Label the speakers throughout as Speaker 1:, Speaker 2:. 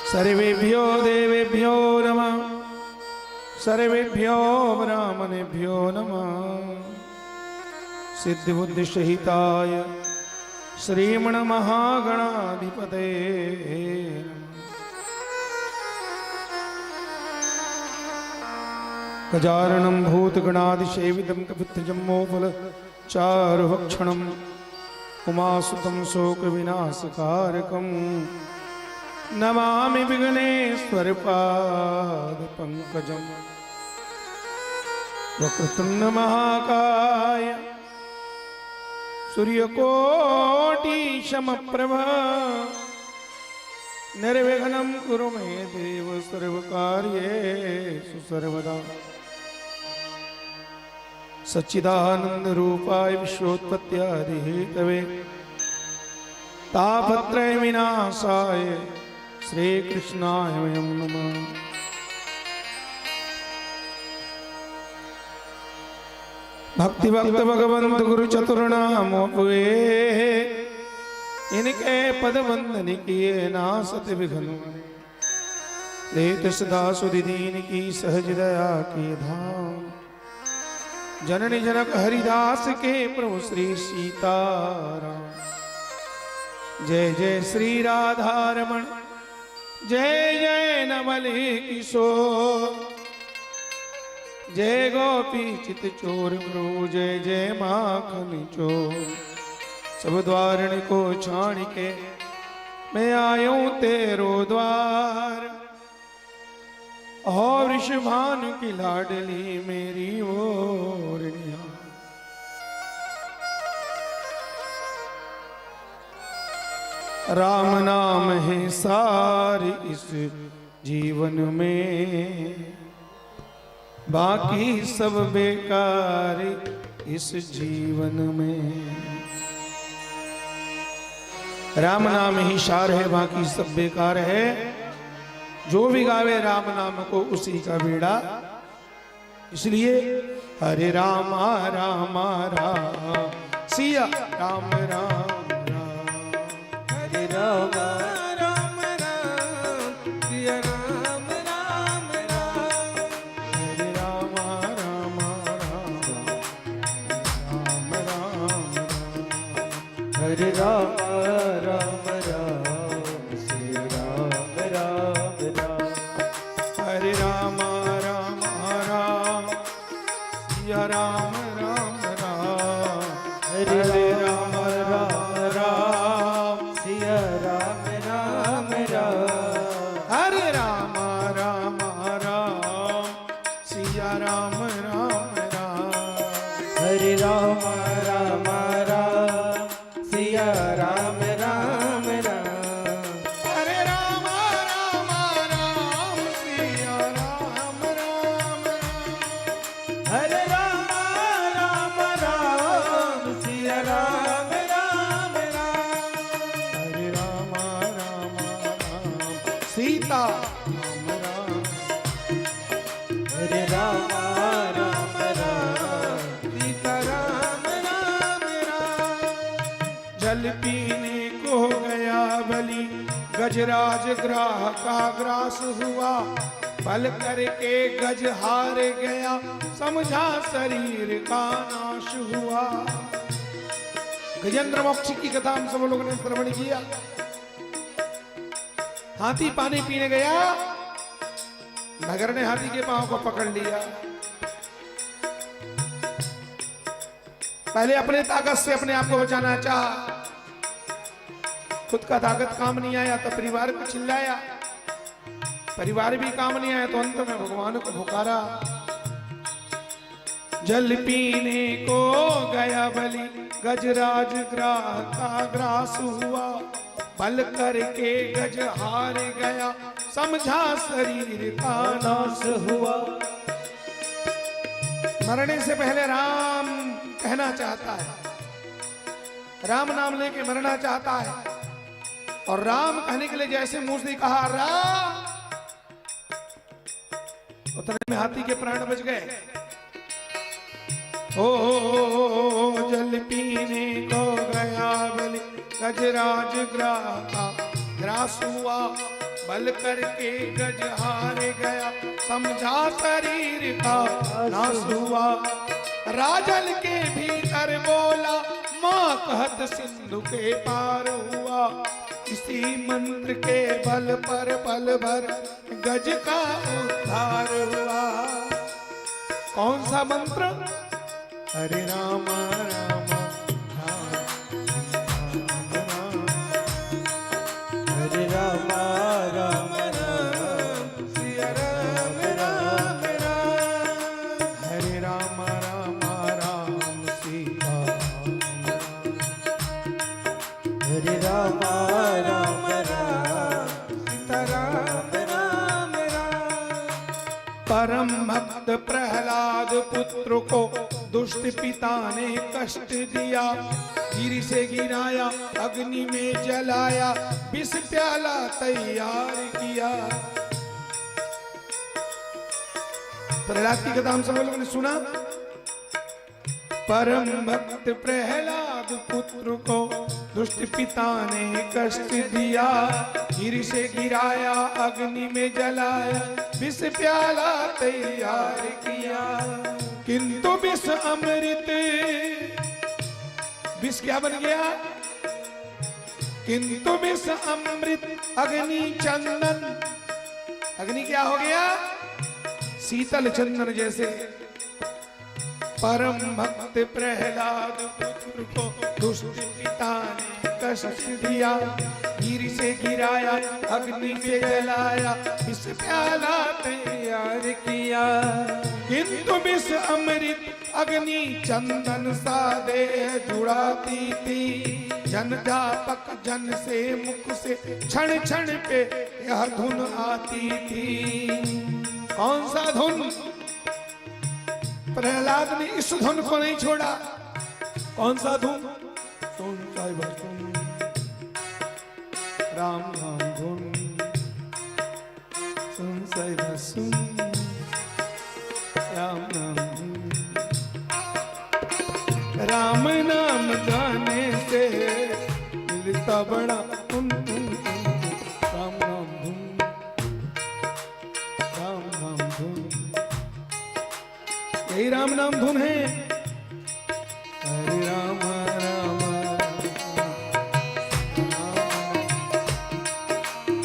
Speaker 1: सर्वेभ्यो देवेभ्यो नमः। सर्वेभ्यो ब्राह्मणेभ्यो नमः। सिद्धिबुद्धिसहिताय श्रीमण महागणाधिपते गजाननं भूतगणाधिसेवितं कपित्थजम्बोफल चारुभक्षणं उमासुतं शोकविनाशकारकं नमामि विघ्नेश्वर पादपङ्कजं। वक्रतुण्ड महाकाय सूर्यकोटि समप्रभा निर्विघ्नं कुरु मे देव सर्वकार्येषु सर्वदा। सच्चिदानंद रूपाय विश्वोत्पत्त्यादिहेतवे तापत्रय विनाशाय श्री कृष्णाय वयं नमः। भक्ति भक्त भगवंत गुरु चतुर्नामोपवे इनके पद वंदन किए नासत विघ्न लेत सदा सुधि दीन की सहज दया की धाम। जननी जनक हरिदास के प्रभु श्री सीताराम। जय जय श्री राधा रमण जय जय नवल किशोर जय गोपी चित चोर प्रभु जय जय माखन चोर। सब द्वारण को छाण के मैं आयूं तेरो द्वार। और ऋषभान की लाडली मेरी ओर निहार। राम नाम है सार इस जीवन में बाकी सब बेकार इस जीवन में। राम नाम ही सार है बाकी सब बेकार है। जो भी गावे राम नाम को उसी का बेड़ा। इसलिए हरे रामा रामा राम सिया राम राम राम। हरे रामा राम राम सिया राम राम राम। हरे रामा रामा राम राम राम राम। हरे रामा राम राम सिया राम राम राम। हरे राम राम राम सिया राम राम राम। हरे राम राम राम सिया राम राम राम। हरे राम राम राम सिया राम राम राम। हरे राम राम राम सिया राम राम राम। हरे राम राम राम सिया राम राम राम। हरे राम राम राम सिया राम राम राम। हरे राम राम राम सीता राम राम। हरे राम राम राम सीता राम राम राम। जल पीने को गया बलि गजराज ग्राह का ग्रास हुआ। पल करके गज हार गया समझा शरीर का नाश हुआ। गजेंद्र मोक्ष की कथा हम सब लोगों ने श्रवण किया। हाथी पानी पीने गया। नगर ने हाथी के पांव को पकड़ लिया। पहले अपने ताकत से अपने आप को बचाना चाहा। खुद का ताकत काम नहीं आया तो परिवार को चिल्लाया। परिवार भी काम नहीं आया तो अंत में भगवान को पुकारा। जल पीने को गया बलि गजराज ग्राह का ग्रास हुआ। पल करके गज हार गया समझा शरीर का नाश हुआ। मरने से पहले राम कहना चाहता है। राम नाम लेके मरना चाहता है। और राम कहने के लिए जैसे मुंह से कहा राम, उतने में हाथी के प्राण बच गए। ओ जल पीने को गया बलि गजराज ग्रास हुआ। बल करके गज हार गया, समझा शरीर का नाश हुआ। राजल के भीतर बोला, माँ कहत सिंधु के पार हुआ। इसी मंत्र के बल पर बल भर गज का उद्धार हुआ। कौन सा मंत्र? हरे राम राम
Speaker 2: हरे राम राम राम सिया राम राम राम।
Speaker 1: हरे राम राम राम सीता
Speaker 2: हरे राम राम राम सीता राम राम राम।
Speaker 1: परम भक्त प्रहलाद पुत्र को दुष्ट पिता ने कष्ट दिया। गिर से गिराया, अग्नि में जलाया, विष प्याला तैयार किया। प्रहलाद की कथा हम सब लोगों ने सुना। परम भक्त प्रहलाद पुत्र को दुष्ट पिता ने कष्ट दिया। गिर से गिराया, अग्नि में जलाया, विष प्याला तैयार किया। किंतु विष अमृत, विष क्या बन गया? किंतु विष अमृत अग्नि चंदन, अग्नि क्या हो गया? शीतल चंदन जैसे। परम भक्त प्रहलाद पुत्र को दुष्ट पिता ने कष्ट दिया। गिर से गिराया, अग्नि से जलाया, विष प्याला तैयार किया। किंतु विष अमृत अग्नि चंदन सा देह जुड़ाती थी। जन जापक जन से मुख से क्षण क्षण पे यह धुन आती थी। कौन सा धुन? प्रहलाद ने इस धुन को नहीं छोड़ा। कौन सा धुन? सुन साहिब सुन, राम नाम धुन, सुन साहिब सुन, राम नाम धुन। राम नाम गाने से मिलता बड़ा उन राम नाम धुन, राम नाम धुन, यही राम नाम धुन है। हरे राम राम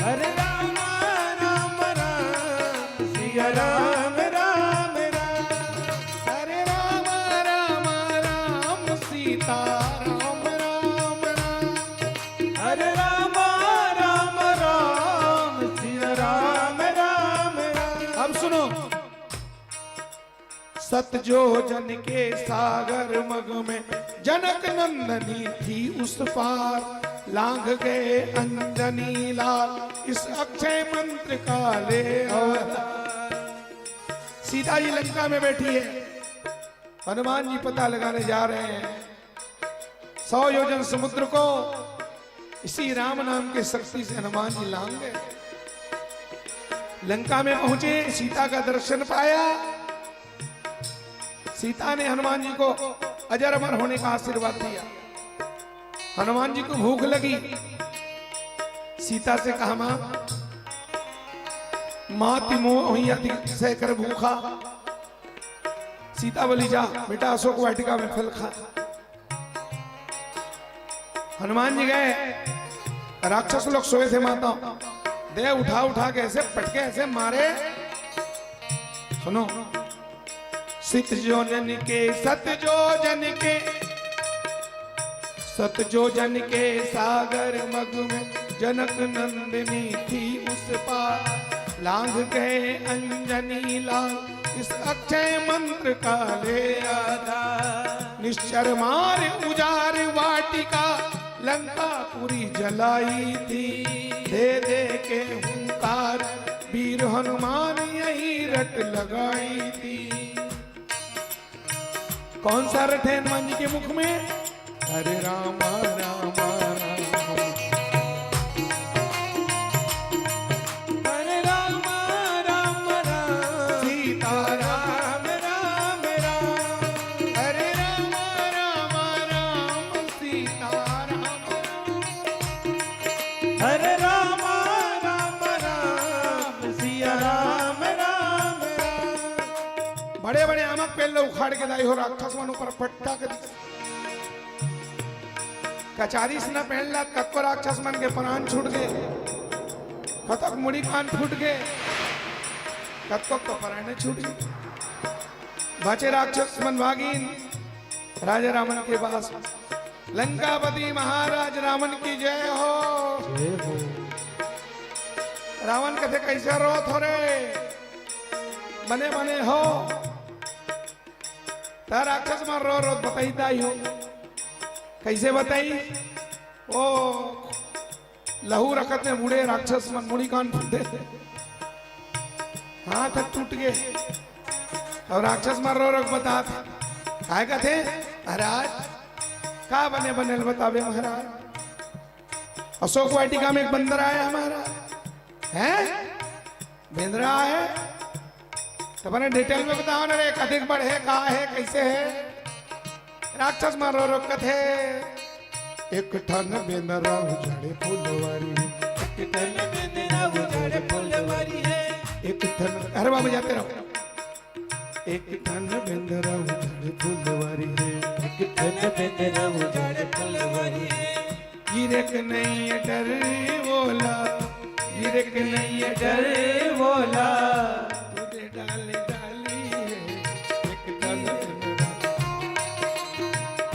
Speaker 2: हरे राम राम राम सिया राम राम राम।
Speaker 1: हरे राम राम राम सीता राम राम राम।
Speaker 2: हरे राम राम राम सिया राम राम राम।
Speaker 1: अब सुनो। सतजोजन के सागर मग में जनक नंदनी थी उस पार। लांघ गए अंजनी लाल इस अक्षय मंत्र का ले अवतार। सीता जी लंका में बैठी है, हनुमान जी पता लगाने जा रहे हैं। 100 योजन समुद्र को इसी राम नाम के शक्ति से हनुमान जी लांघ गए। लंका में पहुंचे, सीता का दर्शन पाया। सीता ने हनुमान जी को अजर अमर होने का आशीर्वाद दिया। हनुमान जी को भूख लगी, सीता से कहा मां तिमो सह कर भूखा। सीता बोली जा बेटा अशोक वाटिका में फल खा। हनुमान जी गए, राक्षस लोग सोए थे माता, दे उठा उठा के ऐसे पटके ऐसे मारे। सुनो, सतजोजन के सागर मग में जनक नंदिनी थी उस पार। लांघ गए अंजनी लाल इस अक्षय मंत्र का ले आधार। निश्चर मार उजार वाटिका लंका पूरी जलाई थी। दे दे के हुंकार वीर हनुमान यही रट लगाई थी। कौन सा रट है हनुमान जी के मुख में? हरे राम राम राम,
Speaker 2: हरे राम राम राम
Speaker 1: सीता
Speaker 2: राम राम राम।
Speaker 1: हरे राम राम राम सीता राम।
Speaker 2: हरे राम राम राम
Speaker 1: बड़े बड़े आमक पेल उखाड़ के लाई हो राक्षस मन ऊपर पट्टा के कचारी से न पहनला कतको राक्षस मन के प्राण छूट गए, कतक मुड़ी कान फूट गए, कतको तो प्राण छूट गए। बचे राक्षस मन भागीन राजा रावण के पास। लंकापति महाराज रावण की जय हो। रावण कहते कैसे रो थोरे बने बने हो तार राक्षस मार रो रो बताई दाई हो। कैसे बताई? ओ लहू रखत में बूढ़े राक्षस मन मुड़ी कान फूटे, हाथ टूट गए और राक्षस मार रो रो बता काय कहते महाराज का बने बने बतावे महाराज। अशोक वाटिका में एक बंदर आया हमारा है, बेंद्रा है तो बने डिटेल में बताओ ना रे कथिक बड़ है कहा है कैसे है। राक्षस मारो रोकत है एक ठन बेंद्रा उजाड़े फूलवारी,
Speaker 2: एक ठन बेंद्रा उजाड़े फूलवारी है,
Speaker 1: एक ठन अरे बाबू जाते रहो। एक ठन बेंद्रा उजाड़े फूलवारी है,
Speaker 2: एक ठन बेंद्रा उजाड़े फूलवारी है।
Speaker 1: गिरक नहीं डर बोला, गिरक नहीं डर
Speaker 2: बोला,
Speaker 1: तुझे डाली डाली है एक ठन बेंद्रा,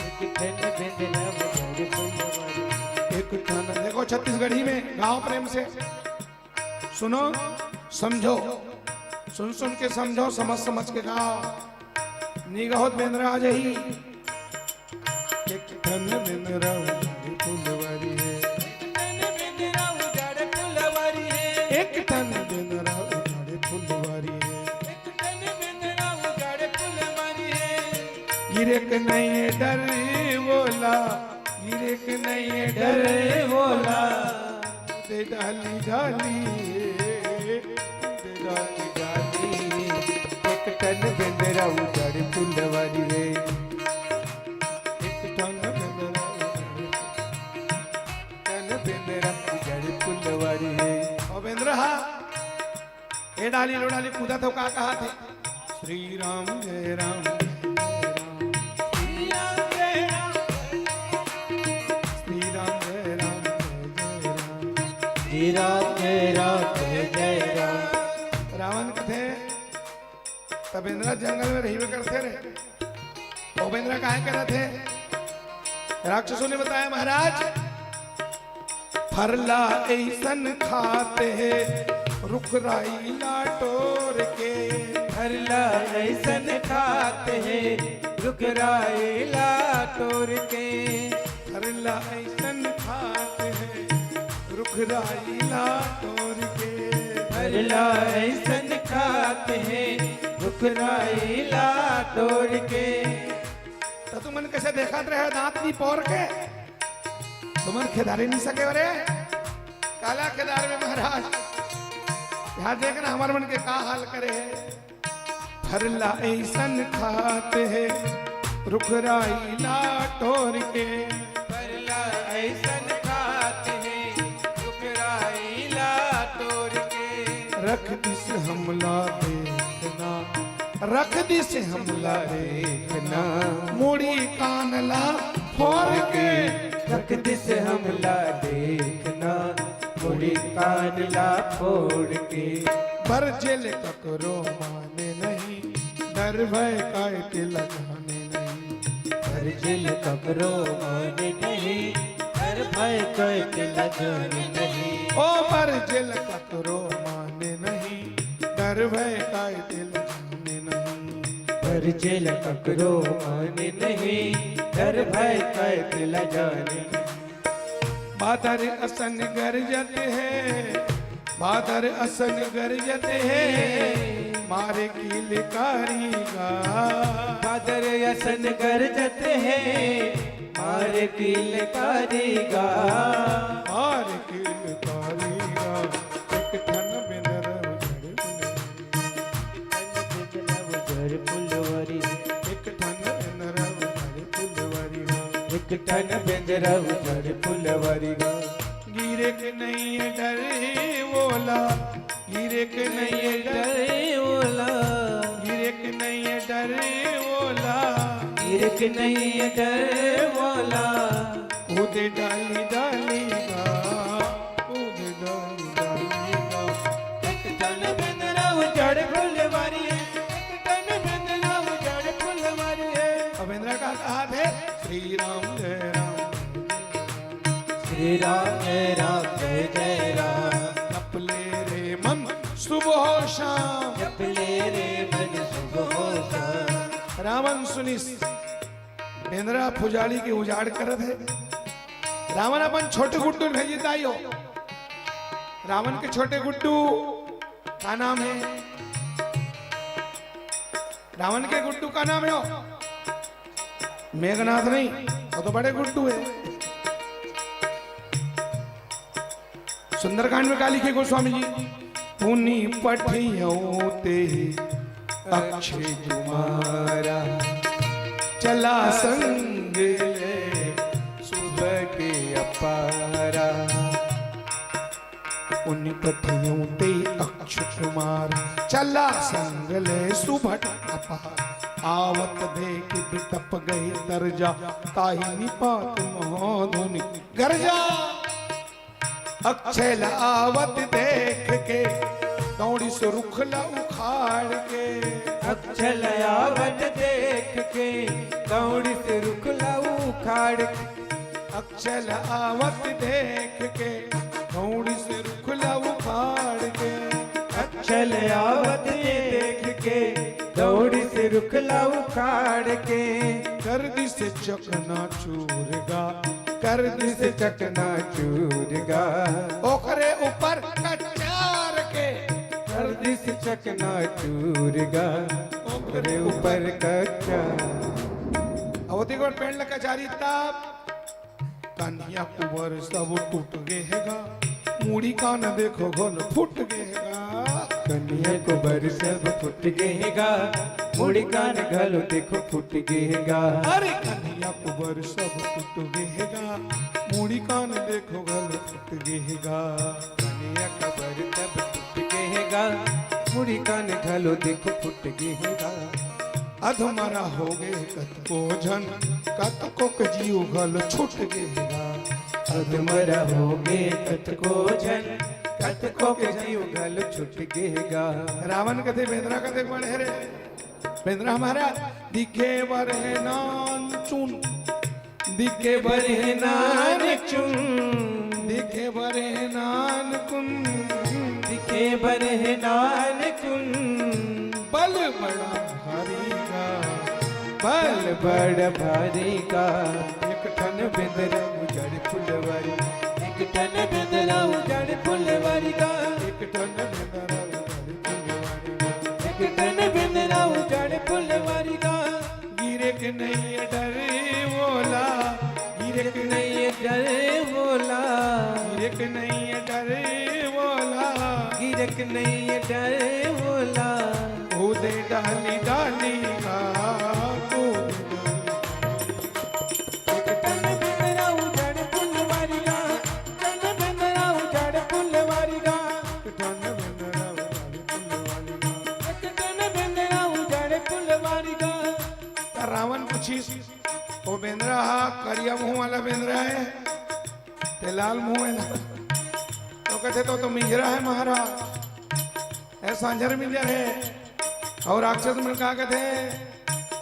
Speaker 2: एक ठन बेंद्रा उजाड़े फूलवारी।
Speaker 1: एक ठन। देखो छत्तीसगढ़ी में गांव प्रेम से सुनो समझो, सुन सुन के समझो, समझ समझ के गाओ। निगाहोत बेंद्रा आ जाही। एक ठन बेंद्रा उजाड़े फूलवारी है, एक ठन बेंद्रा उजाड़े फूलवारी है, गिरक नहीं डर बोला, गिरक नहीं डर बोला, दे डाली डाली दे डाली डाली।
Speaker 2: एक ठन बेंद्रा उजाड़े फूलवारी है,
Speaker 1: एक ठन बेंद्रा उजाड़े,
Speaker 2: ठन बेंद्रा उजाड़े फूलवारी है।
Speaker 1: और बेंद्रा ये डाली लो डाली कूदा तो का कहा थे श्री राम जय राम
Speaker 2: श्री राम जय राम,
Speaker 1: श्री राम जय राम जय राम।
Speaker 2: श्री राम जय राम जय राम।
Speaker 1: रावण कथे तब बेंद्रा जंगल में रही करते रहे। और बेंद्रा काहे कर रहे थे? राक्षसों ने बताया महाराज फरला ऐसन खाते हैं रुख राई लाटोर के,
Speaker 2: हरला ऐसन खाते हैं रुकराइला तोड़ के,
Speaker 1: फरला ऐसन खाते हैं रुख राई लाटोर के।
Speaker 2: हरला ऐसन खाते हैं रुकराइला तोड़ के।
Speaker 1: तो तुमन कैसे देखत रहे दांत नहीं पोर के, तुमन खेदारी नहीं सके बरे काला खेदार में महाराज। यहाँ देखना हमारे मन के का हाल करे है। फरला ऐसन खाते हैं रुखराई लाटोर के,
Speaker 2: हरला ऐसन खाते हैं रुकराइला तोड़ के।
Speaker 1: रख दिस हमला देखना, रख दिस हमला देखना, मुड़ी कानला फोर के।
Speaker 2: रख दिस हमला देखना, मुड़ी कानला फोड़ के।
Speaker 1: बरजेल ककरो माने नहीं, डर भय काटे लगाने नहीं।
Speaker 2: अर्जुन ककरो माने नहीं, हर भय कहते लगाने नहीं।
Speaker 1: ओ बरजेल ककरो माने नहीं, डर भय काटे लगाने नहीं।
Speaker 2: अर्जुन ककरो माने नहीं, डर भय कहते लगाने नहीं।
Speaker 1: बादर असन गरजत है, बादर असन गरजत है, मारे कील कारीगा।
Speaker 2: बादर असन गरजत है, मारे कील कारीगा।
Speaker 1: मार कील कारीगा, एक ठन बिंदर उजड़
Speaker 2: फुलवारी,
Speaker 1: एक ठन बिंदर उजड़ फुलवारी।
Speaker 2: एक टन बेंजरा उजड़ फुलवारी।
Speaker 1: गिरे के नहीं डर बोला, गिरे के नहीं डर
Speaker 2: डरे ओला,
Speaker 1: गिरे के नहीं डर
Speaker 2: एक नहीं डर वाला,
Speaker 1: कूद डाली डाली गा, कूद डाली डाली गा।
Speaker 2: एक तन बिंदरा उजड़ फुलवारी है, एक तन बिंदरा उजड़ फुलवारी है।
Speaker 1: अब इंद्रा का कहा थे श्री राम जय राम,
Speaker 2: श्री राम जय राम जय जय राम,
Speaker 1: जप ले रे मन सुबह शाम,
Speaker 2: जप ले रे मन सुबह शाम।
Speaker 1: रावण सुनी इंद्रा पुजारी के उजाड़ करत है। रावण अपन छोटे गुड्डू भेजी ताइयो। रावण के छोटे गुड्डू का नाम है, रावण के गुड्डू का नाम है मेघनाथ नहीं, वो तो बड़े गुड्डू है। सुंदरकांड में का लिखे गोस्वामी जी, पुनि पठियो ते अक्षय कुमारा, चला संग ले सुबह के अपारा। पुनि पठियो ते अक्षय कुमार, चला संग ले सुबह अपार। आवत देख बिटप गए तरजा, ताही निपात महोधुनि गरजा। अक्षय आवत देख के दौड़ी से रुखला उखाड़ के,
Speaker 2: अक्षल आवत देख के दौड़ी से रुखला उखाड़ के,
Speaker 1: अक्षय आवत देख के दौड़ी से रुखला उखाड़ के।
Speaker 2: अक्षल आवत देख के दौड़ी से रुखला उखाड़ के,
Speaker 1: गर्दी से चकना चूरगा,
Speaker 2: गर्दी से चकना चूरगा।
Speaker 1: ओकरे ऊपर कचार के,
Speaker 2: गर्दी से चकना चूरगा, ओकरे ऊपर कच्चा।
Speaker 1: अवती गोट पेड़ कचारी ताप, कन्हैया कुंवर सब टूट गेगा, मूड़ी का न देखो घोल फूट गेगा।
Speaker 2: कन्हैया को बर सब फुट गेगा, मुड़ी कान घलो देखो फुट गेगा।
Speaker 1: अरे कन्हैया कुंवर सब टूट गेगा, मूड़ी का न देखो घोल फूट गेगा।
Speaker 2: कन्हैया का बर सब फुट गेगा, मुड़ी कान घलो देखो फुट गेगा।
Speaker 1: अधमरा हो गए कतको जन, कतको के जीव घल छूट गेगा।
Speaker 2: अधमरा हो गे कतको जन, कतको के जीव घल छुट गेगा।
Speaker 1: रावण कथे बेंद्रा कथे बढ़े रे, बेंद्रा हमारा दिखे बरहे नान चुन, दिखे बरहे नान
Speaker 2: चुन,
Speaker 1: दिखे बरहे नान कुन,
Speaker 2: दिखे बरहे नान कुन।
Speaker 1: बल बड़ा भारी का, बल
Speaker 2: बड़ भारी का, एक ठन बिंदरा उजड़ फुलवारी, एक ठन बिंदरा उजड़ फुलवारी का,
Speaker 1: एक टन बेंद्रा उजाड़ी फुलवारी का।
Speaker 2: एक ठन बिंदरा उजड़ फुलवारी का।
Speaker 1: गिरे के नहीं डरे बोला, गिरे के नहीं
Speaker 2: नहीं डरे बोला,
Speaker 1: गिरे के नहीं डरे बोला,
Speaker 2: गिरक नहीं डरे बोला।
Speaker 1: कूदे डाली डाली का, कूद
Speaker 2: एक ठन बिंदरा उजड़ फुलवारी का, ठन बिंदरा उजड़ फुलवारी का,
Speaker 1: टन बेंद्रा उजाड़ी फुलवारी का।
Speaker 2: एक ठन बिंदरा उजड़ फुलवारी का।
Speaker 1: रावण पूछीस वो बेंद्रा हा करिया मुंह वाला बेंद्रा है, ते लाल मुंह है ना, तो कहते तो मिंजरा है महाराज, ऐसा अंजर मिंजर है। और राक्षस में कहा कहते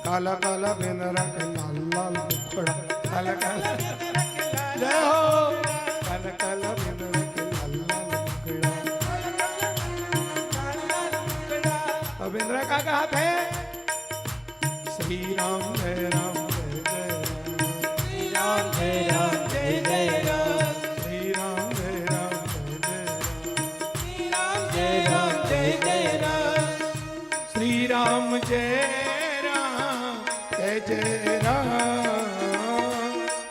Speaker 1: काला काला बेंद्रा के लाल लाल मुखड़ा, काला काला जय हो, काला काला बेंद्रा के लाल लाल मुखड़ा। और बेंद्रा का कहा थे श्री राम जय राम जय जय राम,
Speaker 2: जय राम जय जय राम,
Speaker 1: श्री राम जय राम जय जय राम,
Speaker 2: जय राम जय जय राम,
Speaker 1: श्री राम जय राम जय जय राम,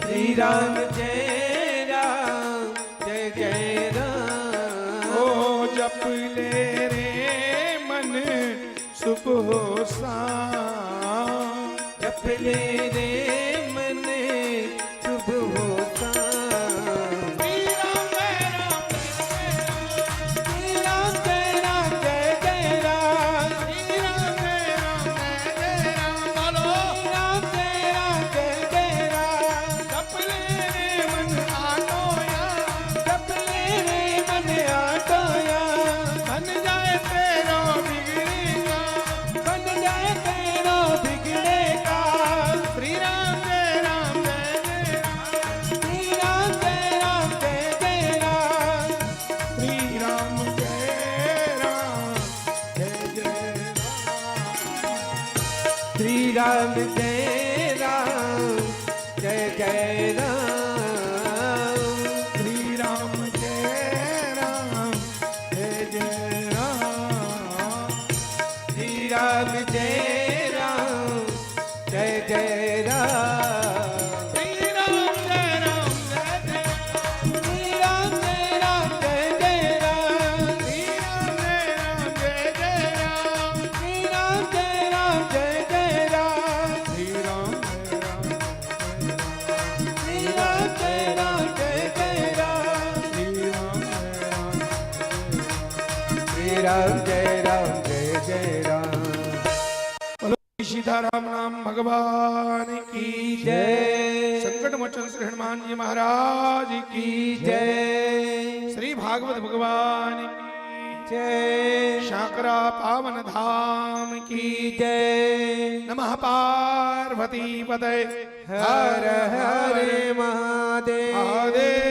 Speaker 2: श्री राम जय राम जय जय राम।
Speaker 1: ओ जप ले रे मन सुबह शाम,
Speaker 2: जप ले रे मन शुभ होता।
Speaker 1: श्री राम जय राम
Speaker 2: जय जय राम,
Speaker 1: श्री राम जय राम जय जय राम, बोलो
Speaker 2: राम जय राम श्री राम जय राम जय जय राम।
Speaker 1: श्री राम जय राम जय जय राम।
Speaker 2: श्री राम जय राम जय जय राम।
Speaker 1: श्री राम जय राम जय जय राम।
Speaker 2: श्री राम जय राम जय जय राम।
Speaker 1: श्री राम जय राम जय जय राम।
Speaker 2: श्री राम जय राम जय राम।
Speaker 1: श्री राम जय राम
Speaker 2: श्री राम जय राम जय जय राम।
Speaker 1: श्री राम जय राम जय
Speaker 2: श्री राम जय राम जय जय राम।
Speaker 1: बोलो सीताराम नाम भगवान की
Speaker 2: जय।
Speaker 1: संकट मोचन श्री हनुमान जी महाराज की
Speaker 2: जय।
Speaker 1: श्री भागवत भगवान की
Speaker 2: जय।
Speaker 1: शाकरा पावन धाम की
Speaker 2: जय।
Speaker 1: नमः पार्वती पतये
Speaker 2: हर हर महादेव।
Speaker 1: महादेव।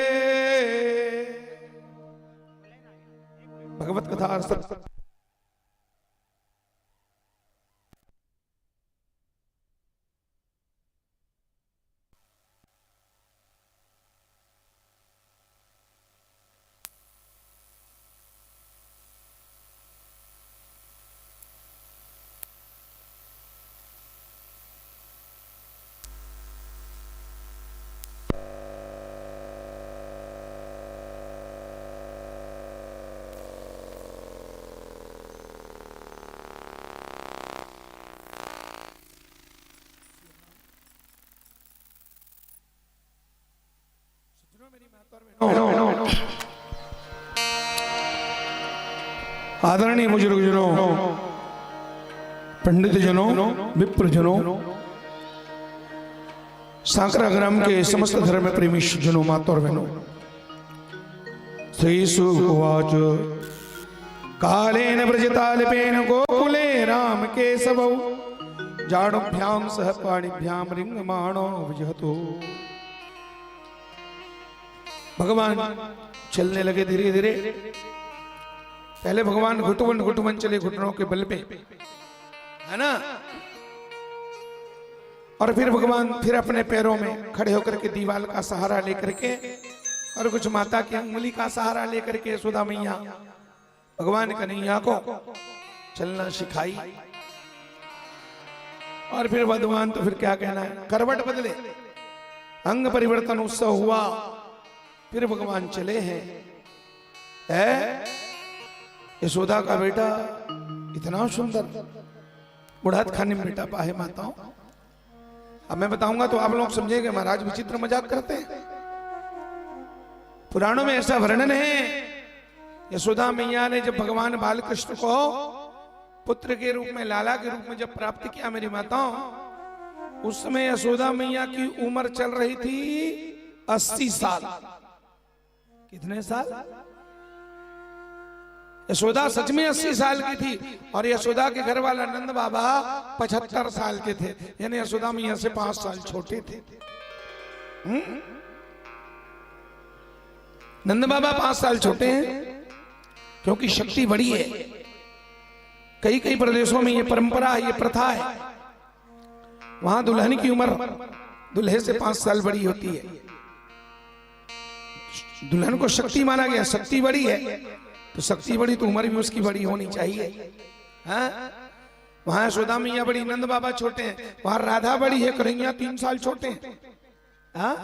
Speaker 1: भगवत कथा आदरणीय बुजुर्गजनों, पंडित जनों, विप्र जनों, सांकरा ग्राम के समस्त धर्म प्रेमी जनों, मातों और बहनों, श्री सुवाच कालेन व्रजतालिपेन गोकुले राम केशवौ जानुभ्याम सह पाणिभ्याम रिंगमाणो विजहतो। भगवान चलने लगे धीरे धीरे। पहले भगवान घुटवन चले, घुटनों के बल पे, है ना। और फिर भगवान फिर अपने पैरों में खड़े होकर के दीवार का सहारा लेकर के और कुछ माता की अंगुली का सहारा लेकर के यशोदा मैया भगवान कन्हैया को चलना सिखाई। और फिर भगवान तो फिर क्या कहना है, करवट बदले, अंग परिवर्तन उत्सव हुआ। फिर भगवान चले हैं। यशोदा का बेटा इतना सुंदर बुढ़ात खाने में बेटा पाए माताओं। अब मैं बताऊंगा तो आप लोग समझेंगे महाराज विचित्र मजाक करते हैं। पुराणों में ऐसा वर्णन है, यशोदा मैया ने जब भगवान बालकृष्ण को पुत्र के रूप में, लाला के रूप में जब प्राप्त किया मेरी माताओं, उस समय यशोदा मैया की उम्र चल रही थी 80 साल। कितने साल? यशोदा सच में 80 साल की थी और यशोदा के घर वाला नंद बाबा 75 साल के थे, यानी यशोदा मैया से 5 साल छोटे थे। नंद बाबा 5 साल छोटे हैं क्योंकि शक्ति बड़ी है। कई कई प्रदेशों में ये परंपरा है, ये प्रथा है, वहां दुल्हन की उम्र दुल्हे से 5 साल बड़ी होती है। दुल्हन को शक्ति माना गया, शक्ति बड़ी है तो शक्ति बड़ी तो उम्र भी उसकी बड़ी होनी चाहिए। हाँ? वहां यशोदा मैया बड़ी, नंद बाबा छोटे हैं। वहां राधा बड़ी है, कन्हैया 3 साल छोटे हैं। हाँ?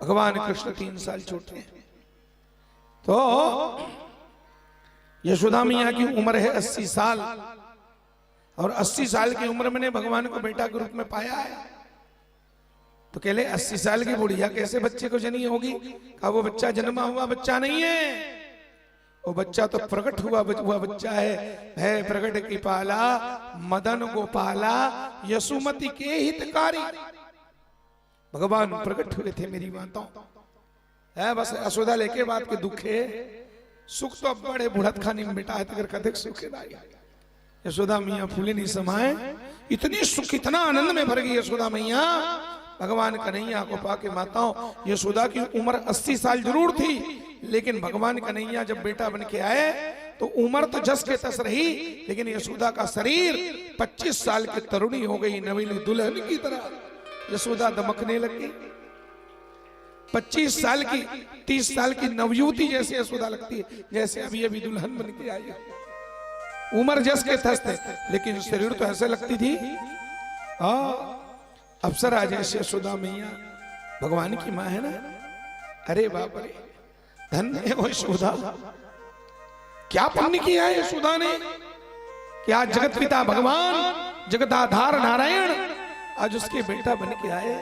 Speaker 1: भगवान कृष्ण 3 साल छोटे हैं। तो यशोदा मैया की उम्र है 80 साल और 80 साल की उम्र में भगवान को बेटा के रूप में पाया है। तो कहले 80 साल की बुढ़िया कैसे बच्चे को जनी होगी? कहा वो बच्चा जन्मा हुआ बच्चा नहीं है, वो बच्चा तो प्रकट हुआ बच्चा है प्रकट की पाला मदन गोपाला यशुमती के हितकारी। भगवान प्रकट हुए थे मेरी माताओं। है बस यशोदा लेके बात के दुखे सुख तो अब बड़े बुढ़त खानी में बेटा है तक कथिक सुख यशोदा मैया फूले नहीं समाए। इतनी सुख, इतना आनंद में भर गई यशोदा मैया भगवान कन्हैया को पाके। माताओं, यशोदा की उम्र 80 साल जरूर थी, लेकिन भगवान कन्हैया जब बेटा बन के आए तो उम्र तो जस के तस रही, लेकिन यशोदा का शरीर 25 साल की तरुणी हो गई, नवीली दुल्हन की तरह यशोदा दमकने लगी। 25 साल की 30 साल की नवयुवती जैसे यशोदा लगती है, जैसे अभी अभी दुल्हन बन के आई है। उम्र जस के तस थे, लेकिन शरीर तो ऐसे लगती थी अप्सरा जैसे यशोदा मैया भगवान की मां है ना। अरे बाप रे, धन्य है वो यशोदा। क्या पुण्य किया है यशोदा ने कि आज जगत पिता भगवान जगदाधार नारायण आज उसके बेटा बन के आए।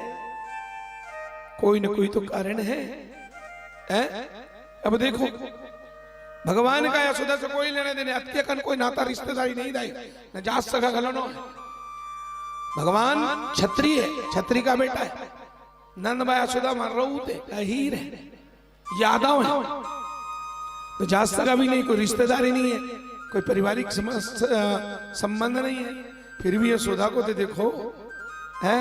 Speaker 1: कोई न कोई तो कारण है। अब देखो भगवान का यशोदा से कोई लेने देने, अत्य कन कोई नाता रिश्तेदारी नहीं दाई न जात सगा गलनो है। भगवान क्षत्रिय है, क्षत्रिय का बेटा है। नंद भाई यशोदा मर रहे अहीर है, यादव है, तो जात सगा भी नहीं, कोई रिश्तेदारी नहीं है, कोई पारिवारिक संबंध नहीं है। फिर भी यशोदा को तो देखो है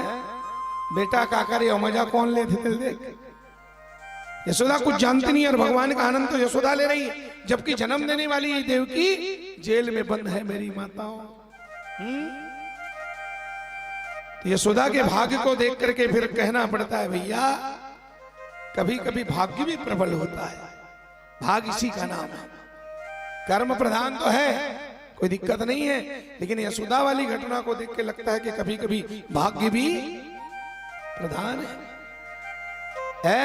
Speaker 1: बेटा काकर ये मजा कौन ले थे देख। यशोदा कुछ जानती नहीं और भगवान का आनंद तो यशोदा ले रही है, जबकि जन्म देने वाली देवकी जेल में बंद है मेरी माताओं। तो यशोदा के भाग्य को देख करके फिर कहना पड़ता है भैया कभी कभी भाग्य भी प्रबल होता है। भाग्य इसी का नाम है, कर्म प्रधान तो है, कोई दिक्कत नहीं है, लेकिन यशोदा वाली घटना को देख के लगता है कि कभी कभी भाग्य भी प्रधान है।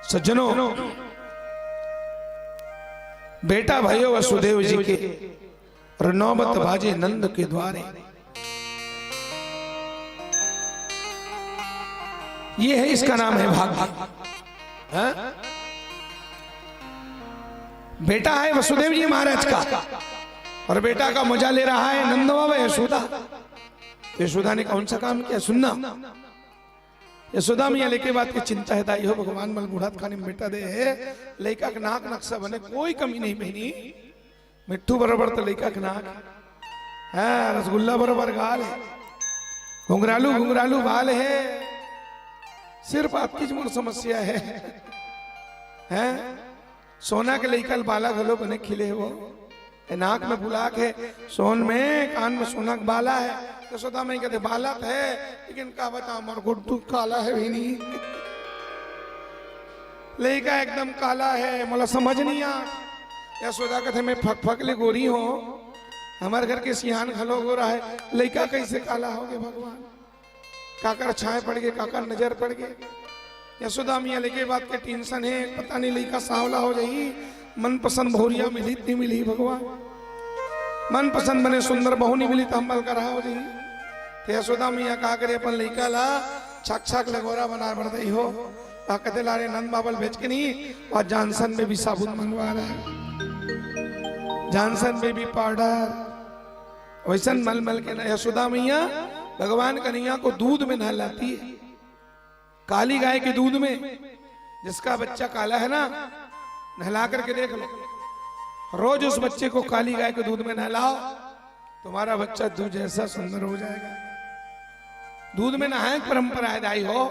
Speaker 1: सज्जनों, बेटा भाइयों वसुदेव जी के और नौबत बाजे नंद के द्वारे। ये है, इसका नाम है भाग्य। बेटा है वसुदेव जी महाराज का और बेटा का मजा ले रहा है नंद बाबा यशोदा। यशोदा ने कौन सा काम किया सुनना। यशोदा में लेके बात की चिंता है दाई हो भगवान मल बुढ़ात खाने में बेटा दे है, लड़का का नाक नक्शा बने, कोई कमी नहीं बहनी। मिट्टू बराबर तो लड़का का नाक है, रसगुल्ला बराबर गाल है, घुंघरालू घुंघरालू बाल है। सिर्फ आपकी जो समस्या है सोना के लेकर बाला घलो बने खिले हो, नाक में बुलाक है, सोन में कान में सोना का बाला है। यशोदा में कहते बाला है, लेकिन का बता मोर गुड्डू काला है भी नहीं, लेका एकदम काला है, मोला समझ नहीं आ। यशोदा कहते मैं फक फक ले गोरी हो, हमारे घर के सियान खलो गोरा है, लड़का कैसे काला हो गए भगवान। काकर छाए पड़ गए, काकर नजर पड़ गए। यशोदा मियाँ लेके बात के टेंशन है, पता नहीं लड़का सांवला हो जाई, मनपसंद भौरिया मिली नहीं मिली भगवान, मनपसंद बने सुंदर बहू नहीं मिली तो हम कर रहा हो जाई। तो यशोदा मियाँ कहा करे अपन लड़का ला छक छक लगोरा बना बढ़ रही हो। कहते ला रे नंद बाबल भेज के नहीं, और जॉनसन में भी साबुन मंगवा रहा है, जॉनसन में भी पाउडर, वैसन मल मल के ना। यशोदा मैया भगवान कन्हैया को दूध में नहलाती है, काली गाय के दूध में। जिसका बच्चा काला है ना, नहला करके देख लो, रोज उस बच्चे को काली गाय के दूध में नहलाओ, तुम्हारा बच्चा दूध जैसा सुंदर हो जाएगा। दूध में नहाए परंपरा है दाई हो।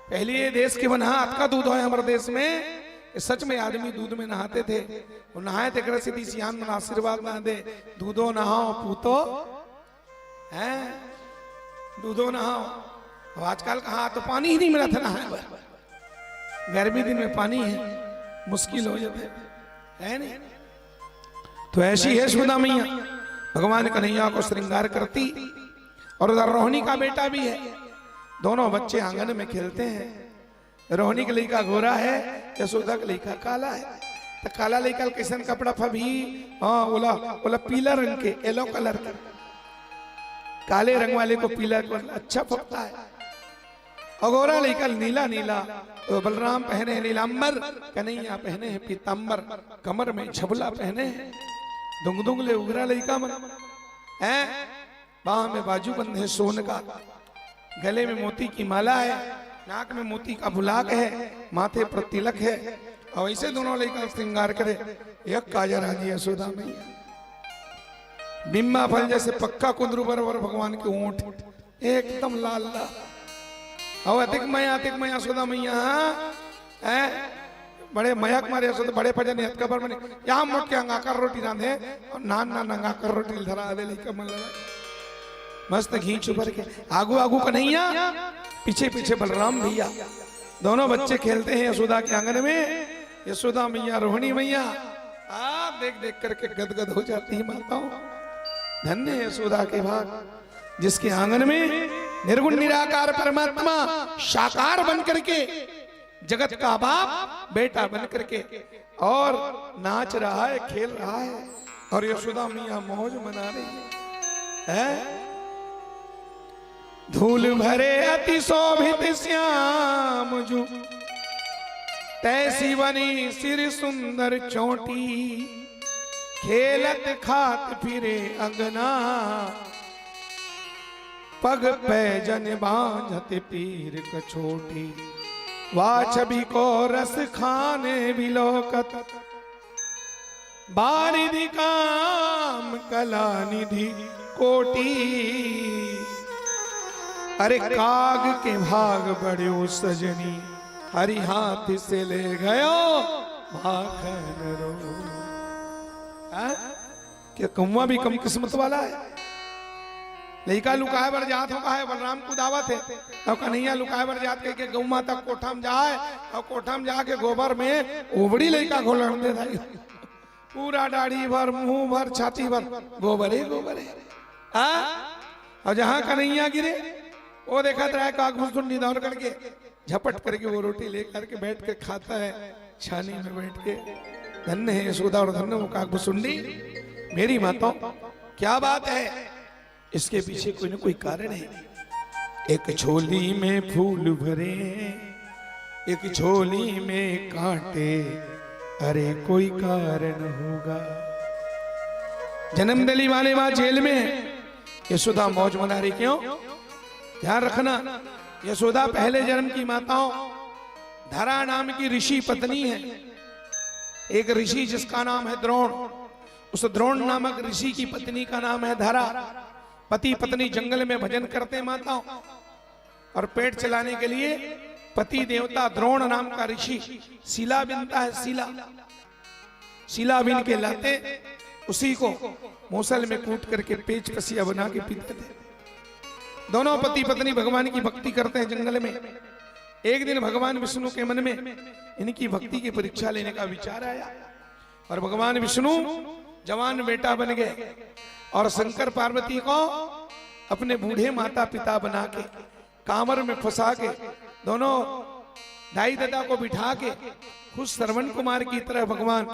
Speaker 1: पहले ये देश के बना हाथ का दूध है हमारे देश में, सच में आदमी दूध में नहाते थे, वो नहाए थे कर सीधी सियान में आशीर्वाद ना दे, दूधो नहाओ पूतो है, दूधो नहाओ। अब आजकल कहा तो पानी ही नहीं मिला था नहाए, गर्मी दिन में पानी है मुश्किल हो जाते है नहीं। तो ऐसी है यशोदा मैया, भगवान कन्हैया को श्रृंगार करती। और उधर रोहिणी का बेटा भी है, दोनों बच्चे आंगन में खेलते हैं। रोहिणी का लड़का गोरा है, यशोदा का लड़का काला है। तो काला लड़का किसन कपड़ा फभी, हाँ बोला बोला पीला रंग के, येलो कलर के, काले रंग वाले को पीला अच्छा फपता है। और गोरा लड़का नीला नीला, तो बलराम पहने हैं नीलांबर, कन्हैया पहने हैं पीतांबर, कमर में झबला पहने हैं, दुंग दुंग ले उगरा लड़का मन है, बाह में बाजू बंद है सोन का, गले में मोती की माला है, नाक में मोती का बुलाक है, माथे पर तिलक है। और ऐसे दोनों लड़का श्रृंगार करे। एक काजर आदि यशोदा मैया बिम्बा फल जैसे पक्का कुंदरू बराबर भगवान के ऊंट एकदम लाल लाल। और अतिक मैया यशोदा मैया है बड़े मयक मारे तो बड़े भजन हथ खबर मने यहाँ मोट के अंगाकर रोटी रांधे और नान नान अंगाकर रोटी धरा दे कमल लगा मस्त घींच उभर के आगू आगू कन्हैया पीछे पीछे बलराम भैया दोनों बच्चे खेलते हैं यशोदा के आंगन में। यशोदा मैया रोहिणी मैया देख देख करके गदगद हो जाती है माताओं। धन्य है यशोदा के भाग जिसके आंगन में निर्गुण निराकार परमात्मा साकार बन करके जगत का बाप बेटा बन करके और नाच रहा है, खेल रहा है और यशोदा मैया मौज मना रही है। धूल भरे अति शोभित श्याम जू तैसी बनी सिर सुंदर चोटी खेलत खात फिरे अंगना पग पे जन बांझत पीर कछोटी वाह छवि को रस खाने बिलोकत बारिधि काम कला निधि कोटी। अरे काग के भाग बड़े सजनी हरि हाथ से ले गयो माखन रो। क्या कौवा भी कम किस्मत वाला है। लड़का लुकाए बर जात हो है बलराम को दावत है और कन्हैया लुकाए बर जात के गौ माता कोठा में जाए और कोठा में जाके गोबर में उबड़ी लड़का घोलण दे दाई पूरा दाढ़ी भर मुंह भर छाती भर गोबर है और जहां कन्हैया गिरे वो देखा रहा काग भुसुंडी दौड़ करके झपट करके वो रोटी लेकर के बैठ के खाता है छानी में बैठ के। धन्य है यशोदा और धन्य वो काग भुसुंडी। मेरी माताओं क्या बात है, इसके पीछे कोई ना कोई कारण है। एक झोली में फूल भरे एक झोली में कांटे, अरे कोई कारण होगा। जन्म दिली वाले वहां जेल में यशोदा मौज मना रही, क्यों? ध्यान रखना, यशोदा पहले जन्म की माताओं धरा नाम की ऋषि पत्नी है। एक ऋषि जिसका नाम है द्रोण, उस द्रोण नामक ऋषि की पत्नी का नाम है धरा। पति पत्नी जंगल में भजन करते माताओं और पेट चलाने के लिए पति देवता द्रोण नाम का ऋषि शिला बिनता है। शिला बिन के लाते उसी को मूसल में कूट करके पेच कसिया बना के पीते थे। दोनों पति पत्नी भगवान की भक्ति करते हैं जंगल में। एक दिन भगवान विष्णु के मन में इनकी भक्ति की परीक्षा लेने का विचार आया और भगवान विष्णु जवान बेटा बन गए और शंकर पार्वती को अपने बूढ़े माता पिता बना के कांवर में फंसा के दोनों दाई दादा को बिठा के खुद श्रवण कुमार की तरह भगवान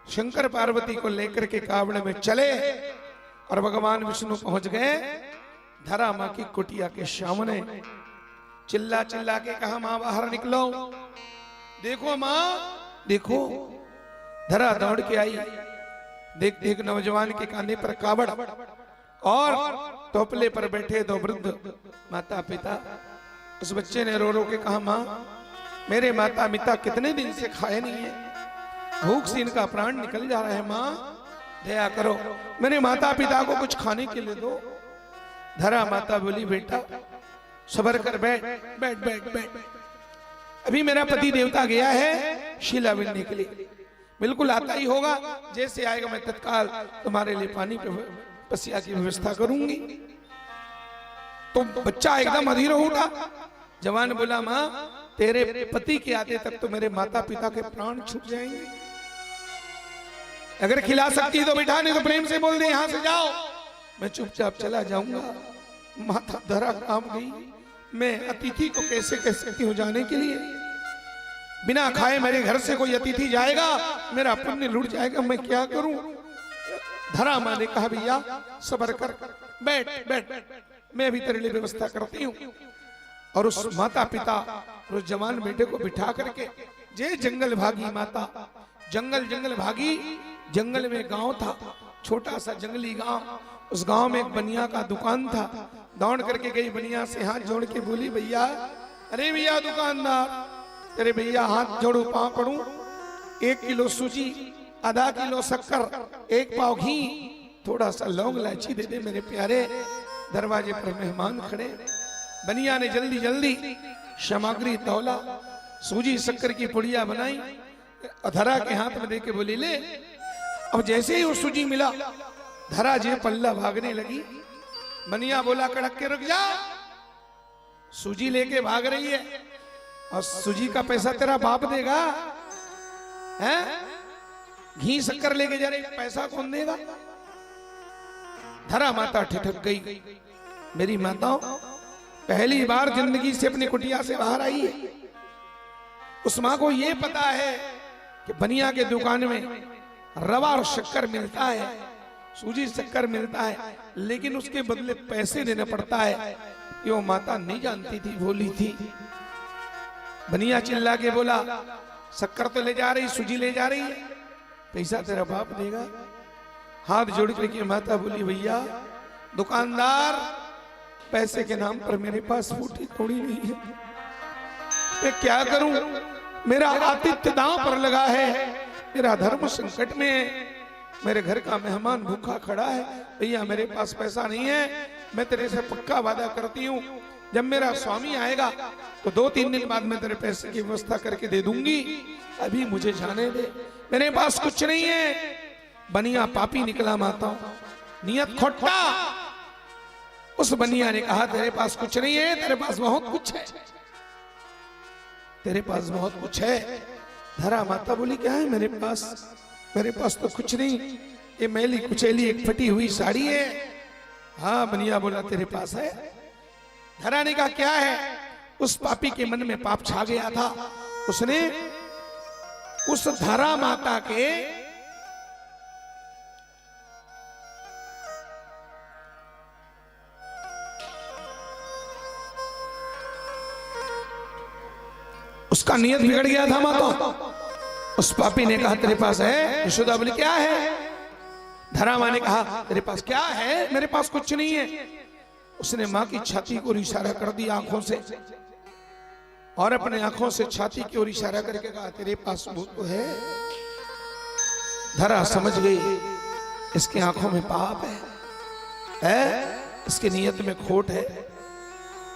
Speaker 1: शंकर पार्वती को लेकर के कावड़ में चले और भगवान विष्णु पहुंच गए धरा मां की कुटिया के सामने। चिल्ला चिल्ला के कहा, मां बाहर निकलो, देखो मां देखो। धरा दौड़ के आई, देख देख नौजवान के कांधे पर कावड़ और टोपले पर बैठे दो वृद्ध माता पिता। उस बच्चे ने रो रो के कहा, मां मेरे माता पिता कितने दिन से खाए नहीं है, भूख से इनका प्राण निकल जा रहा है, मां दया करो, मेरे माता पिता को कुछ खाने के लिए दो। धरा माता बोली, बेटा सबर कर, बैठ बैठ बैठ बैठ, अभी मेरा पति देवता गया है शिला बिनने के लिए, बिल्कुल आता ही होगा, जैसे आएगा मैं तत्काल तुम्हारे लिए पानी पसिया की व्यवस्था करूंगी। तो बच्चा एकदम अधीर हो उठा। जवान बोला, मां तेरे पति के आते तक तो मेरे माता पिता के प्राण छूट जाएंगे, अगर खिला सकती तो बिठा, नहीं तो प्रेम से बोल दे यहां से जाओ, मैं चुपचाप चला जाऊंगा। माता धरा काम गई, मैं अतिथि को कैसे कह सकती हूँ जाने के लिए, बिना खाए मेरे घर से कोई अतिथि जाएगा मेरा पुण्य लुट जाएगा, मैं क्या करूं। धरा मां ने कहा, भैया सबर कर, बैठ बैठ, मैं अभी तेरे लिए व्यवस्था करती हूँ। और उस माता पिता और उस जवान बेटे को बिठा करके जे जंगल भागी माता, जंगल जंगल भागी। जंगल में गांव था, छोटा सा जंगली गांव। उस गांव में एक बनिया का दुकान था। दौड़ करके गई, बनिया से हाथ जोड़ के बोली, भैया, अरे भैया दुकानदार, तेरे भैया हाथ जोड़ू पांव पड़ू, 1 किलो सूजी, आधा किलो शक्कर, 1 पाव घी, थोड़ा सा लौंग इलायची दे दे मेरे प्यारे। दरवाजे पर मेहमान खड़े। बनिया ने जल्दी जल्दी सामग्री तौला, सूजी शक्कर की पुड़िया बनाई, धरा के हाथ में देके बोली ले। अब जैसे ही वो सूजी मिला, धरा जे पल्ला भागने लगी। बनिया बोला कड़क के रुक जा, सूजी लेके भाग रही है और सूजी का पैसा तेरा बाप देगा हैं? घी शक्कर लेके जा रही, पैसा कौन देगा? धरा माता ठिठक गई। मेरी माताओं पहली बार जिंदगी से अपनी कुटिया से बाहर आई है। उस मां को यह पता है कि बनिया के दुकान में रवा और शक्कर मिलता है, सूजी शक्कर मिलता है, लेकिन उसके बदले पैसे देना पड़ता है। ये वो माता नहीं जानती थी, भोली थी। बनिया चिल्ला के बोला शक्कर तो ले जा रही, सूजी ले जा रही है, पैसा तेरा बाप देगा। हाथ जोड़ करके माता बोली भैया दुकानदार, पैसे के नाम पर मेरे पास फूटी कौड़ी नहीं है, मैं क्या करूं? मेरा आतिथ्य दांव पर लगा है, मेरा धर्म संकट में है, मेरे घर का मेहमान भूखा खड़ा है। भैया मेरे पास पैसा नहीं है, मैं तेरे से पक्का वादा करती हूँ जब मेरा स्वामी आएगा तो 2-3 दिन बाद मैं तेरे पैसे की व्यवस्था करके दे दूंगी, अभी मुझे जाने दे, मेरे पास कुछ नहीं है। बनिया पापी निकला माता, नियत खोटा। उस बनिया ने कहा तेरे पास कुछ नहीं है, तेरे पास बहुत कुछ है, तेरे पास बहुत कुछ है। धरा माता बोली क्या है मेरे पास? मेरे पास तो कुछ नहीं, ये मैली कुचैली एक फटी हुई साड़ी है। हाँ बनिया बोला तेरे पास है। धरा ने कहा क्या है? उस पापी के मन में पाप छा गया था, उसने उस धरा माता के उसका नियत बिगड़ गया था माता। उस पापी ने कहा तेरे पास है? यशोदा बोली क्या है? धरा माँ ने कहा तेरे पास क्या है? मेरे पास कुछ नहीं है। उसने माँ की छाती को इशारा कर दिया आंखों से, और अपने आंखों से छाती की ओर इशारा करके कहा तेरे पास वो तो है। धरा समझ गई इसके आंखों में पाप है, इसके नियत में खोट है।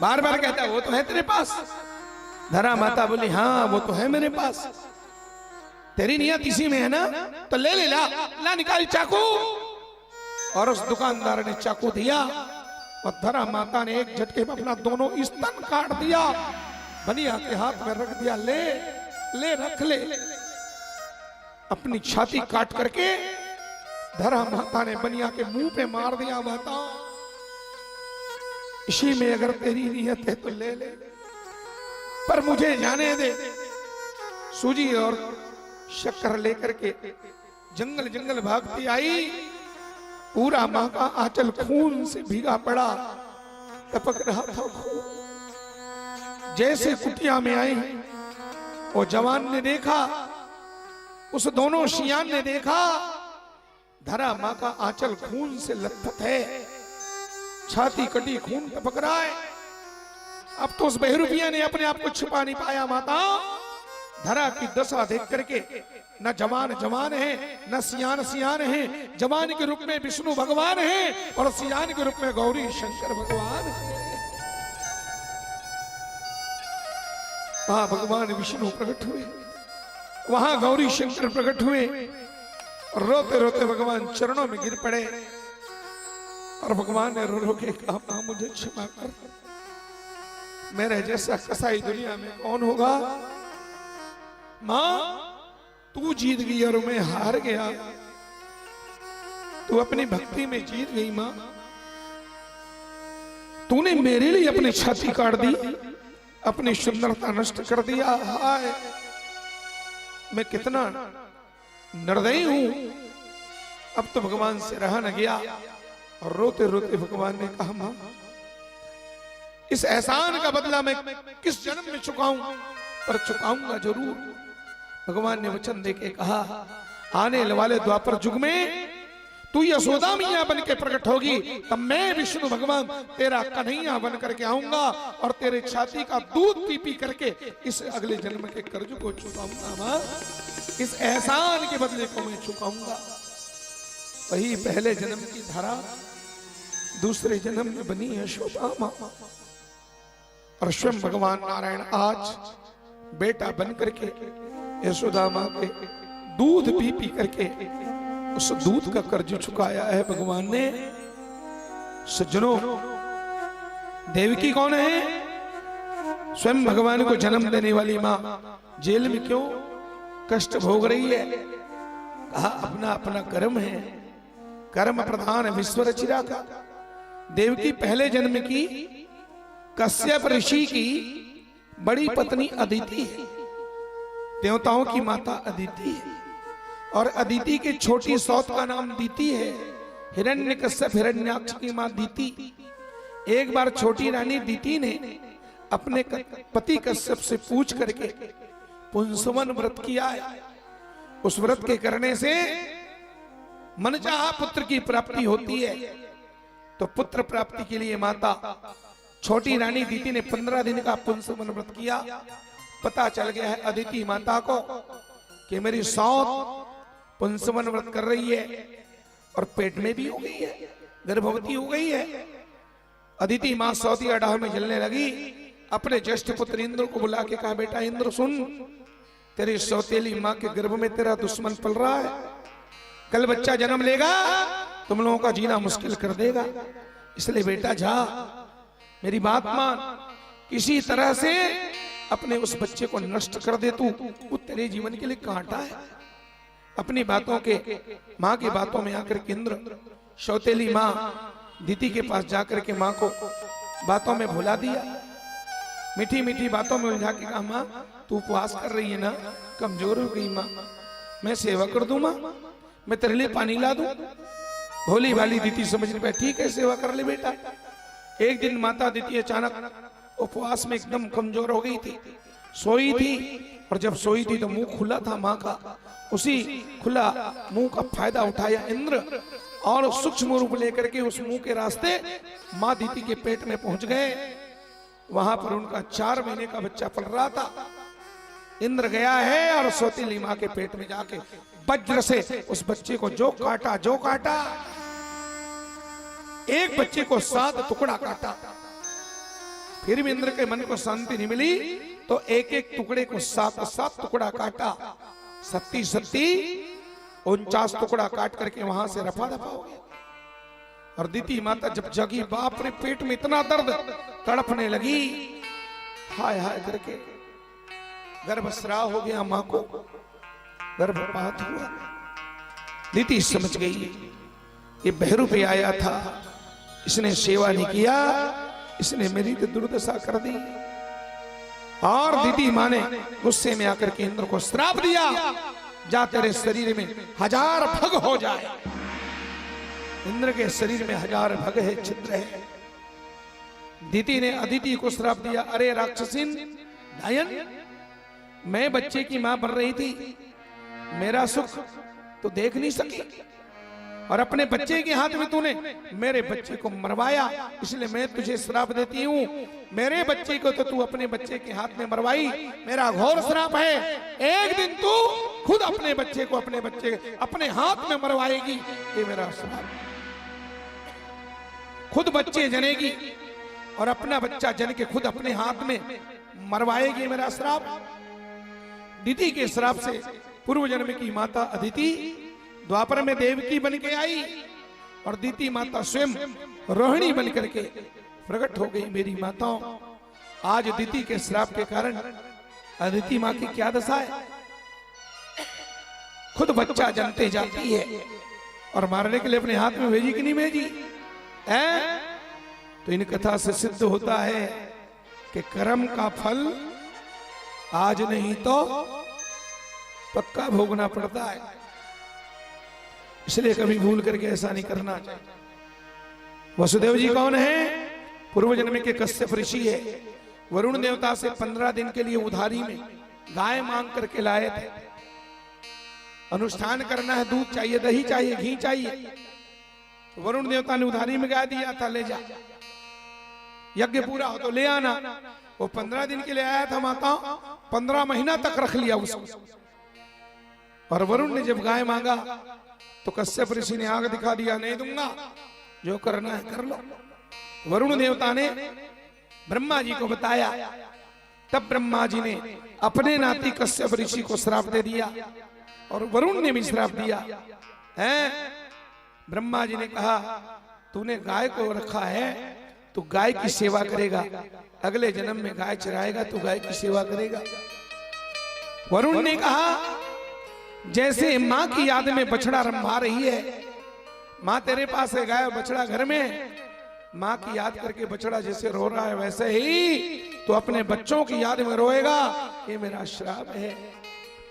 Speaker 1: बार बार कहता है वो तो है तेरे पास। धरा माता बोली हाँ वो तो है मेरे पास, तेरी नियत इसी में है ना, तो ले ले, ला निकाल चाकू। और उस दुकानदार ने चाकू दिया और धरा माता ने एक झटके में अपना दोनों स्तन काट दिया, बनिया के हाथ में रख दिया, ले ले रख ले। अपनी छाती काट करके धरा माता ने बनिया के मुंह पे मार दिया। माता इसी में अगर तेरी नियत है तो ले ले, पर मुझे जाने दे। सूजी और शक्कर लेकर के जंगल जंगल भागती आई, पूरा मां का आंचल खून से भीगा पड़ा, टपक रहा था खून। जैसे कुटिया में आई वो जवान ने देखा, उस दोनों शियान ने देखा धरा मां का आंचल खून से लथपथ है, छाती कटी, खून टपक रहा है। अब तो उस बहरूपिया ने अपने आप को छिपा नहीं पाया। माता धरा की दशा देख करके न जवान जवान है, न सियान सियान है। जवान के रूप में विष्णु भगवान है और सियान के रूप में गौरी शंकर भगवान है। वहां भगवान विष्णु प्रकट हुए, वहां गौरी शंकर प्रकट हुए, और रोते रोते भगवान चरणों में गिर पड़े। और भगवान ने रो रो के कहा मां मुझे क्षमा कर, मेरे जैसा कसाई दुनिया में कौन होगा। मां तू जीत गई और मैं हार गया, तू अपनी भक्ति में जीत गई। मां तूने मेरे लिए अपनी छाती काट दी, अपनी सुंदरता नष्ट कर दिया। हाय मैं कितना निर्दयी हूं। अब तो भगवान से रहा न गया, और रोते रोते भगवान ने कहा मां इस एहसान का बदला मैं किस जन्म में चुकाऊं, पर चुकाऊंगा जरूर। भगवान ने वचन देके कहा आने वाले द्वापर युग में तू यशोदा मैया बन के प्रकट होगी, तब मैं विष्णु भगवान तेरा कन्हैया बन करके आऊंगा और तेरे छाती का दूध पी पी करके इस अगले जन्म के कर्ज को चुकाऊंगा। मां इस एहसान के बदले को मैं चुकाऊंगा। वही पहले जन्म की धारा दूसरे जन्म में बनी यशोदा मां। और स्वयं भगवान नारायण आज बेटा बन करके यशोदा मां के दूध पी पी करके उस दूध का कर्ज चुकाया है भगवान ने। सज्जनों, देवकी कौन है? स्वयं भगवान को जन्म देने वाली मां जेल में क्यों कष्ट भोग रही है? कहा अपना अपना कर्म है, कर्म प्रधान विश्व रचिरा का। देवकी पहले जन्म की कश्यप ऋषि की बड़ी पत्नी अदिति है, देवताओं की माता अदिति है, और अदिति के छोटी सौत का नाम दीति है। हिरण्यकश्यप हिरण्याक्ष की मां दीति। एक बार छोटी रानी दीति ने अपने पति कश्यप से पूछ करके पुंसवन व्रत किया है। उस व्रत के करने से मनचाहा पुत्र की प्राप्ति होती है। तो पुत्र प्राप्ति के लिए माता छोटी रानी दीति ने 15 दिन का पुंसवन व्रत किया। पता चल गया है अदिति माता को कि मेरी सौत पुंसवन व्रत कर रही है और पेट में भी हो गई है, गर्भवती हो गई है। अदिति मां सौती अडाह में जलने लगी। अपने ज्येष्ठ पुत्र इंद्र को बुला के कहा, बेटा इंद्र सुन, तेरी सौतेली मां के गर्भ में तेरा दुश्मन पल रहा है, कल बच्चा जन्म लेगा, तुम लोगों का जीना मुश्किल कर देगा। इसलिए बेटा जा, मेरी बात मान, किसी तरह से अपने उस बच्चे को नष्ट कर दे तू, वो तेरे जीवन के लिए कांटा है। अपनी बातों के मां की बातों में आकर के इंद्र सौतेली मां दीति के पास जाकर के मां को बातों में भुला दिया। मीठी मीठी बातों में उलझा के कहा, मां तू उपवास कर रही है ना, कमजोर हो गई मां, मैं सेवा कर दूं मां, मैं तेरे लिए पानी ला दूं। भोली भाली दीति समझ नहीं पाई, ठीक है सेवा कर ले बेटा। एक दिन माता दीति अचानक उपवास में एकदम कमजोर हो गई थी, सोई थी, और जब सोई थी तो मुंह खुला था मां का। उसी खुला मुंह का फायदा उठाया इंद्र और सूक्ष्म रूप लेकर के उस मुंह के रास्ते मां दीति के पेट में पहुंच गए। वहां पर उनका 4 महीने का बच्चा पल रहा था। इंद्र गया है और सौतेली मां के पेट में जाके वज्र से उस बच्चे को जो काटा, एक बच्चे को 7 टुकड़ा काटा। फिर भी इंद्र के मन को शांति नहीं मिली, तो एक एक टुकड़े को 7 टुकड़ा काटा। 49 टुकड़ा काट करके वहां से रफा दफा हो गया। और दीति माता जब जगी, बाप रे, पेट में इतना दर्द, तड़पने लगी, हाय हाय करके गर्भस्राव हो गया, मां को गर्भपात हुआ। दीति समझ गई ये बहरू पे आया था, इसने सेवा नहीं किया, इसने मेरी तो दुर्दशा कर दी। और दीदी मां ने गुस्से में आकर के इंद्र को श्राप दिया, जा तेरे शरीर में 1000 भग हो जाए। इंद्र के शरीर में 1000 भग है, छिद्र है। दीति ने अदिति को श्राप दिया, अरे राक्षसीन डायन, मैं बच्चे की मां बन रही थी, मेरा सुख तो देख नहीं सकी, और अपने बच्चे के हाथ में तूने मेरे बच्चे को मरवाया, इसलिए मैं तुझे श्राप देती हूँ। मेरे बच्चे को तो तू अपने बच्चे के हाथ में मरवाई, मेरा घोर श्राप है, एक दिन तू खुद अपने बच्चे को अपने हाथ में मरवाएगी, ये मेरा श्राप। खुद बच्चे जनेगी और अपना बच्चा जन के खुद अपने हाथ में मरवाएगी, मेरा श्राप। दीति के श्राप से पूर्व जन्म की माता अदिति द्वापर में देवकी बन के आई, और दीति माता स्वयं रोहिणी बन करके प्रकट हो गई। मेरी माताओं, आज दीति के श्राप के कारण अदिति मां की क्या दशा है? खुद बच्चा जनते जाती है और मारने के लिए अपने हाथ में भेजी कि नहीं भेजी है? तो इन कथा से सिद्ध होता है कि कर्म का फल आज नहीं तो पक्का भोगना पड़ता है। इसलिए कभी भूल करके ऐसा नहीं करना चाहिए। वसुदेव जी कौन है? पूर्व जन्म के कश्यप ऋषि है। वरुण देवता से 15 दिन के लिए उधारी में गाय मांग करके लाए थे। अनुष्ठान करना है, दूध चाहिए, दही चाहिए, घी चाहिए। वरुण देवता ने उधारी में गाय दिया था, ले जा, यज्ञ पूरा हो तो ले आना। वो 15 दिन के लिए आया था माता, 15 महीना तक रख लिया उसको। और वरुण ने जब गाय मांगा तो कश्यप ऋषि ने आग दिखा दिया, नहीं दूंगा, जो करना है कर लो। वरुण देवता ने ब्रह्मा जी को बताया, तब ब्रह्मा जी ने अपने नाती कश्यप ऋषि को श्राप दे दिया और वरुण ने भी श्राप दिया है। ब्रह्मा जी ने कहा तूने गाय को रखा है, तू गाय की सेवा करेगा, अगले जन्म में गाय चराएगा, तू गाय की सेवा करेगा। वरुण ने कहा जैसे माँ की याद में बछड़ा रंभा रही है, माँ तेरे पास है गाय बछड़ा घर में, माँ की याद करके बछड़ा जैसे रो रहा है वैसे ही तो अपने बच्चों की याद में रोएगा, ये मेरा श्राप है।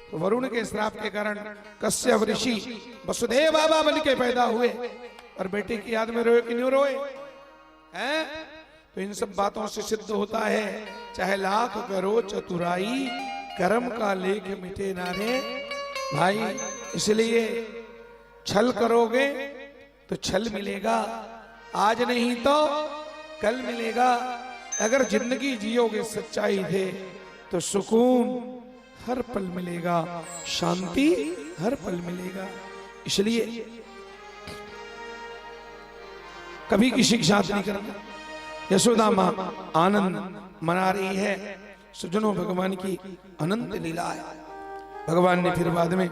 Speaker 1: तो वरुण के श्राप के कारण कश्यप ऋषि वसुदेव बाबा बन के पैदा हुए और बेटे की याद में रोए कि नहीं रोए हैं? तो इन सब बातों से सिद्ध होता है चाहे लाख करो चतुराई, कर्म का लेख मिटे ना रे भाई। इसलिए छल करोगे तो छल मिलेगा, आज नहीं तो कल मिलेगा। अगर जिंदगी जियोगे सच्चाई थे तो सुकून हर पल मिलेगा, शांति हर पल मिलेगा। इसलिए कभी किसी की शादी नहीं करना। यशोदा मां आनंद मना रही है, सुजनों भगवान की अनंत लीला है। भगवान ने फिर बाद में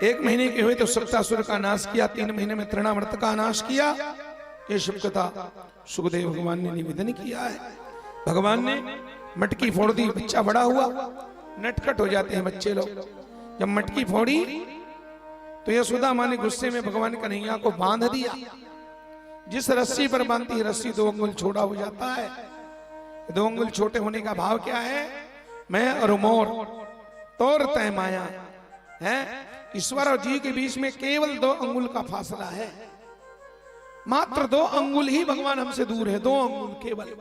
Speaker 1: 1 महीने के हुए तो सप्तासुर का नाश किया, 3 महीने में तृणावर्त का नाश किया। ये शुभ कथा सुखदेव भगवान ने निवेदन किया है। भगवान ने मटकी फोड़ दी, बच्चा बड़ा हुआ, नटखट हो जाते हैं बच्चे लोग। जब मटकी फोड़ी तो यशोदा मां ने गुस्से में भगवान कन्हैया को बांध दिया। जिस रस्सी पर बांधती है रस्सी 2 अंगुल छोटा हो जाता है। 2 अंगुल छोटे होने का भाव क्या है? मैं और मोर तोर तय माया है। ईश्वर और जीव के बीच में केवल 2 अंगुल का फासला है, मात्र 2 अंगुल ही भगवान हमसे दूर है, 2 अंगुल केवल।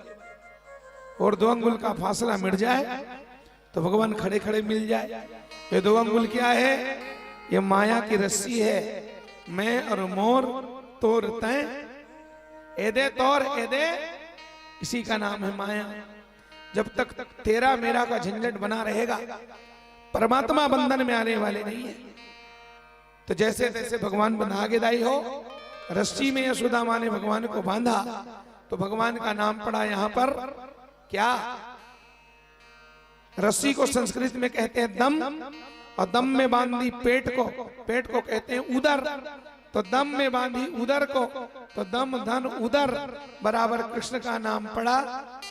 Speaker 1: और 2 अंगुल का फासला मिट जाए तो भगवान खड़े खड़े मिल जाए। ये 2 अंगुल क्या है? ये माया की रस्सी है। मैं और मोर तोर तय, एदे तोर एदे, इसी का नाम है माया। जब तक तेरा मेरा का झंझट बना रहेगा परमात्मा बंधन में आने वाले नहीं है। तो जैसे तैसे भगवान बंधागेदाई हो, रस्सी में यशोदा मां ने भगवान को बांधा तो भगवान का नाम पड़ा यहां पर क्या? रस्सी को संस्कृत में कहते हैं दम, और दम में बांधी पेट को कहते हैं उदर। तो दम में बांधी उदर को, तो दम धन उदर बराबर कृष्ण का नाम पड़ा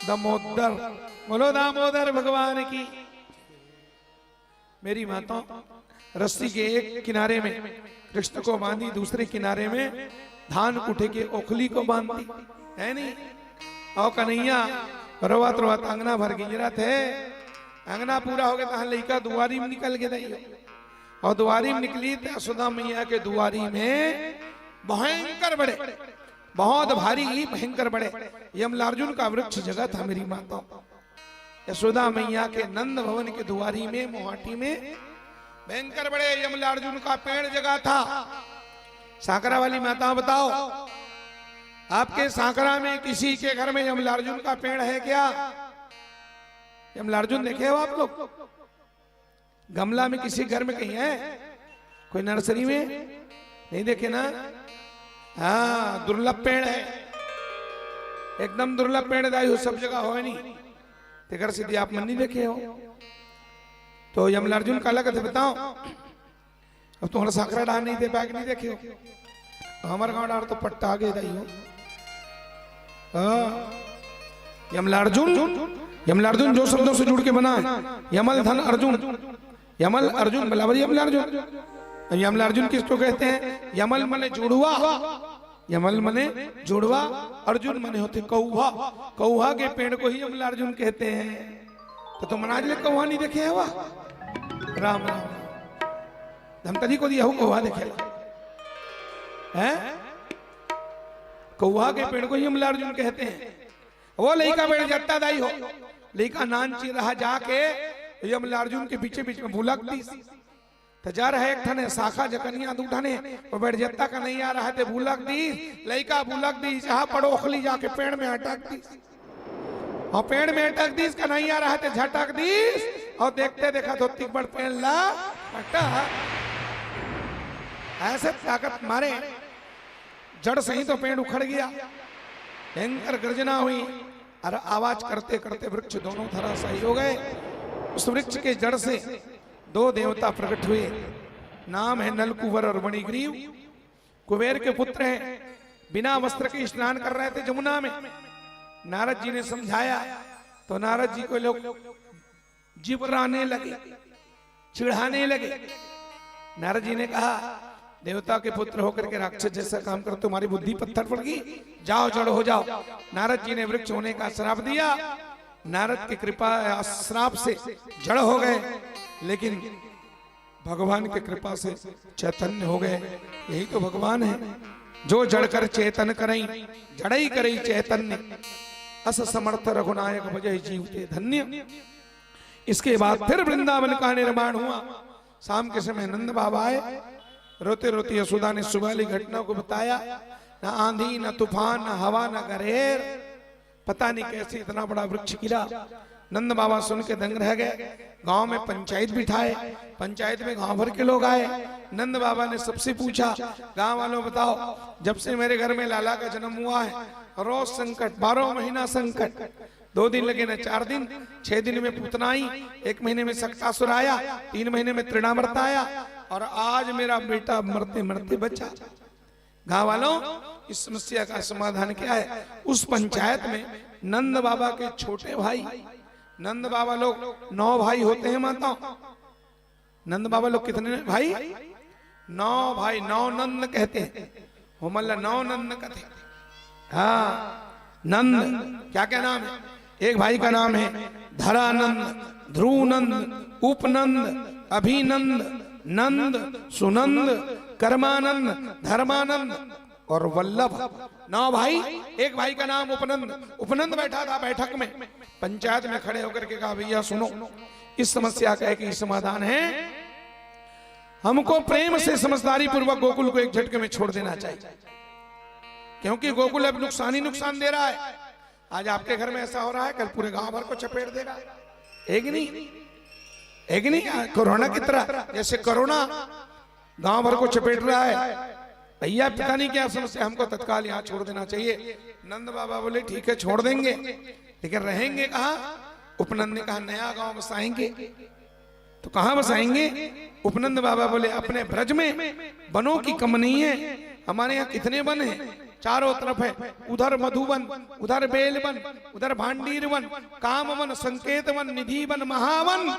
Speaker 1: दमोदर। बोलो दामोदर भगवान की। मेरी माताओं, रस्सी के एक किनारे में कृष्ण को बांधी, दूसरे किनारे में धान कुठे के ओखली को बांधी है नहीं। और कन्हैया रोवत रोवत अंगना भर गिजरत है। अंगना पूरा हो गया तो लड़का दुआरी में निकल के दी, और दुआरी में निकली तो यशोदा मैया के दुआरी में भयंकर बड़े, बहुत भारी भयंकर बड़े यमलार्जुन का वृक्ष जगह था। मेरी माता, यशोदा मैया के नंद भवन के दुआरी में मोहाटी में भयंकर बड़े यमलार्जुन का पेड़ जगह था। साकरा वाली माता बताओ, आपके साकरा में किसी के घर में यमलार्जुन का पेड़ है क्या? यमलार्जुन देखे हो आप लोग? गमला में किसी घर में कहीं है? कोई नर्सरी में नहीं देखे ना? हाँ, दुर्लभ पेड़ है, एकदम दुर्लभ पेड़ दाई हो, सब जगह हो नहीं। तेकर सीधी आप मन नहीं देखे हो। तो यमलार्जुन का अलग है, बताओ। अब तुम्हारा साकरा डाल नहीं दे पाए, नहीं देखे हो? हमारे गांव डाल तो पट्टा आगे दाई हो। यमलार्जुन जो शब्दों से जुड़ के बना है, यमल धन अर्जुन, यमल अर्जुन बराबर यमलार्जुन। यमलार्जुन किसको कहते हैं? यमल मने जुड़वा, यमल मने जुड़वा, अर्जुन मने होते कौहा। कौहा के पेड़ को ही यमलार्जुन कहते हैं। तो तुम आज ले कौहा नहीं देखे है? वाह राम राम, धमतरी को दिया हो कौहा देखेला है? कौहा के पेड़ को ही यमलार्जुन कहते हैं। वो लड़का पेड़ जट्टा दाई हो, लड़का नानची रहा जाके यमलार्जुन के पीछे पीछे में भूलक दी। तो जा रहा है एक ठने शाखा जकनिया दूठाने और बैठ जत्ता का नहीं आ रहा है, भूलक दी, लड़का भूलक दी, जहां पड़ोखली जाके पेड़ में अटक दी, और पेड़ में अटक दी, इसका नहीं आ रहा है तो झटक दी, और देखते देखा तो तिकबड़ पेड़ ला अटक। ऐसे ताकत मारे, जड़ सही तो पेड़ उखड़ गया, भयंकर गर्जना हुई, और आवाज करते करते वृक्ष दोनों धराशायी हो गए। उस वृक्ष के जड़ से दो देवता प्रकट हुए, नाम है नलकुबर और मणिग्रीव। कुबेर के पुत्र हैं, बिना वस्त्र के स्नान कर रहे थे जमुना में। नारद जी ने समझाया तो नारद जी को लोग जिबराने लगे, चिढ़ाने लगे। नारद जी ने कहा, देवता के पुत्र होकर के राक्षस जैसा काम कर, तुम्हारी बुद्धि पत्थर पड़ गई, जाओ जड़ हो जाओ। नारद जी ने वृक्ष होने का श्राप दिया। नारद की कृपा श्राप से जड़ हो गए, लेकिन भगवान की कृपा से चैतन्य हो गए। यही तो भगवान है, जो जड़ कर चेतन करई, जड़ई करई चैतन्य, अस समर्थ रघुनायक भजय जीवते धन्य। इसके बाद फिर वृंदावन का निर्माण हुआ। शाम के समय नंद बाबा आए, रोते रोते यशोदा ने सुबह वाली घटना को बताया। न आंधी, न तूफान, न हवा, न गरेर, पता नहीं कैसे इतना बड़ा वृक्ष गिरा। नंद बाबा सुन के दंग रह गए। गांव में पंचायत बिठाए, पंचायत में गांव भर के लोग आए। नंद बाबा ने सबसे पूछा, गांव वालों बताओ, जब से मेरे घर में लाला का जन्म हुआ है रोज संकट, 12 महीना संकट। 2 दिन लगे न 4 दिन, 6 दिन में पूतना आई, 1 महीने में सक्तासुर आया, 3 महीने में तृणामर्त आया, और आज मेरा बेटा मरते मरते बचा। गांव वालों, इस समस्या का समाधान क्या है? उस पंचायत में नंद बाबा के छोटे भाई, नंद बाबा लोग 9 भाई होते हैं माताओं। नंद बाबा लोग कितने भाई? 9 भाई, 9 नंद कहते हैं। होमल्ला 9 नंद कहते। हाँ, नंद क्या क्या नाम है? एक भाई का नाम है धरानंद, ध्रुवनंद, उपनंद, अभिनंद, नंद, सुनंद, कर्मानंद, धर्मानंद और वल्लभ। 9 भाई। एक भाई का नाम उपनंद। उपनंद बैठा था बैठक में, पंचायत में खड़े होकर के कहा, भैया सुनो, इस समस्या का एक ही समाधान है, हमको प्रेम से समझदारी पूर्वक गोकुल को एक झटके में छोड़ देना चाहिए, क्योंकि गोकुल अब नुकसान ही नुकसान दे रहा है। आज आपके घर में ऐसा हो रहा है, कल पूरे गांव भर को चपेट देगा। एक नहीं, एक नहीं, कोरोना की तरह, जैसे कोरोना गांव भर को चपेट रहा है। भैया पता नहीं क्या समस्या, हमको तत्काल यहाँ छोड़ देना चाहिए। नंद बाबा बोले ठीक है छोड़ देंगे, लेकिन रहेंगे कहाँ? उपनंद ने कहा नया गांव बसाएंगे। तो कहाँ बसाएंगे? उपनंद बाबा बोले अपने ब्रज में वनों की कम नहीं है, हमारे यहाँ कितने वन हैं, चारों तरफ है। उधर मधुवन, उधर बेलवन, उधर भांडीर वन, कामवन, संकेत वन, निधि वन, महावन,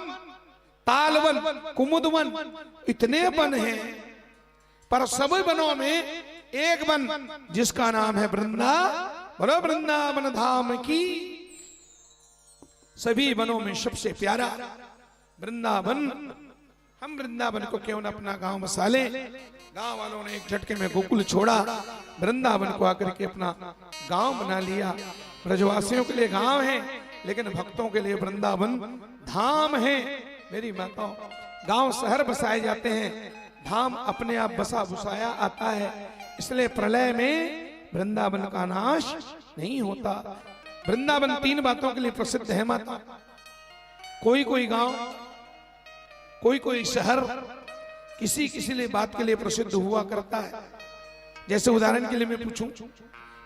Speaker 1: तालवन, कुमुद वन, इतने वन हैं। पर सभी वनों में एक वन जिसका नाम है वृंदा, बोलो वृंदावन धाम की। सभी वनों में सबसे प्यारा वृंदावन। हम वृंदावन को क्यों न अपना गांव बसा लें? गांव वालों ने एक झटके में गोकुल छोड़ा, वृंदावन को आकर के अपना गांव बना लिया। ब्रजवासियों के लिए गांव है, लेकिन भक्तों के लिए वृंदावन धाम है। मेरी माताओं, गांव शहर बसाए जाते हैं, धाम अपने आप बसा बुसाया आता है। इसलिए प्रलय में वृंदावन का नाश नहीं होता। वृंदावन 3 बातों के लिए प्रसिद्ध है माता। कोई कोई गांव, कोई कोई शहर किसी किसी लिए बात के लिए प्रसिद्ध हुआ करता है। जैसे उदाहरण के लिए मैं पूछूं,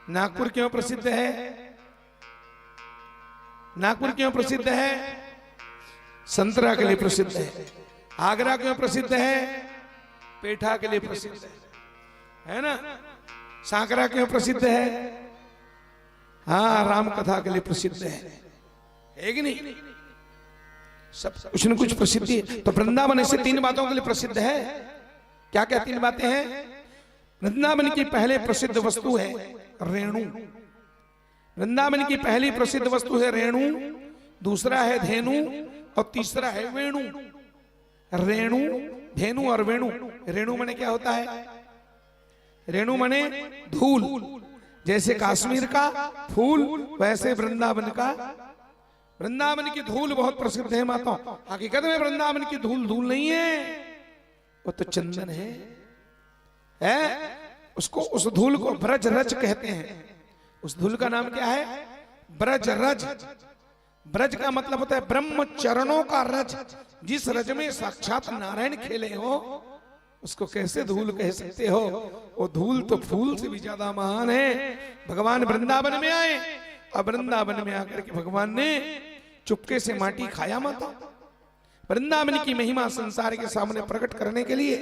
Speaker 1: नागपुर क्यों प्रसिद्ध है? नागपुर क्यों प्रसिद्ध है? संतरा के लिए प्रसिद्ध है। आगरा क्यों प्रसिद्ध है? पेठा के लिए प्रसिद्ध है ना। सांकरा क्यों प्रसिद्ध है? हाँ, राम कथा के लिए प्रसिद्ध है कि नहीं? सब कुछ न कुछ प्रसिद्धि है। तो वृंदावन ऐसे 3 बातों के लिए प्रसिद्ध है। क्या क्या 3 बातें हैं? वृंदावन की पहले प्रसिद्ध वस्तु है रेणु। वृंदावन की पहली प्रसिद्ध वस्तु है रेणु, दूसरा है धेनु और तीसरा है वेणु। रेणु, धेनु और वेणु। रेणु माने क्या होता है? रेणु माने धूल। जैसे कश्मीर का फूल, वैसे वृंदावन का। वृंदावन की धूल बहुत प्रसिद्ध है माता। हकीकत में वृंदावन की धूल धूल नहीं है, वो तो चंदन है? उसको, उस धूल को ब्रज रज कहते हैं। उस धूल का नाम क्या है? ब्रज रज। ब्रज का मतलब होता है ब्रह्म चरणों का रज। जिस रज में साक्षात नारायण खेले हो, उसको कैसे धूल कह सकते हो? वो धूल तो फूल से भी ज्यादा महान है। भगवान वृंदावन में आए, अब वृंदावन में आकर के भगवान ने चुपके से माटी खाया माता। वृंदावन की महिमा संसार के सामने प्रकट करने के लिए,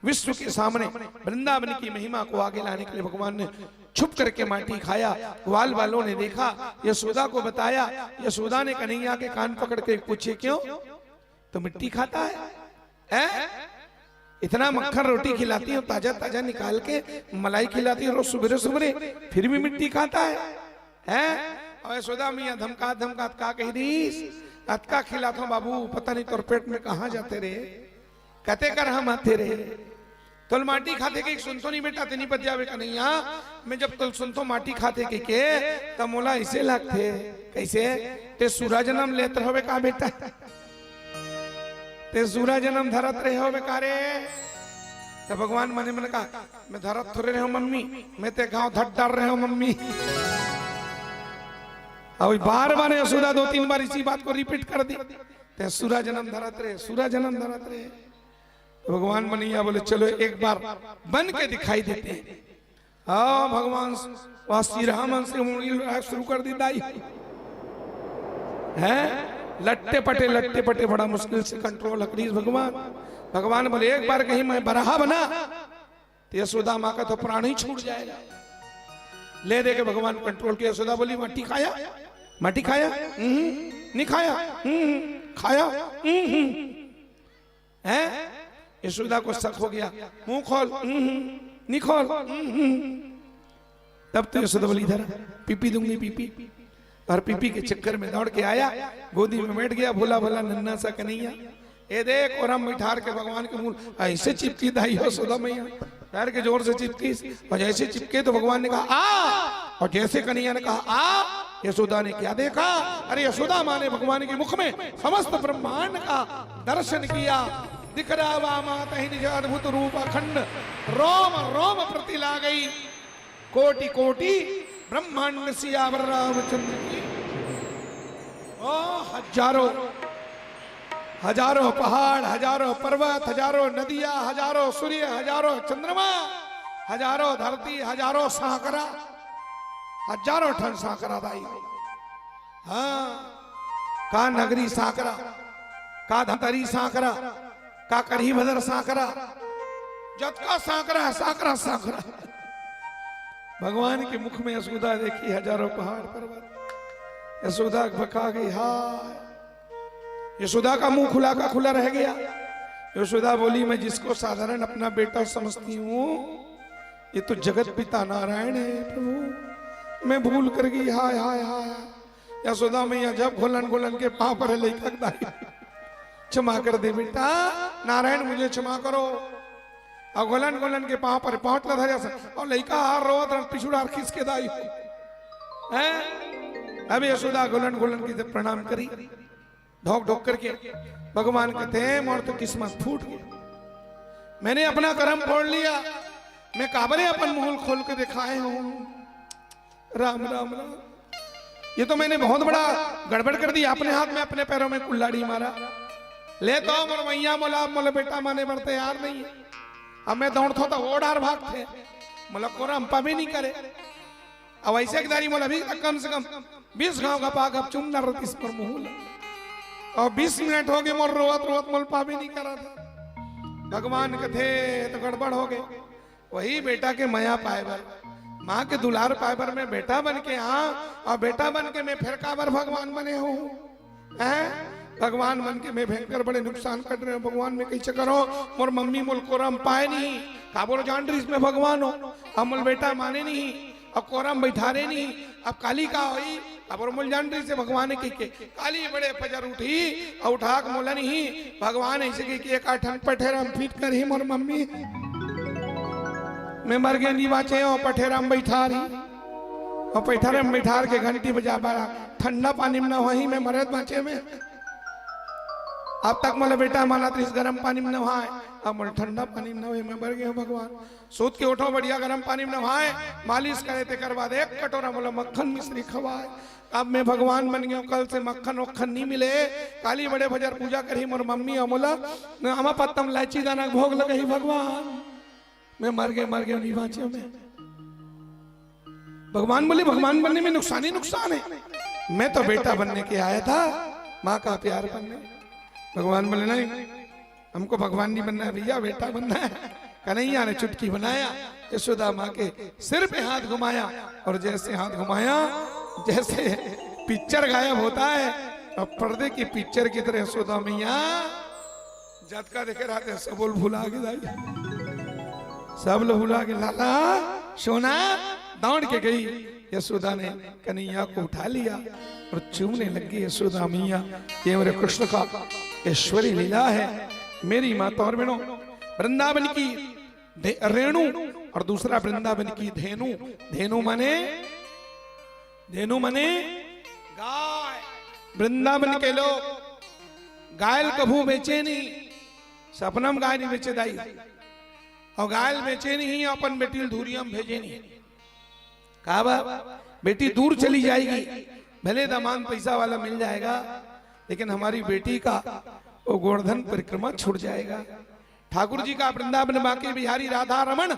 Speaker 1: विश्व के सामने वृंदावन की महिमा को आगे लाने के लिए भगवान ने छुप करके माटी खाया। ग्वाल वालों ने देखा, यशोदा को बताया। यशोदा ने कन्हैया के कान पकड़ के पूछे, क्यों तो मिट्टी खाता है? इतना मक्खन रोटी खिलाती हूँ ताजा ताजा निकाल के, मलाई खिलाती हूँ रोज सुबह सुबह, फिर भी मिट्टी खाता है? और यशोदा मैया धमका धमका का कही दीस, अतका खिलाता हूँ बाबू, पता नहीं तोर पेट में कहाँ जाते रहे, कहते कर हम आते रहे। तुल माटी खाते के सुनतो नहीं बेटा, तेनी पत जावे कन्हैया, मैं जब तुल सुनतो माटी खाते के तब मोला ऐसे लगते, कैसे ते सूरा जन्म लेते होवे का बेटा, ते सूरा जन्म धरत रहे होवे का रे? तो भगवान मने मन कहा, मैं धरत थोड़े रहे हो मम्मी, मैं ते गाँव धट डाल रहे हो मम्मी। अब बार बार यशोदा 2-3 बार इसी बात को रिपीट कर दी, ते सूरा जन्म धरत रहे, सूरा जन्म धरत रहे। तो भगवान मनैया बोले चलो एक बार बन के दिखाई देते हैं। हाँ भगवान वहां श्री राम से शुरू कर दी दाई है, लट्टे पटे बड़ा मुश्किल से कंट्रोल हकरीज भगवान। भगवान बोले एक बार कहीं मैं बराहा बना तो यशोदा माँ का तो प्राण ही छूट जाएगा। ले दे के भगवान कंट्रोल किया। यशोदा बोली माटी खाया, माटी खाया? नहीं खाया? खाया? है? यशोदा को शक हो गया, मुंह खोल, नहीं खोल। तब तो यशोदा बोली इधर पीपी दूंगी पीपी, और पीपी के चक्कर में दौड़ के आया, गोदी में बैठ गया, भोला भोला नन्ना सा कन्हैया। ए देख, और हम बिठार के भगवान के मुंह ऐसे चिपकी दाई यशोदा मैया, पैर के जोर से चिपकी, और जैसे चिपके तो भगवान ने कहा आ, और जैसे कन्हैया ने कहा आ, यशोदा ने क्या देखा? अरे यशोदा माँ ने भगवान के मुख में समस्त ब्रह्मांड का दर्शन किया। दिख रहा वा माता ही निज अद्भुत रूप अखंड, रोम रोम प्रति ला गई, कोटि कोटि ब्रह्मांड सियावर रामचंद्र की। ओ हजारों पहाड़, हजारों पर्वत, हजारों नदियां, हजारों सूर्य, हजारों चंद्रमा, हजारों धरती, हजारों सांकरा, हजारों ठन सांकरा दाई। हाँ, का नगरी सांकरा, का धतरी सांकरा, का करही भदर सांकरा, जतका सांकरा है सांकरा सांकरा। भगवान के मुख में यशोदा देखी, हजारों पहाड़ पर्वत। यशोदा बका गई, हाय। यशोदा का मुंह खुला का खुला रह गया। यशोदा बोली मैं जिसको साधारण अपना बेटा समझती हूँ, ये तो जगत पिता नारायण है प्रभु, मैं भूल कर गई। हाय हाय हाय। यशोदा मैया जब घोलन के पांव पर लेकर दाई, क्षमा कर दे बेटा, नारायण मुझे क्षमा करो। और घोलन के पांव पर पहुंचला धरिया और लड़का हार रोत पिछुड़ा खींच के दाई है। अब यशोदा घोलन की प्रणाम करी, ढोक ढोक करके। भगवान कहते हैं मोर तो किस्मत फूट गई, मैंने अपना कर्म फोड़ लिया, मैं काबरे अपन मुंह खोल के दिखाए हूं। राम राम राम, ये तो मैंने बहुत बड़ा गड़बड़ कर दी, अपने हाथ में अपने पैरों में कुल्हाड़ी मारा। ले तो मोर मैया मोला मोला बेटा माने बढ़ते यार नहीं है। अब मैं दौड़ता था वो डार भाग थे, मोला कोरा अंपा भी नहीं करे। अब ऐसे दारी मोला भी कम से कम 20 गांव का पाक अब चुम न रतीस पर मुंह, और 20 मिनट हो गए मोर रोवत मोल पा भी नहीं करा था। भगवान कथे तो गड़बड़ हो गए। वही बेटा के माया पाए बर, माँ के दुलार पाए बर मैं बेटा बन के, हाँ, और बेटा बन के मैं फिर काबर भगवान बने हूँ। भगवान बन के मैं भयंकर बड़े नुकसान कर रहे हो। भगवान में कैसे करो, मोर मम्मी मोल कोरम पाए नहीं, काबोर जान रही इसमें भगवान हो, अब मोल बेटा माने नहीं, अब कोरम बैठारे नहीं, अब काली का हुई, अब और मोल जान रही से भगवान के काली बड़े फजर उठी और उठा के मोला नहीं, भगवान ऐसे के एक आठन पठेरा पीट कर ही मोर मम्मी मैं मर गया नीवाचे और पठेरा में बैठा रही, और पठेरा में बैठा के घंटी बजा बारा ठंडा पानी में न वही में मरद बाचे में। अब तक मोला बेटा माना तो इस गर्म पानी में नहाए, अब मोला ठंडा पानी में नहाए, मैं मर गया भगवान। सोच के उठो बढ़िया गर्म पानी में नहाए, मालिश करे थे करवा दे, 1 कटोरा मोला मक्खन मिश्री खवाए। अब मैं भगवान बन गया, कल से मक्खन वक्खन नहीं मिले। काली बड़े भजर पूजा करी मोर मम्मी और मोला हमा पत्तम लाची दाना भोग लगे ही भगवान। मैं मर गया नहीं बाँचे में। भगवान बोले भगवान बनने में नुकसान ही नुकसान है, मैं तो बेटा बनने के आया था, माँ का प्यार बनने। भगवान बोले नहीं, हमको भगवान नहीं बनना है भैया, बेटा बनना है। कन्हैया ने चुटकी बनाया, यशोदा माँ के सिर पे हाथ घुमाया, और जैसे हाथ घुमाया जैसे पिक्चर गायब होता है, और पर्दे की पिक्चर की तरह यशोदा मैया झटका देखे रहते, सब बोल भुला के दाई, सब लोग भुला के लाला सोना, दौड़ के गई। यशोदा ने कन्हैया को उठा लिया और चूमने लगी। यशोदा मैया, ये मेरे कृष्ण का ऐश्वर्य लीला है। मेरी माता और बहनों, वृंदावन की रेणु और दूसरा वृंदावन की धेनु। धेनु माने गाय। वृंदावन के लोग गायल कभू बेचे नहीं, सपनम गाय नहीं बेचे दाई, और गायल बेचे नहीं, अपन बेटी धूरिया में भेजे नहीं। कहा बा बेटी दूर चली जाएगी, भले दामान पैसा वाला मिल जाएगा, लेकिन हमारी बेटी का वो गोवर्धन परिक्रमा छूट जाएगा। ठाकुर जी का वृंदावन बांके बिहारी राधा रमन,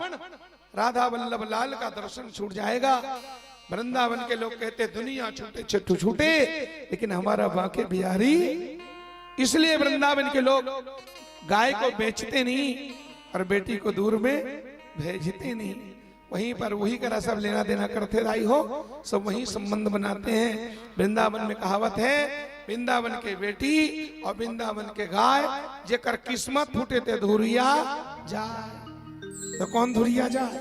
Speaker 1: राधा वल्लभ लाल का दर्शन छूट जाएगा। वृंदावन के लोग कहते दुनिया छूटे छट्टू छूटे, लेकिन हमारा बांके बिहारी, इसलिए वृंदावन के लोग गाय को बेचते नहीं और बेटी को दूर में भेजते नहीं। वहीं पर वही करा सब लेना देना करते रही हो, सब वही संबंध बनाते हैं। वृंदावन में कहावत है, वृंदावन के बेटी और वृंदावन के गाय, जेकर किस्मत फूटे ते धुरिया जाए। तो कौन धुरिया जाए?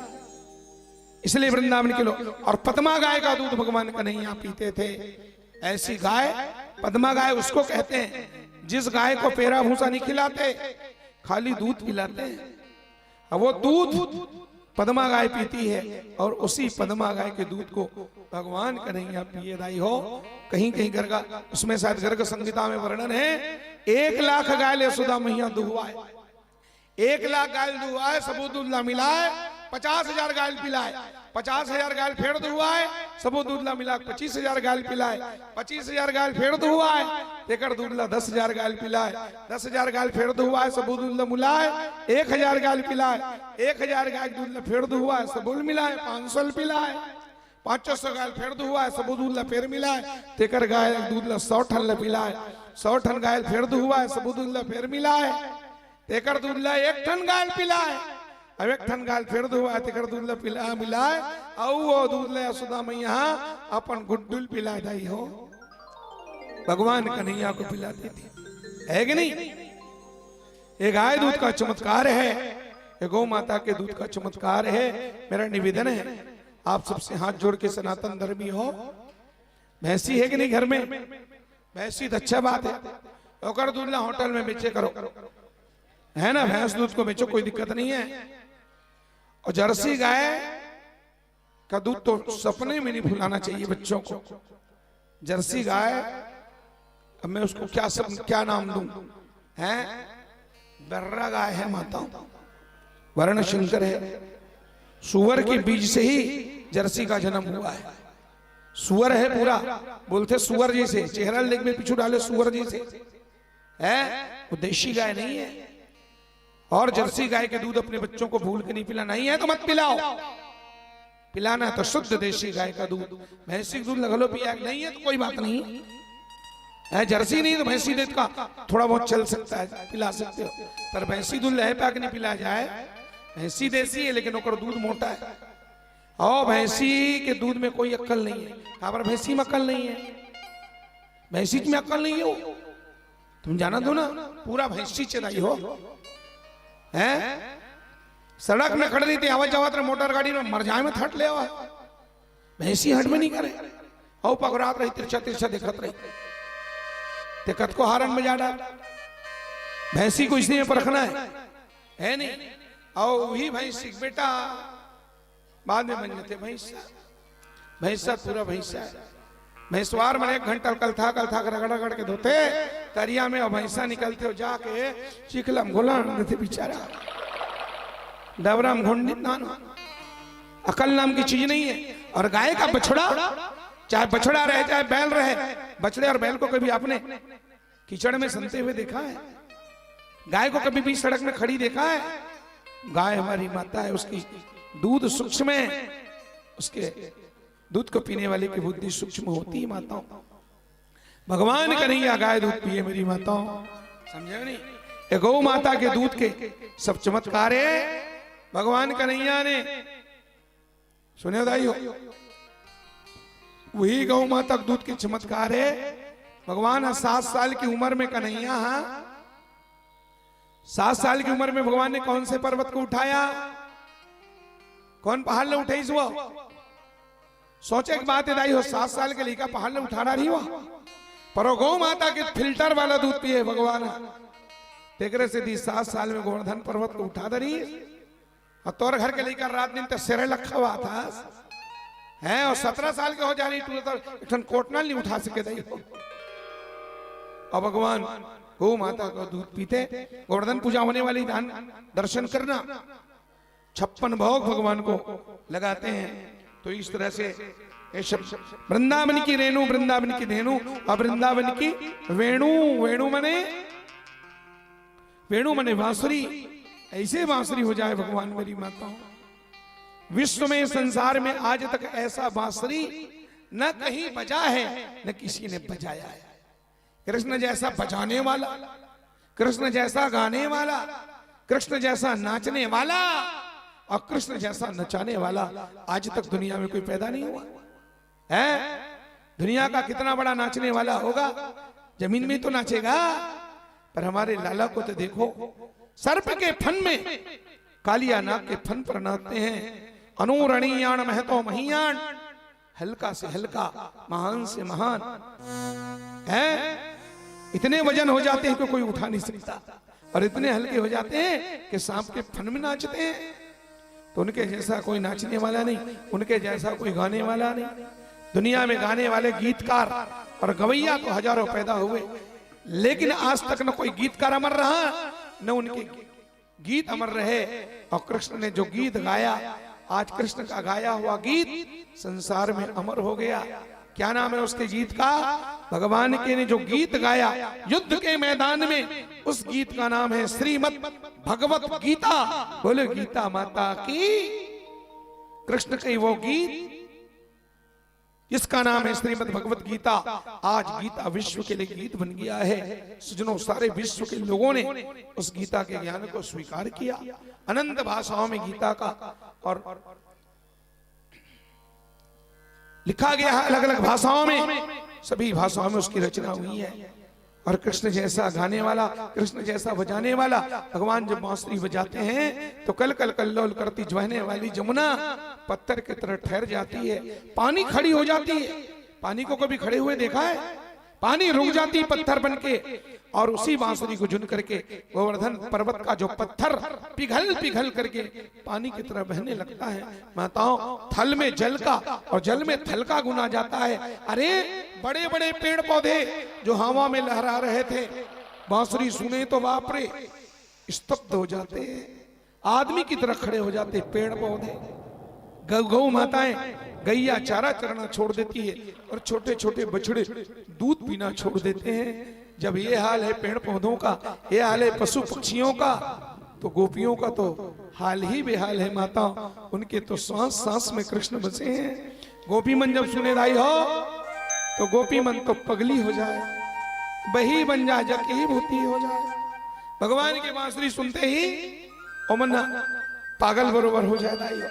Speaker 1: इसलिए वृंदावन के लोग, और पद्मा गाय का दूध भगवान कन्हैया पीते थे। ऐसी गाय पद्मा गाय उसको कहते हैं जिस गाय को पेरा भूसा नहीं खिलाते, खाली दूध पिलाते हैं, और वो दूध पद्मा गाय पीती है। और उसी पद्मा गाय के दूध को भगवान कन्हैया पिए दाई हो। कहीं कहीं गर्ग, उसमें शायद गर्ग संहिता में वर्णन है, 1,00,000 गाय यशोदा मैया दुहवाए, 1,00,000 गाय दुहवाए, सबूत दूध ला मिलाए, 50,000 गाय पिलाए, 50,000 गाय फेर दुहवाए, सबूत दूध ला मिला 25,000 गाय पिलाए, 25,000 गाय फेर दुहवाए, तेकर दूध ला 10,000 गाय पिलाए, 10,000 गाय फेर दुहवाए, सबूत दूध ला मिलाए 1,000 गाय पिलाए, 1,000 गाय दूध ला फेर दुहवाए, सबूत मिलाए 500 पिलाए, 500 गाय फेर दुहवाए, सबूत दूध ला फेर मिलाए, तेकर गाय दूध ला 100 ठन ला पिलाए, 100 ठन गाय फेर दुहवाए, सबूत दूध ला फेर मिलाए, तेकर दूध ला 1 ठन गाय पिलाए, अब 1 ठन गाय फेर दुहवाए, तेकर दूध ला पिला मिलाए, और वो दूध ला यशोदा मैया अपन गुड्डुल पिला दाई हो। भगवान कन्हैया को पिलाती थी, है कि नहीं? ये गाय दूध का चमत्कार है, ये गौ माता के दूध का चमत्कार है। मेरा निवेदन है आप सबसे हाथ जोड़ के, सनातन धर्मी हो, भैंसी है कि नहीं घर में? भैंसी तो अच्छा बात है, ओकर दूध ला होटल में बेचे करो, है ना? भैंस दूध को बेचो, कोई दिक्कत नहीं है। और जर्सी गाय का दूध तो सपने में नहीं भुलाना चाहिए बच्चों को। जर्सी गाय, अब मैं उसको क्या नाम दूं? हैं? बर्रा गाय है माता, वर्ण शंकर है। सुअर के बीज से ही जर्सी का जन्म हुआ है। सुअर है पूरा, बोलते सुअर जैसे, चेहरा लेग में पीछू डाले सुअर जैसे है, वो देशी गाय नहीं है। और जर्सी गाय के दूध अपने बच्चों को भूल के नहीं पिलाना, नहीं है तो मत पिलाओ, पिलाना है तो शुद्ध देशी गाय का दूध। भैंसी दूध लगा लो, पिया नहीं है तो कोई बात नहीं है। जर्सी नहीं तो भैंसी दूध का थोड़ा बहुत चल सकता है, पिला सकते हो, पर भैंसी दूध लहे पाक नहीं पिला जाए। भैंसी देसी है लेकिन ओकर दूध मोटा है, और भैंसी के दूध में कोई अक्ल नहीं है। कहां पर भैंसी में अक्ल नहीं है? भैंसी में अक्ल नहीं है, तुम जाना दो ना, पूरा भैंसी चलाई हो हैं? सड़क में खड़ी थी, आवाज जावत रहे मोटर गाड़ी में, मर जाए में थट ले आवा, भैंसी हट में नहीं करे, और पकड़ात रही, तिरछा तिरछा देखत रही, देखत को हारन में जा डाल। भैंसी को इसलिए परखना है नहीं? और वही भैंसी बेटा बाद में बन जाते भैंसा, भैंसा पूरा भैंसा है। भैंसवार में 1 घंटा कल था रगड़ के धोते तरिया में, और भैंसा निकलते हो जाके चिखलम घोलान थे बेचारा, डबराम घोंडी नान, अकल नाम की चीज नहीं है। और गाय का बछड़ा, चाहे बछड़ा रहे चाहे बैल रहे, बछड़े और बैल को कभी आपने कीचड़ में सनते हुए देखा है? गाय को कभी भी सड़क में खड़ी देखा है? गाय हमारी माता है, उसकी दूध सूक्ष्म है, उसके दूध को पीने वाले की बुद्धि सूक्ष्म होती है माताओं। भगवान कन्हैया गाय दूध पिए मेरी माताओं, समझे नहीं? ये गौ माता के दूध के सब चमत्कार है भगवान कन्हैया ने सुने दाई हो। वही गौ माता के दूध के चमत्कार है। भगवान 7 साल की उम्र में कन्हैया 7 साल की उम्र में भगवान ने कौन से पर्वत को उठाया? कौन पहाड़ ले उठाई हुआ? सोचे एक बात है दाई हो, 7 साल के लेकर पहाड़ ले उठाना नहीं हुआ, पर गौ माता के फिल्टर वाला दूध पिए भगवान। तेरे से दी 7 साल में गोवर्धन पर्वत को उठा दरी और तोर घर के लेकर रात दिन तक सिरे रखा हुआ था है। और 17 साल के हो जा रही तू कोटना नहीं उठा सके दाई हो। और भगवान गौ माता का दूध पीते। गोवर्धन पूजा होने वाली दान दर्शन करना, 56 भोग भगवान को लगाते हैं। तो इस तरह से वृंदावन की रेणु, वृंदावन की धेनु और वृंदावन की वेणु। वेणु मने बांसुरी, ऐसे बांसुरी हो जाए भगवान मेरी माताओं। विश्व में संसार में आज तक ऐसा बांसुरी न कहीं बजा है न किसी ने बजाया है। कृष्ण जैसा बजाने वाला, कृष्ण जैसा गाने वाला, कृष्ण जैसा नाचने वाला और कृष्ण जैसा नचाने वाला आज तक दुनिया में कोई पैदा नहीं हुआ है। दुनिया का कितना बड़ा नाचने वाला होगा, जमीन में तो नाचेगा, पर हमारे लाला को तो देखो, सर्प के फन में कालिया नाग के फन पर नाचते हैं। अनुरणीयाण महतो महियाण, हल्का से हल्का, महान से महान है। इतने वजन हो जाते हैं कि कोई उठा नहीं सकता, और इतने हल्के हो जाते हैं कि सांप के फन में नाचते हैं। तो उनके जैसा कोई नाचने वाला नहीं, उनके जैसा कोई गाने वाला नहीं। दुनिया में गाने वाले गीतकार और गवैया तो हजारों पैदा हुए, लेकिन आज तक न कोई गीतकार अमर रहा न उनके गीत अमर रहे। और कृष्ण ने जो गीत गाया, आज कृष्ण का गाया हुआ गीत संसार में अमर हो गया। क्या नाम है उसके गीत का? भगवान के ने जो गीत गाया युद्ध के मैदान में, उस गीत का नाम है श्रीमद् भगवत गीता। बोले गीता माता की। कृष्ण के वो गीत, इसका नाम है श्रीमद् भगवत गीता। आज गीता विश्व के लिए गीत बन गया है। सज्जनों, सारे विश्व के लोगों ने उस गीता के ज्ञान को स्वीकार किया। अनंत भाषाओं में गीता का और लिखा गया है, अलग अलग भाषाओं में, सभी भाषाओं में उसकी रचना हुई है। और कृष्ण जैसा गाने वाला, कृष्ण जैसा बजाने वाला, भगवान जब बांसुरी बजाते हैं तो कल कल कल्लोल करती बहने वाली जमुना पत्थर की तरह ठहर जाती है, पानी खड़ी हो जाती है। पानी को कभी खड़े हुए देखा है? पानी रुक जाती पत्थर बनके, और उसी बांसुरी को झुन करके गोवर्धन पर्वत का जो पत्थर पिघल पिघल करके पानी की तरह बहने लगता है। माताओं, थल में जल का और जल में थल का गुना जाता है। अरे बड़े बड़े पेड़ पौधे जो हवा में लहरा रहे थे, बांसुरी सुने तो बाप रे स्तब्ध हो जाते, आदमी की तरह खड़े हो जाते पेड़ पौधे। गौ माताएं गैया चारा चरना छोड़ देती है और छोटे छोटे बछड़े दूध पीना छोड़ देते हैं। जब ये हाल है पेड़ पौधों का, ये हाल है पशु पक्षियों का, तो गोपियों का तो हाल ही बेहाल है। माता, उनके तो सांस सांस में कृष्ण बसे हैं। गोपी मन जब सुने दाई हो तो गोपी मन तो पगली हो जाए, बही बन जाए, जग ही भूती हो जाए। भगवान की बांसुरी सुनते ही ओ मन्ना पागल बरोबर हो जाए दाई।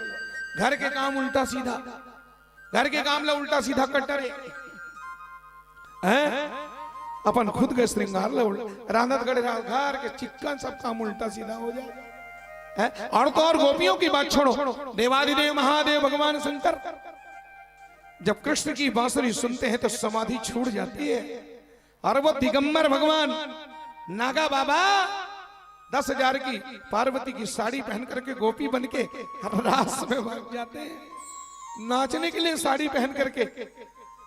Speaker 1: घर के काम उल्टा सीधा, घर के काम ला उल्टा सीधा कटरे हैं, अपन खुद के श्रृंगार ला रांधत गड़े घर के चिक्कन सब काम उल्टा सीधा हो जाए है। और तो और गोपियों की बात छोड़ो, देवादिदेव महादेव भगवान शंकर जब कृष्ण की बांसुरी सुनते हैं तो समाधि छूट जाती है। और वो दिगंबर भगवान नागा बाबा 10,000 की पार्वती की साड़ी पहन करके गोपी बन के रास में भाग जाते हैं। नाचने के लिए साड़ी पहन करके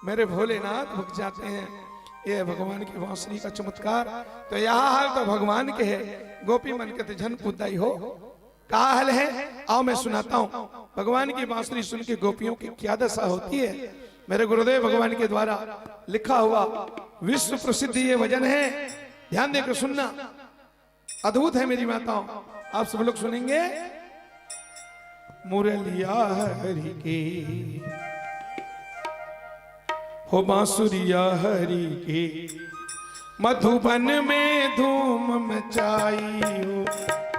Speaker 1: मेरे भोलेनाथ भाग जाते हैं। ये भगवान की बांसुरी का चमत्कार। तो यह हाल तो भगवान के है, गोपी मन के तो जन पुदाई हो का हाल है। आओ मैं सुनाता हूँ भगवान की बांसुरी सुन के गोपियों की क्या दशा होती है। मेरे गुरुदेव भगवान के द्वारा लिखा हुआ विश्व प्रसिद्ध ये भजन है, ध्यान देकर सुनना, अद्भुत है मेरी माताओं। आप सब लोग सुनेंगे। मुरलिया हरि की हो बांसुरिया हरि की मधुबन में धूम मचाई हो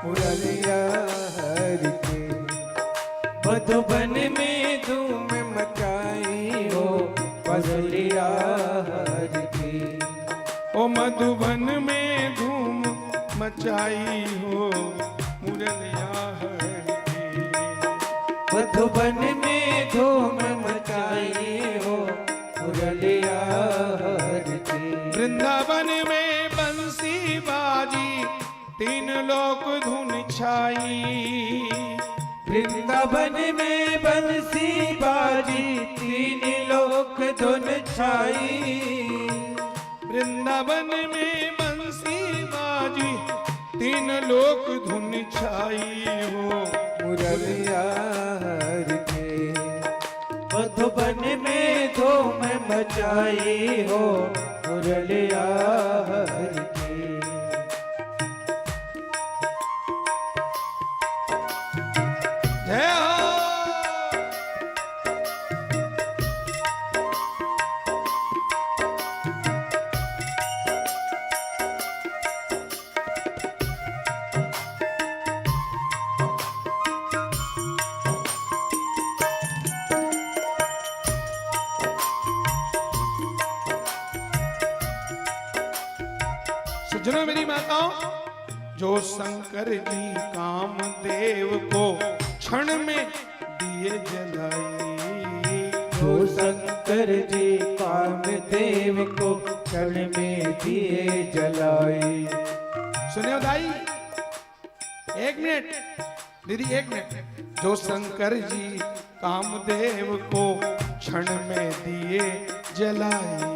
Speaker 2: मुरलिया हरि के मधुबन में धूम मचाई हो मुरलिया हरि की
Speaker 1: ओ मधुबन में धूम मचाई हो मुरलिया हरि की
Speaker 2: मधुबन में धूम मचाई हो मुरलिया हरि की
Speaker 1: वृंदावन में बंसी बाजी तीन लोक धुन छाई
Speaker 2: वृंदावन में बंसी बाजी तीन लोक धुन छाई
Speaker 1: वृंदावन में बंसी बाजी तीन लोक धुन छाई हो
Speaker 2: मुरलिया हरि के मधुबन में धूम मचाई हो मुरलिया हरि के
Speaker 1: जय हो सुनो मेरी माताओं, जो शंकर जी कामदेव को क्षण में दिए जलाई
Speaker 2: जो शंकर जी कामदेव को क्षण में दिए जलाई
Speaker 1: सुनियो दाई, एक मिनट दीदी, एक मिनट। जो शंकर जी कामदेव को क्षण में दिए जलाई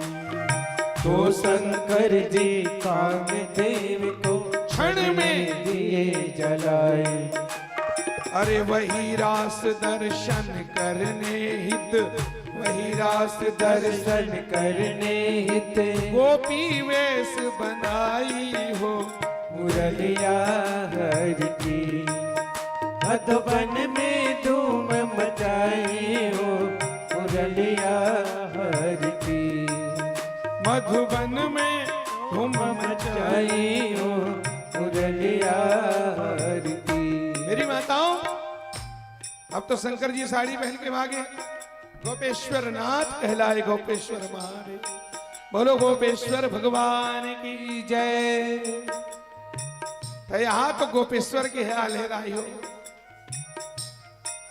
Speaker 2: तो शंकर जी कामदेव को क्षण में दिए जलाए
Speaker 1: अरे वही रास दर्शन करने हित, वही रास
Speaker 2: दर्शन करने हित
Speaker 1: गोपी वेश बनाई हो
Speaker 2: मुरलिया हरि की मधुबन में धूम मचाई हो मुरलिया हरि की
Speaker 1: मधुबन में धूम मचाई
Speaker 2: मचाई हो मुरलिया हरि की
Speaker 1: मेरी माताओं, अब तो शंकर जी साड़ी पहन के भागे, गोपेश्वर नाथ कहलाए गोपेश्वर महारे। बोलो गोपेश्वर भगवान की जय। तो यहाँ तो गोपेश्वर के हाल है राई हो,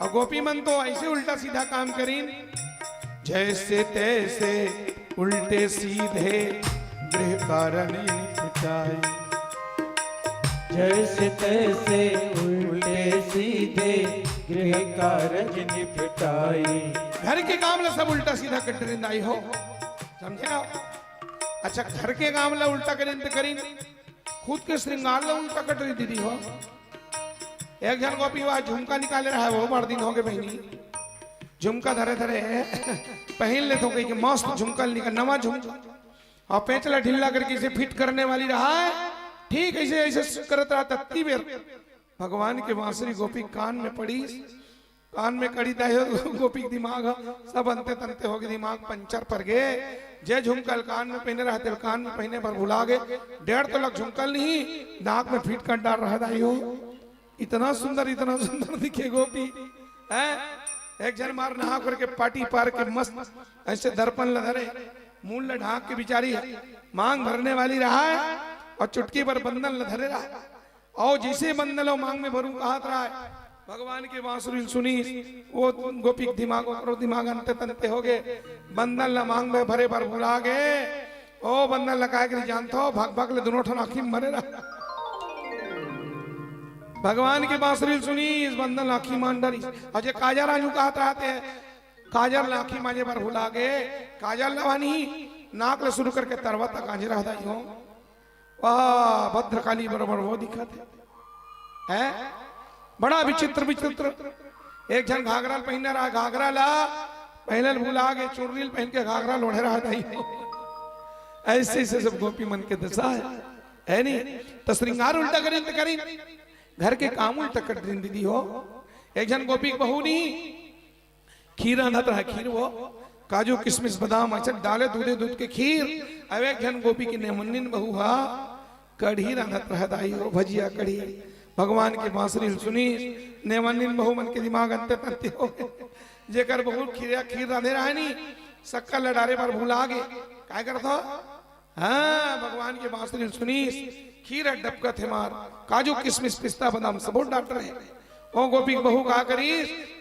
Speaker 1: और गोपी मन तो ऐसे उल्टा सीधा काम करीन, जैसे तैसे उल्टे सीधे गृह कारण निपटाए।
Speaker 2: जैसे तैसे उल्टे सीधे गृह कारज निपटाए।
Speaker 1: घर के काम ला सब उल्टा सीधा कटरिंद आई हो, समझे आप? अच्छा, घर के काम ला उल्टा करिंद करीन, खुद के श्रृंगार ला उल्टा कटरी दीदी हो। एक जन गोपी वहां झुमका निकाले रहा है, वो बड़ दिन हो गए बहनी, झुमका धरे धरे पहन ले तो कहीं मस्त झुमका निकल, नवा झुमका, और पेंचला ढीला करके इसे फिट करने वाली रहा है, ठीक ऐसे ऐसे करत रहा। तत्ती बेर भगवान के बांसुरी गोपी कान में पड़ी, कान में कड़ी दायो, गोपी के दिमाग सब अंते तंते हो गए, दिमाग पंचर पर गए। जे झुमकल कान में पहने रहते, कान में पहने पर भुला गए। 1.5 तो लाख झुमकल नहीं, नाक में फिट कर डाल रहा दाई हो। इतना सुंदर दिखे गोपी है। एक जन मार नहा करके पाटी पार के मस्त ऐसे दर्पण लधरे, मूल ढाक के बिचारी मांग भरने वाली रहा है, और चुटकी पर बंधन लधरे रहा है, और जिसे बंधन लो मांग में भरूं कहा रहा है। भगवान की बांसुरी सुनी, वो गोपी दिमाग अंते तंते हो गए, बंधन ला मांग में भरे पर भुला गए। ओ बंधन लगाए के जानता हो, भाग भाग ले दोनों ठन आखी मरे रहा। भगवान की बांसुरी सुनी, इस बंधन आखी मान डरी, और जे काजर आजू कहते रहते हैं, काजर लाखी माजे पर भुला गए। काजल लवानी नाक ले शुरू करके तरवा तक आजे रहता ही हो। वाह, भद्रकाली बराबर वो दिखते है, बड़ा विचित्र विचित्र। एक जन घाघरा पहने रहा, घाघरा ला पहले भूला गए, चुर्रील पहन के घाघरा लोढ़े रहा था। ऐसे ऐसे सब गोपी मन के दशा है नहीं। तो श्रृंगार उल्टा करें तो करें, घर के काम उल्टा कर दिन दीदी हो। एक जन गोपी बहू नहीं, खीर अनत रहा, खीर वो काजू किशमिश बादाम अच्छा डाले दूधे दूध के खीर। अब एक जन गोपी की नेमुन्निन बहू हा कढ़ी रंधत रहत आई हो भजिया कढ़ी। भगवान की बांसुरी सुनी नेमुन्निन बहू मन के दिमाग अंते तंते हो जेकर बहू खीर राधे रहा नहीं शक्कर लडारे पर भूला गे क्या करता। हाँ भगवान की बांसुरी सुनी खीर डबका थे मार काजू किशमिश पिस्ता बादाम सब डॉक्टर है। ओ गोपी बहू कहा करी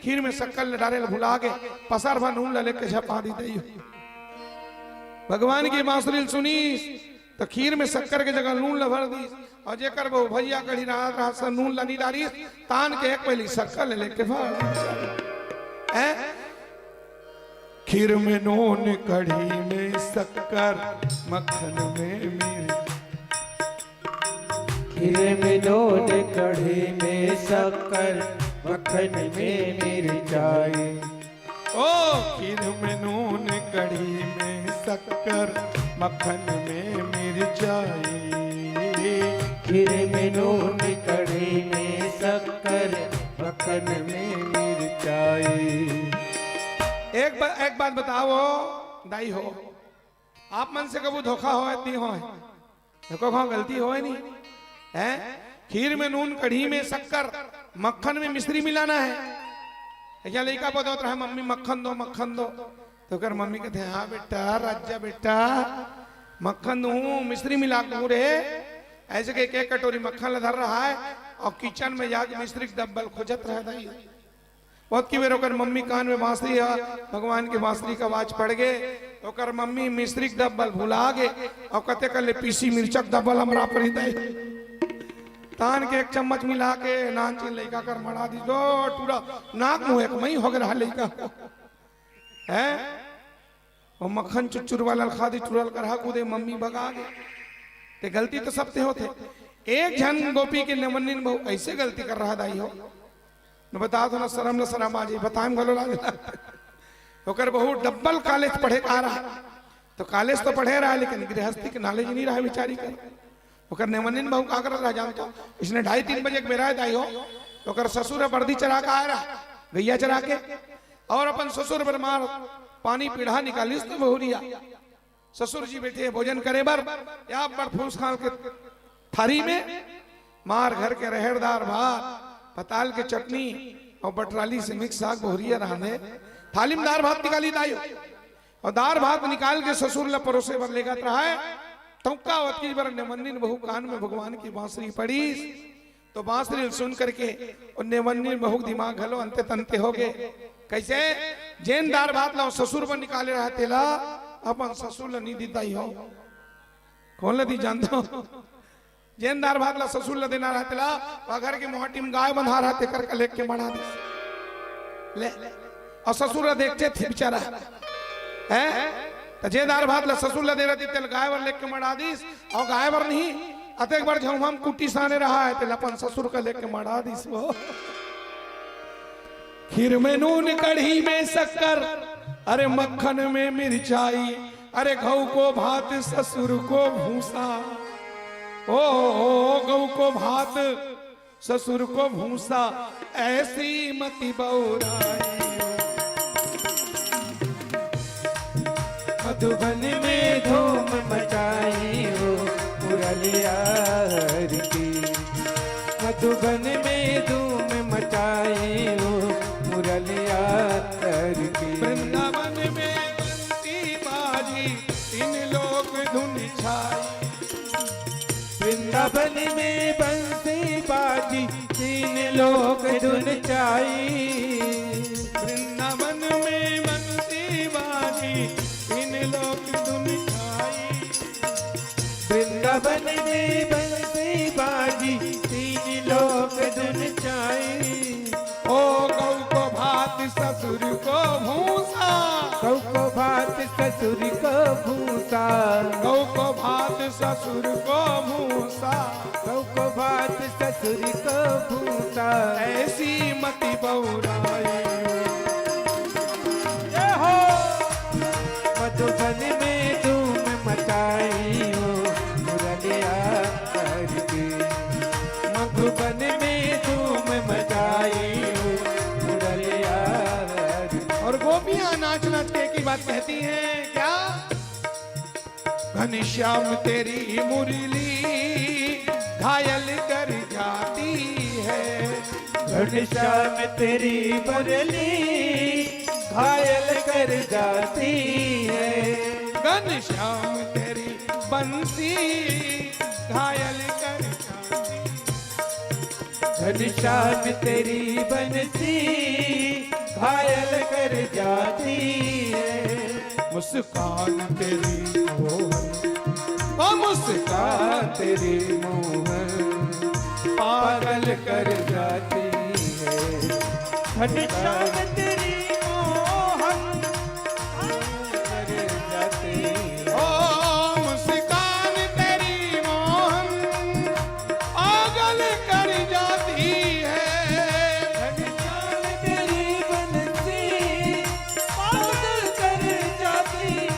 Speaker 1: खीर में शक्कर लडारे भुला के पसार भा नून लले के झपा दी दई। भगवान की बांसुरी सुनी तो खीर में शक्कर के जगह नून लभर दी और जेकर बहु भैया कढ़ी रहा सा नून लनी डाली तान के एक पहली शक्कर ले लेके खीर में नून कढ़ी में शक्कर मक्खन में मिर्च।
Speaker 2: खीर में नून कढ़ी में शक्कर मक्खन में मिर्चाई।
Speaker 1: ओ खीर में नून कढ़ी में शक्कर मक्खन में मिर्चाई।
Speaker 2: खीर में नून कढ़ी में शक्कर मक्खन में मिर्चाई।
Speaker 1: एक बात बताओ दाई हो आप मन से कबू धोखा हो इतनी हो देखो गलती हो नहीं है। खीर में नून कढ़ी में शक्कर मक्खन में मिश्री मिलाना है क्या लड़का बता रहा है मम्मी मक्खन दो तो कर मम्मी कहते हैं हाँ बेटा राजा बेटा मक्खन दू मिश्री मिला दूं रे। ऐसे के एक कटोरी मक्खन धर रहा है और किचन में जाके मिश्री डब्बल खोजत रहता है। बहुत की बेर ओकर मम्मी कान में बांसुरी है भगवान के बांसुरी का आवाज पड़ गए ओकर मम्मी मिश्री डब्बल भुला गे और कते कर ले पीसी मिर्चक डब्बल हमरा पर दे तान के एक चम्मच मिला के नान चीन लड़का कर मड़ा दी दो टूरा नाक मुंह एक मई हो गया लड़का है। वो मक्खन चुच्चुर वाला खा दी चुरल कर कूदे मम्मी भगा गए ते गलती तो सबते होते। एक जन गोपी के नेमुन्निन बहु ऐसे गलती कर रहा दाई हो न बता दो ना शर्म न शर्म आजी बताएं गलो ओकर बहु डब्बल कॉलेज पढ़े आ रहा तो कॉलेज तो पढ़े रहा लेकिन गृहस्थी के नॉलेज नहीं रहा बेचारी कर। ओकर नेमुन्निन बहु का कर रहा जानता इसने 2:30-3 बजे बेरा दाई हो ओकर ससुर वर्दी चढ़ा के आ रहा गैया चढ़ा के और अपन ससुर पर मार पानी पीढ़ा निकाली उसने बहुरिया ससुर जी बैठे भोजन करे बर या बड़ फूस खाल के थारी में मार घर के रहेड़दार भात पताल के चटनी और बटराली से मिक्स साग बहुरिया रहा थाली में दार भात निकाली दायो और दार भात निकाल के ससुर ला परोसे बर लेगा रहा है तौका वती बर नेमुन्निन बहु कान में भगवान की बांसुरी पड़ी तो बांसुरी सुन करके और नेमुन्निन बहु दिमाग घलो अंते तंते हो गए कैसे जैन दार भात ला ससुर पर निकाले रहा तेला अपन ससुर ला नहीं दीता ही हो कौन लदी जानते हो जैन दार भात ला ससुर ला देना रहते ला घर के मोहटी में गाय बंधा रहते कर लेक के बढ़ा दे ले और ससुर देखते थे बेचारा है तो जे दार भात ला ससुर ला दे रहती तेल गाय वर लेक के मड़ा दीस और गाय वर नहीं अतेक बार जब हम कुटी साने रहा है तेल अपन ससुर का लेके मड़ा दीस वो खीर में नून कढ़ी में शक्कर अरे मक्खन में मिर्चाई अरे घऊ को भात ससुर को भूसा ओ गऊ को भात ससुर को भूसा ऐसी मति बौराई।
Speaker 2: मधुबन में धूम मचाई हो मुरलिया की मधुबन में धूम मचाई हो मुरलिया की।
Speaker 1: वृंदावन में बंसी बाजी तीन लोग धुन छाई
Speaker 2: वृंदावन में बंसी बाजी तीन लोग धुन छाई।
Speaker 1: वृंदावन में बंसी बाजी तीन लोग धुन छाई।
Speaker 2: वृंदावन में बंसी बाजी तीन लोग धुन छाई।
Speaker 1: ओ गौ को भात ससुर को भूसा
Speaker 2: गौ को भात ससुर को भूसा
Speaker 1: गौ को भात ससुर को भूसा
Speaker 2: गौ को भात ससुर को भूसा
Speaker 1: ऐसी मति बौराई।
Speaker 2: मधुबन में धूम मचाई हो मुरलिया करके मधुबन में धूम मचाई हो मुरलिया।
Speaker 1: और गोपियां नाच नाच के बात कहती हैं क्या? घनश्याम तेरी मुरली घायल कर जाती है।
Speaker 2: घनश्याम तेरी मुरली घायल कर जाती है।
Speaker 1: घनश्याम तेरी बंसी घायल कर जाती।
Speaker 2: घनश्याम तेरी बंसी घायल कर जाती है।
Speaker 1: मुस्कान तेरी
Speaker 2: ओ मुस्कान तेरी मोहन पागल कर जाती है। घनश्याम तेरी मोहन कर जाती है।
Speaker 1: ओ मुस्कान तेरी मोहन पागल कर जाती है।
Speaker 2: घनश्याम तेरी बंसी पागल कर जाती है।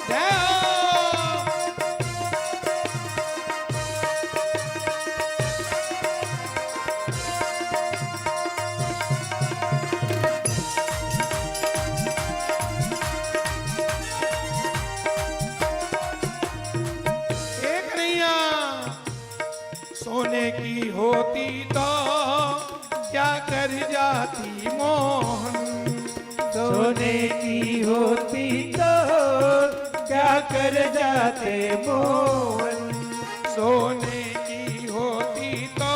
Speaker 1: जय हो। एक नैया सोने की होती तो क्या कर जाती मोहन।
Speaker 2: सोने की होती तो क्या कर जाते मोहन।
Speaker 1: सोने की होती तो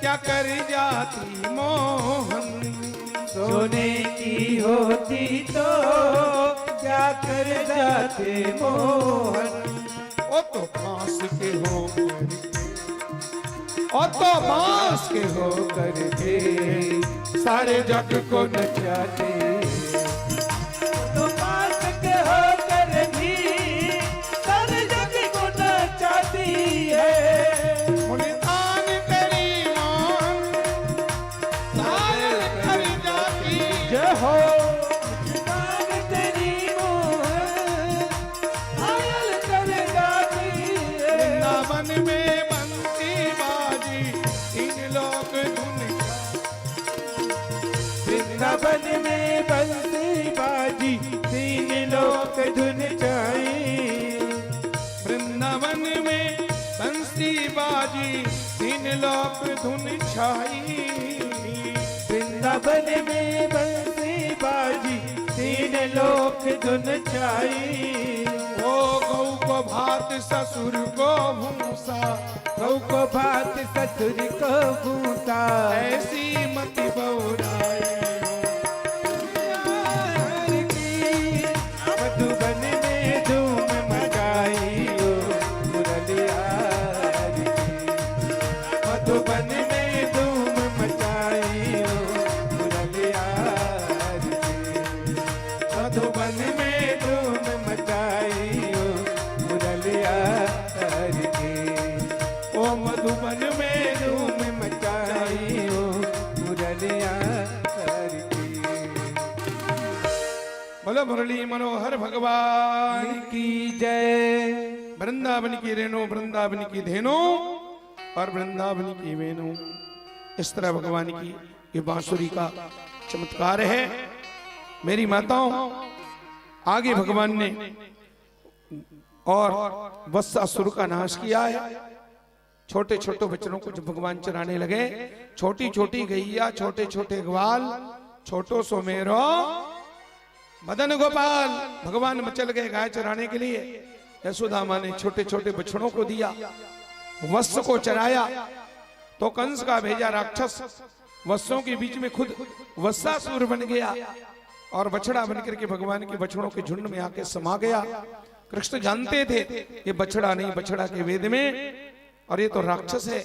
Speaker 1: क्या कर जाती मोहन।
Speaker 2: सोने की होती तो क्या कर जाते मोहन।
Speaker 1: ओ तो बांस के हो ओ तो बांस के हो
Speaker 2: करके
Speaker 1: सारे जग को
Speaker 2: नचाते। तो पास के होकर भी सारे जग को नचाती है।
Speaker 1: मुल्तान तेरी मोहन घायल कर जाती।
Speaker 2: जय हो। मुस्कान तेरी मोहन घायल कर जाती है।
Speaker 1: वृंदावन में बंसी बाजी तीन लोग धुन।
Speaker 2: वृंदावन में बंसी बाजी तीन लोग धुन जाई।
Speaker 1: वृंदावन में बंसी बाजी तीन लोग धुन छाई।
Speaker 2: वृंदावन में बंसी बाजी तीन लोग धुन जाई।
Speaker 1: ओ गौ को भात ससुर को भूसा
Speaker 2: गौ को भात ससुर को भूसा।
Speaker 1: ऐसी मति बौराई।
Speaker 2: मधुबन में धूम मचाई हो मुरलिया की। मधुबन में धूम मचाई हो मुरलिया की। मधुबन में धूम मचाई हो मुरलिया की।
Speaker 1: ओ मधुबन में
Speaker 2: धूम मचाई हो मुरलिया की।
Speaker 1: बोलो मुरली मनोहर भगवान
Speaker 2: की जय।
Speaker 1: वृंदावन की रेणु वृंदावन की धेनु और वृंदावन की वेणु। इस तरह भगवान की ये बांसुरी का चमत्कार है। मेरी माताओं, आगे भगवान ने और वत्सासुर का नाश किया है। छोटे छोटे बच्चों को जब भगवान चराने लगे, छोटी छोटी गैया, छोटे छोटे ग्वाल, छोटो सो मेरो मदन गोपाल, भगवान मचल गए गाय चराने के लिए। यशोदा माँ ने छोटे छोटे बछड़ों को दिया, वत्स को चराया। तो कंस का भेजा राक्षस वत्सों के बीच में खुद वत्सासुर बन गया और बछड़ा बनकर के भगवान के बछड़ों के झुंड में आके समा गया। कृष्ण जानते थे ये बछड़ा नहीं, बछड़ा के वेद में, और ये तो राक्षस है।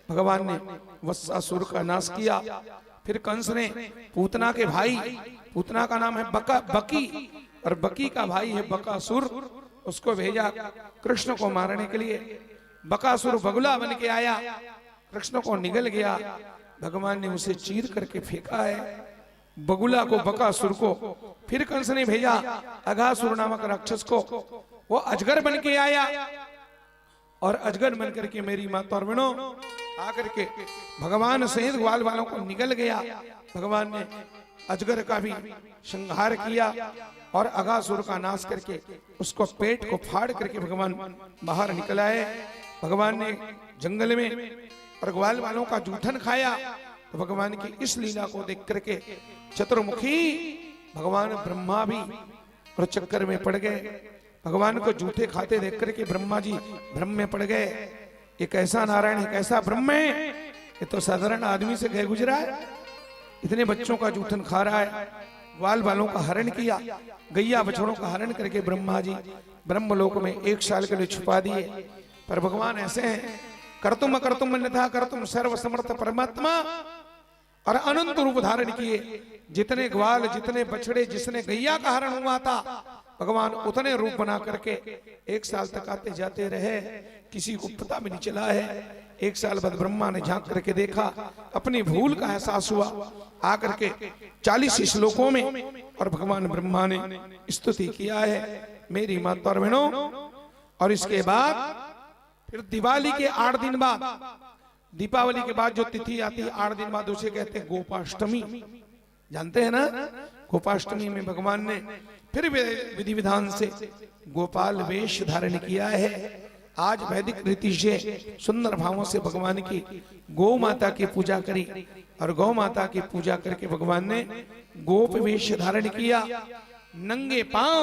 Speaker 1: भगवान ने वत्सासुर का नाश किया। फिर कंस ने पूतना के भाई, पूतना का नाम है बकी, और बकी का भाई है बकासुर, उसको भेजा कृष्ण को मारने के लिए। बकासुर बगुला बन के आया, कृष्ण को निगल गया। भगवान ने उसे चीर करके फेंका है, बगुला को, बकासुर को। फिर कंस ने भेजा अघासुर नामक राक्षस को, वो अजगर बन के आया, और अजगर बन करके मेरी माता और बहनों आकर के भगवान सहित ग्वाल वालों को निगल गया। भगवान ने अजगर का भी संहार किया और अगासुर का नाश करके उसको पेट को फाड़ करके भगवान बाहर निकल आए। भगवान ने जंगल में और ग्वाल वालों का जूठन खाया। तो भगवान की इस लीला को देख करके चतुर्मुखी भगवान ब्रह्मा भी और चक्कर में पड़ गए। भगवान को जूठे खाते देख करके ब्रह्मा जी भ्रम में पड़ गए। ये कैसा नारायण है, कैसा ब्रह्म है, ये तो साधारण आदमी से गए गुजरा है, इतने बच्चों का जूठन खा रहा है। ग्वाल वालों का हरण किया, गैया बछड़ों का हरण करके ब्रह्मा जी ब्रह्मलोक में 1 साल के लिए छुपा दिए। पर भगवान ऐसे हैं, कर्तुम अकर्तुम अन्यथा कर्तुम सर्व समर्थ परमात्मा, और अनंत रूप धारण किए। जितने ग्वाल, जितने बछड़े, जिसने गैया का हरण हुआ था, भगवान उतने रूप बना करके 1 साल तक आते जाते रहे। किसी को पता भी नहीं चला है। 1 साल बाद ब्रह्मा ने झांक करके देखा, अपनी भूल का एहसास हुआ। आकर के 40 श्लोकों में और भगवान ब्रह्मा ने स्तुति किया है मेरी माता और बहनों। और इसके बाद फिर दिवाली के 8 दिन बाद, दीपावली के बाद जो तिथि आती है 8 दिन बाद, उसे कहते हैं गोपाष्टमी। जानते हैं ना, गोपाष्टमी में भगवान ने फिर विधि विधान से गोपाल वेश धारण किया है। आज वैदिक रीति से सुंदर भावों से भगवान की गौ माता की पूजा करी, और गौ माता की पूजा करके भगवान ने गोप वेश धारण किया। नंगे पांव,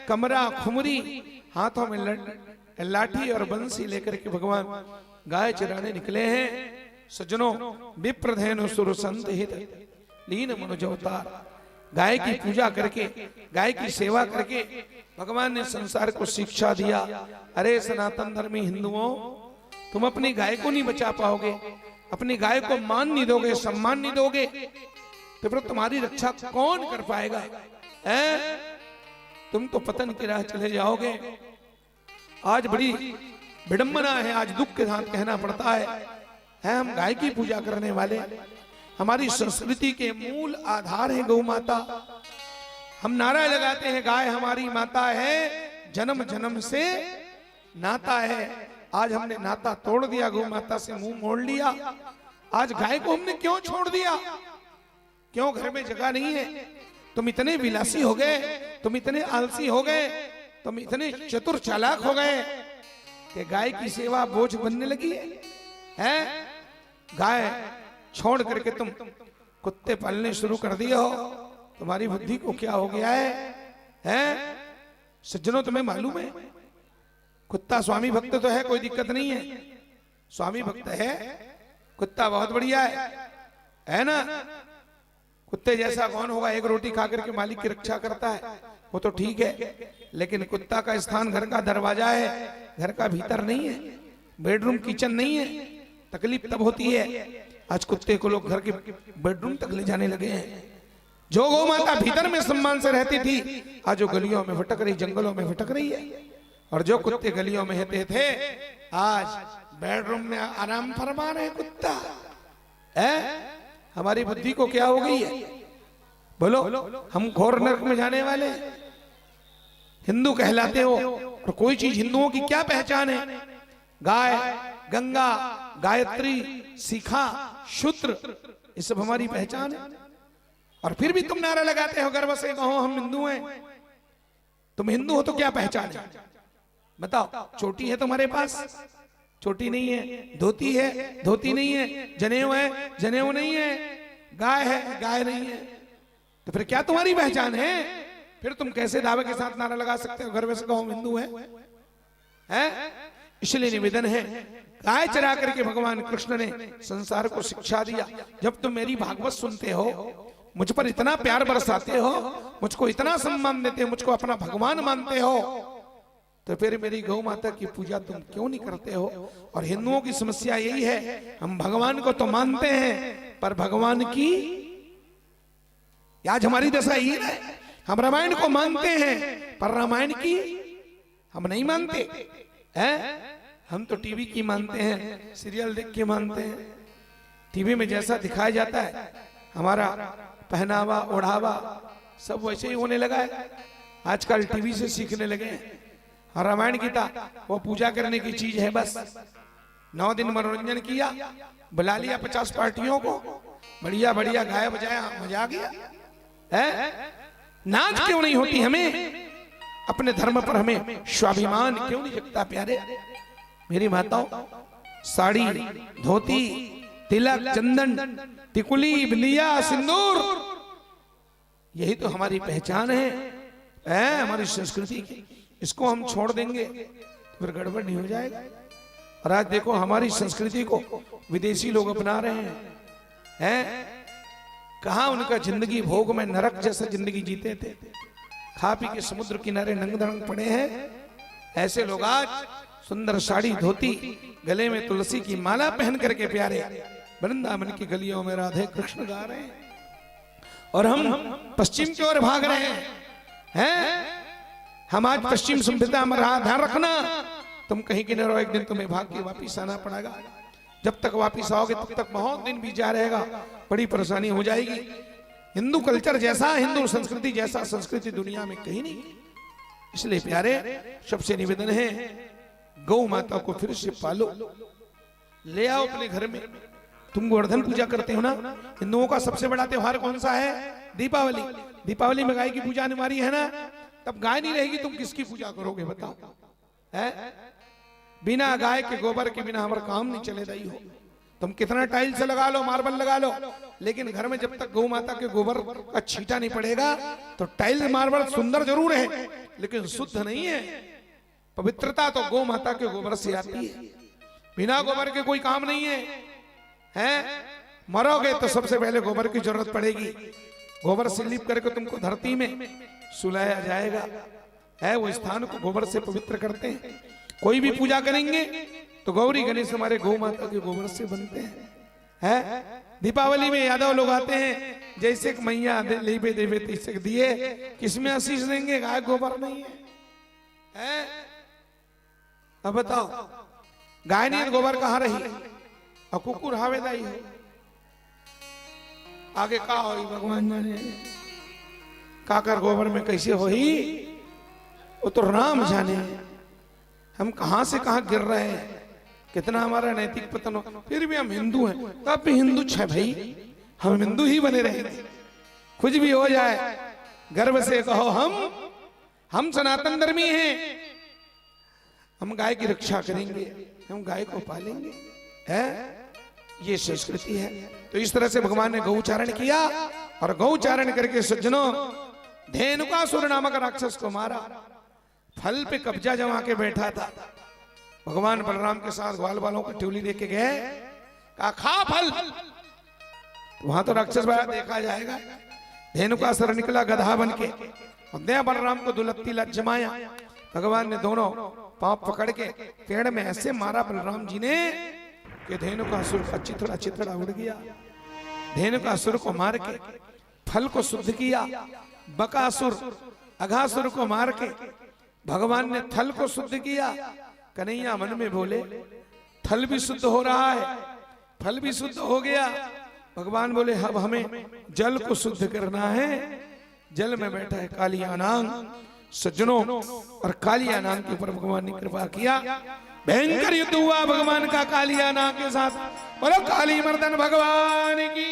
Speaker 1: कमरा खुमरी, हाथों में लाठी और बंसी लेकर के भगवान गाय चराने निकले हैं। सज्जनों, विप्रधेनु सुर संत हित लीन मनुजवतार, गाय की पूजा करके, गाय की सेवा करके भगवान ने संसार को शिक्षा दिया। अरे सनातन धर्मी हिंदुओं, तुम अपनी गाय को नहीं बचा पाओगे, अपनी गाय को मान नहीं दोगे, सम्मान नहीं दोगे, तो फिर तुम्हारी रक्षा कौन कर पाएगा? तुम तो पतन की राह चले जाओगे। आज बड़ी विडंबना है, आज दुख के साथ कहना पड़ता है हम गाय की पूजा करने वाले। हमारी संस्कृति के मूल आधार है गौ माता। हम नारा लगाते हैं गाय हमारी माता है, जन्म जन्म से नाता है। आज हमने नाता तोड़ दिया, गौ माता से मुंह मोड़ लिया। आज गाय को हमने क्यों छोड़ दिया? क्यों घर में जगह नहीं है? तुम इतने विलासी हो गए, तुम इतने आलसी हो गए, तुम इतने चतुर चालाक हो गए कि गाय की सेवा बोझ बनने लगी है। गाय छोड़ करके तुम कुत्ते पालने शुरू कर दिए हो। तुम्हारी बुद्धि को क्या हो गया है? सज्जनों, तुम्हें मालूम है कुत्ता स्वामी भक्त तो है, कोई दिक्कत नहीं है, स्वामी भक्त है, कुत्ता बहुत बढ़िया है ना। कुत्ते जैसा कौन होगा? एक रोटी खा करके मालिक की रक्षा करता है, वो तो ठीक है, लेकिन कुत्ता का स्थान घर का दरवाजा है, घर का भीतर नहीं है, बेडरूम किचन नहीं है। तकलीफ तब होती है आज कुत्ते को लोग घर के बेडरूम तक ले जाने लगे हैं। जो गौ माता भीतर में सम्मान से रहती थी, आज जो गलियों में भटक रही, जंगलों में भटक रही है। और जो कुत्ते गलियों में रहते थे, आज बेडरूम में आराम फरमा रहे कुत्ता। हमारी बुद्धि को क्या हो गई है? बोलो, हम घोर नरक में जाने वाले हिंदू कहलाते हो, और कोई चीज हिंदुओं की क्या पहचान है? गाय, गंगा, गायत्री, शिखा, शूद्र, ये सब हमारी पहचान है। और फिर भी तुम नारा लगाते हो गर्व से, कहो हम हिंदू हैं। तुम हिंदू हो तो क्या पहचान है? बताओ। चोटी है तुम्हारे पास? चोटी नहीं है। धोती है? धोती नहीं है। जनेऊ है? जनेऊ नहीं है। गाय है? गाय नहीं है। तो फिर क्या तुम्हारी पहचान है? फिर तुम कैसे दावे के साथ नारा लगा सकते हो गर्व से कहो हम हिंदू हैं? इसलिए निवेदन है, गाय चरा करके भगवान कृष्ण ने संसार को शिक्षा दिया। जब तुम मेरी भागवत सुनते हो, मुझ पर इतना प्यार बरसाते हो, मुझको इतना सम्मान देते हो, मुझको अपना भगवान मानते हो, तो फिर मेरी गौ माता की पूजा तुम क्यों नहीं करते हो? और हिंदुओं की समस्या यही है, हम भगवान को तो मानते हैं, पर भगवान की, आज हमारी दशा यही है, हम रामायण को मानते हैं पर रामायण की हम नहीं मानते हैं। हम तो टीवी की मानते हैं, सीरियल देख के मानते हैं। टीवी में जैसा दिखाया जाता है, हमारा पहनावा, ओढ़ावा सब वैसे ही होने लगा है। आजकल टीवी से सीखने लगे हैं। और रामायण गीता वो पूजा करने की चीज है बस, 9 दिन मनोरंजन किया, बुला लिया 50 पार्टियों को, बढ़िया बढ़िया गाया बजाया, मजा आ गया है। नाच क्यों नहीं होती हमें? अपने धर्म पर हमें स्वाभिमान क्यों नहीं जगता प्यारे? मेरी माताओं, साड़ी, धोती, तिलक, चंदन, टिकुली, बिंदिया, सिंदूर, यही तो हमारी पहचान है हमारी संस्कृति की। इसको हम छोड़ देंगे तो फिर गड़बड़ नहीं हो जाएगा। और आज देखो हमारी संस्कृति को विदेशी लोग अपना रहे हैं। कहां उनका जिंदगी भोग में नरक जैसा जिंदगी जीते थे, खा पी के समुद्र किनारे नंग दड़ंग पड़े हैं। ऐसे लोग आज सुंदर साड़ी, धोती, गले में तुलसी की माला पहन करके प्यारे वृंदावन की गलियों में राधे कृष्ण गा रहे हैं, और हम पश्चिम की ओर भाग रहे हैं। हम आज पश्चिम सभ्यता में रहा, ध्यान रखना, तुम कहीं की न रहो, एक दिन तुम्हें भाग के वापिस आना पड़ेगा। जब तक वापिस आओगे तब तक बहुत दिन बीत जा रहेगा, बड़ी परेशानी हो जाएगी। हिंदू कल्चर जैसा, हिंदू संस्कृति जैसा संस्कृति दुनिया में कहीं नहीं। इसलिए प्यारे सबसे निवेदन है, गौ माता को फिर से पालो, ले आओ अपने घर में। तुम गोवर्धन पूजा करते हो ना, हिंदुओं का सबसे बड़ा त्योहार कौन सा है? दीपावली। दीपावली में गाय की पूजा अनिवार्य है ना, तब गाय नहीं रहेगी, तुम किसकी पूजा करोगे बताओ? है बिना गाय के गोबर के बिना हमारा काम नहीं चले रही हो। तुम कितना टाइल्स लगा लो, मार्बल लगा लो, लेकिन घर में जब तक गौ माता के गोबर का छींटा नहीं पड़ेगा तो टाइल्स मार्बल सुंदर जरूर है लेकिन शुद्ध नहीं है। पवित्रता तो गौ माता के गोबर से आती है, बिना गोबर के कोई काम नहीं है। मरोगे तो सबसे पहले गोबर की जरूरत पड़ेगी। गोबर से लीप करके तुमको धरती में सुलाया जाएगा। वो स्थान को गोबर से पवित्र करते हैं। कोई भी पूजा करेंगे तो गौरी गणेश हमारे गौ माता के गोबर से बनते हैं। दीपावली में यादव लोग आते हैं, जैसे मैया लेबे देवे तैसे दिए, किसमें आशीष देंगे? गाय गोबर नहीं है। अब बताओ, गाय नहीं गोबर कहाँ रही? और कुकुर हावेदाई है, आगे का हो भगवान जाने। काकर गोबर में कैसे हो ही, वो तो राम जाने। हम कहां से कहां गिर रहे हैं, कितना हमारा नैतिक पतन हो। फिर भी हम हिंदू हैं, तब भी हिंदू छे भाई, हम हिंदू ही बने रहेंगे। कुछ भी हो जाए गर्व से कहो हम सनातन धर्मी हैं, हम गाय की रक्षा करेंगे, हम गाय को पालेंगे। ये संस्कृति है। तो इस तरह से भगवान ने गौचारण किया, और गौचारण करके सज्जनों धेनुकासुर नामक राक्षस को मारा। फल पे कब्जा जमा के बैठा था। भगवान बलराम के साथ ग्वाल वालों की टोली लेके गए, कहा खा फल। वहां तो राक्षस बाया देखा जाएगा। धेनुकासुर निकला गधा बन के, और बलराम को दुलत्ती लत जमाया। भगवान ने दोनों पांव पकड़ के पेड़ में ऐसे मारा बलराम जी ने कि धेनुकासुर का चिथड़ा उड़ गया। धेनुकासुर को मार के फल को शुद्ध किया। बकासुर अघासुर को मार के भगवान ने थल को शुद्ध किया। कन्हैया मन में बोले, थल भी शुद्ध हो रहा है, फल भी शुद्ध हो गया। भगवान बोले, अब हमें जल को शुद्ध करना है। जल में बैठा है कालियानाग सज्जनों, और कालियानाग के ऊपर भगवान ने कृपा किया। भयंकर युद्ध हुआ भगवान का कालियानाग के साथ। बोलो काली मर्दन भगवान की।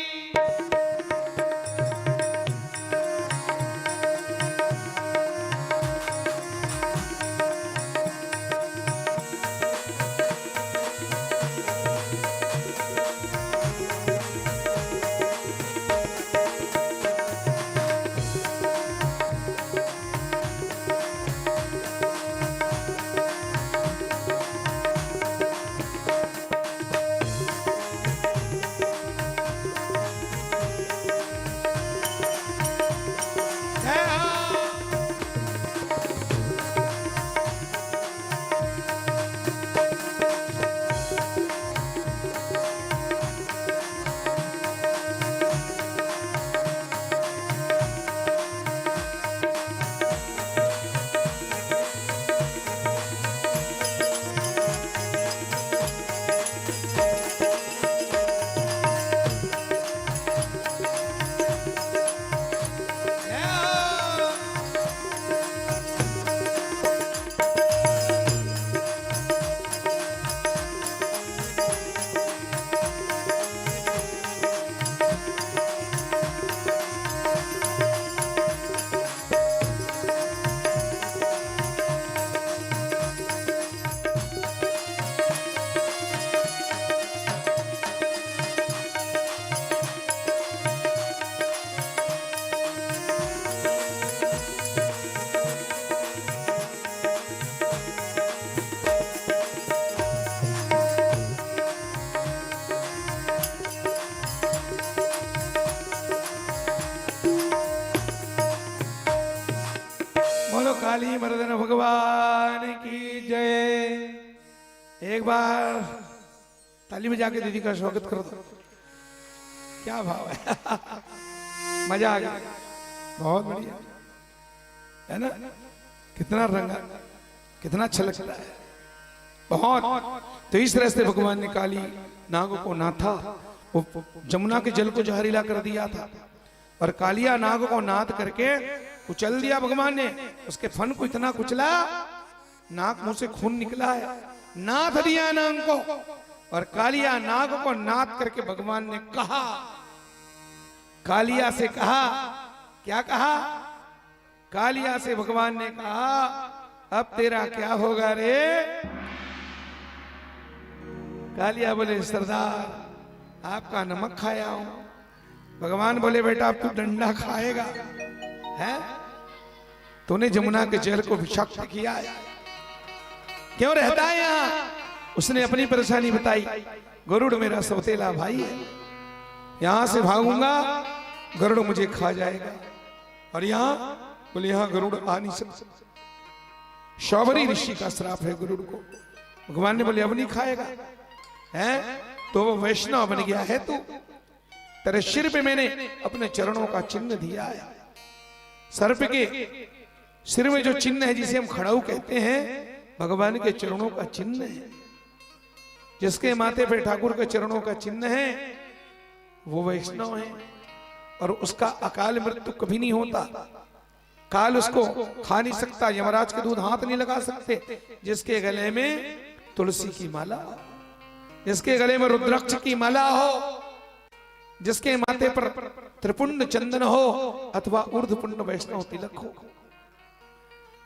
Speaker 1: काली मर्दन भगवान की जय। एक बार ताली में जाके दीदी का स्वागत कर दो। क्या भाव है मजा आ गया, बहुत बढ़िया है ना। कितना रंगा, कितना अच्छा लगता है, बहुत। तो इस तरह से भगवान ने काली नाग को नाथा, वो जमुना के जल को जहरीला कर दिया था और कालिया नाग को नाथ करके कुचल दिया भगवान ने। उसके फन को इतना कुचला, नाक मुंह से खून निकला है, नाथ दिया नाग को। और कालिया नाग को नाथ करके भगवान ने कहा, कालिया से कहा, क्या कहा? कालिया से भगवान ने कहा, अब तेरा क्या होगा रे? कालिया बोले, सरदार आपका नमक खाया हूं। भगवान बोले, बेटा अब तू डंडा खाएगा है? तूने जमुना के जल को विषाक्त किया है, क्यों रहता है यहाँ? उसने अपनी परेशानी बताई। गरुड़ मेरा सौतेला भाई है, यहां से भागूंगा गरुड़ मुझे खा जाएगा। और यहां बोले, यहां गरुड़ आ नहीं सकता, शौबरी ऋषि का श्राप है गरुड़ को। भगवान ने बोले, अब नहीं खाएगा है? तो वो वैष्णव बन गया है तू। तेरे सिर पे मैंने अपने चरणों का चिन्ह दिया है। सर्प के सिर में जो चिन्ह है, जिसे हम खड़ाऊ कहते हैं, भगवान के चरणों का चिन्ह है। जिसके माथे पे ठाकुर के चरणों का चिन्ह है वो वैष्णव है। और उसका अकाल मृत्यु कभी नहीं होता, काल उसको खा नहीं सकता, यमराज के दूध हाथ नहीं लगा सकते। जिसके गले में तुलसी की माला, जिसके गले में रुद्राक्ष की माला हो, जिसके माथे पर त्रिपुंड चंदन हो अथवा ऊर्ध्वपुंड वैष्णव तिलक हो,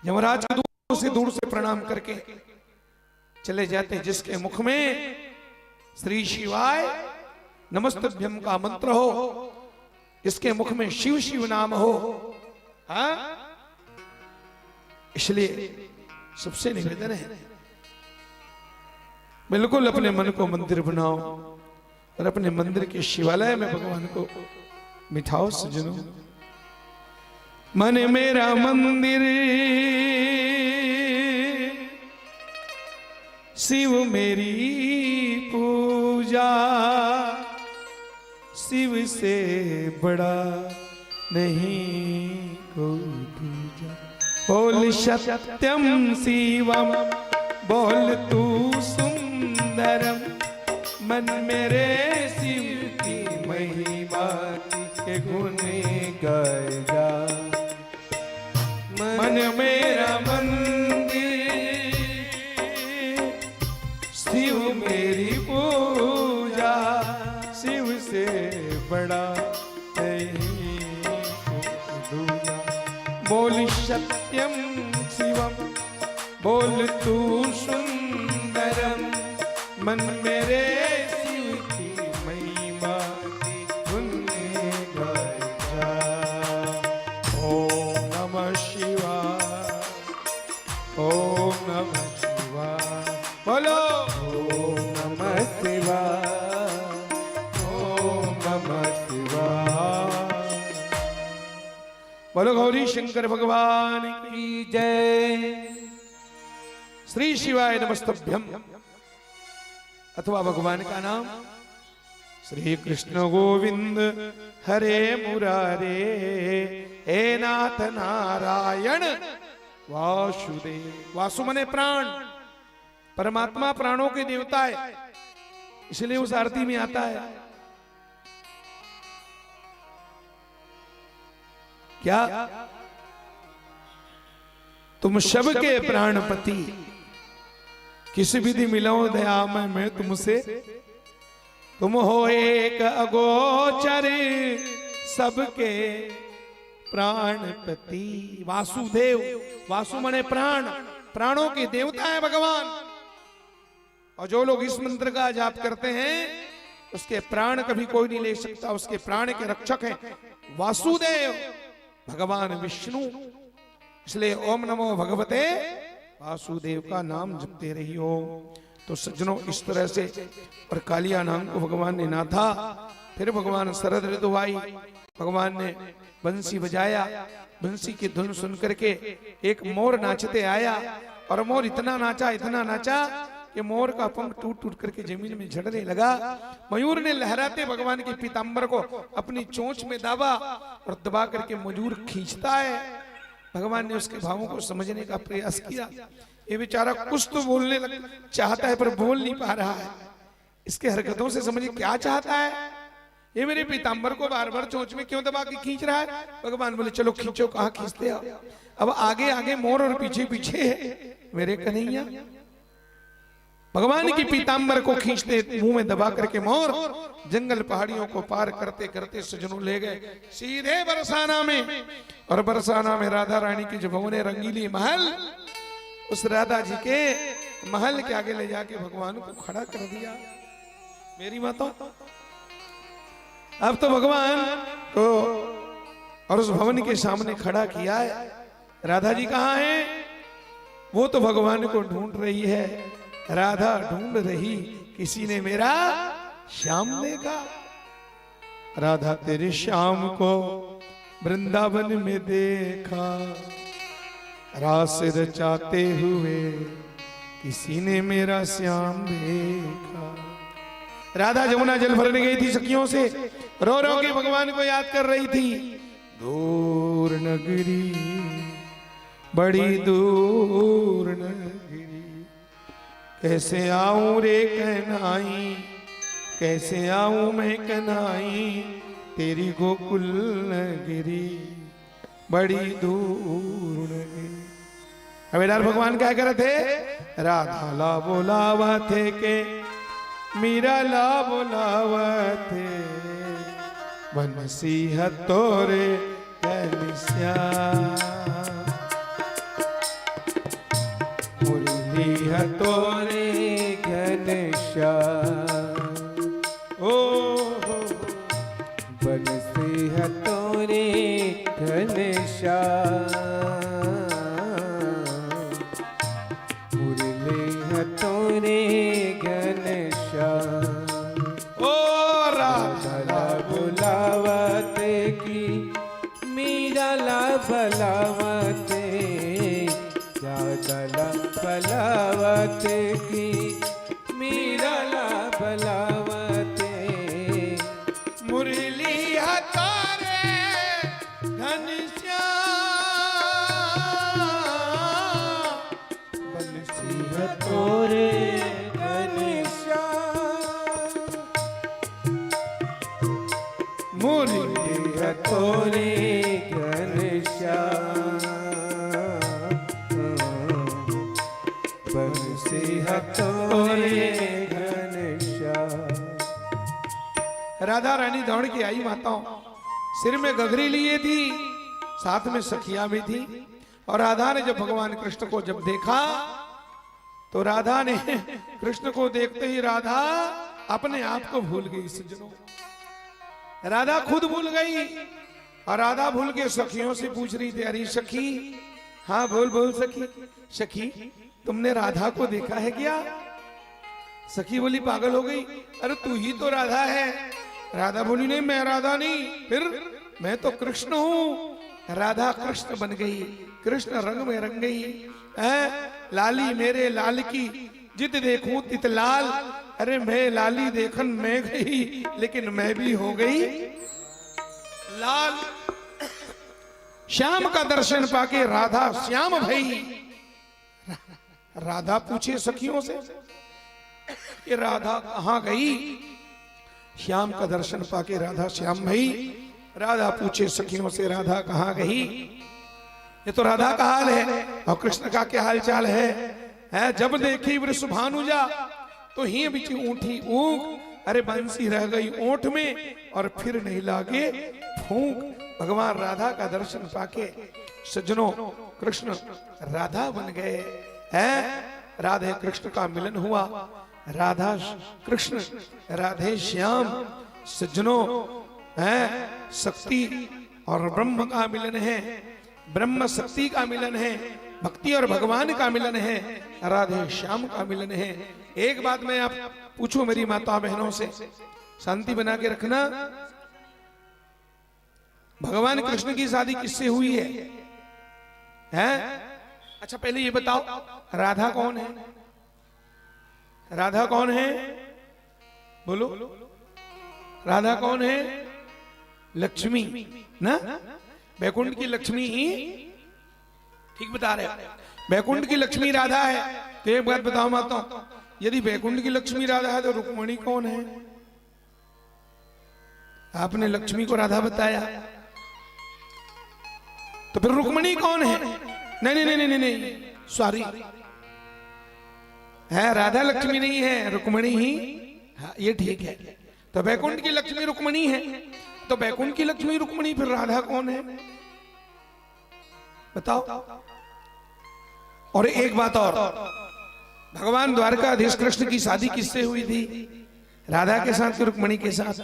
Speaker 1: यमराज के दूर से प्रणाम करके चले जाते। जिसके मुख में श्री शिवाय नमस्तभ्यम का मंत्र हो, जिसके मुख में शिव शिव नाम हो, हाँ? इसलिए सबसे निवेदन है, बिल्कुल अपने मन को मंदिर बनाओ और अपने मंदिर के शिवालय में भगवान को मिठाओ सजनों। मन मेरा मंदिर शिव मेरी पूजा, शिव से बड़ा नहीं कोई दूजा। बोल सत्यम शिवम, बोल तू सुंदरम, मन मेरे शिव की महिमा के गुण गाए जा। मन मेरा मंदिर शिव मेरी पूजा, शिव से बड़ा नहीं दूजा। बोल सत्यम शिवम, बोल तू सुंदरम, मन मेरे शिव की महिमा की धुन गाए जा। ओम नमः शिवाय, ओम नमः शिवाय, बोलो ओम नमः शिवाय, ओम नमः शिवाय। बोलो गौरी शंकर भगवान की जय। श्री शिवाय नमस्तभ्यम अथवा भगवान का नाम श्री कृष्ण गोविंद हरे मुरारे, हे नाथ नारायण वासुदेव। वासु मने प्राण, परमात्मा प्राणों के देवता है, इसलिए उस आरती में आता है क्या? तुम सबके प्राणपति, किस विधि मिलो दया में मैं तुमसे, तुम हो एक अगोचर सबके प्राणपति। वासुदेव, वासु मने प्राण, प्राणों के देवता है भगवान। और जो लोग इस मंत्र का जाप करते हैं उसके प्राण कभी कोई नहीं ले सकता, उसके प्राण के रक्षक हैं वासुदेव भगवान विष्णु। इसलिए ओम नमो भगवते वासुदेव का नाम जपते रही हो। तो सज्जनों, इस तरह से और कालिया नाम को भगवान ने नाथा, फिर भगवान शरद ऋतु आई, भगवान ने बंसी बजाया। बंसी की धुन सुन करके एक मोर नाचते आया, और मोर इतना नाचा कि मोर का पंख टूट टूट करके जमीन में झड़ने लगा। मयूर ने लहराते भगवान के पीतांबर को अपनी चोंच में दाबा, और दबा करके मयूर खींचता है। भगवान ने उसके भावों को समझने का प्रयास किया। ये बेचारा कुछ तो बोलने चाहता है पर बोल नहीं पा रहा है। इसके हरकतों से समझिए क्या चाहता है। ये मेरे पीतांबर को बार बार चोंच में क्यों दबा के खींच रहा है। भगवान बोले चलो खींचो, कहाँ खींचते हो। अब आगे आगे मोर और पीछे पीछे मेरे कन्हैया। भगवान की पीतांबर को खींचते, मुंह में दबा करके मोर जंगल पहाड़ियों को पार करते करते सजनों ले गए सीधे बरसाना में। और बरसाना में राधा रानी की जो भवन है रंगीली महल, उस राधा जी के महल के आगे ले जाके भगवान को खड़ा कर दिया। मेरी माता, अब तो भगवान को और उस भवन के सामने खड़ा किया है। राधा जी कहाँ हैं? वो तो भगवान को ढूंढ रही है। राधा ढूंढ रही, किसी ने मेरा श्याम देखा। राधा तेरे श्याम को वृंदावन में देखा, रास रचाते हुए किसी ने मेरा श्याम देखा। राधा जमुना जल भरने गई थी सखियों से, रो रो के भगवान को याद कर रही थी। दूर नगरी, बड़ी दूर नगरी, कैसे आऊं रे कन्हाई, कैसे आऊं मैं कन्हाई, तेरी गोकुल नगरी, बड़ी दूर नगरी। हवेदार भगवान क्या कर रहे थे? राधा ला बोलावा थे के मीरा ला बोलावा थे, बंसी हतोरे मुरली हतोरे
Speaker 2: घनश्याम,
Speaker 1: ओ
Speaker 2: बंसी हतोरे घनश्याम, मुरली हतोरे घनश्याम।
Speaker 1: ओ राधा
Speaker 2: बुलावते की मीरा ला भलावते, राधा ला भलावते की मीरा ला भलावते,
Speaker 1: मुरली हतारे घनश्याम,
Speaker 2: बंसी हतोरे घनश्याम,
Speaker 1: मुरली
Speaker 2: हतोरे घनश्याम, बंसी हतोरे घनश्याम।
Speaker 1: राधा रानी दौड़ के आई माताओं, सिर में गगरी लिए थी, साथ में सखिया भी थी। और राधा ने जब भगवान कृष्ण को जब देखा, तो राधा ने कृष्ण को देखते ही राधा अपने आप को भूल गई। सज्जनों, राधा खुद भूल गई। और राधा भूल के सखियों से पूछ रही थी, अरे सखी, हाँ बोल बोल सखी, सखी तुमने राधा को देखा है क्या? सखी बोली पागल हो गई, अरे तू ही तो राधा है। राधा बोली नहीं, मैं राधा नहीं, फिर मैं तो कृष्ण हूं। राधा कृष्ण बन गई, कृष्ण रंग में रंग गई। लाली मेरे लाल की जित देखूं तित लाल, अरे मैं लाली देखन मैं गई, लेकिन मैं भी हो गई लाल। श्याम का दर्शन पाके राधा श्याम भई। राधा पूछे सखियों से कि राधा कहां गई? श्याम का दर्शन पाके राधा श्याम भई। राधा पूछे सखियों से राधा कहां गई? ये तो राधा का हाल है, और कृष्ण का क्या हाल चाल है? जब देखी वृष भानुजा, तो ही बिची ऊंठी ऊंक, अरे बंसी रह गई ओंठ में, और फिर नहीं लागे फूंक। भगवान राधा का दर्शन पाके सज्जनों कृष्ण राधा बन गए हैं। राधे कृष्ण का मिलन हुआ, राधा कृष्ण राधे श्याम। सज्जनों है शक्ति और ब्रह्म का मिलन है, ब्रह्म शक्ति का मिलन है, भक्ति और भगवान का मिलन है, राधे श्याम का मिलन है। एक बात मैं आप पूछूं मेरी माता बहनों से, शांति बना के रखना। भगवान कृष्ण की शादी किससे हुई है? हैं? अच्छा पहले ये बताओ, राधा कौन है? राधा कौन है? बोलो, राधा कौन है? लक्ष्मी ना, बैकुंठ की लक्ष्मी ही, ठीक बता रहे हो? बैकुंठ की लक्ष्मी राधा है। तो एक बात बताओ माता, यदि बैकुंठ की लक्ष्मी राधा है तो रुक्मणी कौन है? आपने लक्ष्मी को राधा बताया, तो फिर रुक्मणी कौन है? नहीं नहीं नहीं नहीं नहीं, सॉरी, है राधा लक्ष्मी नहीं है, रुक्मणी ही। हाँ ये ठीक है। तो बैकुंठ की लक्ष्मी रुक्मणी है, तो बैकुंठ की लक्ष्मी रुक्मणी, फिर राधा कौन है बताओ? और एक बात और, भगवान द्वारकाधीश कृष्ण की शादी किससे हुई थी? राधा के साथ कि रुक्मणी के साथ?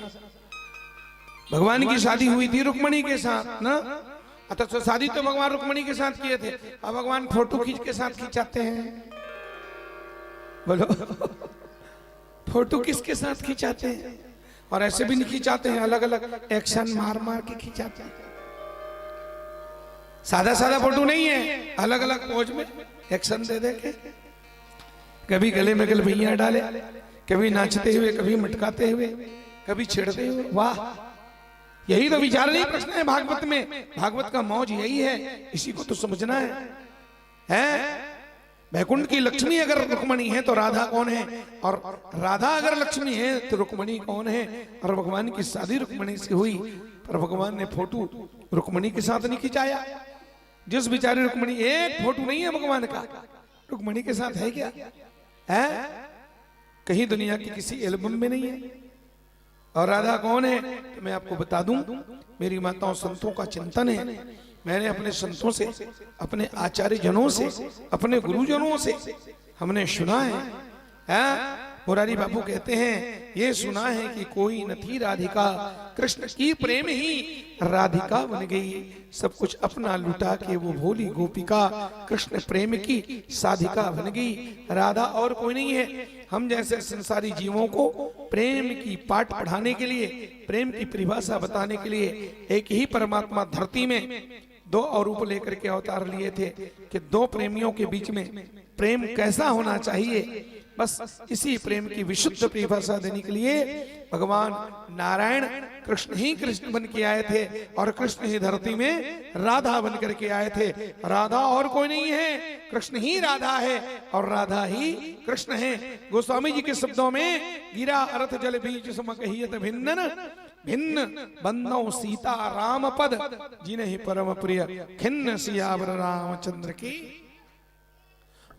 Speaker 1: भगवान की शादी हुई थी रुक्मणी के साथ ना। अच्छा तो शादी तो भगवान रुक्मणी के साथ किए थे, अब भगवान फोटो खींच के साथ खिंचाते हैं? बोलो, फोटो किसके साथ खिंचाते हैं? और ऐसे भी नहीं खिंचाते हैं, अलग अलग एक्शन मार मार के खिंचाते हैं। सादा सादा फोटो नहीं है, अलग अलग पोज में एक्शन दे दे के, कभी गले में गलबैया डाले, कभी नाचते हुए, कभी मटकाते हुए, कभी छेड़ते हुए। वाह, यही तो विचारणीय प्रश्न है भागवत में। भागवत का मौज यही है, इसी को तो समझना है? बैकुंठ की लक्ष्मी अगर रुक्मणी है तो राधा कौन है? और राधा अगर लक्ष्मी है तो रुक्मणी कौन है? और भगवान की शादी रुक्मणी से हुई, पर भगवान ने फोटो रुक्मणी के साथ नहीं खिंचाया। जिस बेचारी रुक्मणी, एक फोटो नहीं है भगवान का रुक्मणी के साथ, है क्या? है? कहीं दुनिया की किसी एल्बम में नहीं है। और राधा कौन है? तो मैं आपको बता दूं, मेरी माताओं संतों का चिंतन है। मैंने अपने संतों से, अपने आचार्य जनों से, अपने गुरुजनों से हमने सुना है? मुरारी बाबू कहते हैं, ये सुना है कि कोई न थी राधिका, कृष्ण की प्रेम ही राधिका बन गई। सब कुछ अपना लुटा के वो भोली गोपिका, कृष्ण प्रेम की साधिका बन गई। राधा और कोई नहीं है। हम जैसे संसारी जीवों को प्रेम की पाठ पढ़ाने के लिए, प्रेम की परिभाषा बताने के लिए एक ही परमात्मा धरती में दो और रूप लेकर के अवतार लिए थे कि दो प्रेमियों के बीच में प्रेम कैसा होना चाहिए। बस इसी प्रेम की विशुद्ध परिभाषा देने के लिए भगवान नारायण कृष्ण ही कृष्ण बन के आए थे, और कृष्ण ही धरती में राधा बन करके आए थे। राधा और कोई नहीं है, कृष्ण ही राधा है और राधा ही कृष्ण है। गोस्वामी जी के शब्दों में, गिरा अर्थ जल बीज सम कहियत भिन्न भिन्न बंदो सीता राम पद, जिन्हें परम प्रिय खिन्न सियावर रामचंद्र की।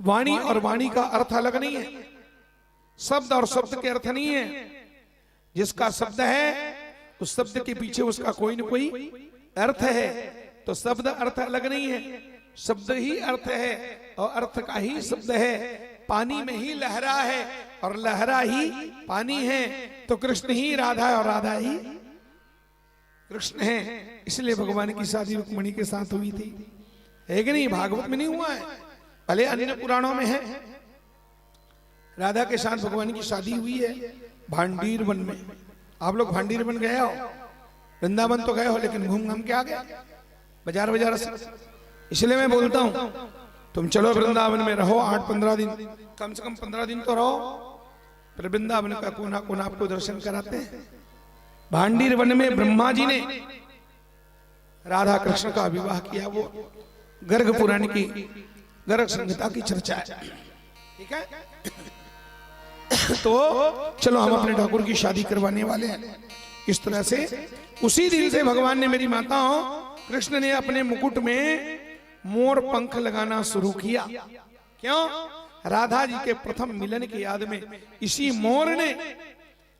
Speaker 1: वाणी और वाणी का अर्थ अलग नहीं है, शब्द और शब्द के अर्थ नहीं है। जिसका शब्द है उस शब्द के पीछे उसका कोई न कोई अर्थ है। तो शब्द अर्थ अलग नहीं है, शब्द ही अर्थ है और अर्थ का ही शब्द है। पानी में ही लहरा है और लहरा ही पानी है। तो कृष्ण ही राधा है और राधा ही कृष्ण है। इसलिए भगवान की शादी रुक्मणी के साथ हुई थी, है कि नहीं? भागवत में नहीं हुआ है, भले अन्य पुराणों में है। राधा के साथ भगवान की शादी हुई है भांडीर वन में। आप लोग भांडीर वन गए हो? वृंदावन तो गए हो, लेकिन घूम घाम के आ गए बाजार बाजार से। इसलिए मैं बोलता हूं, तुम चलो वृंदावन में रहो 8-15 दिन, कम से कम 15 दिन तो रहो, फिर वृंदावन का कोना कोना आपको दर्शन कराते हैं। भांडीर वन में ब्रह्मा जी ने राधा कृष्ण का विवाह किया। वो गर्ग पुराण की, गर्ग संहिता की चर्चा है, ठीक है? तो चलो हम अपने ठाकुर की शादी करवाने वाले हैं। इस तरह से उसी दिन से भगवान ने, मेरी माताओं, कृष्ण ने अपने मुकुट में मोर पंख लगाना शुरू किया। क्यों? राधा जी के प्रथम मिलन की याद में इसी मोर ने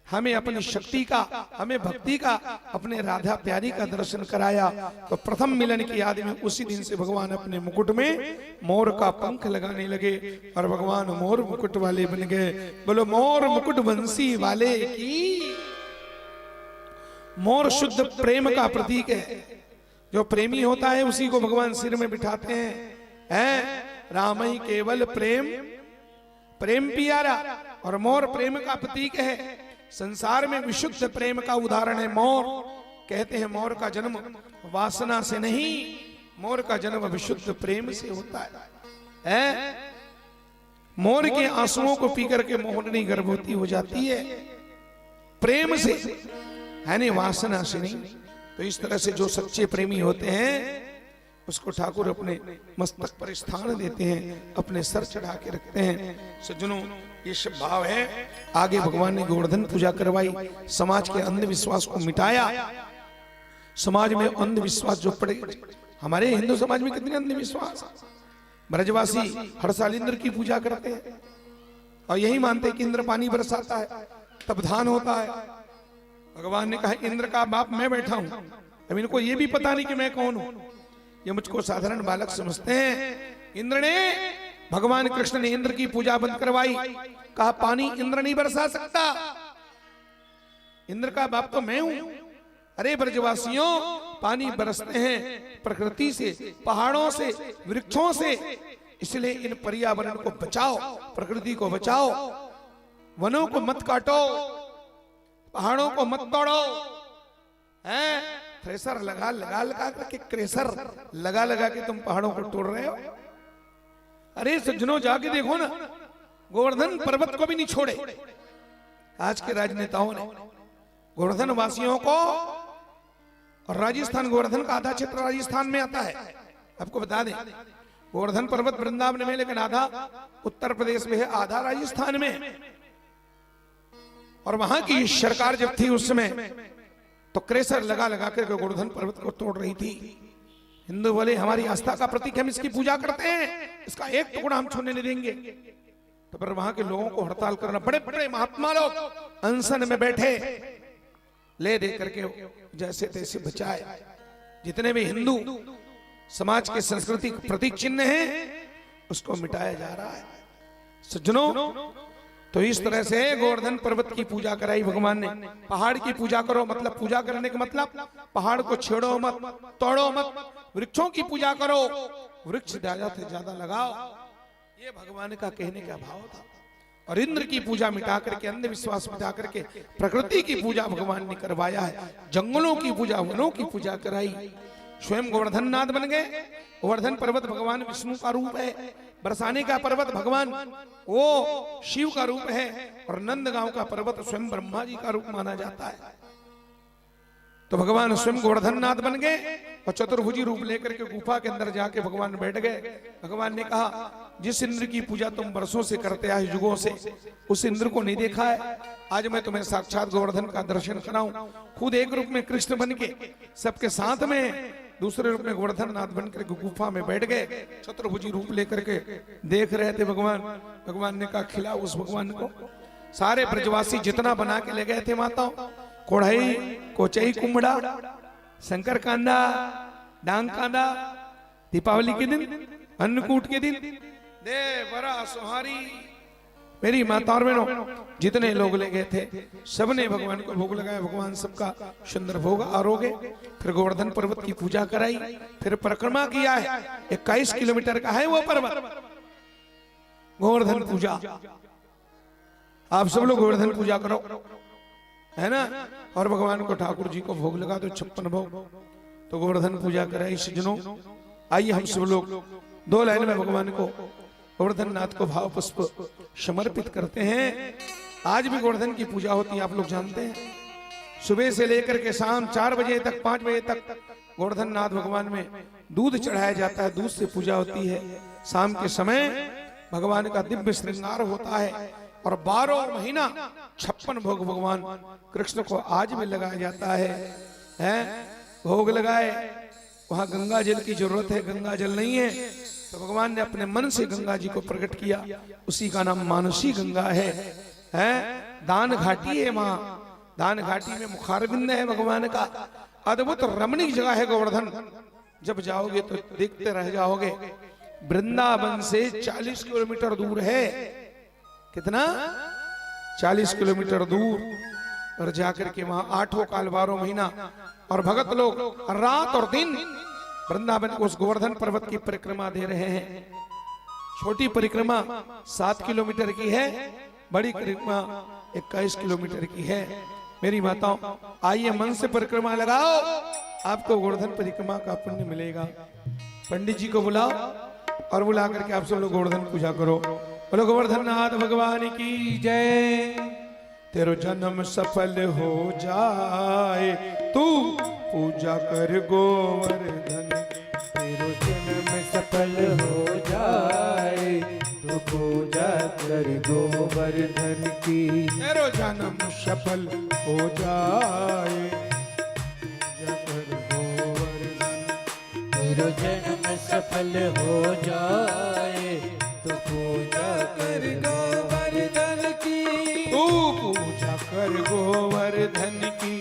Speaker 1: हमें अपनी शक्ति का, हमें भक्ति का, अपने राधा प्यारी का दर्शन कराया। तो प्रथम मिलन की याद में उसी दिन से भगवान अपने मुकुट में मोर का पंख लगाने लगे और भगवान मोर मुकुट वाले बन गए। बोलो मोर मुकुट बंसी वाले की। मोर शुद्ध प्रेम का प्रतीक है। जो प्रेमी होता है उसी को भगवान सिर में बिठाते हैं। राम ही केवल प्रेम, प्रेम पियारा। और मोर प्रेम का प्रतीक है। संसार में विशुद्ध प्रेम का उदाहरण है मोर। कहते हैं मोर का जन्म वासना से नहीं, मोर का जन्म विशुद्ध प्रेम से होता है? मोर के आंसुओं को पी करके मोरनी गर्भवती हो जाती है, प्रेम से है नहीं, वासना से नहीं। तो इस तरह से जो सच्चे प्रेमी होते हैं उसको ठाकुर अपने मस्तक पर स्थान देते हैं, अपने सर चढ़ा के रखते हैं। सज्जनों, ये सब भाव है। आगे भगवान ने गोवर्धन पूजा करवाई, समाज के अंधविश्वास को मिटाया। समाज में अंधविश्वास जो पड़े, हमारे हिंदू समाज में कितने अंधविश्वास। ब्रजवासी हर साल इंद्र की पूजा करते हैं और यही मानते हैं कि इंद्र पानी बरसाता है तब धान होता है। भगवान ने कहा इंद्र का बाप मैं बैठा हूं, अब इनको ये भी पता नहीं कि मैं कौन हूं, ये मुझको साधारण बालक समझते हैं। इंद्र ने, भगवान कृष्ण ने इंद्र की पूजा बंद करवाई, कहा पानी इंद्र नहीं बरसा सकता, इंद्र का बाप तो मैं हूं। अरे ब्रजवासियों, पानी बरसते हैं प्रकृति से, पहाड़ों से, वृक्षों से, इसलिए इन पर्यावरण को बचाओ, प्रकृति को बचाओ, वनों को मत काटो, पहाड़ों को मत तोड़ो। हैं, थ्रेसर लगा के, क्रेसर लगा के तुम पहाड़ों को तोड़ रहे हो। अरे सज्जनों, जाके देखो ना, गोवर्धन पर्वत को भी नहीं छोड़े आज के राजनेताओं ने। गोवर्धन वासियों को, और राजस्थान, गोवर्धन का आधा क्षेत्र राजस्थान में आता है। आपको बता दें, गोवर्धन पर्वत वृंदावन में, लेकिन आधा उत्तर प्रदेश में है, आधा राजस्थान में। और वहां की सरकार जब थी उस समय, तो क्रेसर लगा कर गोवर्धन पर्वत को तोड़ रही थी। हिंदू बोले हमारी आस्था का प्रतीक, हम इसकी पूजा करते हैं, इसका एक टुकड़ा हम छूने नहीं देंगे। तो फिर वहां के लोगों को हड़ताल करना, बड़े बड़े महात्मा लोग अनशन में बैठे, ले दे करके जैसे तैसे बचाए। जितने भी हिंदू समाज के संस्कृति प्रतीक चिन्ह हैं उसको मिटाया जा रहा है। सज्जनों, तो इस तरह से गोवर्धन पर्वत की पूजा कराई भगवान ने। पहाड़ की पूजा करो, मतलब पूजा करने का मतलब पहाड़ को छेड़ो मत, तोड़ो मत। वृक्षों की पूजा करो, वृक्ष ज्यादा से ज्यादा लगाओ, ये भगवान का कहने का भाव था। और इंद्र की पूजा मिटा करके, अंधविश्वास मिटा करके प्रकृति की पूजा भगवान ने करवाया है। जंगलों की पूजा, वनों की पूजा कराई। स्वयं गोवर्धन नाथ बन गए। गोवर्धन पर्वत भगवान विष्णु का रूप है, बरसाने का पर्वत भगवान वो शिव का रूप है, और नंदगांव का पर्वत स्वयं ब्रह्मा जी का रूप माना जाता है। तो भगवान स्वयं गोवर्धन नाथ बन गए और चतुर्भुजी रूप लेकर के गुफा के अंदर जाके भगवान बैठ गए। भगवान ने कहा जिस इंद्र की पूजा तुम बरसों से करते आए, युगों से, उस इंद्र को नहीं देखा है, आज मैं तुम्हें साक्षात गोवर्धन का दर्शन कराऊं। खुद एक रूप में कृष्ण बन के, सबके साथ में दूसरे रूप में गोवर्धन नाथ बन करके गुफा में बैठ गए, चतुर्भुजी रूप लेकर के देख रहे थे भगवान। भगवान ने कहा खिलाओ उस भगवान को। सारे ब्रजवासी जितना बना के ले गए थे माताओं, कोढ़ई, कोचई, कुमड़ा, शंकर कांदा, डांग कांदा, दीपावली के दिन, अन्नकूट के दिन, दे बरा सुहारी, मेरी माता और बहनों जितने लोग ले गए थे सबने भगवान को भोग लगाया। भगवान सबका सुंदर भोग आरोगे। फिर गोवर्धन पर्वत की पूजा कराई, फिर परिक्रमा किया है। 21 किलोमीटर का है वो पर्वत, गोवर्धन पूजा। आप सब लोग गोवर्धन पूजा करो, है ना। और भगवान को, ठाकुर जी को भोग लगा दो, 56 भोग। तो गोवर्धन पूजा कराई। सज्जनों, आइए हम सब लोग 2 लाइन में भगवान को, गोवर्धन नाथ को भाव पुष्प समर्पित करते हैं। आज भी गोवर्धन की पूजा होती है, आप लोग जानते हैं। सुबह से लेकर के शाम 4 बजे तक, 5 बजे तक गोवर्धन नाथ भगवान में दूध चढ़ाया जाता है, दूध से पूजा होती है। शाम के समय भगवान का दिव्य श्रृंगार होता है और 12 महीना 56 भोग भगवान कृष्ण को आज भी लगाया जाता है। भोग लगाए, वहां गंगा जल की जरूरत है, गंगा जल नहीं है, तो भगवान ने अपने मन से गंगा जी को प्रकट किया। उसी का नाम मानसी गंगा है। दान घाटी है, वहां दान घाटी में मुखारविंद है भगवान का। अद्भुत रमणीक जगह है गोवर्धन, जब जाओगे तो देखते रह जाओगे। वृंदावन से 40 किलोमीटर दूर है। कितना? 40 किलोमीटर दूर पर जाकर के वहां 8 काल 12 महीना और भगत लोग रात और दिन वृंदावन को उस गोवर्धन पर्वत की परिक्रमा दे रहे हैं। छोटी परिक्रमा 7 किलोमीटर की है, बड़ी परिक्रमा 21 किलोमीटर की है। मेरी माताओं, आइए मन से परिक्रमा लगाओ, आपको गोवर्धन परिक्रमा का पुण्य मिलेगा। पंडित जी को बुलाओ और बुला करके आप सब लोग गोवर्धन पूजा करो। बोलो गोवर्धन नाथ भगवान की जय। तेरो जन्म सफल हो जाए, तू पूजा कर गोवर्धन।
Speaker 2: तेरो जन्म सफल हो जाए, तो पूजा कर गोवर्धन की।
Speaker 1: तेरो जन्म सफल हो जाए, पूजा कर गोवर्धन।
Speaker 2: तेरो जन्म सफल हो जाए, तो पूजा कर गोवर्धन की।
Speaker 1: तू पूजा कर गोवर्धन की,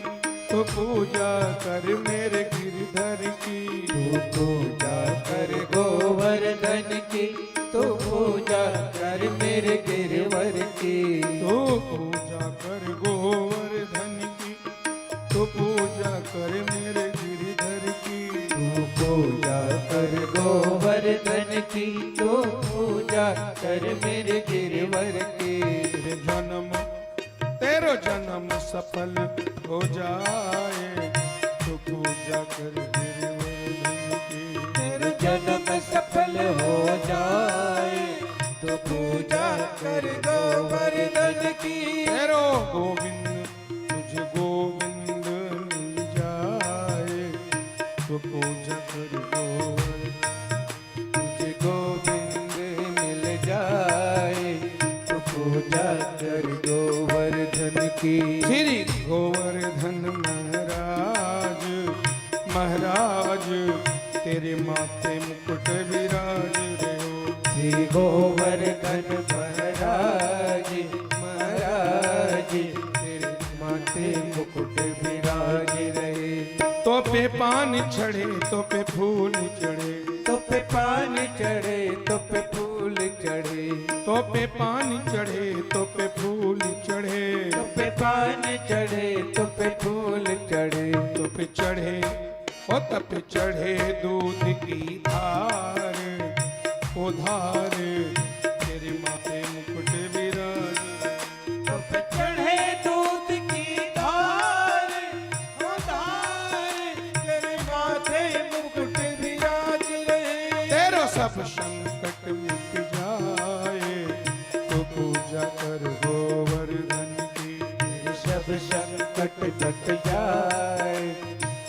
Speaker 1: तो पूजा कर मेरे गिरधर की।
Speaker 2: तू पूजा कर गोवर्धन की, तो पूजा कर मेरे गिरवर की।
Speaker 1: तो पूजा कर गोवर्धन की, तो पूजा कर मेरे गिरधर की।
Speaker 2: तू पूजा कर गोवर्धन की, तो पूजा कर मेरे गिरवर की।
Speaker 1: तेरो जन्म सफल हो जाए, तो पूजा कर गिरवर्धन की।
Speaker 2: तेरो जन्म सफल हो जाए, तो पूजा कर गोवर्धन की।
Speaker 1: तेरो गोविंद तुझे गोविंद मिल जाए, तो पूजा कर गोवर्धन।
Speaker 2: तुझे गोविंद मिल जाए, तो पूजा कर गोवर्धन की।
Speaker 1: श्री गोवर्धन महाराज, महाराज तेरे माथे मुकुट विराज रहो।
Speaker 2: श्री गोवर्धन महाराज, महाराज तेरे माथे मुकुट विराज रहे।
Speaker 1: तो पे पान चढ़े, तो पे फूल चढ़े।
Speaker 2: तो पे पान चढ़े, तो पे फूल चढ़े।
Speaker 1: तो पे पान चढ़े, तो पे फूल चढ़े।
Speaker 2: तो पे पान चढ़े, तो पे फूल चढ़े।
Speaker 1: तो पे चढ़े ओ तप चढ़े दूध की धार, ओ धार तेरे माथे मुकुट विराज।
Speaker 2: तो पे चढ़े दूध की धार, ओ धार तेरे माथे मुकुट विराज रहे।
Speaker 1: तेरो सब संकट मिट जाए, तो पूजा कर गोवर्धन की।
Speaker 2: तेरे सब संकट कट जाए,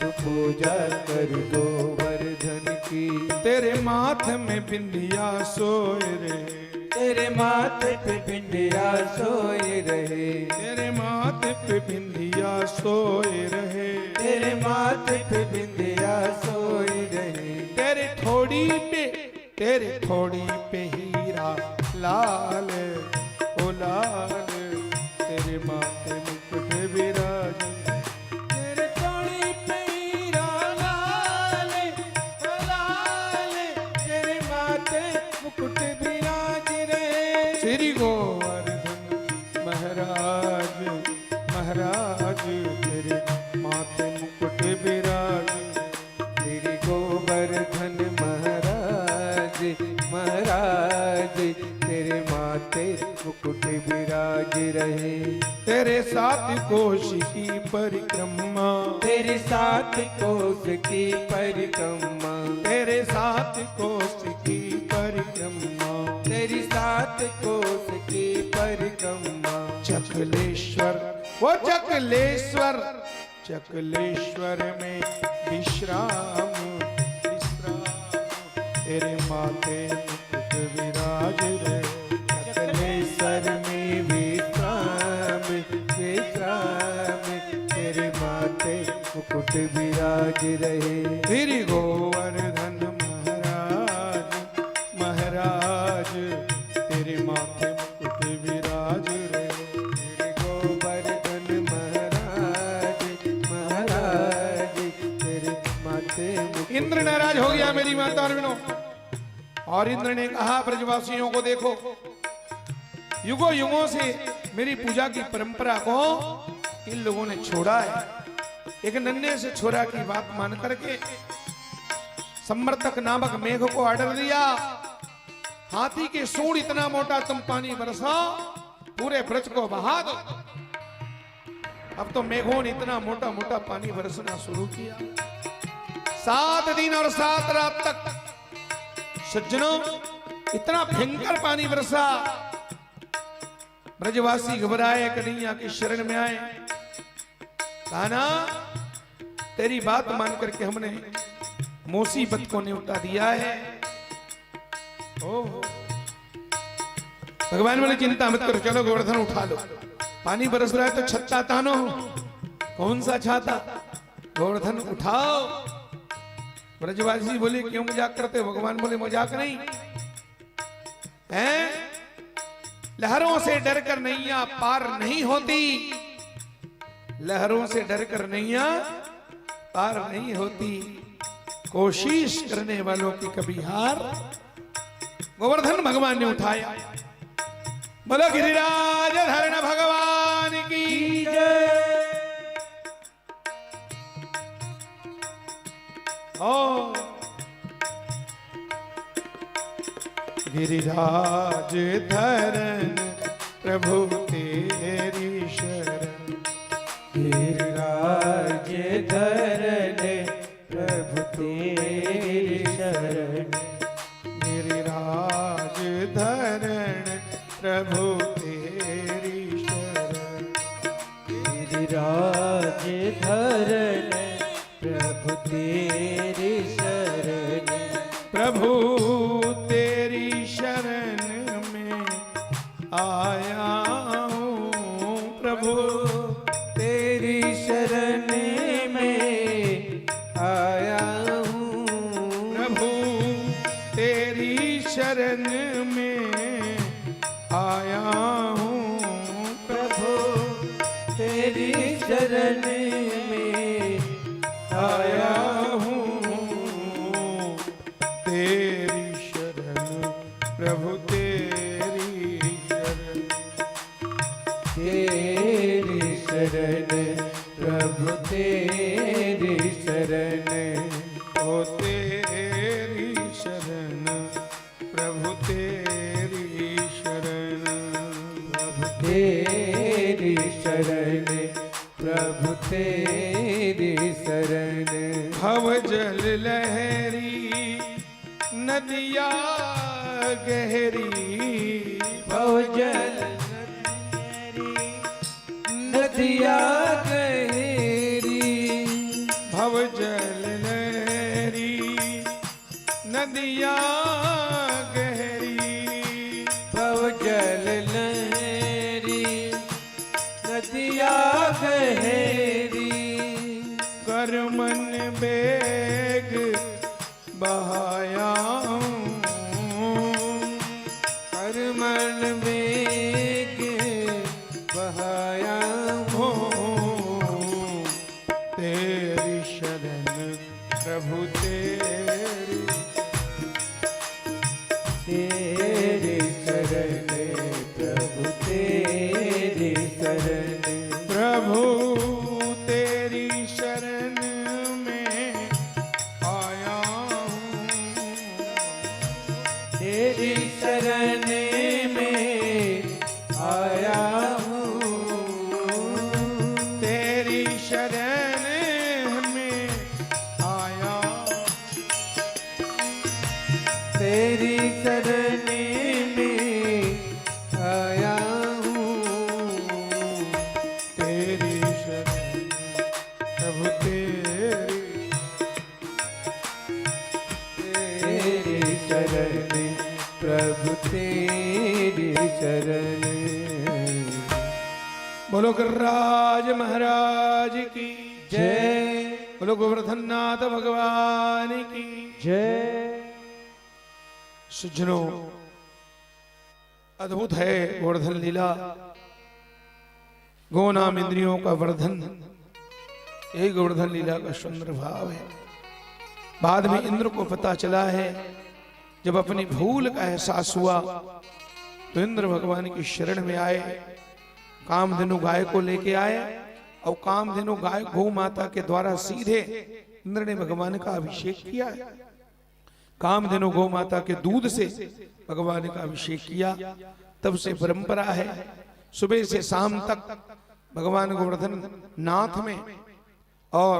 Speaker 2: तो पूजा कर गोवर्धन की।
Speaker 1: तेरे माथ में बिंदिया सोए रहे।
Speaker 2: तेरे माथे पे बिंदिया सोए रहे।
Speaker 1: तेरे माथे पे बिंदिया सोए रहे।
Speaker 2: तेरे माथे पे बिंदिया सोए रहे।
Speaker 1: तेरे ठोड़ी पे हीरा लाल, ओ लाल तेरे माथे मुकुट विराज।
Speaker 2: तेरे ठोड़ी पे हीरा लाल, ओ लाल तेरे माथे मुकुट विराज रहे।
Speaker 1: श्री गोवर्धन महाराज, महाराज तेरे माथे मुकुट विराज।
Speaker 2: श्री गोवर्धन महाराज, महाराज तेरे माथे मुकुट विराज रहे।
Speaker 1: तेरे साथ कोश की परिक्रमा,
Speaker 2: तेरे साथ कोस की परिक्रमा।
Speaker 1: तेरे साथ कोश की परिक्रमा।
Speaker 2: तेरी साथ कोस की परिक्रमा।
Speaker 1: चकलेश्वर वो चकलेश्वर, चकलेश्वर में विश्राम, विश्राम तेरे माथे मुकुट विराज रहे।
Speaker 2: चकलेश्वर में विश्राम, विश्राम तेरे माथे मुकुट विराज रहे।
Speaker 1: श्री गोवर्धन महाराज, महाराज तेरे माथे मुकुट विराज रहे।
Speaker 2: श्री गोवर्धन महाराज, महाराज तेरे माथे मुकुट।
Speaker 1: इंद्र नाराज हो गया मेरी माता और बहनों, और इंद्र ने कहा ब्रजवासियों को देखो, युगों युगों से मेरी पूजा की परंपरा को इन लोगों ने छोड़ा है। एक नन्हे से छोरा की बात मान करके सम्मर्तक नामक मेघ को ऑर्डर दिया, हाथी के सूंड इतना मोटा तुम पानी बरसाओ पूरे ब्रज को बहा दो। अब तो मेघों ने इतना मोटा मोटा पानी बरसना शुरू किया। 7 दिन और 7 रात तक सज्जनों इतना भयंकर पानी बरसा। ब्रजवासी घबराए, कन्हैया की शरण में आए। कहा ना तेरी बात मान करके हमने मुसीबत को न्योता दिया है। ओह भगवान बोले चिंता मत करो, चलो गोवर्धन उठा लो। पानी बरस रहा है तो छत्ता तानो। कौन सा छाता? गोवर्धन उठाओ। ब्रजवासी बोले क्यों मजाक करते हो? भगवान बोले मजाक नहीं हैं। लहरों से डरकर नैया पार नहीं होती। लहरों से डरकर नैया पार नहीं होती। कोशिश करने वालों की कभी हार। गोवर्धन भगवान ने उठाया। बोलो गिरिराज धरण भगवान की जय। ओ गिरिराज धरण प्रभु तेरी शरण।
Speaker 2: गिरिराज धरण प्रभु तेरी शरण।
Speaker 1: गिरिराज धरण प्रभु तेरी शरण।
Speaker 2: गिरिराज धरण प्रभु तेरी शरण।
Speaker 1: प्रभु तेरी शरण में आया हूँ। प्रभु
Speaker 2: तेरी शरण में आया हूँ।
Speaker 1: प्रभु तेरी शरण में आया हूँ।
Speaker 2: प्रभु तेरी शरण में
Speaker 1: आया हूँ। तेरी शरण प्रभु तेरी शरण।
Speaker 2: तेरी शरण प्रभु तेरी शरण।
Speaker 1: ओ तेरी शरण प्रभु तेरी शरण।
Speaker 2: तेरी शरण प्रभु तेरी शरण।
Speaker 1: भव जल लहरी नदिया गहरी।
Speaker 2: भव जल नदिया गहरी।
Speaker 1: भव जल लहरी नदिया गहरी।
Speaker 2: भव जल लहरी नदिया गहरी।
Speaker 1: कर मन बेग बहाया हूँ।
Speaker 2: कर मन बेग बहाया हूँ।
Speaker 1: तेरी शरण प्रभु तेरी।
Speaker 2: तेरी शरण प्रभु तेरी शरण।
Speaker 1: प्रभु तेरी शरण में आया हूँ।
Speaker 2: तेरी शरण में आया हूँ।
Speaker 1: तेरी शरण में आया।
Speaker 2: तेरी शरण में आया हूँ।
Speaker 1: तेरी शरण प्रभु तेरी।
Speaker 2: तेरी शरण प्रभु तेरी शरण।
Speaker 1: बोलो गिरिराज महाराज की
Speaker 2: जय।
Speaker 1: बोलो गोवर्धन नाथ भगवान की
Speaker 2: जय।
Speaker 1: सज्जनों अद्भुत है गोवर्धन लीला। गो नाम इंद्रियों का वर्धन, यही गोवर्धन लीला का सुंदर भाव है। बाद में इंद्र को पता चला है, जब अपनी भूल का एहसास हुआ तो इंद्र भगवान की शरण में आए। कामधेनु गाय को लेके आए और कामधेनु गाय गौ माता के द्वारा सीधे इंद्र ने भगवान का अभिषेक किया है। कामधेनु गौ माता के दूध से भगवान का अभिषेक किया। तब से परंपरा है सुबह से शाम तक भगवान गोवर्धन नाथ में और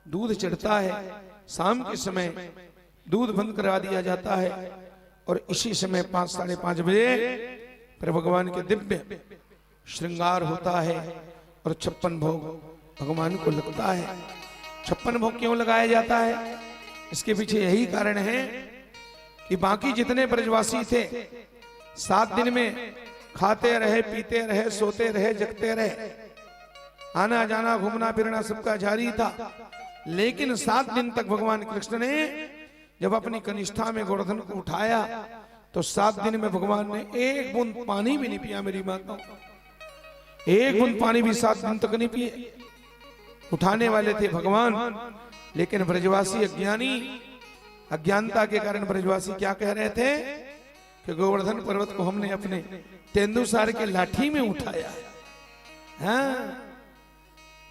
Speaker 1: दूध चढ़ता है। शाम के समय दूध बंद करा दिया जाता है और इसी समय 5 साढ़े 5 बजे फिर भगवान के दिव्य श्रृंगार होता है और 56 भोग भगवान को लगता है। 56 भोग क्यों लगाया जाता है? इसके पीछे यही कारण है कि बाकी जितने ब्रजवासी थे 7 दिन में खाते रहे, पीते रहे, सोते रहे, जगते रहे, आना जाना घूमना फिरना सबका जारी था। लेकिन 7 दिन तक भगवान कृष्ण ने जब अपनी कनिष्ठा में गोवर्धन को उठाया तो 7 दिन में भगवान ने एक बूंद पानी भी नहीं पिया। मेरी माता, एक बूंद पानी भी 7 दिन तक नहीं पिए। उठाने वाले थे भगवान, लेकिन ब्रजवासी अज्ञानी, अज्ञानता के कारण ब्रजवासी क्या कह रहे थे कि गोवर्धन पर्वत को हमने अपने तेंदुसार के लाठी में उठाया है। हाँ,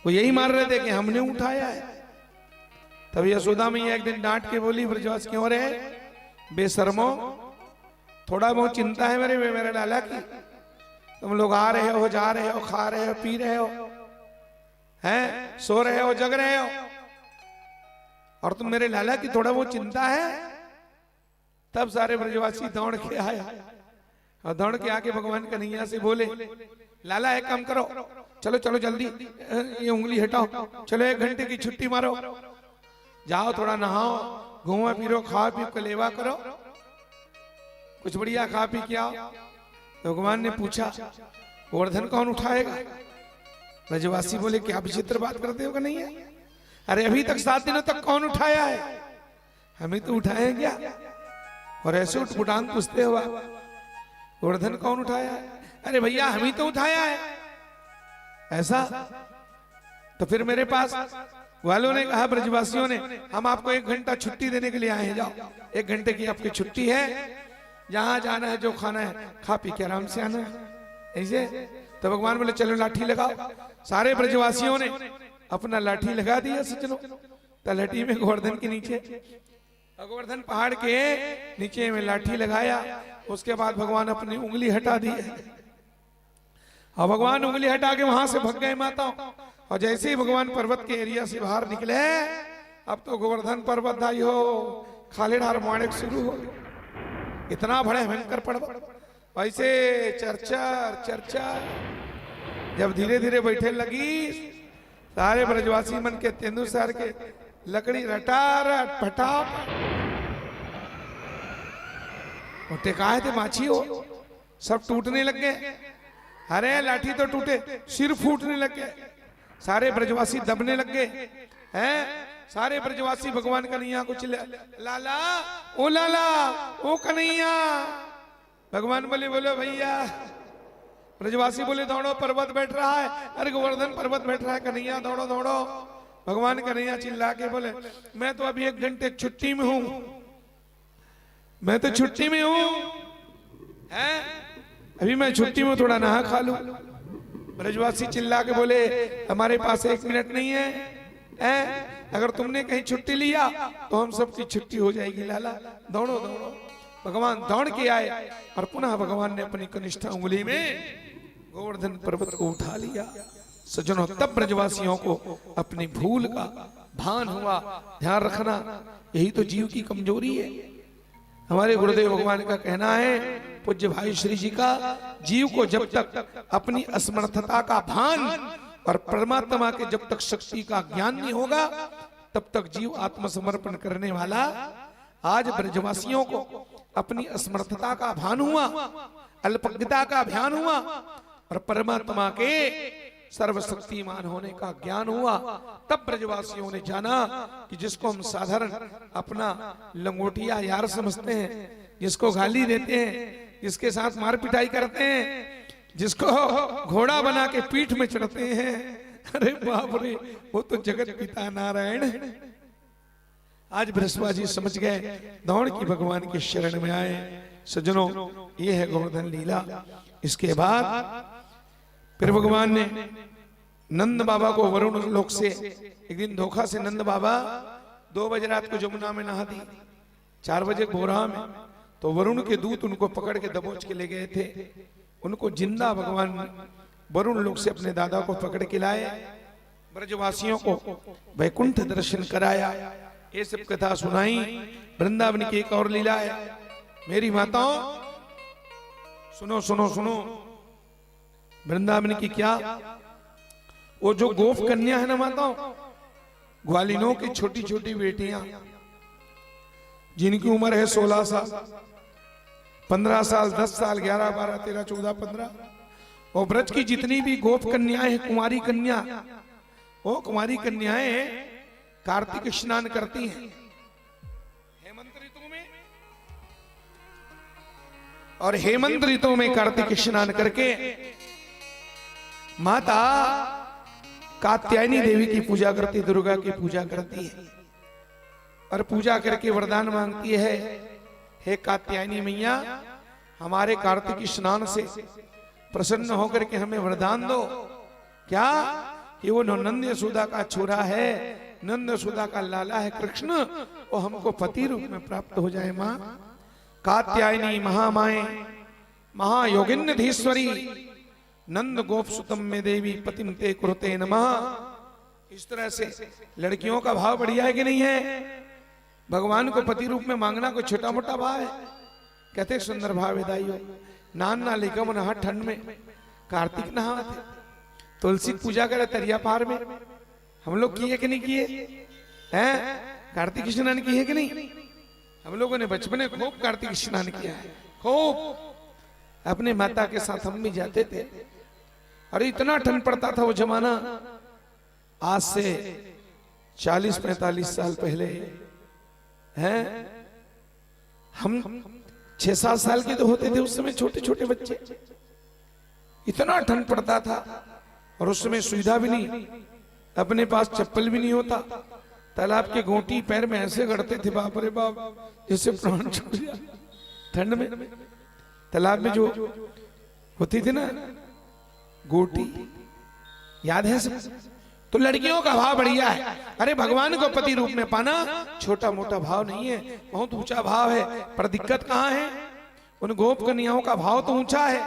Speaker 1: वो यही मार रहे थे कि हमने उठाया है। तब यशोदा मैया एक दिन डांट के बोली, ब्रजवासी क्यों रहे बेशर्मो, थोड़ा बहुत चिंता है मेरे लाला की। तुम लोग आ रहे हो, जा रहे हो, खा रहे हो, पी रहे हो, हैं, सो रहे हो, जग रहे हो, और तुम मेरे लाला की थोड़ा बहुत चिंता है। तब सारे ब्रजवासी दौड़ के आए और दौड़ के आके भगवान कन्हैया से बोले, लाला एक काम करो, चलो चलो जल्दी ये उंगली हटाओ, चलो 1 घंटे की छुट्टी मारो, जाओ थोड़ा नहाओ, घूमा फिरो, खाओ पी कलेवा करो, कुछ बढ़िया खा पी के आओ। तो भगवान ने पूछा, गोवर्धन कौन उठाएगा? ब्रजवासी बोले, क्या विचित्र बात करते हो कन्हैया, अरे अभी तक 7 दिनों तक कौन उठाया है? हमें तो उठाए क्या? और ऐसे उठपुटान पूछते हुआ, गोवर्धन कौन उठाया है? अरे भैया हम ही तो उठाया है। ऐसा? तो फिर मेरे पास वालों ने कहा, ब्रजवासियों ने, हम आपको 1 घंटा छुट्टी देने के लिए आए हैं, जाओ 1 घंटे की आपकी छुट्टी है, जहां जाना है, जो खाना है खा पी के आराम से आना है। ऐसे? तो भगवान बोले, चलो लाठी लगाओ। सारे ब्रजवासियों ने अपना लाठी लगा दिया सज्जनों तलहटी में, गोवर्धन के नीचे। गोवर्धन पहाड़ के नीचे में लाठी लगाया। उसके बाद भगवान अपनी उंगली हटा दी और भगवान उंगली हटा के वहां से भग गए माताओं। और जैसे ही भगवान पर्वत के एरिया से बाहर निकले, अब तो गोवर्धन पर्वत दाई हो खालेडार माणिक शुरू हो, इतना बड़ा भयंकर पर्वत। वैसे चर्चा जब धीरे धीरे बैठे लगी, सारे ब्रजवासी मन के तेंदुसार के लकड़ी रटारट फटाफट टेकाए थे माछी हो, सब टूटने लग गए। अरे लाठी तो टूटे, सिर फूटने लग गए, सारे ब्रजवासी दबने लग गए हैं। सारे ब्रजवासी भगवान कन्हैया को चिल्ला, लाला ओ कन्हैया। भगवान बोले, बोलो भैया। ब्रजवासी बोले, दौड़ो पर्वत बैठ रहा है। अरे गोवर्धन पर्वत बैठ रहा है, कन्हैया दौड़ो दौड़ो। भगवान कन्हैया चिल्ला के बोले, मैं तो अभी 1 घंटे छुट्टी में हूं, मैं तो छुट्टी में हूं, अभी मैं छुट्टी में थोड़ा नहा खा लूं। ब्रजवासी चिल्ला के बोले, हमारे पास 1 मिनट नहीं है, अगर तुमने कहीं छुट्टी लिया तो हम सबकी छुट्टी हो जाएगी। लाला दौड़ो दौड़ो। भगवान दौड़ के आए और पुनः भगवान ने अपनी कनिष्ठ उंगली में गोवर्धन पर्वत को उठा लिया। सज्जनों, तब ब्रजवासियों को अपनी भूल का भान हुआ। ध्यान रखना, यही तो जीव की कमजोरी है। हमारे गुरुदेव भगवान का कहना है, पूज्य भाई श्री जी का, जीव को जब तक अपनी असमर्थता का भान और परमात्मा के जब तक शक्ति का ज्ञान नहीं होगा, तब तक जीव आत्मसमर्पण करने वाला। आज ब्रजवासियों को अपनी असमर्थता का भान हुआ, अल्पज्ञता का ध्यान हुआ और परमात्मा के सर्वशक्तिमान होने का ज्ञान हुआ। तब ब्रजवासियों ने जाना कि जिसको हम साधारण अपना लंगोटिया यार समझते हैं, जिसको गाली देते हैं, जिसके साथ मार पिटाई करते हैं, जिसको घोड़ा बना के पीठ में चढ़ते हैं, अरे बाप रे, वो तो जगत पिता नारायण। आज बृहस्पति समझ गए, दौड़ की भगवान की शरण में आए। सज्जनों, ये है गोवर्धन लीला। इसके बाद फिर भगवान ने नंद बाबा को वरुण लोक से एक दिन धोखा से नंद बाबा 2 बजे रात को जमुना में नहा दी, 4 बजे भोरा में। तो वरुण के दूत उनको पकड़ के दबोच के ले गए थे उनको जिंदा भगवान वरुण लोक से अपने दादा को पकड़ के लाए, ब्रजवासियों को वैकुंठ दर्शन कराया, ये सब कथा सुनाई। वृंदावन की एक और लीला है मेरी माताओं, सुनो सुनो सुनो। वृंदावन की क्या, वो जो गोप कन्या है ना माताओं, ग्वालिनों की छोटी छोटी बेटियां जिनकी उम्र है 16 साल, 15 साल, 10 साल, 11, 12, 13, 14, 15, और ब्रज की जितनी भी गोप कन्याएं हैं, कुमारी कन्या, वो कुमारी कन्याएं कार्तिक स्नान करती हैं हेमंत ऋतु में, और हेमंत ऋतु में कार्तिक स्नान करके माता कात्यायनी देवी की पूजा करती, दुर्गा की पूजा करती है, और पूजा करके वरदान मांगती है, हे कात्यायनी मैया, हमारे कार्तिक स्नान से प्रसन्न होकर के हमें वरदान दो। क्या कि वो नंद यशोदा का छोरा है, नंद यशोदा का लाला है कृष्ण, वो हमको पति रूप में प्राप्त हो जाए। मां कात्यायनी महामाए महायोगिन्यधीश्वरी नंद गोप सुतम में देवी पतिम ते कुरुते नमः। इस तरह से लड़कियों का भाव बढ़िया है कि नहीं है? भगवान को पति रूप में मांगना कोई छोटा मोटा भाव है? कहते सुंदर भाव विदाई नान ना लेकर नहा ठंड में कार्तिक नहा थे, तुलसी पूजा करे तरिया पार में, हम लोग किए कि नहीं किए हैं? कार्तिक स्नान किए कि नहीं? हम लोगों ने बचपन में खूब कार्तिक स्नान किया है, खूब। अपने माता के साथ हम भी जाते थे, अरे इतना ठंड पड़ता था वो जमाना, आज से 40-45 साल पहले हैं। हम 6-7 साल के तो होते थे उस समय, छोटे छोटे बच्चे, इतना ठंड पड़ता था, और उस समय सुविधा भी नहीं, अपने पास चप्पल भी नहीं होता, तालाब के गोटी पैर में ऐसे गड़ते थे, बाप रे बाप, जैसे प्राण छूट जाए ठंड में। तालाब में जो होती थी ना गोटी, याद है सब? तो लड़कियों का भाव बढ़िया है। अरे भगवान को पति रूप में पाना छोटा मोटा भाव नहीं है, बहुत ऊंचा भाव है। पर दिक्कत कहां है? उन गोप कन्याओं का भाव तो ऊंचा है,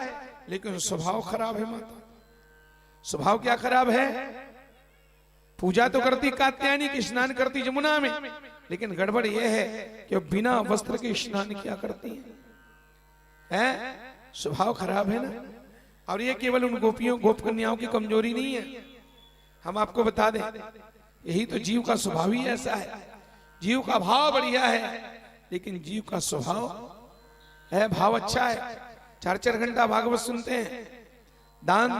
Speaker 1: लेकिन स्वभाव खराब है माता। स्वभाव क्या खराब है? पूजा तो करती कात्यायनी की, स्नान करती जमुना में, लेकिन गड़बड़ यह है कि बिना वस्त्र के स्नान क्या करती है? स्वभाव खराब है ना। और ये केवल उन गोपियों गोप कन्याओं की कमजोरी नहीं है, हम आपको बता दें, यही तो जीव का स्वभाव ही ऐसा है। जीव का भाव बढ़िया है, लेकिन जीव का स्वभाव है, भाव अच्छा है, 4-4 घंटा भागवत सुनते हैं, दान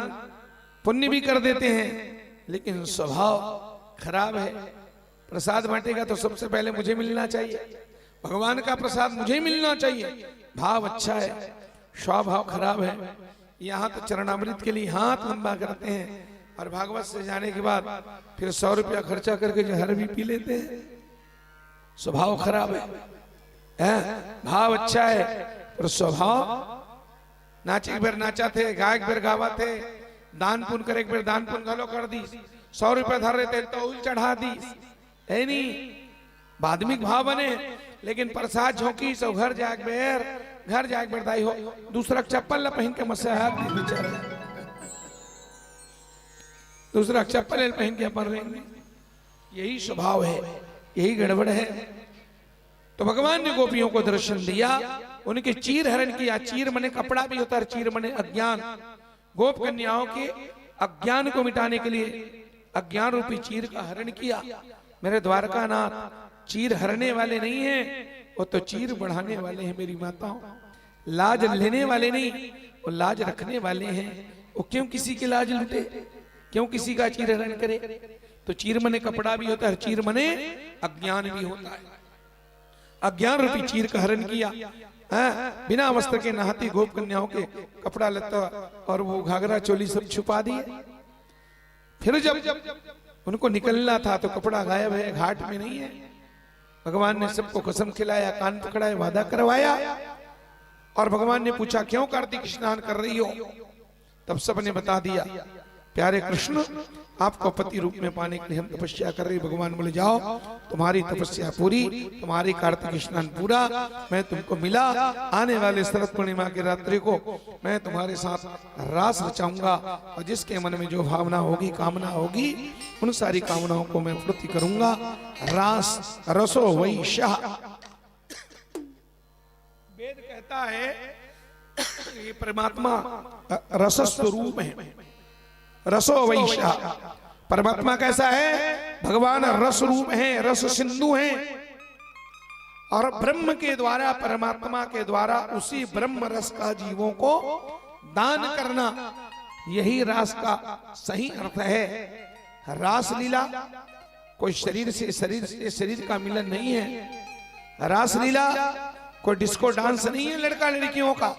Speaker 1: पुण्य भी कर देते हैं, लेकिन स्वभाव खराब है। प्रसाद बांटेगा तो सबसे पहले मुझे मिलना चाहिए, भगवान का प्रसाद मुझे मिलना चाहिए, भाव अच्छा है, स्वभाव खराब है। यहाँ तो चरणामृत के लिए हाथ लंबा करते हैं, और भागवत से जाने के बाद फिर 100 रुपया खर्चा करके जहर भी पी लेते हैं। स्वभाव खराब है, भाव अच्छा है, पर स्वभाव। नाच एक बार नाचा थे, गायक बार गावा थे, दान पुण्य कर एक बार दान पुण्य गलो कर दी, 100 रुपया धर रहे थे तो उल चढ़ा दी, है नहीं? बादमिक भाव बने, लेकिन प्रसाद झोंकी सो घर जाके बेर, घर जाके बरदाई हो, दूसरा चप्पल पहन के मसहत बेचारे, दूसरा चप्पल पहन के अपन रहेंगे। यही स्वभाव है, यही गड़बड़ है। तो भगवान ने गोपियों को दर्शन दिया, उनके चीर हरण किया। चीर मने कपड़ा भी होता है, चीर मने अज्ञान। गोप कन्याओं के अज्ञान को मिटाने के लिए अज्ञान रूपी चीर का हरण किया। मेरे द्वारकानाथ चीर हरने वाले नहीं हैं, वो तो चीर बढ़ाने वाले हैं मेरी माताओं। लाज लेने वाले नहीं, वो लाज रखने वाले हैं। वो क्यों किसी की लाज लूटे, क्यों किसी का चीर हरण करे? तो चीर मने कपड़ा भी होता है, चीर मने अज्ञान भी होता है। अज्ञान रूपी चीर का हरण किया। बिना वस्त्र के नहाती गोप कन्याओं के कपड़ा लत्ता और वो घाघरा चोली सब छुपा दिए। फिर जब उनको निकलना था तो कपड़ा गायब है, घाट में नहीं है। भगवान ने सबको कसम खिलाया, कान पकड़ाए, वादा करवाया, और भगवान ने पूछा क्यों कार्तिक स्नान कर रही हो? तब सबने बता दिया, प्यारे कृष्ण, आपको पति रूप में पाने के लिए हम तपस्या कर रहे। भगवान बोले जाओ, तुम्हारी तपस्या पूरी, तुम्हारी कार्तिक स्नान पूरा, मैं तुमको मिला। आने वाले शरद पूर्णिमा की रात्रि को मैं तुम्हारे साथ रास रचाऊंगा, और जिसके मन में जो भावना होगी, कामना होगी, उन सारी कामनाओं को मैं पूर्ति करूंगा। रास रसो वही शाह। वेद कहता है ये परमात्मा रस स्वरूप है। रसो वैशा, परमात्मा कैसा है? भगवान रस रूप है, रस सिंधु है। और ब्रह्म के द्वारा, परमात्मा के द्वारा उसी ब्रह्म रस का जीवों को दान करना, यही रास का सही अर्थ है। रास लीला कोई शरीर से शरीर का मिलन नहीं है। रास लीला कोई डिस्को डांस नहीं है लड़का लड़कियों का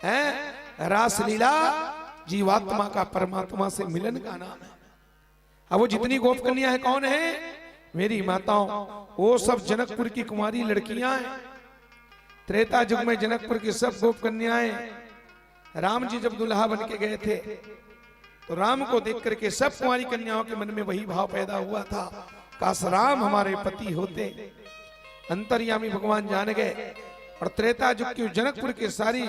Speaker 1: है। रास लीला जीवात्मा का परमात्मा से मिलन का नाम है। अब वो जितनी गोप कन्या है कौन है? मेरी माताओं, वो सब जनकपुर की कुमारी लड़कियां हैं। त्रेता युग में जनकपुर की सब गोप कन्याएं, राम जी जब दुल्हा बन के गए थे तो राम को देख करके सब कुमारी कन्याओं के मन में वही भाव पैदा हुआ था, काश राम हमारे पति होते। अंतर्यामी भगवान जान गए और त्रेता युग की जनकपुर की सारी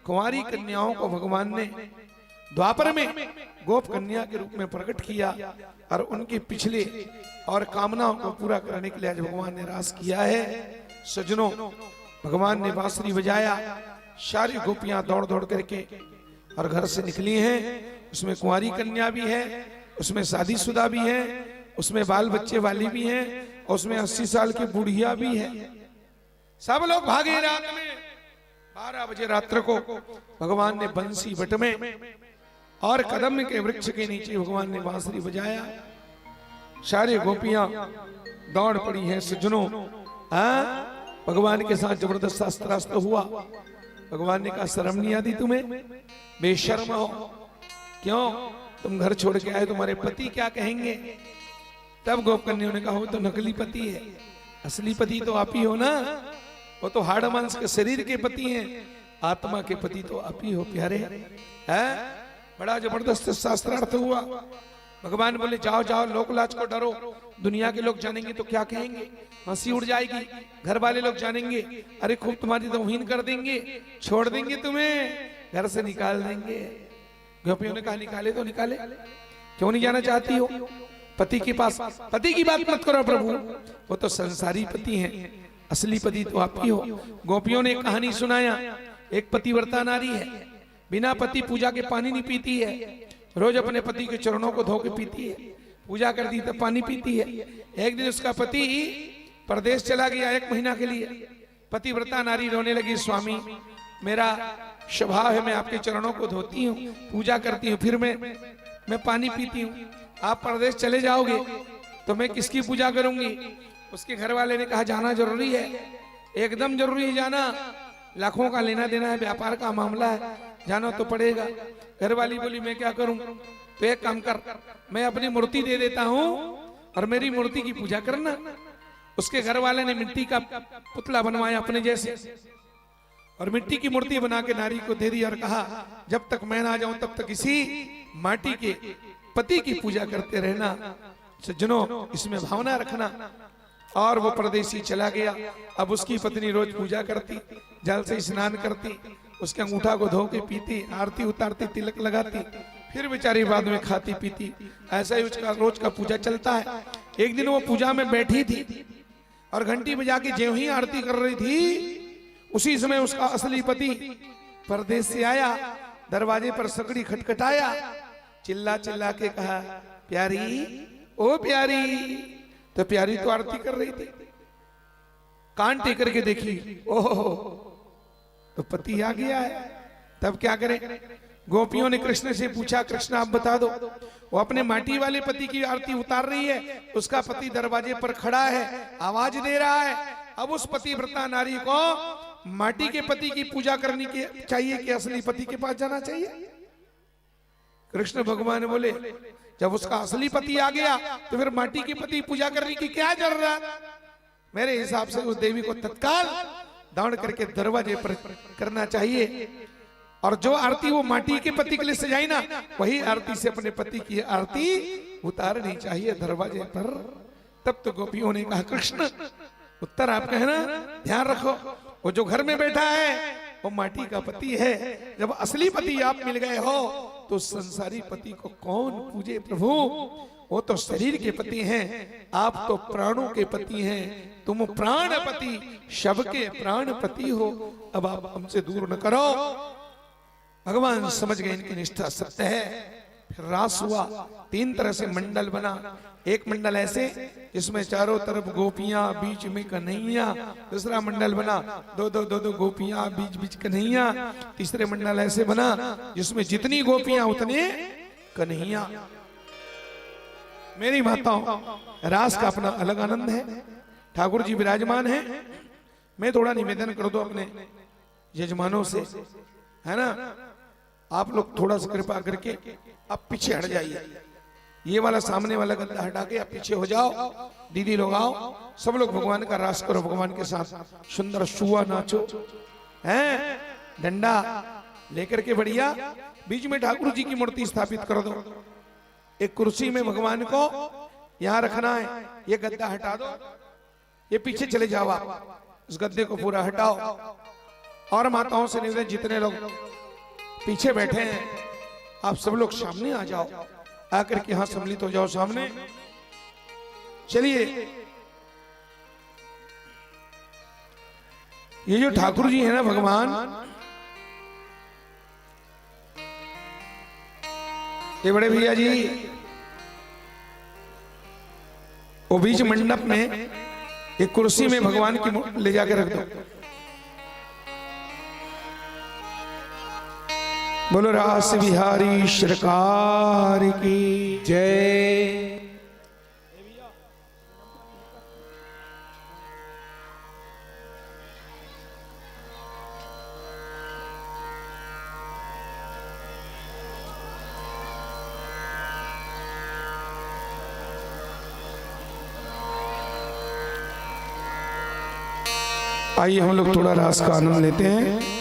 Speaker 1: कुमारी कन्याओं को भगवान ने द्वापर में गोप कन्या के रूप में प्रकट किया, और उनकी पिछले और कामनाओं को पूरा करने के लिए आज भगवान ने रास किया है। सजनों, भगवान ने बांसुरी बजाया, सारी गोपियां दौड़ दौड़ करके और घर से निकली हैं। उसमें कुंवारी कन्या भी है, उसमें शादीशुदा भी है, उसमें बाल बच्चे वाली भी है, और उसमें 80 साल की बुढ़िया भी है। सब लोग भागे। रात में 12 बजे रात्र को भगवान ने बंसी बट में और कदम के वृक्ष के नीचे भगवान ने बांसुरी बजाया। सारी गोपियां दौड़ पड़ी हैं। सज्जनों, भगवान के साथ जबरदस्त शास्त्रास्त्र हुआ। भगवान ने कहा, शर्म नहीं आती तुम्हें? बेशर्म हो, क्यों? तुम घर छोड़ के आए, तुम्हारे पति क्या कहेंगे? तब गोप कन्याओं ने कहा, वो तो नकली पति है, असली पति तो आप ही हो ना। वो तो हाड़ मांस के शरीर के पति हैं, आत्मा के पति तो आप ही हो प्यारे। है बड़ा जबरदस्त शास्त्रार्थ हुआ। भगवान बोले, जाओ जाओ, लोक लाज को डरो, दुनिया के लोग जानेंगे तो क्या कहेंगे, हंसी उड़ जाएगी, घर वाले लोग जानेंगे, अरे खूब तुम्हारी तौहीन कर देंगे, छोड़ देंगे, तुम्हें घर से निकाल देंगे। गोपियों ने कहा, निकाले तो निकाले, क्यों नहीं जाना चाहती हो पति के पास? पति की बात मत करो प्रभु, वो तो संसारी पति हैं, असली पति तो आप ही हो। गोपियों ने कहानी सुनाया। एक पतिव्रता नारी है, बिना पति पूजा के पानी नहीं पीती है, रोज अपने पति के चरणों को धो के पीती है, पूजा करती तब पानी पीती है। एक दिन उसका पति परदेश चला गया 1 महीना के लिए। पतिव्रता नारी रोने लगी, स्वामी मेरा स्वभाव है, मैं आपके चरणों को धोती हूँ, पूजा करती हूँ, फिर मैं पानी पीती हूँ, आप परदेश चले जाओगे तो मैं किसकी पूजा करूंगी? उसके घर वाले ने कहा, जाना जरूरी है, एकदम जरूरी है जाना, लाखों का लेना देना है, व्यापार का मामला है, जाना तो पड़ेगा। घर वाली बोली, मैं क्या करूं? तो एक काम कर, मैं अपनी मूर्ति दे देता हूं और मेरी मूर्ति की पूजा करना। उसके घर वाले ने मिट्टी का पुतला बनवाया अपने जैसे, और मिट्टी की मूर्ति बना के नारी को दे दी और कहा, जब तक मैं ना जाऊं तब तक इसी माटी के पति की पूजा करते रहना। सज्जनों, इसमें भावना रखना। और वो परदेसी चला गया। अब उसकी पत्नी रोज पूजा करती, जल से स्नान करती, उसके अंगूठा को धो के पीती, आरती उतारती, तिलक लगाती, फिर बेचारी बाद में खाती पीती। ऐसा ही उसका रोज का पूजा चलता है। एक दिन वो पूजा में बैठी थी और घंटी बजा के ज्यों ही आरती कर रही थी, उसी समय उसका असली पति परदेश से आया, दरवाजे पर सकड़ी खटखटाया, चिल्ला चिल्ला के कहा, प्यारी, ओ प्यारी। तो प्यारी तो आरती कर रही थी, कान टेक करके देखी, ओहो तो पति आ गया है। तब क्या करें? गोपियों ने कृष्ण से पूछा, कृष्ण आप बता दो। वो अपने माटी वाले पति की आरती उतार रही है, उसका पति दरवाजे पर खड़ा है, आवाज दे रहा है। अब उस पतिव्रता नारी को माटी के पति की पूजा करनी चाहिए कि असली पति के पास जाना चाहिए? कृष्ण भगवान बोले, जब उसका असली पति आ गया तो फिर माटी के पति पूजा करने की क्या जरूरत? मेरे हिसाब से उस देवी को तत्काल दौड़ करके दरवाजे पर करना चाहिए। और जो आरती वो माटी के पति के लिए सजाई ना, वही आरती से अपने पति की आरती उतारनी चाहिए दरवाजे पर। तब तो गोपियों ने कहा कृष्ण उत्तर आप कहना, ध्यान रखो वो जो घर में बैठा है वो माटी का पति है। जब असली पति आप मिल गए हो तो संसारी पति को कौन पूजे प्रभु? वो तो शरीर के पति हैं, आप तो प्राणों के पति हैं। तुम प्राणपति, शव के प्राणपति हो। अब आप हमसे दूर न करो। भगवान समझ गए इनकी निष्ठा सत्य है। फिर रास हुआ, 3 तरह से मंडल बना। एक मंडल ऐसे जिसमें चारों तरफ गोपियां, बीच में कन्हैया। दूसरा मंडल बना दो गोपियां, बीच कन्हैया। तीसरे मंडल ऐसे बना जिसमें जितनी गोपियां उतने कन्हैया। मेरी माताओं, रास का अपना अलग आनंद है। ठाकुर जी विराजमान है। मैं थोड़ा निवेदन कर दो अपने यजमानों से, है ना, आप लोग थोड़ा सा कृपा करके आप पीछे हट जाइए। ये वाला सामने वाला गद्दा हटा के आप पीछे हो जाओ। दीदी लोग आओ, सब लोग भगवान का रास करो। भगवान के साथ सुंदर सुआ नाचो, हैं, डंडा लेकर के बढ़िया। बीच में ठाकुर जी की मूर्ति स्थापित कर दो। एक कुर्सी में भगवान को यहां रखना है। ये गद्दा हटा दो, ये पीछे चले जाओ आप, इस गद्दे को पूरा हटाओ। और माताओं से निवेदन, जितने लोग पीछे बैठे हैं आप सब लोग सामने आ जाओ, आकर के यहां सम्मिलित हो जाओ सामने। चलिए, ये जो ठाकुर जी है ना भगवान, ये बड़े भैया जी, वो बीच मंडप में एक कुर्सी में भगवान की ले जाकर रख दो। बोलो रास बिहारी सरकार की जय। आइए हम लोग थोड़ा रास का आनंद लेते हैं।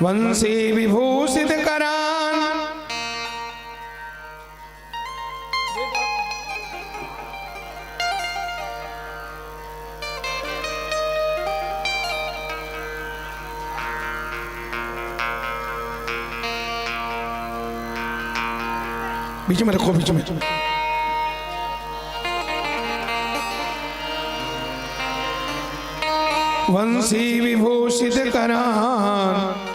Speaker 1: वंशी विभूषित करान, बीच में रखो, बीच में। वंशी विभूषित करान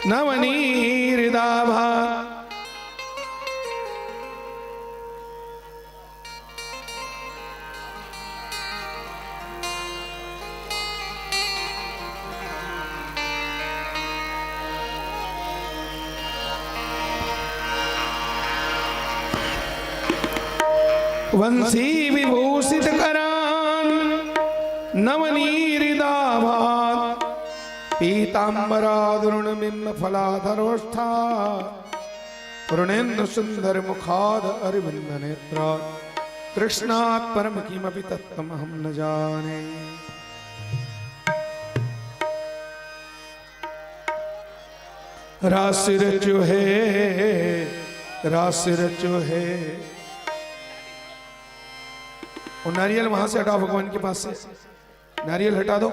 Speaker 1: नवनीरदाभा, वंशी विभूषित करान नवनीरदाभा, पीतांबरादरुणबिंब फलाधरोष्ठा, पूर्णेन्दु सुंदर मुखाद अरविंद नेत्रा, कृष्णात् परम किमपि तत्त्वम् अहं न जाने। रास रचो है, रास रचो है। और नारियल वहां से हटाओ, भगवान के पास से नारियल हटा दो।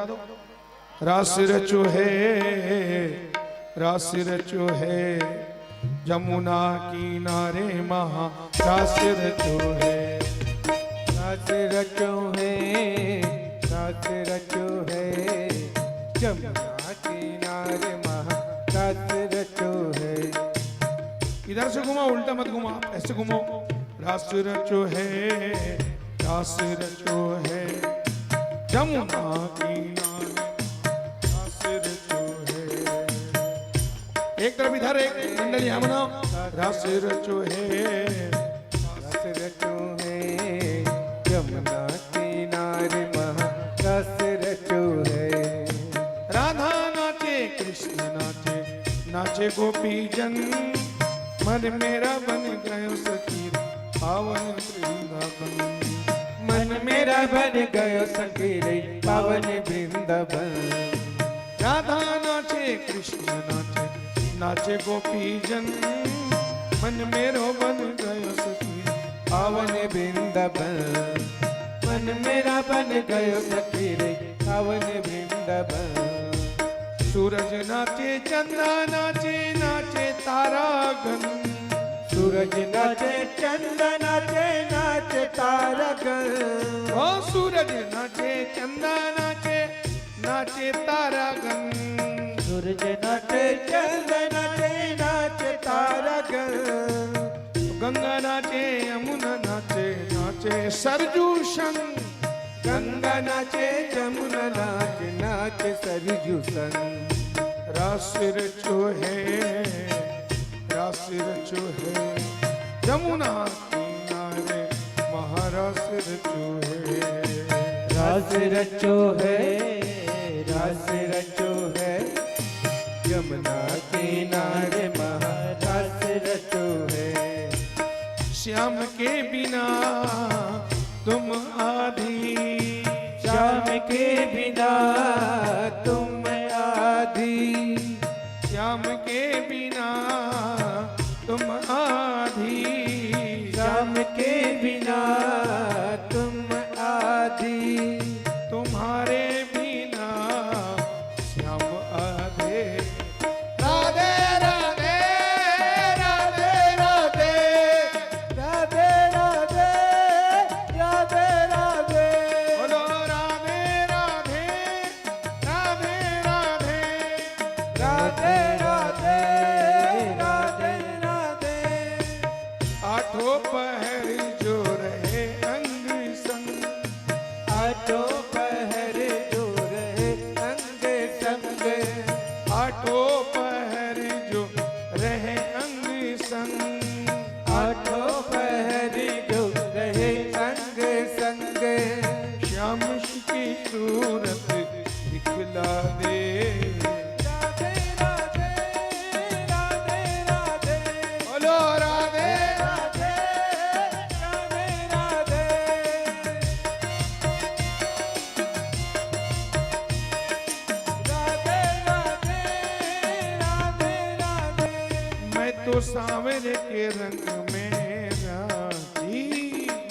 Speaker 1: रास रचो है, रास रचो है, जमुना किनारे महा रास रचो है।
Speaker 2: रास रचो है, रास रचो है, जमुना किनारे महा रास रचो है।
Speaker 1: इधर से घुमाओ, उल्टा मत घुमाओ, ऐसे घुमाओ। रास रचो है, रास रचो है, जमुना किनारे रास रचो है। एक तरफ इधर, एक मंडल यहाँ बनाओ। रास रचो है,
Speaker 2: रास रचो है, जमुना किनारे महा रास रचो है।
Speaker 1: राधा नाचे, कृष्ण नाचे, नाचे गोपी जन, मन मेरा बन गयो सखी पावन वृंदावन।
Speaker 2: मन मेरा बन गयो सखी रे पावन वृंदावन।
Speaker 1: राधा नाचे कृष्ण नाचे, नाचे गोपी जन, मन मेरो बन गयो सखी
Speaker 2: पावन वृंदावन, मन मेरा बन गयो सखी रे पावन वृंदावन।
Speaker 1: सूरज नाचे चंदा नाचे, नाचे तारागण,
Speaker 2: सूरज नाचे चंदा नाचे, नाचे तारागण।
Speaker 1: ओ सूरज नाचे चंदा नाचे, नाचे तारागण,
Speaker 2: सूरज नाचे चंदा नाचे, नाचे तारागण।
Speaker 1: गंगा नाचे यमुना नाचे, नाचे सरजू संग,
Speaker 2: गंगा नाचे जमुना नाचे, नाचे सरजू संग।
Speaker 1: रास रचो है, रास रचो है, यमुना किनारे महारास रचो है।
Speaker 2: रास रचो है, रास रचो है, यमुना किनारे महारास रचो है।
Speaker 1: श्याम के बिना तुम आधी,
Speaker 2: श्याम के बिना तुम आधी,
Speaker 1: श्याम के बिना तुम आधी,
Speaker 2: श्याम के बिना तुम आधी।
Speaker 1: तुम्हारे बिना श्याम आधे। राधे राधे राधे राधे
Speaker 2: राधे राधे राधे राधे।
Speaker 1: बोलो राधे राधे राधे राधे
Speaker 2: राधे राधे राधे राधे।
Speaker 1: आठों पहर जो रहे अंग संग,
Speaker 2: आठों पहर जो रहे अंग संग,
Speaker 1: आठों पहर जो रहे अंग संग,
Speaker 2: आठों पहर जो रहे अंग संग।
Speaker 1: श्याम की सूरत दिखला दे।
Speaker 2: राधे राधे राधे राधे।
Speaker 1: बोलो राधे
Speaker 2: राधे राधे राधे। राधे राधे राधे राधे।
Speaker 1: मैं तो सांवरे के रंग में राजी,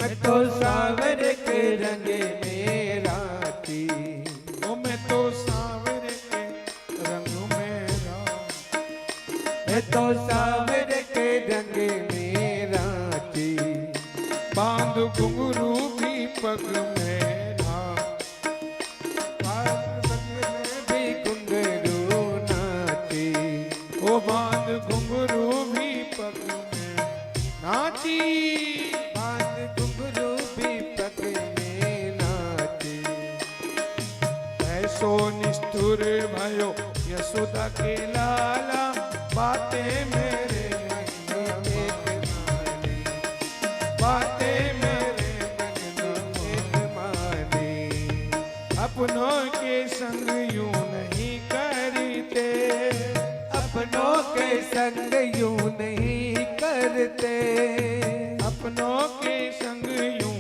Speaker 2: मैं तो सावर के रंग में राती,
Speaker 1: ओ मैं तो सांवरे के रंग में राजी,
Speaker 2: मैं तो सावर के रंग में राती।
Speaker 1: बांध घुंघरू भी पग में नाच,
Speaker 2: बाग में भी घुंघरू नाची,
Speaker 1: ओ बांध घुंघरू भी पग में नाची।
Speaker 2: बाग घुंघरू भी पग में नाची।
Speaker 1: ऐसो निष्ठुर भयो यशोदा के लाला, बातें मेरे मन में मानी, बातें मेरे मन में
Speaker 2: मानी।
Speaker 1: अपनों के संग यूं नहीं करते,
Speaker 2: अपनों के संग यूं नहीं करते,
Speaker 1: अपनों के संग यूं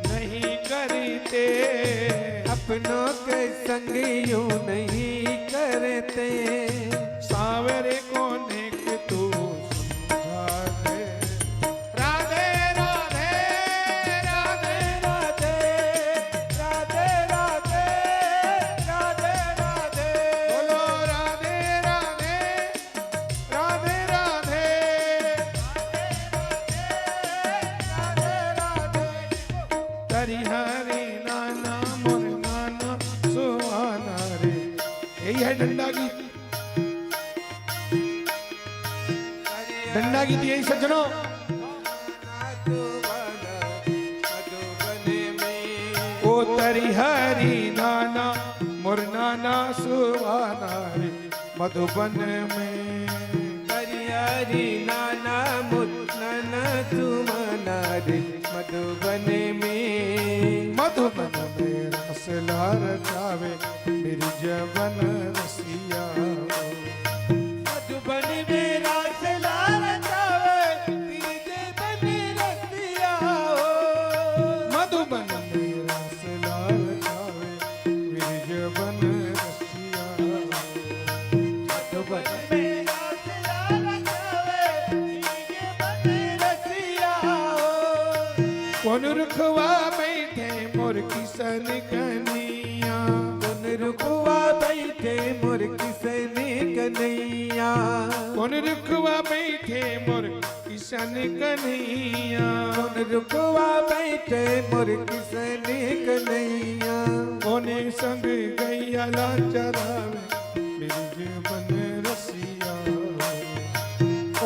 Speaker 1: नहीं करते।
Speaker 2: अपनों के संग यूं नहीं करते।
Speaker 1: सावरे को नेक तू समझा दे। राधे राधे राधे
Speaker 2: राधे राधे राधे राधे राधे।
Speaker 1: बोलो राधे राधे राधे राधे तरी हरे नाना मोर नाना सुहाना रे। यही है डंडा गीत, डंडा गीत यही सज्जनों। ओ तरी हरी नाना मोर नाना सुहाना रे, मधुबन में।
Speaker 2: हरियारी नाना मुन्ना तुमना रे, मधुबन में।
Speaker 1: मधुबन में रसला रचावे मेरी जबन रसिया।
Speaker 2: मधुबन में रसला रचावे मेरी जबन रसिया।
Speaker 1: मधुबन में रसला रचावे मेरी जबन रसिया। उन रुखवा बैठे मोर किशन कन्हैया,
Speaker 2: उन रुखवा बैठे मोर किशन कन्हैया,
Speaker 1: उन रुखवा बैठे मोर किशन कन्हैया,
Speaker 2: उन रुखवा बैठे मोर किशन कन्हैया,
Speaker 1: कोने संग गैया चरावे बिरज बन रसिया,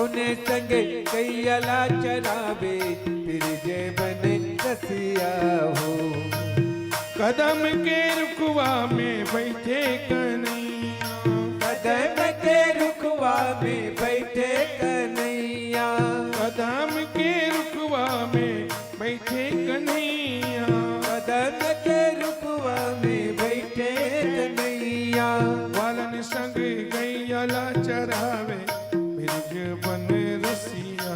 Speaker 2: उन्हें संगे कैला चरावे फिर जे बने रसिया हो।
Speaker 1: कदम के रुखवा में बैठे कन्हैया,
Speaker 2: कदम के रुखवा में बैठे कन्हैया,
Speaker 1: कदम के रुखवा में बैठे कन्हैया,
Speaker 2: कदम के रुखवा में बैठे कन्हैया,
Speaker 1: वालन संग गैया चरावे बिरज बन रसिया,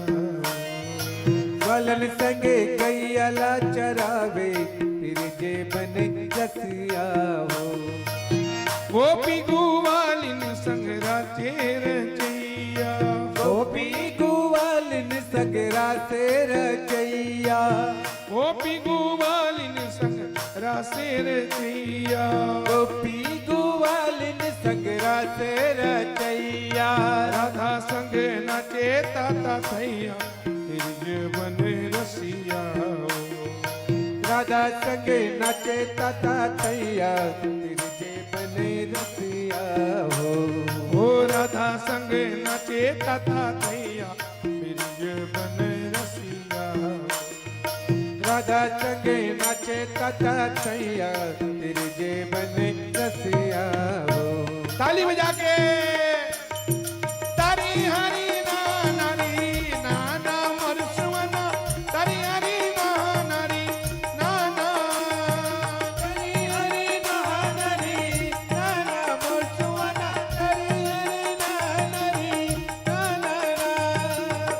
Speaker 2: वालन संगे कैला चरावे फिर जे बने रसिया हो।
Speaker 1: गोपी गुवालिन संग राचे रचैया,
Speaker 2: गोपी गुवालिन सगरा से रचैया,
Speaker 1: गोपी गुवालिन संग रासे रचैया,
Speaker 2: गोपी गुवालिन सगरा से रचैया,
Speaker 1: राधा संग नाचे ताता थैया बिरज बन रसिया,
Speaker 2: राधा संगे नाचे ताता थैया फिर जे बने रसिया हो।
Speaker 1: ओ राधा संग नाचे ताता थैया बिरज बन रसिया,
Speaker 2: राधा संगे नाचे ताता थैया फिर जे बने रसिया हो।
Speaker 1: ताली बजा के तारी हरी नारी नाना मरसुवना, तारी हरी नारी नाना,
Speaker 2: तारी हरी नारी नाना मरसुवना, तारी हरी नारी नाना,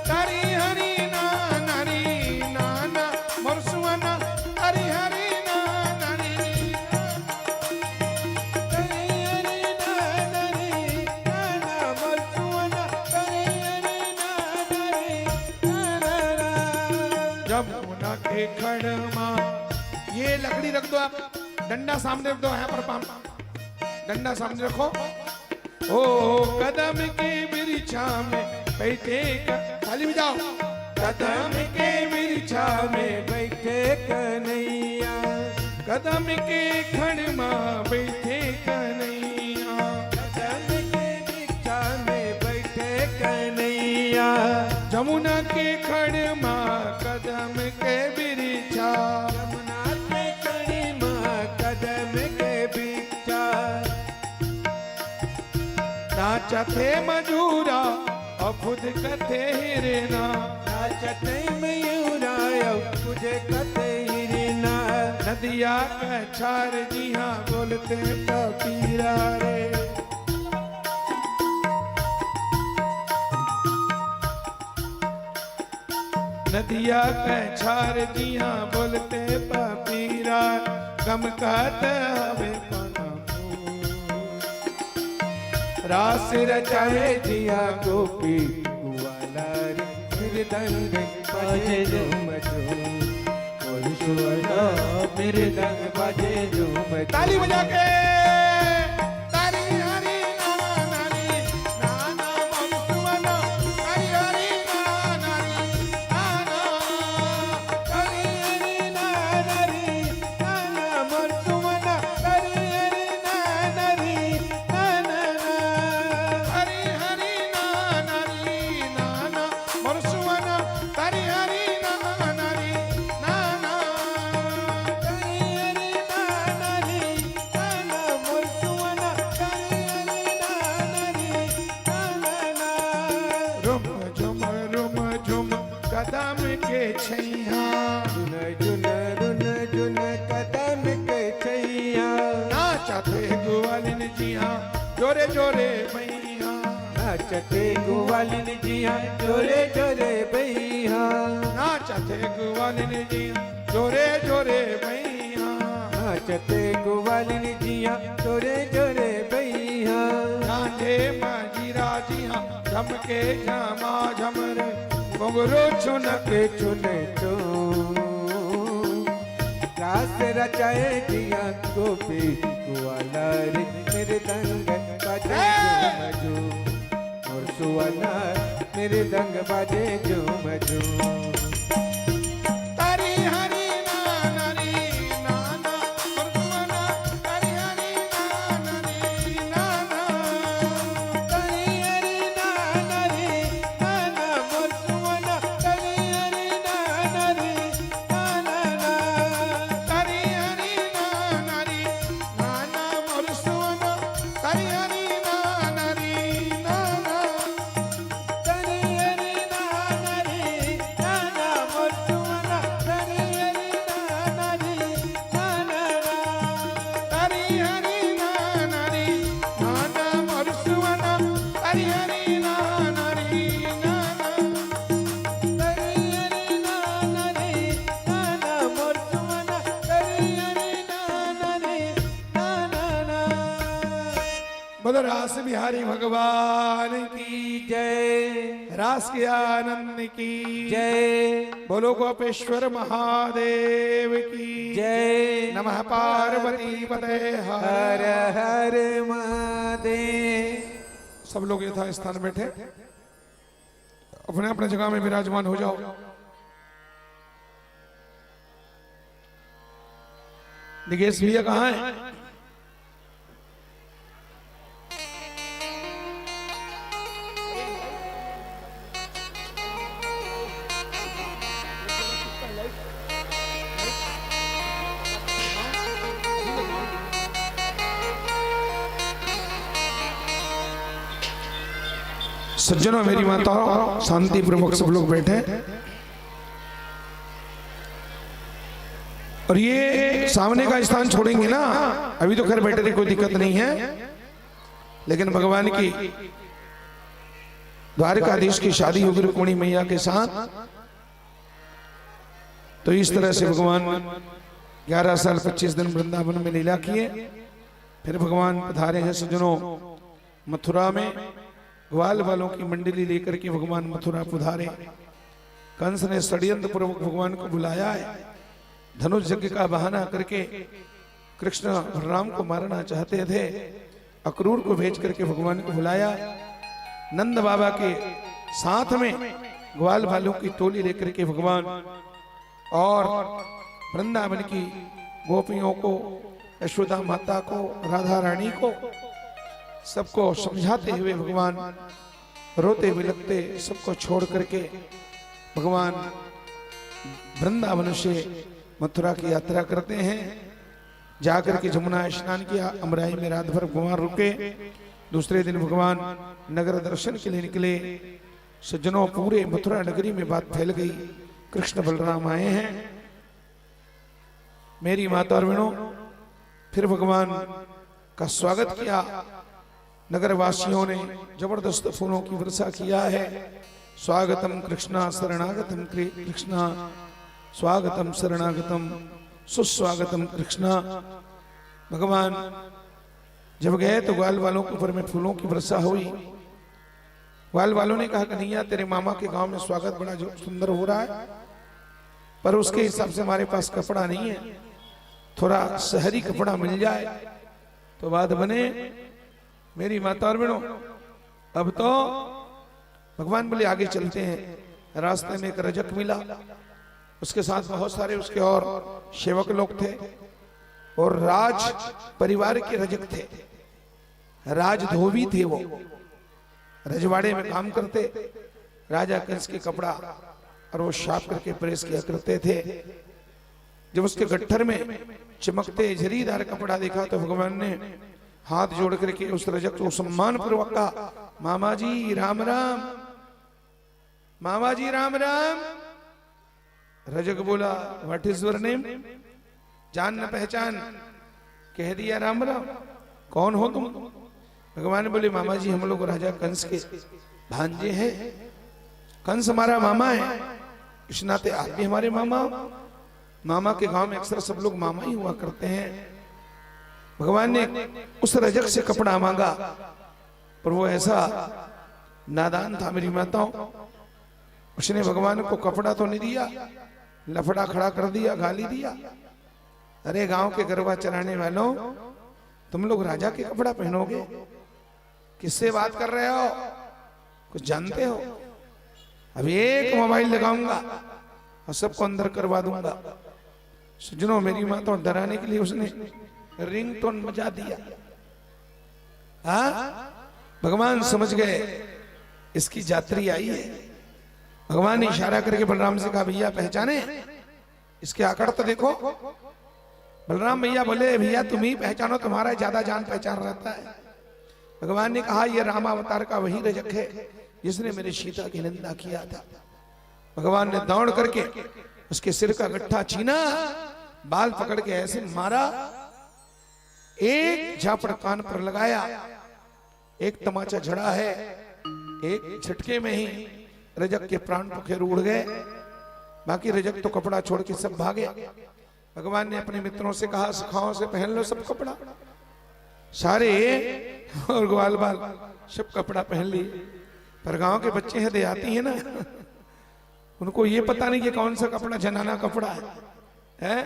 Speaker 1: तारी हरी नारी नाना मरसुवना, तारी हरी नारी,
Speaker 2: तारी हरी नारी नाना मरसुवना, तारी हरी नारी नाना।
Speaker 1: जमुना के खड़ मां, ये लकड़ी रख दो आप, डंडा सामने रख दो, यहाँ पर पाम डंडा सामने रखो। ओ कदम के बिरिछा में बैठे थाली बजाओ, कदम के बिरिछा में
Speaker 2: बैठे कन्हैया,
Speaker 1: कदम के खड़ मां बैठे कन्हैया,
Speaker 2: कदम के दीक्षा में बैठे कन्हैया,
Speaker 1: जमुना के खड़ मां कदम के बिरिछा,
Speaker 2: यमुना के कड़ी माँ कदम के बीचा,
Speaker 1: नाचा थे मजूरा और खुद कथे हिरना,
Speaker 2: नाचते मयूरा तुझे कते हिरना,
Speaker 1: नदिया कछार जी हाँ बोलते पपीरा रे, नदिया कछार जी हाँ बोलते पपीरा, गम कहते हवे
Speaker 2: रास रचाए जिया गोपी कुवाला रे, मृदंग बाजे झूम झूम, बोल सुवना मृदंग बाजे झूम।
Speaker 1: ताली बजा के तारी हरी नारी नाना मरसुवना, तारी हरी नारी नाना,
Speaker 2: तारी हरी नारी नाना मरसुवना, तारी हरी नारी नाना,
Speaker 1: हरी हरी नारी नाना मरसुवना, तारी हरी नारी नाना,
Speaker 2: तारी हरी नारी नाना मरसुवना, तारी हरी नारी नाना।
Speaker 1: रुम झुम कदम के छैया,
Speaker 2: जुन जुन रुन जुन कदम के छैया,
Speaker 1: नाचा थे ग्वालिन जी हाँ जोरे जोरे मैया,
Speaker 2: नाचते ग्वालिन जिया जोरे जोरे बैहा,
Speaker 1: नाचा थे ग्वालिन जी जोरे जोरे मैया,
Speaker 2: नाचते ग्वालिन जिया जोरे जोरे बैहा,
Speaker 1: नाचे माजीरा जी हाँ झमके झमा झमर, घुंघरू छुन
Speaker 2: के चुने चो रास रचाए जिया गोपी ग्वाला रे मेरे दंग बाजे झूम झूम और सुवाला मेरे दंग बाजे झूम झूम
Speaker 1: तारी हरी नाना री नाना मुर्गुवना तारी हरी नाना री नाना
Speaker 2: तारी हरी नाना रे नाना मुर्गुवना तारी हरी नाना रे नाना
Speaker 1: तारी हरी नाना री नाना मुर्गुवना तारी हरी नाना री नाना
Speaker 2: तारी हरी नाना रे नाना मुर्गुवना तारी हरी नाना रे नाना
Speaker 1: तारी हरी नाना री नाना मुर्गुवना तारी हरी नाना री नाना
Speaker 2: तारी हरी नाना रे नाना मुर्गुवना तारी हरी नाना रे नाना
Speaker 1: बोलो रास बिहारी भगवान की
Speaker 2: जय
Speaker 1: रास के आनंद की
Speaker 2: जय
Speaker 1: बोलो गोपेश्वर महादेव की
Speaker 2: जय
Speaker 1: नमः पार्वती पते
Speaker 2: हर हर महादेव
Speaker 1: सब लोग यथा स्थान बैठे अपने अपने जगह में विराजमान हो जाओ। निगेश भैया कहाँ है? सज्जनों मेरी माता शांति पूर्वक सब लोग बैठे और ये सामने का स्थान छोड़ेंगे ना, अभी तो घर बैठे थे कोई दिक्कत नहीं है, लेकिन भगवान की द्वारकाधीश की शादी होगी रुक्मिणी मैया के साथ, तो इस तरह से भगवान 11 साल 25 दिन वृंदावन में लीला किए। फिर भगवान पधारे हैं सज्जनों मथुरा में, ग्वाल वालों की मंडली लेकर के भगवान मथुरा पधारे। कंस ने षड्यंत्र पूर्वक भगवान को बुलाया है, धनुष यज्ञ का बहाना करके कृष्ण बलराम को मारना चाहते थे, अक्रूर को भेज करके भगवान को बुलाया। नंद बाबा के साथ में ग्वाल वालों की टोली लेकर के भगवान और वृंदावन की गोपियों को, यशोदा माता को, राधा रानी को, सबको समझाते हुए भगवान रोते बिलखते सबको छोड़ करके भगवान वृंदावन से मथुरा की यात्रा करते हैं। जाकर के जमुना स्नान किया, अमराई में रात भर भगवान रुके। दूसरे दिन भगवान नगर दर्शन के लिए निकले। सज्जनों पूरे मथुरा नगरी में बात फैल गई, कृष्ण बलराम आए हैं। मेरी माता और बहनों, फिर भगवान का स्वागत किया। नगर वासियों ने जबरदस्त फूलों की वर्षा किया है। स्वागतम कृष्णा शरणागतम कृष्णा, स्वागतम शरणागतम सुस्वागतम कृष्णा। भगवान जब गए तो ग्वाल वालों के ऊपर में फूलों की वर्षा हुई। ग्वाल वालों ने कहा कन्हैया तेरे मामा के गांव में स्वागत बड़ा जो सुंदर हो रहा है, पर उसके हिसाब से हमारे पास कपड़ा नहीं है, थोड़ा शहरी कपड़ा मिल जाए तो बात बने। मेरी माता और बहनों, अब तो भगवान बोले आगे चलते हैं। रास्ते में एक रजक मिला, उसके साथ बहुत सारे उसके और सेवक लोग थे और राज परिवार के रजक थे, राजधोबी थे। वो रजवाड़े में काम करते, राजा कंस के कपड़ा और वो साफ करके प्रेस किया करते थे। जब उसके गट्ठर में चमकते झरीदार कपड़ा देखा तो भगवान ने हाथ जोड़ करके उस रजक को सम्मान पूर्वक कहा, मामा जी राम राम, मामा जी राम राम। रजक बोला व्हाट इज योर नेम, जान न पहचान, कह दिया राम राम, कौन हो तुम? भगवान बोले मामा जी हम लोग राजा कंस के भांजे हैं, कंस हमारा मामा है, इस नाते आप भी हमारे मामा हो। मामा के गांव में अक्सर सब लोग मामा ही हुआ करते हैं। भगवान ने उस रजक से कपड़ा मांगा, पर वो ऐसा नादान था मेरी माताओं, उसने भगवान को कपड़ा तो नहीं दिया, लफड़ा खड़ा कर दिया, गाली दिया। अरे गांव के गरबा चलाने वालों, तुम लोग राजा के कपड़ा पहनोगे? किससे बात कर रहे हो? कुछ जानते हो? अब एक मोबाइल लगाऊंगा और सबको अंदर करवा दूंगा। सज्जनों, मेरी मां तो डराने के लिए उसने रिंगटोन बजा दिया। हाँ, भगवान समझ गए इसकी यात्री आई है। भगवान ने इशारा करके बलराम से कहा, भैया पहचाने? इसके आकड़ तो देखो। बलराम भैया बोले, भैया तुम ही पहचानो, तुम्हारा ज्यादा जान पहचान रहता है। भगवान ने कहा, यह राम अवतार का वही रजक है जिसने मेरे सीता की निंदा किया था। भगवान ने दौड़ करके उसके सिर का गट्ठा छीना, बाल पकड़ के ऐसे मारा, एक झापड़ कान पर लगाया, एक तमाचा झड़ा है, एक झटके में ही रजक के प्राण पखेरु उड़ गए। बाकी रजक तो कपड़ा छोड़ के सब भागे। भगवान ने अपने मित्रों से कहा, सखाओं से पहन लो सब कपड़ा। सारे और ग्वाल बाल सब कपड़ा पहन लिए। पर गांव के बच्चे हैं, देहाती हैं ना, उनको ये पता नहीं कि कौन सा कपड़ा जनाना कपड़ा है?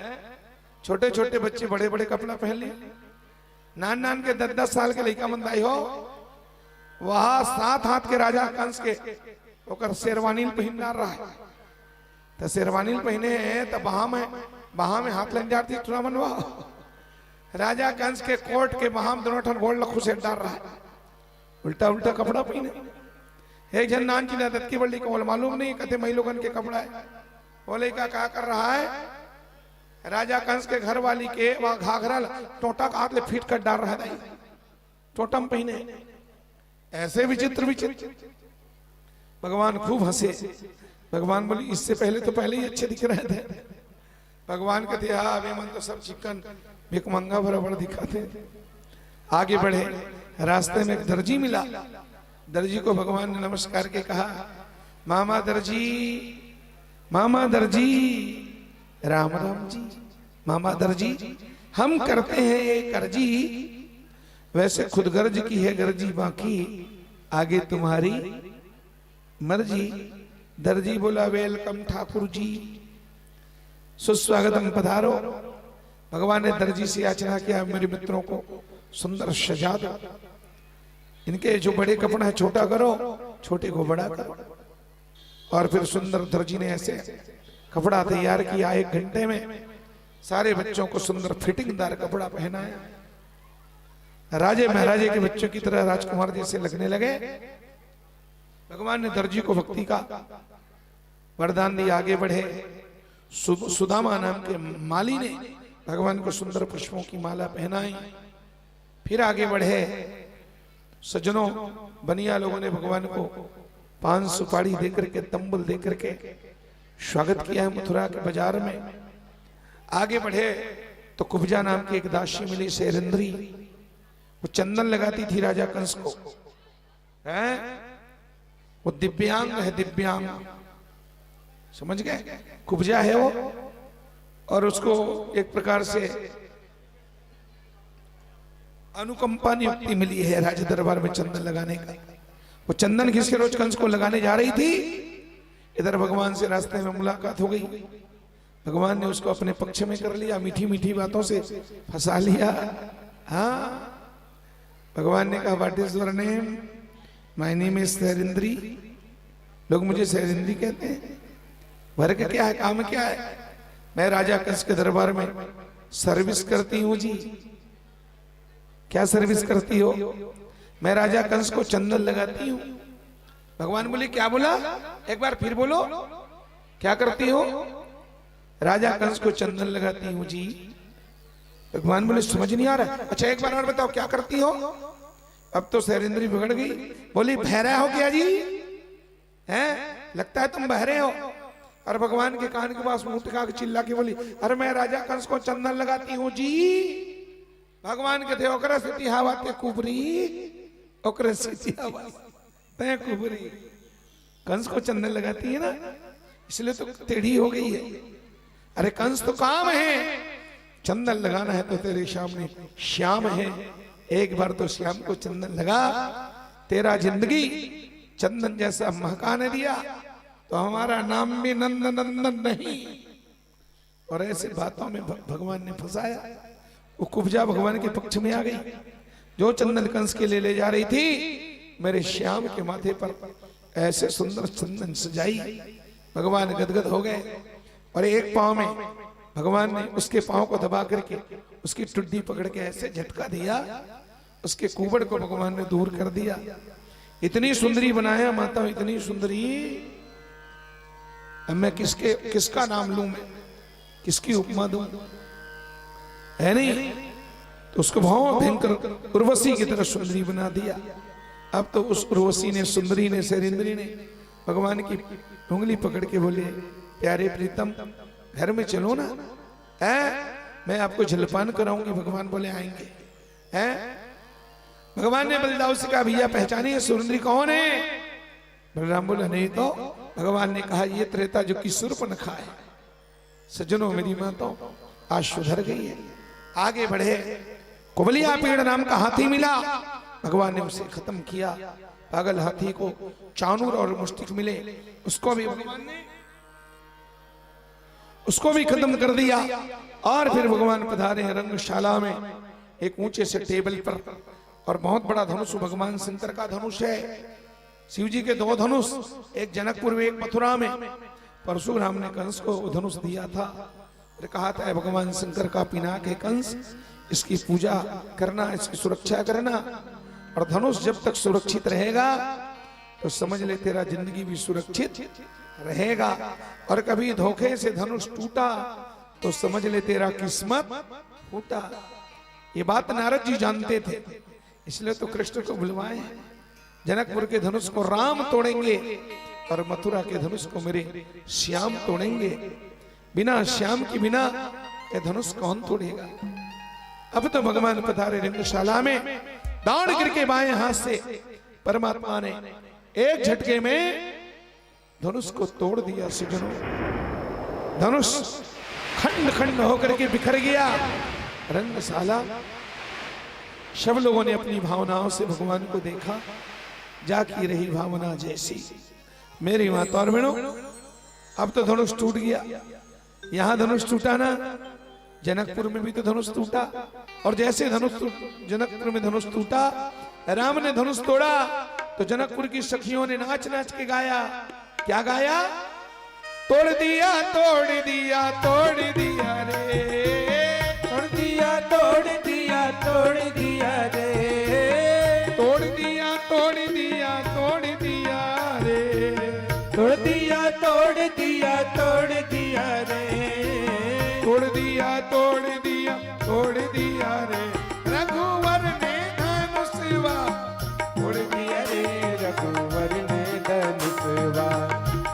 Speaker 1: छोटे छोटे बच्चे बड़े बड़े कपड़ा पहन लिए। नान नान के 10-10 साल के लड़का मंदाई हो, वहां 7 हाथ के राजा कंस के ओकर शेरवानी पहन रहा है। तो शेरवानी पहने हैं तो बहा में हाथ लग जाती है। मनवा राजा कंस के कोट के बहा में दोनों ठन गोल लखू से डाल रहा है, उल्टा उल्टा कपड़ा पहने। एक जन नान की आदत की बड़ी को मालूम नहीं, कहते मई लोगन के कपड़ा है। बोले क्या कर रहा है? राजा कंस के घर वाली के वहां घाघरा टोटा का हाथ ले फीट कर डाल रहा है, टोटम पहने। ऐसे विचित्र विचित्र। भगवान खूब हंसे। भगवान बोली, इससे पहले ही अच्छे दिख रहे थे। भगवान कहते, हाँ अभी मन तो सब चिकन भिकमंगा बराबर दिखाते। आगे बढ़े, रास्ते में एक दर्जी मिला। दर्जी को भगवान ने नमस्कार के कहा, मामा दर्जी, मामा दर्जी, राम राम जी। मामा दर्जी, हम करते हैं ये कर्जी, वैसे खुद गर्ज की है गर्जी, बाकी आगे तुम्हारी मर्जी। दर्जी बोला, वेलकम ठाकुर जी, सुस्वागतम पधारो। भगवान ने दर्जी से याचना किया, मेरे मित्रों को सुंदर सजा दो, इनके जो बड़े कपड़ा है छोटा करो, छोटे को बड़ा करो। और फिर सुंदर दर्जी ने ऐसे कपड़ा तैयार किया, 1 घंटे में सारे बच्चों को सुंदर फिटिंगदार कपड़ा पहनाया। राजे महाराजे के बच्चों की तरह राजकुमार जैसे लगने लगे। भगवान ने दर्जी को भक्ति का वरदान दिया, आगे बढ़े। सुदामा नाम के माली ने भगवान को सुंदर पुष्पों की माला पहनाई। फिर आगे बढ़े। सज्जनों, बनिया लोगों ने भगवान को पान सुपारी देकर के, तंबुल देकर के स्वागत किया है मथुरा के बाजार में। आगे बढ़े तो कुब्जा नाम की एक दासी मिली, शेरेंद्री। वो चंदन लगाती थी राजा कंस को, है? वो दिव्यांग है, दिव्यांग, समझ गए? कुब्जा है वो। और उसको एक प्रकार से अनुकंपा नियुक्ति मिली है राज दरबार में चंदन लगाने का। वो चंदन घिस के रोज कंस को लगाने जा रही थी। इधर भगवान से रास्ते में मुलाकात हो गई। भगवान ने उसको अपने पक्ष में कर लिया, मीठी मीठी बातों से फंसा लिया। हाँ, भगवान ने कहा, what is your name? My name is Sherendri. लोग मुझे शेरेंद्री कहते हैं। वर्ग क्या है, काम क्या है? मैं राजा कंस के दरबार में सर्विस करती हूँ जी। क्या सर्विस करती हो? मैं राजा कंस को चंदन लगाती हूँ। भगवान बोले, क्या बोला? एक बार फिर बोलो, क्या करती हो? राजा कंस को चंदन लगाती हूँ जी। भगवान बोले, समझ नहीं आ रहा। अच्छा एक बार और बताओ, क्या करती हो? अब तो शेरेंद्री बिगड़ गई, बोली, बहरा हो क्या जी? हैं? लगता है तुम बहरे हो। और भगवान के कान के पास मुंह टिका के चिल्ला के बोली, अरे मैं राजा कंस को चंदन लगाती हूँ जी। भगवान कहते, ओकरा सीती हवा ते कुबरी, ओकरा सीती हवा ते कुबरी। कंस को चंदन लगाती है ना, इसलिए तो टेढ़ी हो गई है। अरे कंस तो काम है, चंदन लगाना है तो तेरे सामने श्याम है। एक बार तो श्याम को चंदन लगा, तेरा जिंदगी चंदन जैसा महकाने दिया तो हमारा नाम भी नंद नंदन नहीं। और ऐसे बातों में भगवान ने फंसाया। वो कुब्जा भगवान के पक्ष में आ गई। जो चंदन कंस के लिए ले जा रही थी, मेरे श्याम के माथे पर ऐसे सुंदर चंदन सजाई। भगवान गदगद हो गए और एक पांव में भगवान ने उसके पांव को दबा करके उसकी टुड्डी पकड़ के ऐसे झटका दिया, उसके कुबड़ को भगवान ने दूर कर दिया। इतनी सुंदरी बनाया माता, इतनी सुंदरी। अब मैं किसका नाम लूं, मैं किसकी उपमा दूं, है नहीं? तो उसको बहुत भयंकर उर्वशी की तरह सुंदरी बना दिया। अब तो उस उर्वशी ने, सुंदरी ने, शैलेंद्री ने भगवान की उंगली पकड़ के बोले, प्यारे प्रीतम घर में चलो ना, है मैं आपको जलपान कराऊंगी। भगवान बोले आएंगे। हैं भगवान ने बलदाऊ से कहा, भैया पहचानिए सुंदरी कौन है? बलराम बोला नहीं तो। भगवान ने कहा, ये त्रेता जो की सूर्पनखा है। सज्जनों मेरी माँ तो आज सुधर गई है। आगे बढ़े, कुबलिया पेड़ नाम का हाथी मिला, भगवान ने उसे खत्म किया। पागल हाथी को चानूर और मुष्टिक मिले, उसको भी भगवान ने खत्म कर दिया। और फिर भगवान पधारे रंगशाला में, एक ऊंचे से टेबल पर, और बहुत बड़ा धनुष भगवान शंकर का धनुष है। शिव जी के दो धनुष, एक जनकपुर में, एक मथुरा में। परशुराम ने कंस को धनुष दिया था, कहा था भगवान शंकर का पिनाक है कंस, इसकी पूजा करना, इसकी सुरक्षा करना। और धनुष जब तक सुरक्षित रहेगा तो समझ ले तेरा जिंदगी भी सुरक्षित रहेगा। और कभी धोखे से धनुष टूटा तो समझ ले तेरा किस्मत फूटा। ये बात नारद जी जानते थे, इसलिए तो कृष्ण को बुलवाए। जनकपुर के धनुष को राम तोड़ेंगे और मथुरा के धनुष को मेरे श्याम तोड़ेंगे। बिना श्याम के बिना ये धनुष कौन तोड़ेगा? अब तो भगवान पधारे रंगशाला में, दौड़ करके बाएं हाथ से परमात्मा ने एक झटके में धनुष को तोड़ दिया। सज्जनों, धनुष खंड खंड होकर के बिखर गया। रंगशाला, सब लोगों ने अपनी भावनाओं से भगवान को देखा, जाकी रही भावना जैसी। मेरी माता और बहनों, अब तो धनुष टूट गया। यहां धनुष टूटा ना, जनकपुर में भी तो धनुष टूटा। और जैसे जनकपुर में धनुष टूटा, राम ने धनुष तोड़ा तो जनकपुर की सखियों ने नाच नाच के गाया। क्या गाया? तोड़ दिया तोड़ दिया तोड़ दिया रे,
Speaker 2: तोड़ दिया तोड़ दिया तोड़ दिया रे,
Speaker 1: तोड़ दिया तोड़ दिया तोड़ दिया रे,
Speaker 2: तोड़ दिया तोड़ दिया तोड़ दिया रे,
Speaker 1: तोड़ दिया तोड़ दिया तोड़ दिया रे, रघुवर ने धनुषवा
Speaker 2: तोड़ दिया रे, रघुवर ने धनुषवा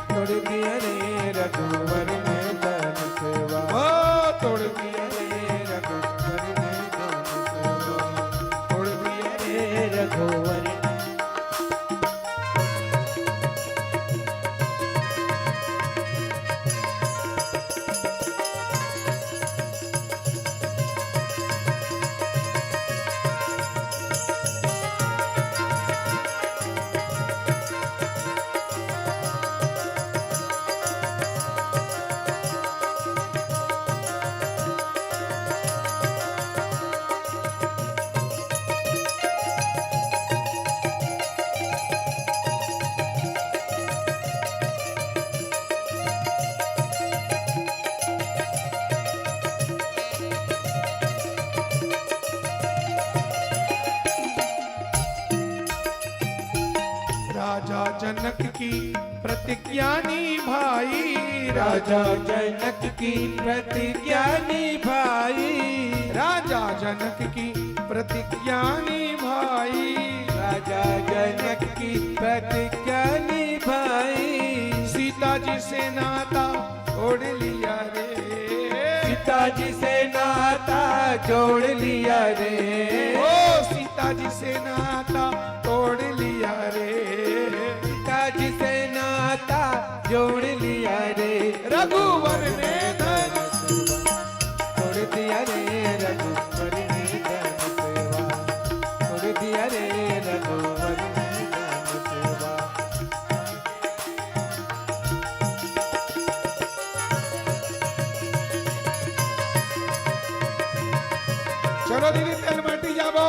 Speaker 2: तोड़ दिया रे, रघुवर ने धनुषवा
Speaker 1: तोड़ दिया
Speaker 2: रे, रघुवर ने धनुषवा तोड़ दिया रे, रघुवर ने।
Speaker 1: राजा जनक की प्रतिज्ञा निभाई,
Speaker 2: राजा जनक की प्रतिज्ञा निभाई,
Speaker 1: राजा जनक की प्रतिज्ञा निभाई,
Speaker 2: राजा जनक की प्रतिज्ञा निभाई।
Speaker 1: सीता जी से नाता जोड़ लिया रे,
Speaker 2: सीता जी से नाता जोड़ लिया रे,
Speaker 1: ओ सीता जी से नाता तोड़ लिया रे,
Speaker 2: सीता जी से नाता जोड़ लिया रे,
Speaker 1: रघुवर ने धनुष
Speaker 2: तोड़ दिया रे, रघुवर ने धनुषवा तोड़ दिया रे, रघुवर ने धनुषवा।
Speaker 1: चलो दीदी तेल माटी जाबो।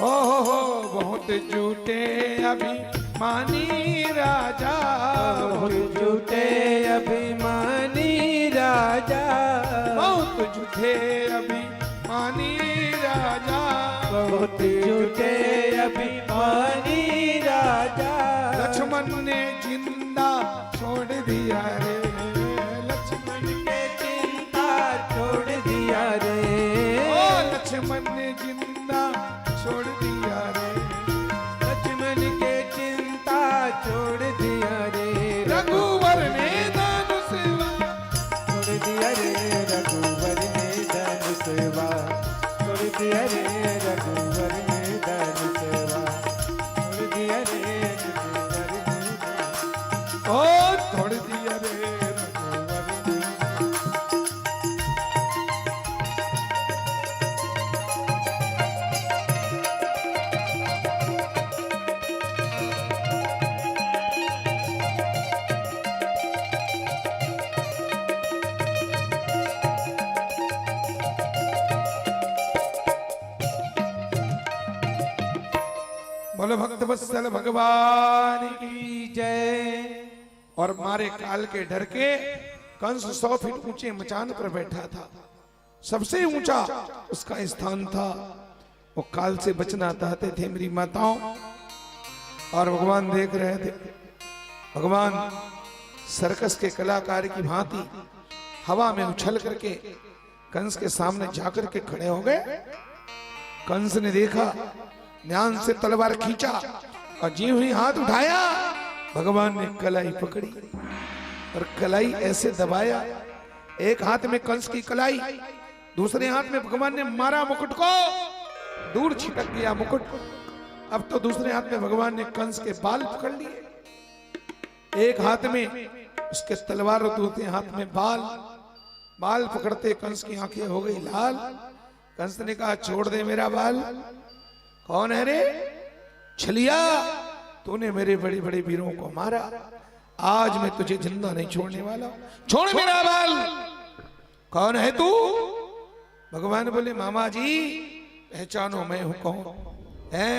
Speaker 1: हो बहुत झूठे अभिमानी राजा,
Speaker 2: बहुत झूठे अभिमानी राजा,
Speaker 1: बहुत झूठे अभिमानी राजा,
Speaker 2: बहुत झूठे अभिमानी राजा।
Speaker 1: लक्ष्मण ने जिंदा छोड़ दिया रे,
Speaker 2: लक्ष्मण के चिंता छोड़ दिया रे,
Speaker 1: ओ लक्ष्मण ने जिंदा छोड़ दिया रे,
Speaker 2: लक्ष्मण के चिंता छोड़ दिया रे,
Speaker 1: रघुवर ने धनुष
Speaker 2: छोड़ दिया रे, रघुवर ने धनुष छोड़ दिया रे, रघुवर ने धनुष छोड़ दिया रे, रघुवर ने
Speaker 1: ओ छोड़ दिया रे रघुवर ने। बोलो भक्त वत्सल भगवान की
Speaker 2: जय।
Speaker 1: और मारे काल के डर के कंस 100 फीट ऊंचे मचान पर बैठा था, सबसे ऊंचा उसका स्थान था। वो काल से बचना चाहते थे मेरी माताओं, और भगवान देख रहे थे। भगवान सर्कस के कलाकार की भांति हवा में उछल करके कंस के सामने जाकर के खड़े हो गए। कंस ने देखा, ध्यान से तलवार खींचा और जीव ही हाथ उठाया, भगवान ने कलाई पकड़ी और कलाई ऐसे दबाया। एक हाथ में कंस की कलाई, दूसरे हाथ में भगवान ने मारा मुकुट को, दूर छिटक गया मुकुट। अब तो दूसरे हाथ में भगवान ने कंस के बाल पकड़ लिए, एक हाथ में उसके तलवार और दूसरे हाथ में बाल। बाल पकड़ते कंस की आंखें हो गई लाल। कंस ने कहा, छोड़ दे मेरा बाल। कौन है रे? छलिया, तूने मेरे बड़े बड़े वीरों को मारा, आज मैं तुझे जिंदा नहीं छोड़ने वाला। छोड़ मेरा बाल। कौन है तू? भगवान बोले, मामा जी पहचानो मैं हूं कौन है?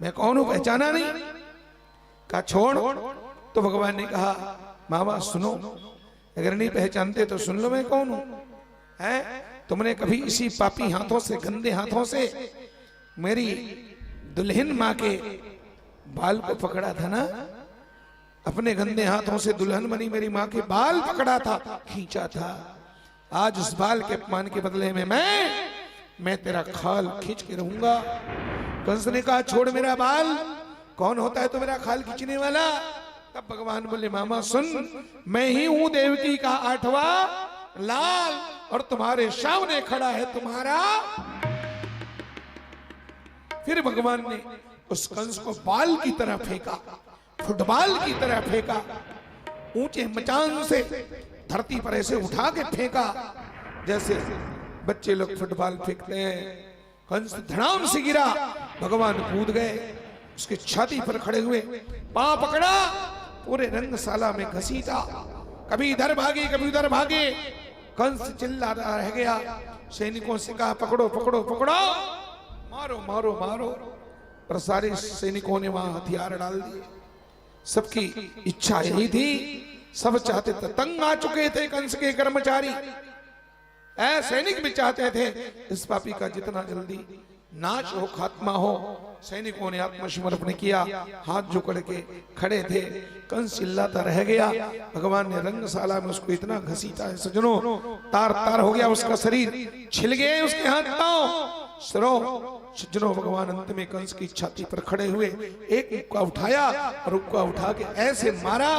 Speaker 1: मैं कौन हूं, पहचाना नहीं? कहा छोड़। तो भगवान ने कहा, मामा सुनो, अगर नहीं पहचानते तो सुन लो मैं कौन हूं। तुमने कभी इसी पापी हाथों से, गंदे हाथों से मेरी दुल्हन माँ के बाल को पकड़ा था ना? अपने गंदे हाथों से दुल्हन बनी मेरी माँ के बाल पकड़ा था, खींचा था। आज उस बाल के अपमान के बदले में मैं तेरा खाल खींच के रहूंगा। कंस ने कहा, छोड़ मेरा बाल। कौन होता है तो मेरा खाल खींचने वाला? तब भगवान बोले, मामा सुन, मैं ही हूं देवकी का 8वां लाल, और तुम्हारे सामने खड़ा है तुम्हारा। फिर भगवान ने उस कंस को बाल की तरह फेंका, फुटबॉल की तरह फेंका, ऊंचे मचान से धरती पर ऐसे उठा के फेंका जैसे बच्चे लोग फुटबॉल फेंकते हैं। कंस धड़ाम से गिरा, भगवान कूद गए, उसके छाती पर खड़े हुए, पांव पकड़ा, पूरे रंगशाला में घसीटा, कभी इधर भागे कभी उधर भागे। कंस चिल्ला रह गया। सैनिकों से कहा, पकड़ो पकड़ो पकड़ो, मारो मारो मारो। पर सारे सैनिकों ने वहां हथियार डाल दिए। सबकी इच्छा यही थी, सब चाहते थे, तंग आ चुके थे कंस के कर्मचारी, सैनिक भी चाहते थे इस पापी का जितना जल्दी नाश हो, खात्मा हो। सैनिकों ने आत्मसमर्पण किया, हाथ जोड़ के खड़े थे। कंस चिल्लाता रह गया। भगवान ने रंगशाला में उसको इतना घसीटा है सजनों, तार तार हो गया उसका शरीर, छिल गए उसके हाथ पांव, सुनो सज्जनों, भगवान अंत में कंस की छाती पर खड़े हुए एक मुक्का उठाया और मुक्का उठा के ऐसे मारा,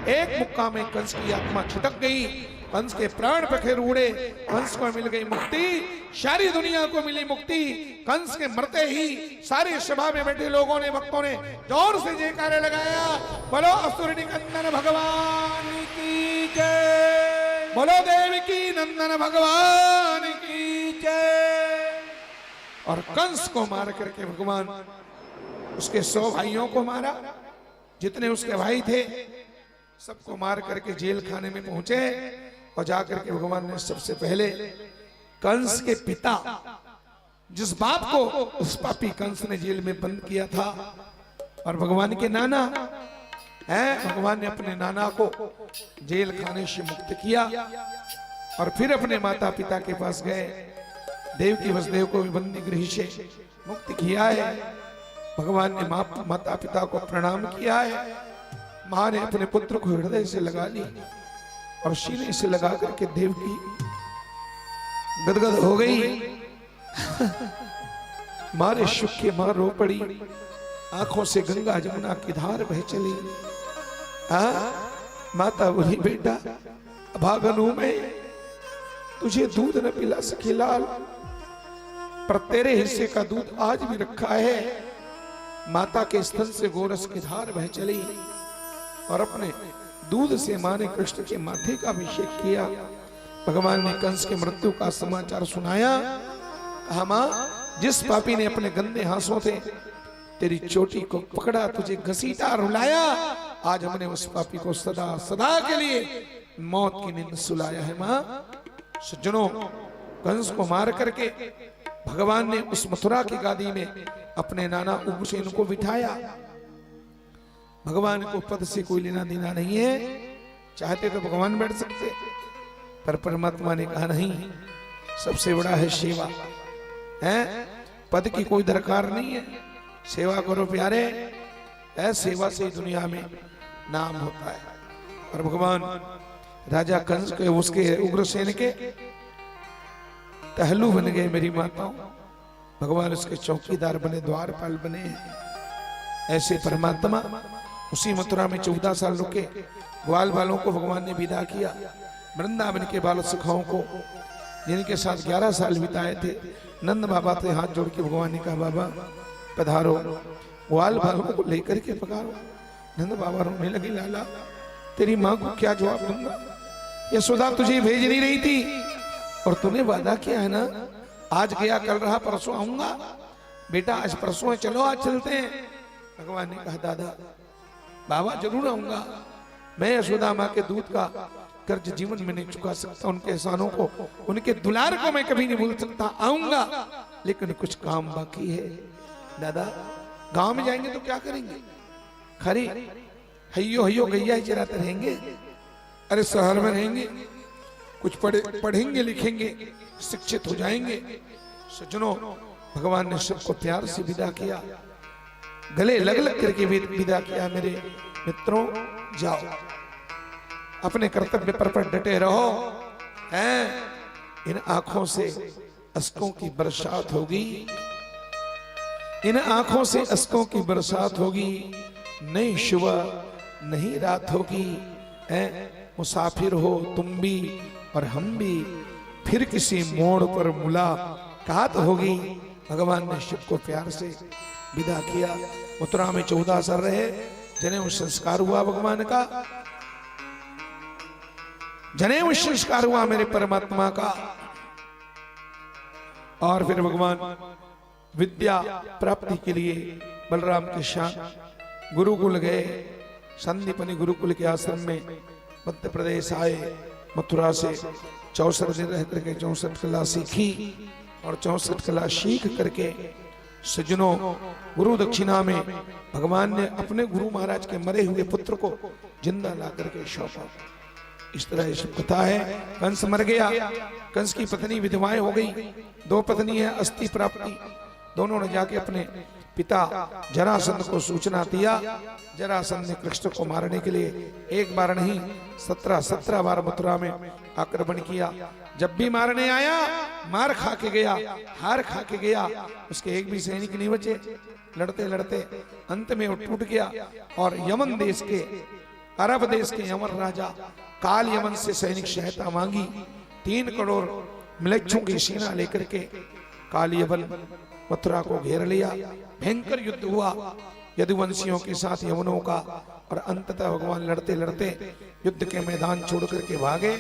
Speaker 1: एक मुक्का में कंस की आत्मा छिटक गई, कंस के प्राण पखेर उड़े, कंस को मिल गई मुक्ति, सारी दुनिया को मिली मुक्ति। कंस के मरते ही सारे सभा में बैठे लोगों ने, भक्तों ने जोर से जयकारे लगाया, बोलो असुर निकंदन भगवान की जय, बोलो देवकी नंदन भगवान की जय। और कंस को मार करके भगवान उसके 100 भाइयों को मारा, जितने उसके भाई थे सबको मार करके जेल खाने में पहुंचे। और जाकर के भगवान ने सबसे पहले कंस के पिता, जिस बाप को उस पापी कंस ने जेल में बंद किया था, और भगवान के नाना हैं, भगवान ने अपने नाना को जेल खाने से मुक्त किया और फिर अपने माता पिता के पास गए। देवकी वसुदेव को भी बंदी गृह से मुक्त किया है। भगवान ने माता पिता को प्रणाम किया है। मां ने अपने पुत्र को हृदय से लगा ली और सीने से लगा करके देवकी गदगद हो गई। मारे सुख के मां रो पड़ी, आंखों से गंगा जमुना की धार बह चली। माता बोली, बेटा भागनु में तुझे दूध न पिला सके लाल, पर तेरे हिस्से का दूध आज भी रखा है। माता के स्तन से गोरस की धार बह चली और अपने दूध से मां ने कृष्ण के माथे का अभिषेक किया। भगवान ने कंस के मृत्यु का समाचार सुनाया। कहा, मां, जिस पापी ने अपने गंदे हाथों से तेरी चोटी को पकड़ा, तुझे घसीटा रुलाया, आज हमने उस पापी को सदा सदा के लिए मौत की नींद सुलाया है। मां, सज्जनों, कंस को मार करके भगवान ने उस मथुरा की गादी में अपने नाना उग्रसेन को बिठाया। भगवान को पद से कोई लेना देना नहीं है, चाहते तो भगवान बैठ सकते, पर परमात्मा ने कहा नहीं, सबसे बड़ा है सेवा, है पद की कोई दरकार नहीं है, सेवा करो प्यारे, सेवा से दुनिया में नाम होता है। और भगवान राजा कंस के उसके उग्रसेन के टहलू बन गए मेरी माताओं। भगवान उसके चौकीदार बने, द्वारपाल बने। ऐसे परमात्मा उसी मथुरा में 14 साल रुके। ग्वाल बालों को भगवान ने विदा किया। वृंदावन के बाल सखाओं को, जिनके साथ 11 साल बिताए थे, नंद बाबा से हाथ जोड़ के भगवान ने कहा, बाबा पधारो, ग्वाल बालों को लेकर के पधारो। नंद बाबा रोने लगे, लाला तेरी माँ को क्या जवाब दूंगा, यशोदा तुझे भेज नहीं रही थी और तूने वादा किया है ना, आज गया कल रहा परसों आऊंगा। बेटा आज परसों है, चलो आज चलते हैं। भगवान ने कहा, दादा बाबा जरूर आऊंगा, मैं यशोदा माँ के दूध का कर्ज जीवन में नहीं चुका सकता, उनके एहसानों को, उनके दुलार को मैं कभी नहीं भूल सकता, आऊंगा, लेकिन कुछ काम बाकी है। दादा गांव में जाएंगे तो क्या करेंगे, खरी हयो हयो गैया ही चराते रहेंगे, अरे शहर में रहेंगे कुछ पढ़ेंगे लिखेंगे, शिक्षित हो जाएंगे। सज्जनों, भगवान ने सबको प्यार से विदा किया, गले लग लग करके विदा किया। मेरे मित्रों, जाओ अपने कर्तव्य पर डटे रहो। हैं इन आंखों से अश्कों की बरसात होगी, इन आंखों से अश्कों की बरसात होगी, नहीं सुबह नहीं रात होगी। मुसाफिर हो तुम भी और हम भी, फिर किसी मोड़ पर मुलाकात होगी। भगवान ने शिव को प्यार से विदा किया। मथुरा में 14 साल रहे, जनेऊ संस्कार हुआ भगवान का, जनेऊ संस्कार हुआ मेरे परमात्मा का। और फिर भगवान विद्या प्राप्ति के लिए बलराम के साथ गुरुकुल गए। संदीपनी गुरुकुल के आश्रम में मध्य प्रदेश आए। मथुरा से 64 दिन रह करके 64 कला सीखी और 64 कला सीख करके सज्जनों, गुरु दक्षिणा में भगवान ने अपने गुरु महाराज के मरे हुए पुत्र को जिंदा ला करके सौंपा। इस तरह ये सब कथा है। कंस मर गया, कंस की पत्नी विधवाएं हो गई, 2 पत्नी है, अस्थि प्राप्ति। दोनों ने जाके अपने पिता जरासंध को सूचना दिया। जरासंध ने कृष्ण को मारने के लिए एक बार नहीं 17 बार मथुरा में आक्रमण किया। जब भी मारने आया मार खा के गया, हार खा के गया, उसके एक भी सैनिक नहीं बचे। लड़ते लड़ते अंत में वो टूट गया और यमन देश के, अरब देश के यमन राजा काल यमन से सैनिक सहायता मांगी। 3 करोड़ म्लेच्छों की सेना लेकर के काल यमन मथुरा को घेर लिया। भयंकर युद्ध हुआ यदुवंशियों के साथ यवनों का, और अंततः भगवान लड़ते लड़ते युद्ध के मैदान छोड़ करके भागे।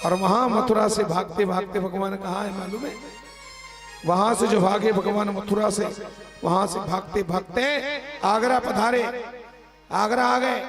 Speaker 1: और वहां मथुरा से भागते भागते भगवान कहाँ है मालूम है? वहां से जो भागे भगवान मथुरा से, वहां से भागते भागते आगरा पधारे। आगरा आ गए,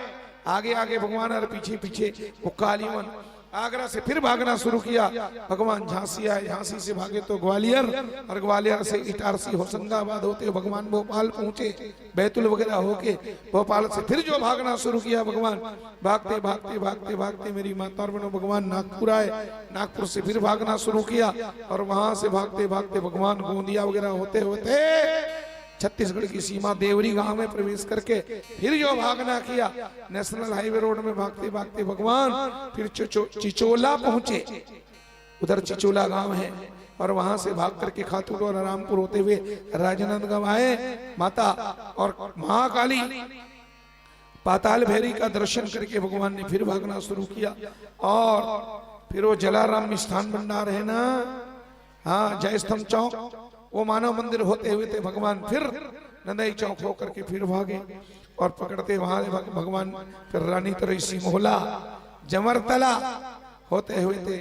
Speaker 1: आगे आगे भगवान और पीछे पीछे वो कालीवन। आगरा से फिर भागना शुरू किया। भगवान झांसी आए, झांसी से भागे तो ग्वालियर, और ग्वालियर से इटारसी होशंगाबाद होते भगवान भोपाल पहुंचे। बैतुल वगैरह होके भोपाल से फिर जो भागना शुरू किया भगवान, भागते भागते भागते भागते मेरी माता और बहनों भगवान नागपुर आए। नागपुर से फिर भागना शुरू किया, और वहां से भागते भागते भगवान गोंदिया वगैरह होते होते छत्तीसगढ़ की सीमा देवरी गांव में प्रवेश करके फिर जो भागना किया। नेशनल हाईवे रोड में भागते भागते भगवान फिर चिचोला पहुंचे। उधर चिचोला गांव है, और वहां से भाग करके खातूर और रामपुर होते हुए राजनांदगांव आए। माता और महाकाली पाताल भैरी का दर्शन करके भगवान ने फिर भागना शुरू किया। और फिर वो जलाराम स्थान भंडार है ना, हाँ, जयस्तंभ चौक, वो मानव मंदिर होते हुए थे भगवान फिर नंदई चौक होकर के फिर भागे। और पकड़ते वहां भगवान फिर रानी तरेसी मोहला जमरतला होते हुए थे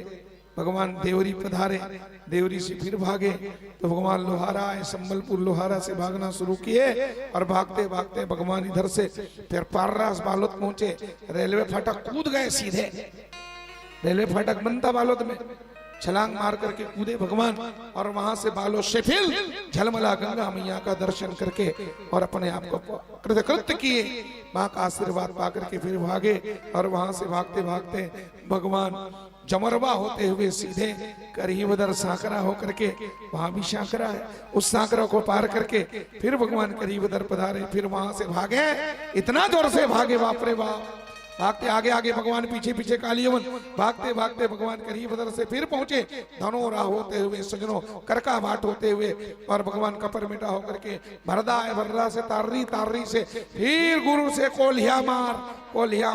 Speaker 1: भगवान देवरी पधारे। देवरी से फिर भागे तो भगवान लोहारा आए, संबलपुर लोहारा से भागना शुरू किए। और भागते भागते भगवान इधर से फिर पार्रास बालोद पहुंचे। रेलवे फाटक कूद गए सीधे, रेलवे फाटक बनता बालोद में, छलांग मार करके कूदे भगवान। और वहां से बालो से फिर झलमला गंगा मैया का दर्शन करके और अपने आप को कृतकृत्य किए। माँ का आशीर्वाद पा करके फिर भागे। और वहां से भागते भागते भगवान जमरवा होते हुए सीधे करीबदर सांकरा होकर के, वहां भी सांकरा है, उस सांकरा को पार करके फिर भगवान करीबदर पधारे। फिर वहां से भागे, इतना जोर से भागे बाप रे बाप, भागते आगे आगे भगवान पीछे पीछे कालीयवन, भागते भागते भगवान करीबदर से फिर पहुंचे धनोरा होते हुए, सजनों करका भाट होते हुए, और भगवान कपर मिटा होकर के भरदा है, भरदा से तार्री, तार्री से फिर गुरु से कोल्हिया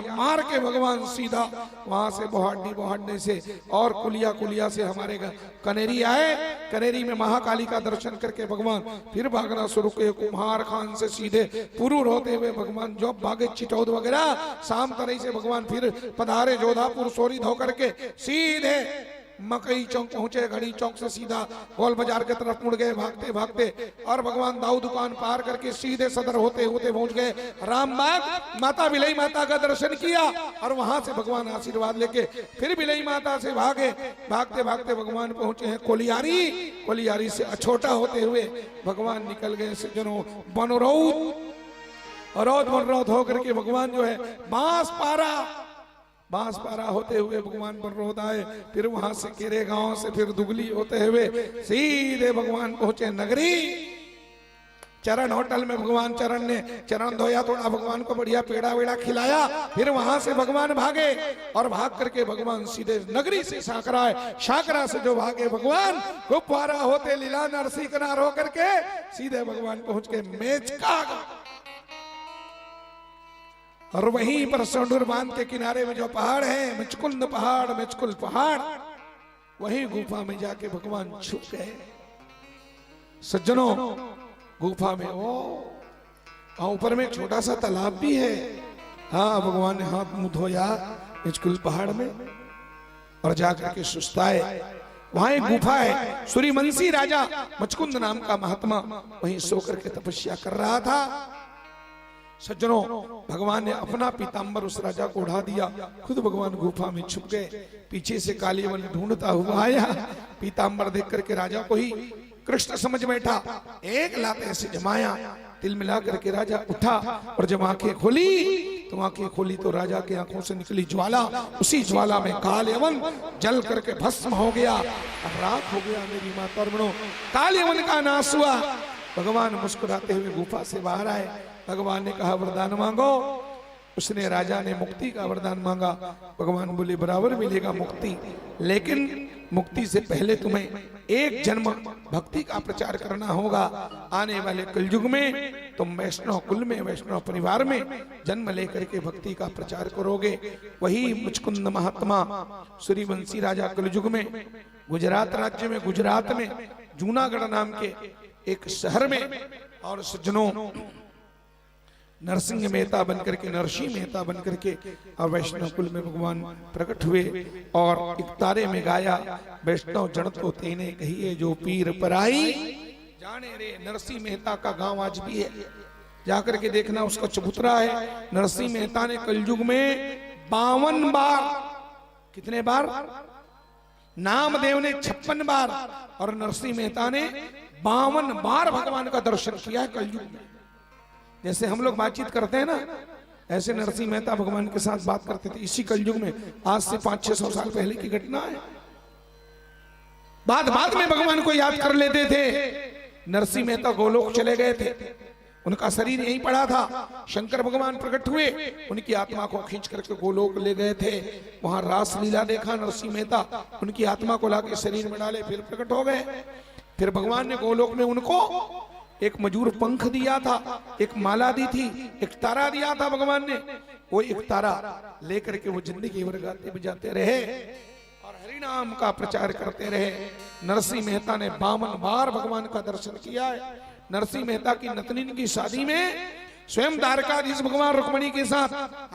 Speaker 1: मार के भगवान सीधा वहां से बोहाडी, बोहाडने से और कुलिया, कुलिया से हमारे कनेरी आए। कनेरी में महाकाली का दर्शन करके भगवान फिर भागना शुरू किए। कुम्हार खान से सीधे पुरूर होते हुए भगवान जो भागे चिटौद वगैरह, शाम तरह से भगवान फिर पधारे जोधापुर सोरी धोकर के सीधे मकई चौक पहुंचे। घड़ी चौक से सीधा गोल बाजार के तरफ मुड़ गए भागते भागते, और भगवान दाऊ दुकान पार करके सीधे सदर होते होते पहुंच गए रामबाग। माता बिलई माता का दर्शन किया, और वहां से भगवान आशीर्वाद लेके फिर बिलई माता से भागे। भागते भागते भगवान पहुंचे हैं कोलियारी। कोलियारी से अछोटा होते हुए भगवान निकल गए सज्जनों बनरौत, और बनरौत होकर के भगवान जो है बांसपारा होते हुए भगवान बनरौत आए। फिर वहां से केरे गांव से फिर दुगली होते हुए सीधे भगवान पहुंचे नगरी। चरण होटल में भगवान चरण ने चरण धोया, थोड़ा भगवान को बढ़िया पेड़ा वेड़ा खिलाया। फिर वहां से भगवान भागे, और भाग करके भगवान सीधे नगरी से साकरा है। साकरा से जो भागे भगवान गुब्बारा होते लीला नरसी किनार होकर के सीधे भगवान पहुंच के मेचका, और वहीं पर सोंडूर बांध के किनारे में जो पहाड़ है मिचकुल पहाड़, वहीं गुफा में जाके भगवान छुप गए सज्जनों। गुफा में ऊपर में एक छोटा सा तालाब भी है। हाँ, भगवान ने हाथ मुंह धोया मिचकुल पहाड़ में, और जाकर के सुस्ताए। वहां एक गुफा है, सूर्यवंशी राजा मचकुंद नाम का महात्मा वहीं सोकर के तपस्या कर रहा था। सज्जनों, भगवान ने अपना पीतांबर उस राजा को उड़ा दिया, खुद भगवान गुफा में छुप गए। पीछे से कालीवन ढूंढता हुआ आया, पीतांबर देख करके राजा को ही कृष्ण समझ बैठा। एक लात ऐसे जमाया, तिल मिला करके राजा उठा, और जब आंखें खोली तो राजा की आंखों से निकली ज्वाला। उसी ज्वाला में कालीवन जल करके भस्म हो गया, राख हो गया। मेरी माता और बहनों, कालीवन का नाश हुआ। भगवान मुस्कुराते हुए गुफा से बाहर आए। भगवान ने कहा वरदान मांगो। उसने, राजा ने मुक्ति का वरदान मांगा। भगवान बोले बराबर मिलेगा मुक्ति, लेकिन मुक्ति से पहले तुम्हें एक जन्म भक्ति का प्रचार करना होगा। आने वाले कलयुग में तुम वैष्णव कुल में, वैष्णव परिवार में जन्म लेकर के भक्ति का प्रचार करोगे। वही मुचकुंद महात्मा सूर्यवंशी राजा कलयुग में गुजरात राज्य में, गुजरात में जूनागढ़ नाम के एक शहर में, और सज्जनों नरसिंह मेहता बनकर के, नरसिंह मेहता बनकर के और वैष्णव कुल में भगवान प्रकट हुए। और एक तारे में गाया, वैष्णव जन तो तेने कहिए जो पीर पराई जाने रे। नरसिंह मेहता का गांव आज भी है, जाकर के देखना, उसका चबूतरा है। नरसिंह मेहता ने कलयुग में 52 बार, कितने बार? नामदेव ने 56 बार और नरसिंह मेहता ने 52 बार भगवान का दर्शन किया है कलयुग में। जैसे हम लोग बातचीत करते हैं ना, ऐसे नरसिंह मेहता भगवान के साथ बात करते थे इसी कलयुग में। आज से 500-600 साल पहले की घटना है। बाद में भगवान को याद कर लेते थे। नरसिंह मेहता गोलोक चले गए थे, उनका शरीर यहीं पड़ा था। शंकर भगवान प्रकट हुए, उनकी आत्मा को खींच करके गोलोक ले गए थे। वहां रास लीला देखा नरसिंह मेहता, उनकी आत्मा को लाके शरीर में डाले, फिर प्रकट हो गए। फिर भगवान ने गोलोक में उनको एक मजूर पंख दिया था, एक माला दी थी, एक तारा दिया था भगवान ने। वो एक तारा लेकर के वो जिंदगी भर गाते बजाते रहे और हरि नाम का प्रचार करते रहे। नरसिंह मेहता ने 52 बार भगवान का दर्शन किया है। नरसिंह मेहता की नतनीन की शादी में स्वयं द्वारकाधीश भगवान रुक्मणी के साथ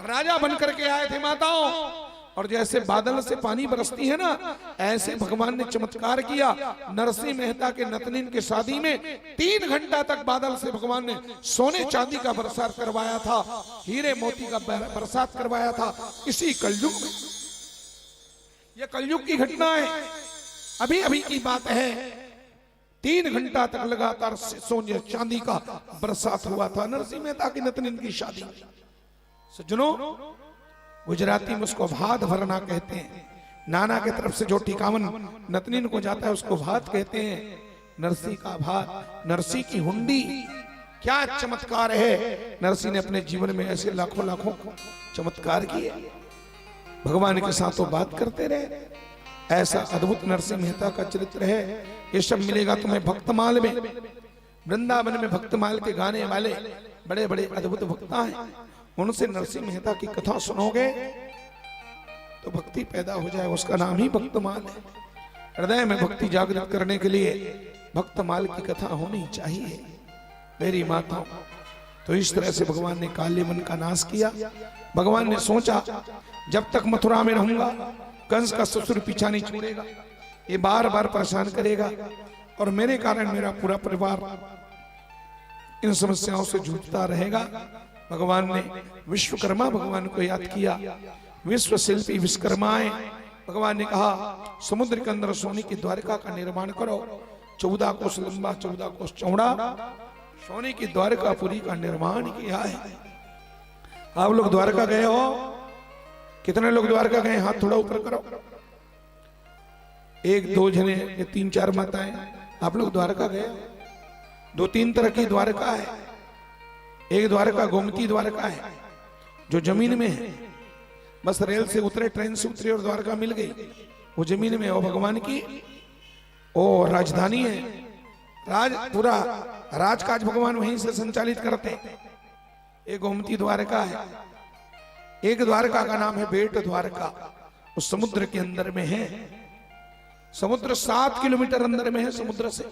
Speaker 1: राजा बनकर के आए थे माताओं। और जैसे बादल से पानी बरसती है ना, ऐसे भगवान ने चमत्कार किया। नरसिंह मेहता के नतनीन के शादी में 3 घंटा तक बादल से भगवान ने सोने चांदी का बरसात करवाया था, हीरे मोती का बरसात करवाया था इसी कलयुग में। यह कलयुग की घटना है, अभी अभी की बात है। 3 घंटा तक लगातार सोने चांदी का बरसात हुआ था नरसिंह मेहता की नतनीन की शादी में। सज्जनों, गुजराती में उसको भात भरना कहते हैं। नाना के तरफ से जो टिकावन नतनीन को जाता है उसको भात कहते हैं। नरसी का भात, नरसी की हुंडी, क्या चमत्कार है। नरसी ने अपने जीवन में ऐसे लाखों लाखों चमत्कार किए, भगवान के साथ तो बात करते रहे। ऐसा अद्भुत नरसिंह मेहता का चरित्र है। ये सब मिलेगा तुम्हें भक्तमाल में। वृंदावन में भक्तमाल के गाने वाले बड़े बड़े अद्भुत वक्ता हैं, उनसे नरसिंह मेहता की कथा सुनोगे तो भक्ति पैदा हो जाए। उसका नाम ही भक्तमाल है। हृदय में भक्ति जागृत करने के लिए भक्तमाल की कथा होनी चाहिए मेरी माताओं। तो इस तरह से भगवान ने काल्य मन का नाश किया। भगवान ने सोचा जब तक मथुरा में रहूंगा कंस का ससुर पीछा नहीं छोड़ेगा, ये बार बार परेशान करेगा और मेरे कारण मेरा पूरा परिवार इन समस्याओं से जूझता रहेगा। भगवान ने विश्वकर्मा भगवान को याद किया। विश्व शिल्पी विश्वकर्माएं, भगवान ने कहा समुद्र के अंदर सोने की द्वारका का निर्माण करो। 14 कोस लंबा 14 कोस चौड़ा सोने की द्वारकापुरी का निर्माण किया है। आप लोग द्वारका गए हो? कितने लोग द्वारका गए? हाथ थोड़ा ऊपर करो। 1 2 जने, 3 4 माताएं। आप लोग द्वारका गए? 2-3 तरह की द्वारका है। एक द्वारका गोमती द्वारका है जो जमीन में है, बस रेल से उतरे, ट्रेन से उतरे और द्वारका मिल गई, वो जमीन में। वो भगवान की ओ राजधानी है। पूरा राजकाज भगवान वहीं से संचालित करते हैं। एक गोमती द्वारका है। एक द्वारका का नाम है बेट द्वारका, उस समुद्र के अंदर में है। समुद्र 7 किलोमीटर अंदर में है। समुद्र से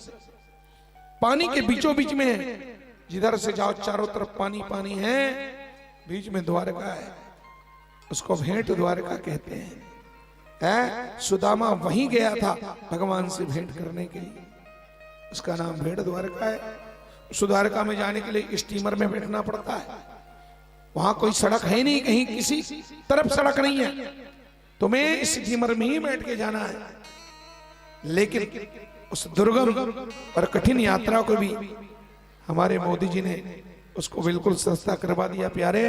Speaker 1: पानी के बीचों बीच में है। जिधर से जाओ चारों तरफ पानी पानी है, बीच में द्वारका है। उसको भेंट द्वारका कहते हैं। सुदामा वहीं गया था भगवान से भेंट करने के लिए, उसका नाम भेंट द्वारका है। उस द्वारका में जाने के लिए स्टीमर में बैठना पड़ता है। वहां कोई सड़क है नहीं, कहीं किसी तरफ सड़क नहीं है, तुम्हें स्टीमर में ही बैठ के जाना है। लेकिन उस दुर्गम और कठिन यात्रा को भी हमारे मोदी जी ने उसको बिल्कुल सस्ता करवा दिया प्यारे।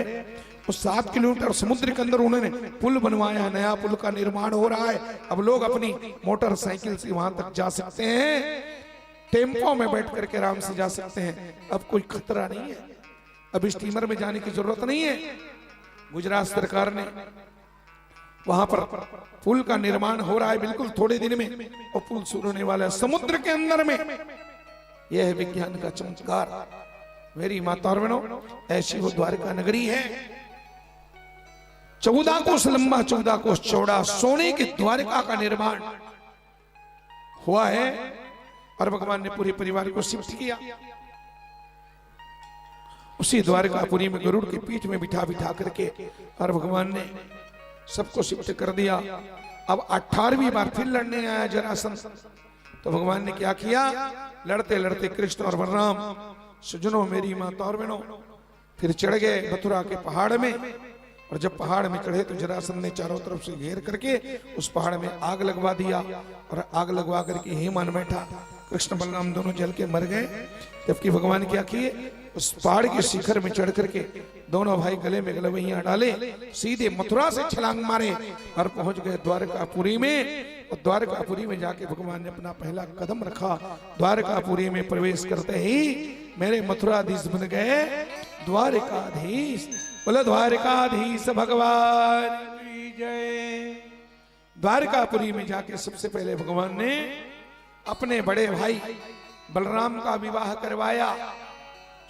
Speaker 1: उस 7 किलोमीटर समुद्र के अंदर उन्होंने पुल बनवाया, नया पुल का निर्माण हो रहा है। अब लोग अपनी मोटरसाइकिल से वहां तक जा सकते हैं। टेम्पो में बैठ करके आराम से जा सकते हैं। अब कोई खतरा नहीं है, अब स्टीमर में जाने की जरूरत नहीं है। गुजरात सरकार ने वहां पर पुल का निर्माण हो रहा है बिल्कुल थोड़े दिन में, और पुल शुरू होने वाला है समुद्र के अंदर में। यह है विज्ञान का चमत्कार। मेरी माता और बहनों, ऐसी वो द्वारका नगरी है, 14 कोस लंबा 14 कोस चौड़ा सोने की द्वारका का निर्माण हुआ है, और भगवान ने पूरे परिवार को शिफ्ट किया। उसी द्वारकापुरी में गरुड़ की पीठ में बिठा बिठा करके और भगवान ने सबको शिफ्ट कर दिया। अब 18वीं बार फिर लड़ने आया जरासंध। तो भगवान ने क्या किया, लड़ते लड़ते कृष्ण और बलराम, सज्जनों मेरी माता और बहनों, फिर चढ़ गए मथुरा के पहाड़ में। और जब पहाड़ में चढ़े तो जरासंध ने चारों तरफ से घेर करके उस पहाड़ में आग लगवा दिया, और आग लगवा करके हेमान बैठा। कृष्ण बलराम दोनों जल के मर गए। जबकि भगवान क्या किए, उस पहाड़ के शिखर में चढ़ करके दोनों भाई गले में गलवैया डाले, सीधे मथुरा से छलांग मारे और पहुंच गए द्वारकापुरी में। और द्वारकापुरी में जाके भगवान ने अपना पहला कदम रखा। द्वारकापुरी में प्रवेश करते ही मेरे मथुराधीश बन गए द्वारकाधीश। बोलो द्वारकाधीश भगवान की जय। द्वारकापुरी में जाके सबसे पहले भगवान ने अपने बड़े भाई बलराम का विवाह करवाया।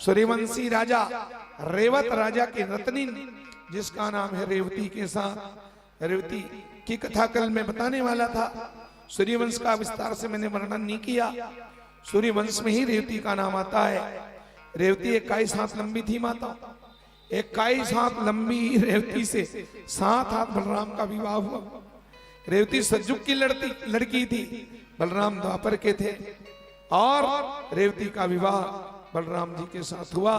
Speaker 1: सूर्यवंशी राजा रेवत राजा की रत्नी, जिसका नाम है रेवती के साथ। रेवती की कथा कल मैं बताने वाला था। सूर्यवंश का विस्तार से मैंने वर्णन नहीं किया। सूर्यवंश में ही रेवती का नाम आता है। रेवती 21 हाथ लंबी थी माता। 21 हाथ लंबी रेवती से 7 हाथ बलराम का विवाह हुआ। रेवती सज्जुग की लड़की थी, बलराम द्वापर के थे, और रेवती का विवाह बलराम जी के साथ हुआ।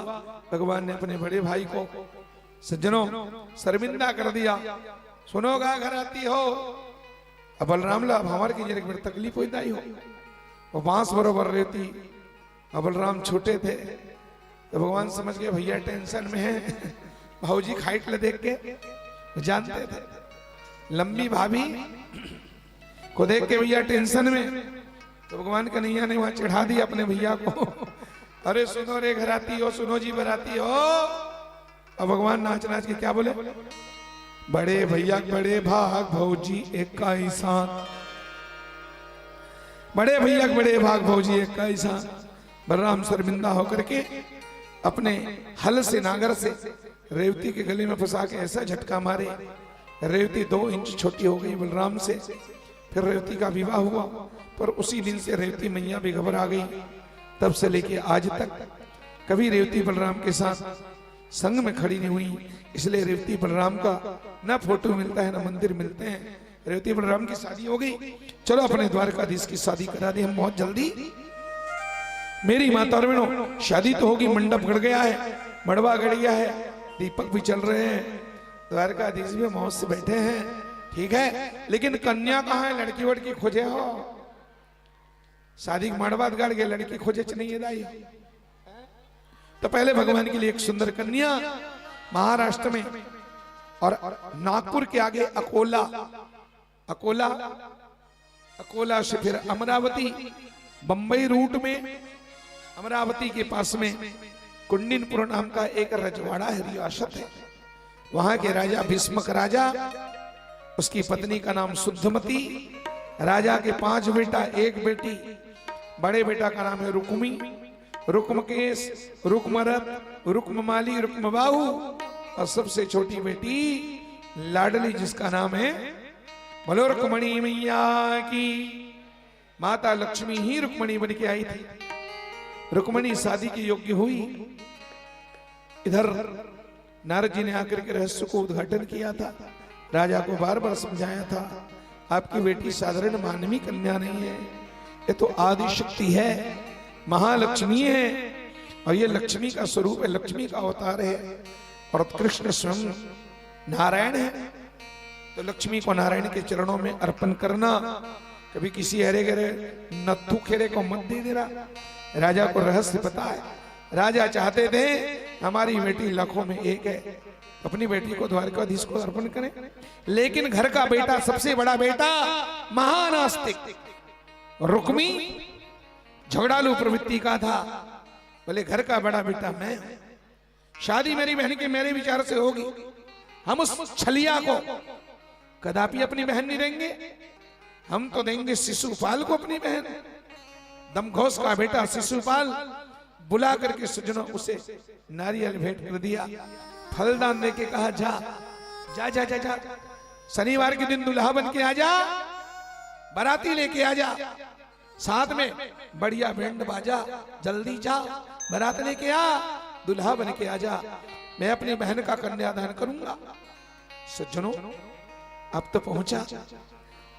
Speaker 1: भगवान ने अपने बड़े भाई को सज्जनों शर्मिंदा कर दिया। सुनोगा घर आती हो, अब बलराम ला हमारे की जरा तकलीफ होता ही हो। वो बांस बरोबर रेवती, अब बलराम छोटे थे तो भगवान समझ गए भैया टेंशन में है। भाऊजी खाइट ले देख के जानते थे, लंबी भाभी को देख के भैया टेंशन में, तो भगवान कन्हैया ने वहां चढ़ा दिया अपने भैया को। अरे सुनो रे घराती हो, सुनो जी बराती हो। अब भगवान नाच नाच के क्या बोले, बड़े भैया बड़े भाग भौजी 21 हाथ, बड़े भैया बड़े भाग भौजी 21 हाथ। बलराम शर्मिंदा होकर के अपने हल से नागर से रेवती के गले में फंसा के ऐसा झटका मारे, रेवती 2 इंच छोटी हो गई बलराम से। फिर रेवती का विवाह हुआ, पर उसी दिन से रेवती मैया भी घबरा गई। तब से लेके आज तक कभी रेवती बलराम के साथ संग में खड़ी नहीं हुई। इसलिए रेवती बलराम का ना फोटो मिलता है ना मंदिर मिलते हैं। रेवती बलराम की शादी हो गई, चलो अपने द्वारकाधीश की शादी करा दी हम बहुत जल्दी। मेरी माता और बहनों, शादी तो होगी, मंडप गड़ गया है, मड़वा गड़ गया है, दीपक भी चल रहे हैं, द्वारकाधीश भी मौज से बैठे हैं, ठीक है। लेकिन कन्या कहाँ है, लड़की वड़की खोजे हो। शादी मड़वा गड़ गए, लड़की खोजे नहीं है दाई। तो पहले भगवान के लिए एक सुंदर कन्या महाराष्ट्र में, और नागपुर के आगे अकोला, अकोला अकोला से फिर अमरावती, बंबई रूट में अमरावती के पास में कुंडिनपुर नाम का एक रजवाड़ा है, रियासत है। वहां के राजा भीष्मक राजा, उसकी पत्नी का नाम शुद्धमती, राजा के 5 बेटा 1 बेटी। बड़े बेटा का नाम है रुक्मी, रुक्मकेश, रुक्मरथ, रुक्ममाली, रुक्मबाहु, और सबसे छोटी बेटी लाडली, जिसका नाम है बोलो रुक्मणी मैया की। माता लक्ष्मी ही रुक्मणी बन के आई थी। रुक्मणी शादी की योग्य हुई। इधर नारद जी ने आकर के रहस्य को उद्घाटन किया था, राजा को बार बार समझाया था, आपकी बेटी साधारण मानवी कन्या नहीं है, ये तो आदि शक्ति है, महालक्ष्मी है, और ये लक्ष्मी का स्वरूप है, लक्ष्मी का अवतार है, और कृष्ण स्वयं नारायण है। तो लक्ष्मी को नारायण के चरणों में अर्पण करना। कभी किसी हरे गरे नत्थु खेरे को मत दे दे रहा। राजा को रहस्य पता है, राजा चाहते थे हमारी बेटी लाखों में एक है, अपनी बेटी को द्वारकाधीश को अर्पण करें। लेकिन घर का बेटा, सबसे बड़ा बेटा महानास्तिक रुक्मी, झगड़ालू प्रवृत्ति का था, बोले घर का बड़ा बेटा मैं हूं, शादी मेरी बहन के मेरे विचार से होगी, हम उस छलिया को कदापि अपनी बहन नहीं देंगे, हम तो देंगे शिशुपाल को अपनी बहन। दमघोष का बेटा शिशुपाल बुला करके सज्जनों उसे नारियल भेंट कर दिया, फलदान दे के कहा जा जा जा जा जा, शनिवार के दिन दुल्हा बन के आ जा, बाराती लेके आ जा, साथ में बढ़िया बैंड बाजा, जल्दी जा बारात लेके आ, दुल्हा बन के आ जा, मैं अपनी बहन का कन्यादान करूंगा। सज्जनों अब तो पहुंचा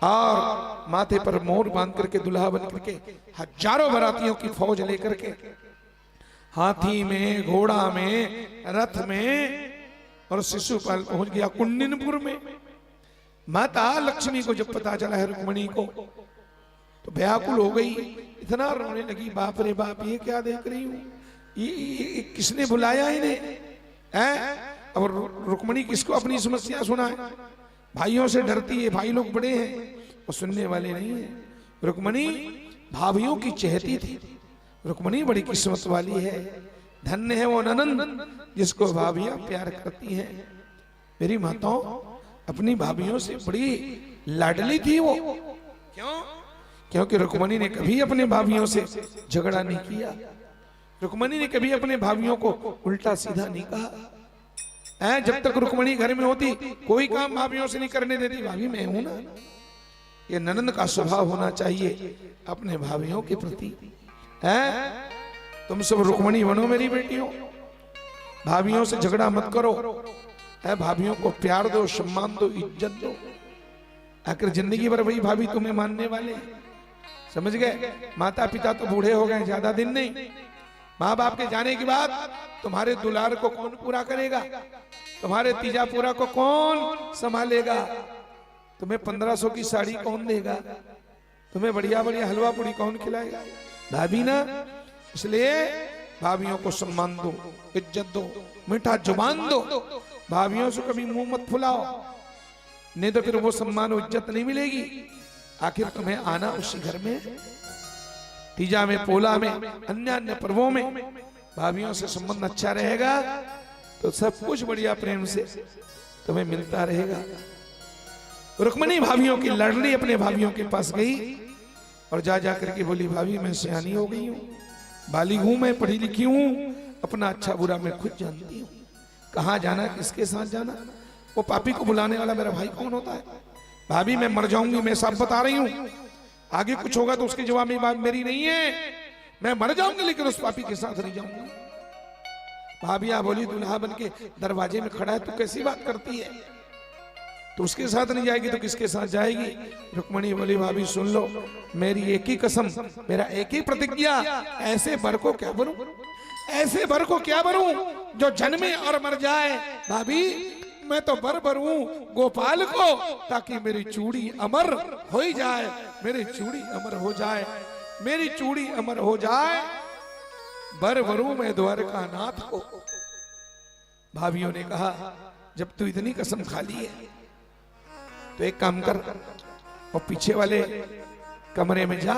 Speaker 1: और माथे पर मोर बांध करके दुल्हा बन करके हजारों बारातियों की फौज लेकर के हाथी में, घोड़ा में, रथ में, और शिशुपाल पहुंच गया कुंडिनपुर में। माता लक्ष्मी को जब पता चला है रुक्मिणी को तो व्याकुल हो गई, इतना रोने लगी, बाप रे बाप ये क्या देख रही हूं, ये किसने बुलाया इन्हें हैं? और रुक्मिणी किसको अपनी समस्या सुनाए, भाइयों से डरती है, भाई लोग बड़े हैं और सुनने वाले नहीं है। रुक्मिणी भाभियों की चहेती थी, रुक्मिणी बड़ी किस्मत वाली है, धन्य है वो ननंद जिसको भाभियां प्यार करती हैं। मेरी माताओं अपनी भाभियों से बड़ी लाडली थी वो, क्यों? क्योंकि रुक्मिणी ने कभी अपने भाभियों से झगड़ा नहीं किया, रुक्मिणी ने कभी अपने भाभियों को उल्टा सीधा नहीं कहा। जब तक रुक्मिणी घर में होती कोई काम भाभियों से नहीं करने देती, भाभी मैं हूं ना। ये ननंद का स्वभाव होना चाहिए अपने भाभियों के प्रति। तुम सब रुक्मिणी बनो मेरी बेटियों, भाभियों से झगड़ा मत करो, भाभियों को प्यार दो, सम्मान दो, इज्जत दो, आखिर जिंदगी भर वही भाभी तुम्हें मानने वाले, समझ गए? माता पिता तो बूढ़े हो गए, ज्यादा दिन नहीं, माँ बाप के जाने के बाद तुम्हारे दुलार को कौन पूरा करेगा, तुम्हारे तीजा पूरा को कौन संभालेगा, तुम्हें 1500 की साड़ी कौन देगा, तुम्हें बढ़िया बढ़िया हलवा पूरी कौन खिलाएगा, भाभी ना। इसलिए भाभियों को सम्मान दो, इज्जत दो, मीठा जुबान दो, भाभियों से कभी मुंह मत फुलाओ, नहीं तो फिर वो सम्मान और इज्जत नहीं मिलेगी। आखिर तुम्हें आना उसी घर में, तीजा में, पोला में, अन्य अन्य पर्वों में भाभियों से संबंध अच्छा रहेगा तो सब कुछ बढ़िया प्रेम से तुम्हें मिलता रहेगा। रुक्मिणी भाभियों की लाडली अपने भाभियों के पास गई और जा जा करके बोली, भाभी मैं सियानी हो गई हूँ, बालिग हूं, मैं पढ़ी लिखी हूँ, अपना अच्छा बुरा मैं खुद जानती हूँ, कहाँ जाना, किसके साथ जाना, वो पापी को बुलाने वाला मेरा भाई कौन होता है। भाभी मैं मर जाऊंगी, मैं सब बता रही हूँ, आगे कुछ होगा तो उसके जवाब में बात मेरी नहीं है, मैं मर जाऊंगी लेकिन उस पापी के साथ नहीं जाऊंगी। भाभिया बोली, दुल्हा बन के दरवाजे में खड़ा है, तू कैसी बात करती है, तो उसके साथ नहीं जाएगी तो किसके साथ जाएगी। रुक्मिणी बोली, भाभी सुन लो, मेरी एक ही कसम, मेरा एक ही प्रतिज्ञा, ऐसे बर को क्या भरूं, ऐसे बर को क्या भरूं जो जन्मे और मर जाए। भाभी मैं तो बर भरूं गोपाल को, ताकि मेरी चूड़ी अमर हो ही जाए, मेरी चूड़ी अमर हो जाए, मेरी चूड़ी अमर हो जाए, बर भरूं मैं द्वारका नाथ को। भाभियों ने कहा, जब तू इतनी कसम खा ली है तो एक काम कर, और पीछे वाले कमरे में जा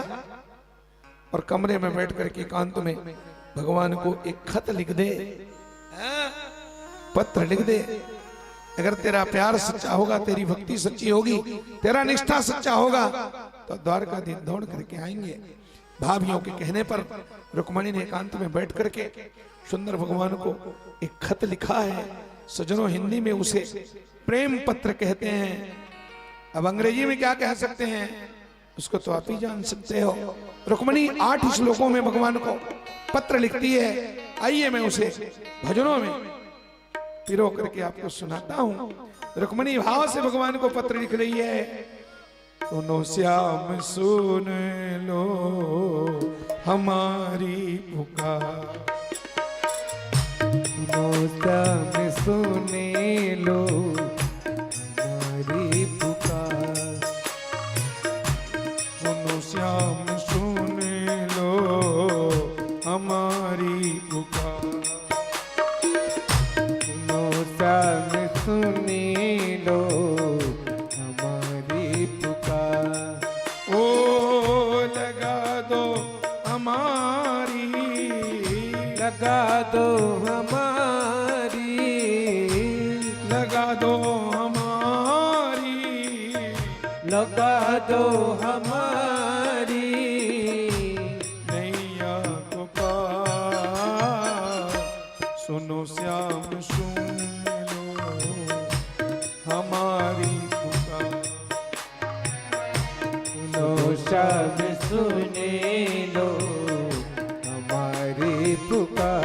Speaker 1: और कमरे में बैठ करके एकांत में भगवान को एक खत लिख दे, पत्र लिख दे। अगर तेरा प्यार सच्चा होगा, तेरी भक्ति सच्ची होगी, तेरा निष्ठा सच्चा होगा तो द्वारका दिन दौड़ करके आएंगे। भाभियों के कहने पर रुक्मिणी ने एकांत में बैठ करके सुंदर भगवान को एक खत लिखा है। सज्जनों हिंदी में उसे प्रेम पत्र कहते हैं, अब अंग्रेजी में क्या कह सकते हैं उसको तो आप ही जान सकते हो। रुक्मिणी 8 श्लोकों में भगवान को पत्र लिखती है। आइए मैं उसे भजनों में पिरो करके आपको सुनाता हूं। रुक्मिणी भाव से भगवान को पत्र लिख रही है। सुनो श्याम सुन लो हमारी पुकार,
Speaker 2: सुनो श्याम सुने लो हमारी पुकार,
Speaker 1: सुनो श्याम सुन लो हमारी पुकार,
Speaker 2: सुनो श्याम सुने लो हमारी पुकार।
Speaker 1: ओ लगा दो हमारी
Speaker 2: दो हमारी
Speaker 1: नैया को पार। सुनो श्याम सुन लो हमारी पुकार।
Speaker 2: सुनो सब सुने लो हमारी पुकार।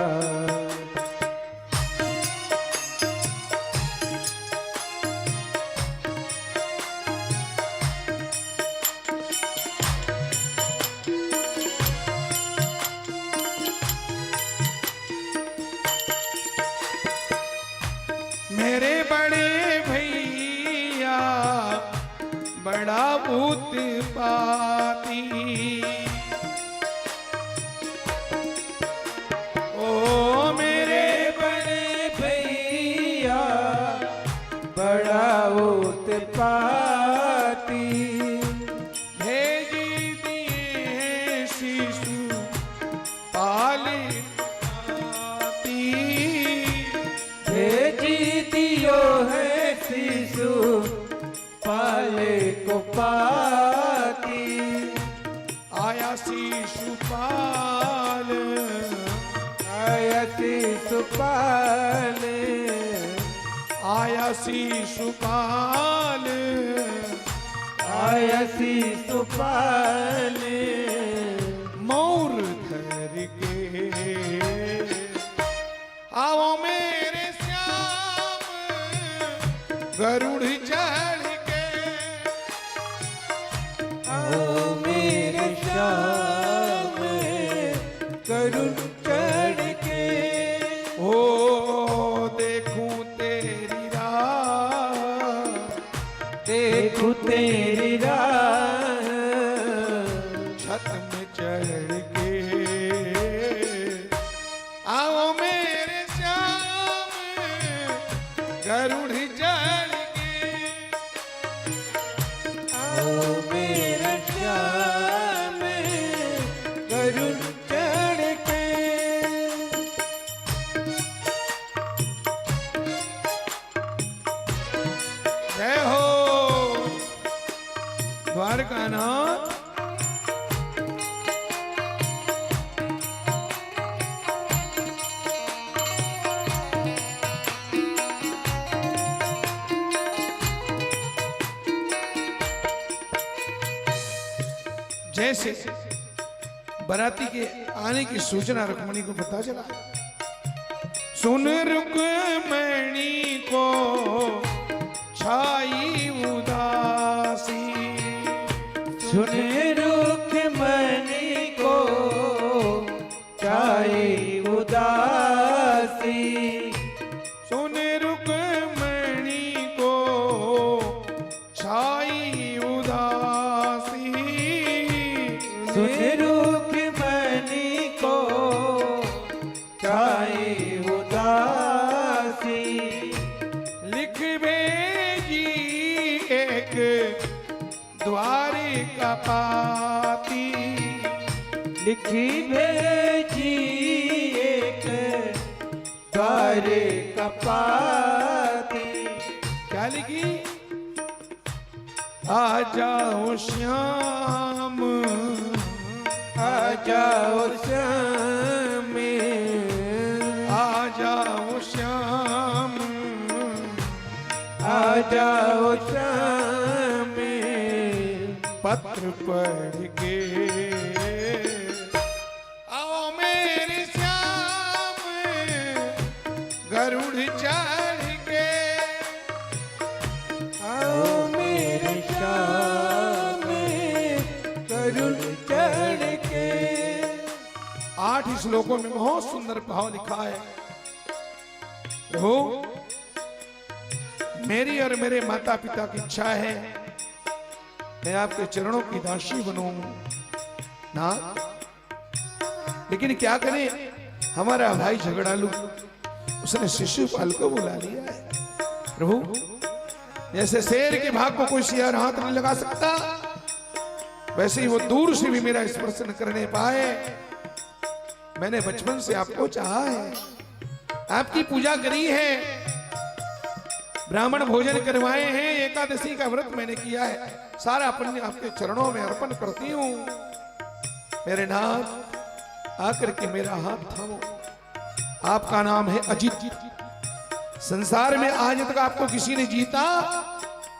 Speaker 1: मेरे बड़े भैया बड़ा भूत पाती। ओ मेरे
Speaker 2: बड़े भैया बड़ा उत्पाती।
Speaker 1: भेज दिए शिशु पाली पाती।
Speaker 2: भेज दियो है शिशु पाले को पाती।
Speaker 1: आया शिशुपाल
Speaker 2: आया शिशुपाल
Speaker 1: आया शिशुपाल
Speaker 2: आया शिशुपाल।
Speaker 1: मोर धर के आओ मेरे श्याम गरुड़ चढ़ के।
Speaker 2: आओ मेरे श्याम गरुड़ चढ़ के।
Speaker 1: ओ देखूं तेरी राह
Speaker 2: देखूं तेरी राह
Speaker 1: छत में चढ़ के। आओ मेरे श्याम गरुड़ चढ़ के।
Speaker 2: आओ मेरे श्याम गरुड़ चढ़ के।
Speaker 1: जय हो द्वारकानाथ। जैसे बराती के आने की सूचना रुक्मणी को पता चला। सुन रुक्मणी को छाई उदासी।
Speaker 2: सुन रुक्मणी को छाई उदासी।
Speaker 1: सुन रुक्मणी को छाई उदासी।
Speaker 2: सुन रुक्मणी को छाई उदासी।
Speaker 1: लिख भेजी एक द्वारिका पाती।
Speaker 2: लिखी भेजी एक द्वारिका पाती।
Speaker 1: क्या लिखी? आ जाओ श्याम
Speaker 2: आ जाओ श्याम
Speaker 1: आ जाओ श्याम
Speaker 2: आ जाओ श्याम।
Speaker 1: पत्र पढ़ के आओ मेरे श्याम गरुड़ चढ़ के।
Speaker 2: आओ मेरे श्याम गरुड़ चढ़ के।
Speaker 1: 8 श्लोकों में बहुत सुंदर भाव लिखा है। प्रभु मेरी और मेरे माता पिता की इच्छा है मैं आपके चरणों की दासी बनूं ना। लेकिन क्या करें हमारा भाई झगड़ालू उसने शिशुपाल को बुला लिया है। प्रभु जैसे शेर के भाग को कोई सियार हाथ नहीं लगा सकता वैसे ही वो दूर से भी मेरा स्पर्श न करने पाए। मैंने बचपन से आपको चाहा है आपकी पूजा करी है। ब्राह्मण भोजन करवाए हैं, एकादशी का व्रत मैंने किया है, सारा पुण्य आपके चरणों में अर्पण करती हूँ। मेरे नाथ आकर के मेरा हाथ थामो। आपका नाम है अजित। संसार में आज तक आपको किसी ने जीता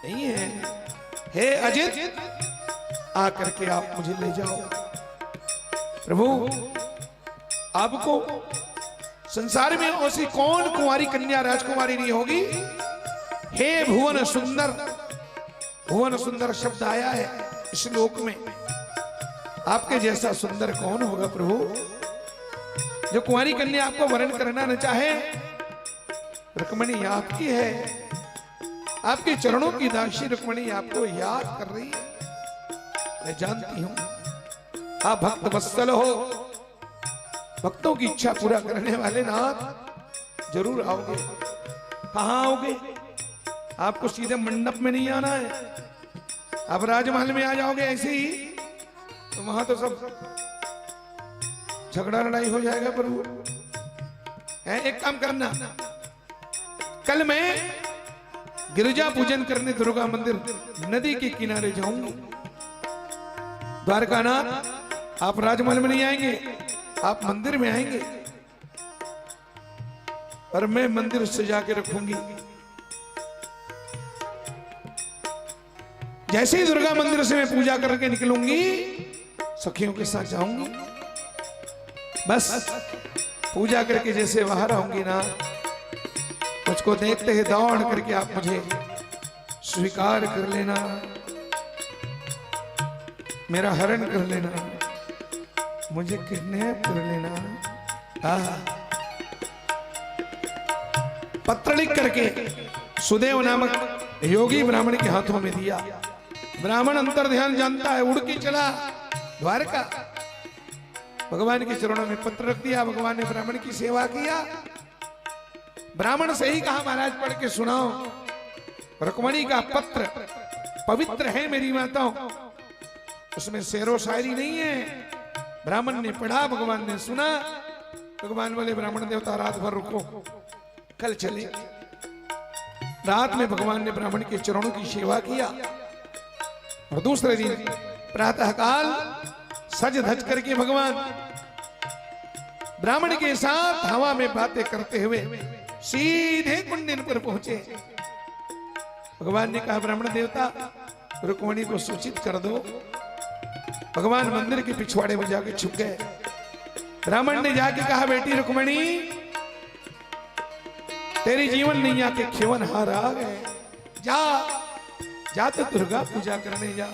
Speaker 1: नहीं है। हे अजित, आकर के आप मुझे ले जाओ। प्रभु, आपको संसार में ऐसी कौन कुंवारी कन्या राजकुमारी नहीं होगी? हे भुवन सुंदर, भुवन सुंदर शब्द आया है इस श्लोक में। आपके जैसा सुंदर कौन होगा प्रभु? जो कुंवारी कन्या आपको वरण करना न चाहे। रुक्मिणी आपकी है, आपके चरणों की दासी रुक्मिणी आपको याद कर रही है। मैं जानती हूं आप भक्त वत्सल हो, भक्तों की इच्छा पूरा करने वाले नाथ। जरूर आओगे। कहां आओगे? आपको सीधे मंडप में नहीं आना है। आप राजमहल में आ जाओगे ऐसे ही तो वहां तो सब झगड़ा लड़ाई हो जाएगा प्रभु। एक काम करना, कल मैं गिरिजा पूजन करने दुर्गा मंदिर नदी के किनारे जाऊंगी। द्वारकानाथ, आप राजमहल में नहीं आएंगे, आप मंदिर में आएंगे और मैं मंदिर सजा के रखूंगी। जैसे ही दुर्गा मंदिर से मैं पूजा करके निकलूंगी, सखियों के साथ जाऊंगी। बस पूजा करके जैसे बाहर आऊंगी ना, मुझको देखते ही दौड़ करके आप मुझे स्वीकार कर लेना, मेरा हरण कर लेना, मुझे किडनैप कर लेना। पत्र लिख करके सुदेव नामक योगी ब्राह्मण के हाथों में दिया। ब्राह्मण अंतर ध्यान जानता है, उड़ के चला द्वारका। भगवान के चरणों में पत्र रख दिया। भगवान ने ब्राह्मण की सेवा किया। ब्राह्मण से ही कहा, महाराज पढ़ के सुनाओ। रुक्मिणी का पत्र पवित्र है मेरी माताओं, उसमें शेरो शायरी नहीं है। ब्राह्मण ने पढ़ा, भगवान ने सुना। भगवान बोले, ब्राह्मण देवता रात भर रुको, कल चले। रात में भगवान ने ब्राह्मण के चरणों की सेवा किया और दूसरे दिन प्रातःकाल सज धज करके भगवान ब्राह्मण के साथ हवा में बातें करते हुए सीधे कुंडन पर पहुंचे। भगवान ने कहा, ब्राह्मण देवता रुक्मिणी को सूचित कर दो। भगवान मंदिर के पिछवाड़े में जाके छुप गए। ब्राह्मण ने जाके कहा, बेटी रुक्मिणी, तेरी जीवन नैया के खेवन हार आ गए। जा तो दुर्गा पूजा करने जा।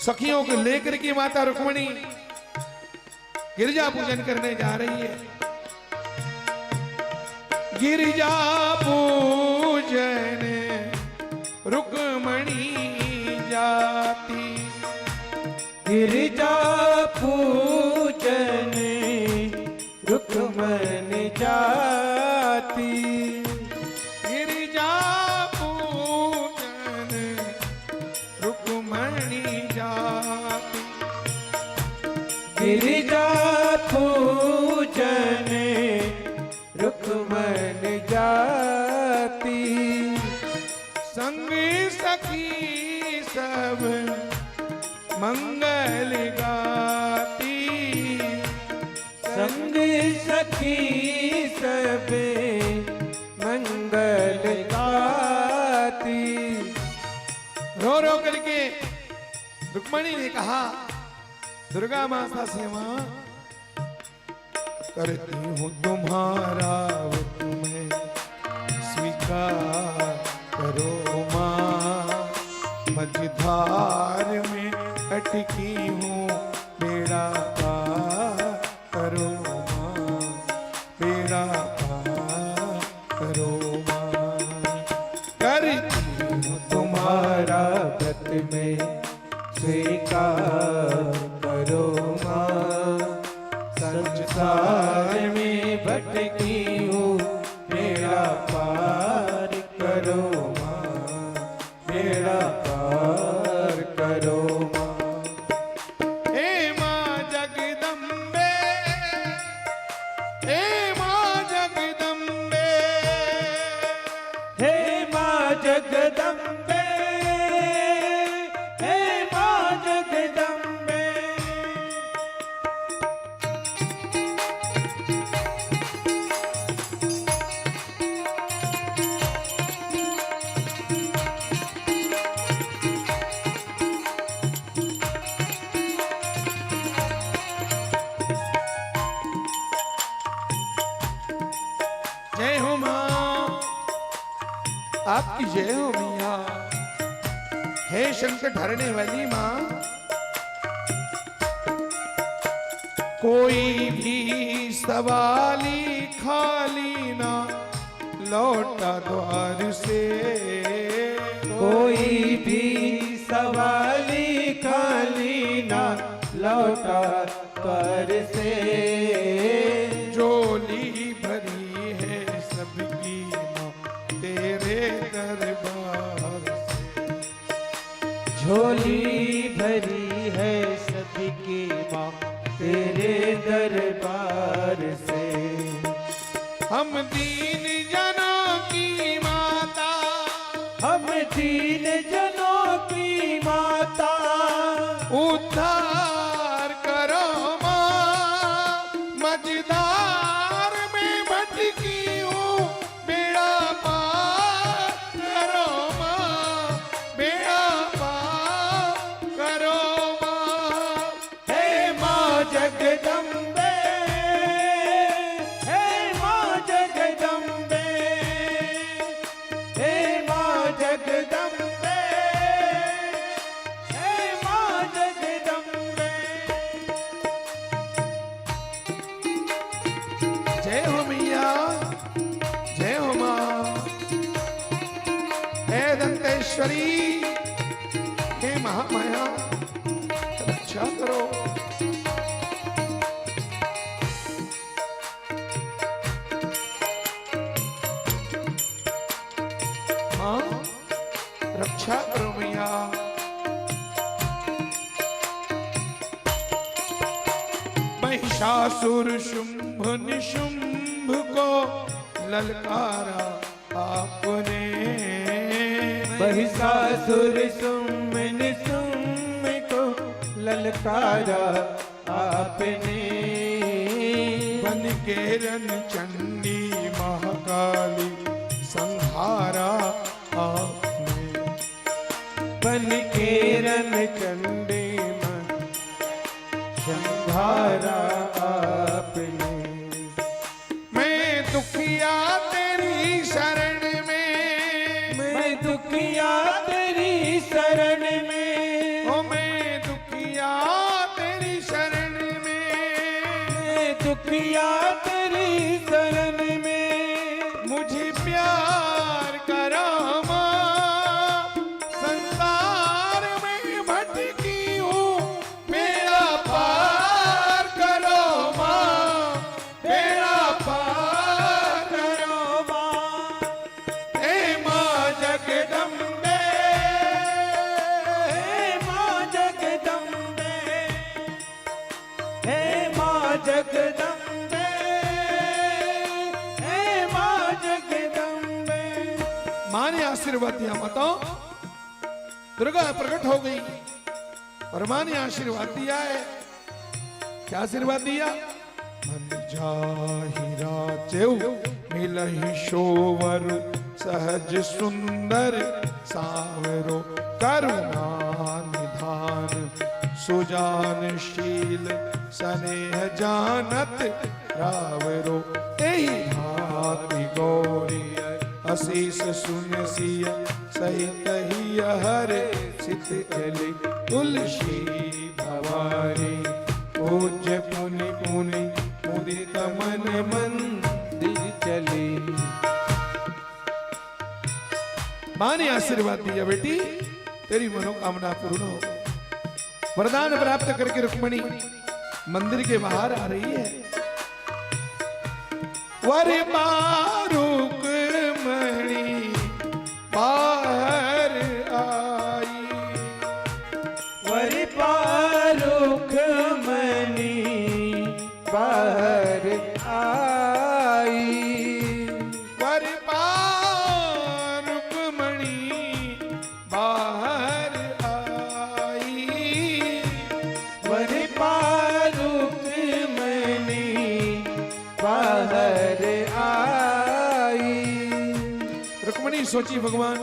Speaker 1: सखियों को लेकर के माता रुक्मिणी गिरिजा पूजन करने जा रही है। गिरिजा पूजन रुक्मिणी जाती,
Speaker 2: गिरिजा पूजन रुक्मिणी जाती।
Speaker 1: गिरिजा पूजन रुक्मिणी जाती,
Speaker 2: गिरिजा पूजन रुक्मिणी जाती।
Speaker 1: संग सखी सब मंगल गाती,
Speaker 2: संग सखी सब मंगल गाती।
Speaker 1: रो रो करके रुक्मिणी ने कहा, दुर्गा माता से मां करती हूं तुम्हारा तुम्हें स्वीकार करो मां। मझधार में अटकी हूं, बेड़ा पार करो मां, बेड़ा पार करो मां। करती हूं
Speaker 2: तुम्हारा व्रत में स्वीकार करो मां। संसार में भटकी हूँ, बेड़ा पार करो मां, बेड़ा पार करो मां।
Speaker 1: हे मां जगदम्बे, हे मां जगदम्बे,
Speaker 2: हे
Speaker 1: हो मां, आपकी जय हो मिया। हे शंकर ढरने वाली मां, कोई भी सवाली खाली ना लौटा द्वार से,
Speaker 2: कोई भी सवाली खाली ना लौटा द्वार से।
Speaker 1: झोली भरी है सबकी माँ तेरे दरबार से,
Speaker 2: झोली भरी है सबकी माँ तेरे दरबार से।
Speaker 1: हम दीन जनों की माता,
Speaker 2: हम दीन जनों की माता,
Speaker 1: उद्धार करो माँ, मझधार में भटकी हूँ, बेड़ा पार करो माँ, बेड़ा पार करो माँ।
Speaker 2: हे माँ जगदम्बे, हे माँ जगदम्बे, हे माँ जगदम्बे, हे माँ जगदम्बे।
Speaker 1: जय हो मैया, जय हो माँ। हे दंतेश्वरी, हे महामाया, रक्षा करो। माँ रक्षा करो मैया। महिषासुर शुंभ निशुंभ को ललकारा आपने,
Speaker 2: महिषासुर शुंभ निशुंभ को ललकारा आपने।
Speaker 1: बन के रन चंडी महाकाली संहारा आपने,
Speaker 2: बन के रन चंडी में संहारा आपने।
Speaker 1: मैं दुखिया तेरी शरण में,
Speaker 2: मैं दुखिया तेरी शरण में,
Speaker 1: ओ मैं दुखिया तेरी शरण में,
Speaker 2: मैं दुखिया तेरी शरण में।
Speaker 1: मुझे प्यार करो माँ, संसार में भटकी हूँ, बेड़ा पार करो माँ, बेड़ा पार करो माँ। हे माँ जगदम्बे,
Speaker 2: हे माँ जगदम्बे, हे माँ जगदम्बे, हे माँ जगदम्बे।
Speaker 1: माँ ने आशीर्वाद दिया माता, दुर्गा प्रकट हो गई और माँ ने आशीर्वाद दिया है। क्या आशीर्वाद दिया? मन जाहिरा चेऊ मिलहि शोवर, सहज सुंदर सावरो, करुणा निधान सुजानशील, स्नेह जानत रावरो। एहि भांति गौरी अशीष सुन सिय, सहित ही हर सित चली, तुलसी भवानी पूज्य पुनि पुनि, मुदित मन मंदिर चली। माँ ने आशीर्वाद दिया, बेटी तेरी मनोकामना पूर्ण हो। वरदान प्राप्त करके रुक्मणी मंदिर के बाहर आ रही है। वर बारूक मणि बाहर आई,
Speaker 2: वर पारुख मणि बाहर आई,
Speaker 1: वर बारूक मणि बाहर आई,
Speaker 2: वर पारुख मणि बाहर आई।
Speaker 1: रुक्मणी सोची भगवान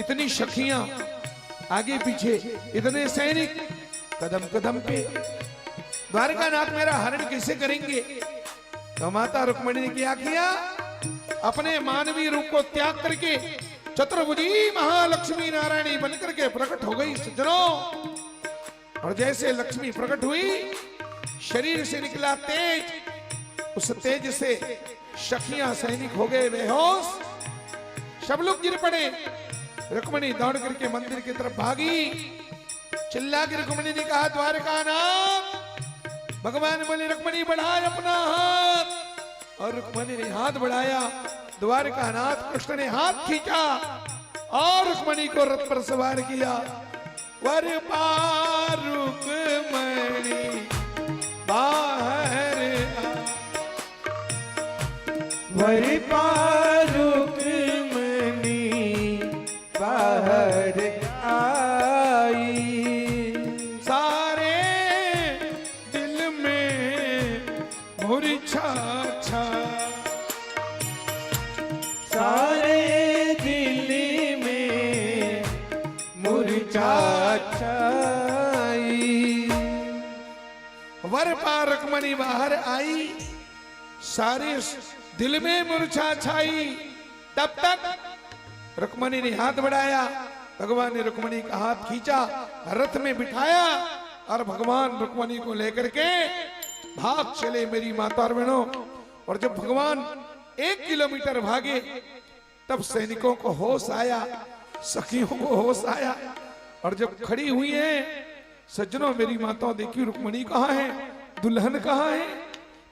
Speaker 1: इतनी सखियां आगे पीछे, इतने सैनिक कदम कदम पे, द्वारका नाथ मेरा हरण कैसे करेंगे? तो माता रुक्मणी ने क्या किया? अपने मानवीय रूप को त्याग करके चतुर्भुजी महालक्ष्मी नारायणी बनकर के प्रकट हो गई सज्जनों। और जैसे लक्ष्मी प्रकट हुई, शरीर से निकला तेज, उस तेज से सखियां सैनिक हो गए बेहोश, सब लोग गिर पड़े। रुक्मणी दौड़ करके मंदिर की तरफ भागी। चिल्ला के रुक्मणी ने कहा, द्वारकानाथ। भगवान बोले, रुक्मणी बढ़ाए अपना हाथ। और रुक्मणी ने हाथ बढ़ाया। द्वारकानाथ कृष्ण ने हाथ खींचा और रुक्मणी को रथ पर सवार किया। वर पार रुक्मणी बाहर आ,
Speaker 2: वर पार रुक्मणी बाहर आई।
Speaker 1: सारे दिल में मूर्छा छा,
Speaker 2: सारे दिल में मूर्छा छाई।
Speaker 1: वर पार रुक्मणी बाहर आई, सारे दिल में मूर्छा छाई। तब तक रुक्मणी ने हाथ बढ़ाया। भगवान ने रुक्मणी का हाथ खींचा, रथ में बिठाया और भगवान रुक्मणी को लेकर के भाग चले मेरी माता और बहनों। और जब भगवान 1 किलोमीटर भागे, तब सैनिकों को होश आया, सखियों को होश आया। और जब खड़ी हुई है, सज्जनों मेरी माताओं, देखिए रुक्मणी कहाँ है, दुल्हन कहाँ है।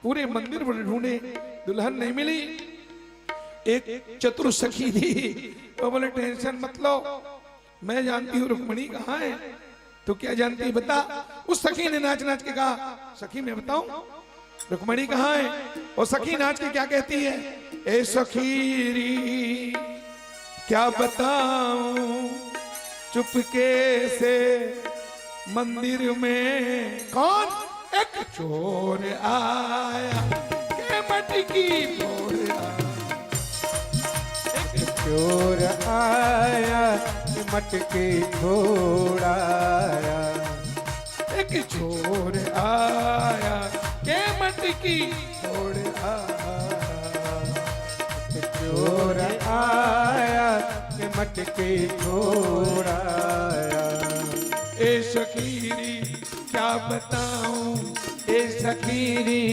Speaker 1: पूरे मंदिर में ढूंढे, दुल्हन नहीं मिली। एक चतुर सखी थी, तो बोले टेंशन मत लो, मैं जानती हूँ रुक्मणी कहाँ है। तो क्या जानती है बता। उस सखी ने नाच नाच के कहा, सखी मैं बताऊं रुक्मणी कहाँ है। और सखी नाच के क्या कहती है, ए सखीरी क्या बताऊं, चुपके से मंदिर में कौन एक चोर आया, के मटकी फोड़ आया।
Speaker 2: एक चोर आया, मटकी फोड़ाया।
Speaker 1: एक चोर आया, के मटकी फोड़ आया।
Speaker 2: चोर आया, मटकी फोड़ाया।
Speaker 1: ए सखीरी क्या बताऊं,
Speaker 2: ए सखीरी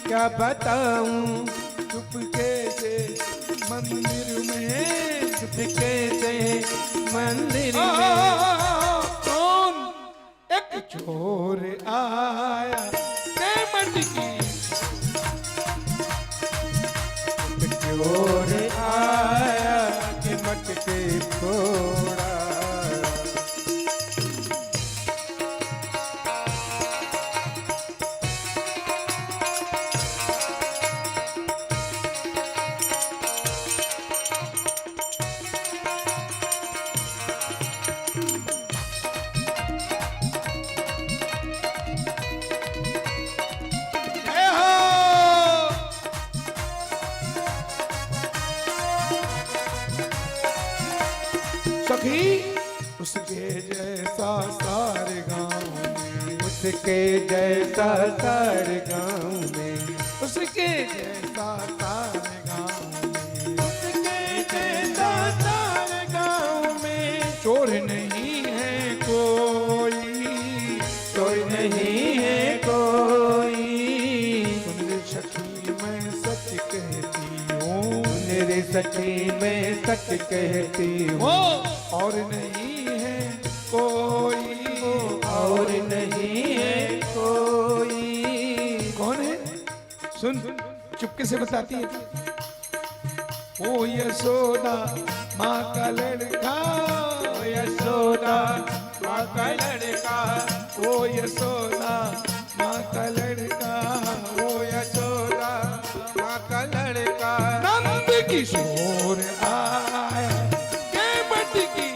Speaker 2: क्या बताऊं,
Speaker 1: चुपके से मंदिर में,
Speaker 2: चुपके से मंदिर में
Speaker 1: कौन एक चोर आया, के मटकी
Speaker 2: चोर आया, कि मटकी फोड़ा।
Speaker 1: सखी उसके जैसा सारे गांव में,
Speaker 2: उसके जैसा सारे गांव में,
Speaker 1: उसके जैसा सारे गांव में,
Speaker 2: उसके जैसा सारे गांव में।
Speaker 1: चोर नहीं है कोई,
Speaker 2: चोर नहीं है कोई।
Speaker 1: सुन रे सखी मैं सच कहती हूँ,
Speaker 2: मेरे सखी मैं सच कहती हूँ।
Speaker 1: और नहीं है कोई,
Speaker 2: और नहीं है कोई।
Speaker 1: कौन है सुन, चुपके से बताती है। ओ यशोदा माँ का लड़का,
Speaker 2: ओ यशोदा माँ का लड़का,
Speaker 1: ओ यशोदा माँ का लड़का,
Speaker 2: ओ यशोदा माँ का लड़का।
Speaker 1: नंद किशोर आया, के मटकी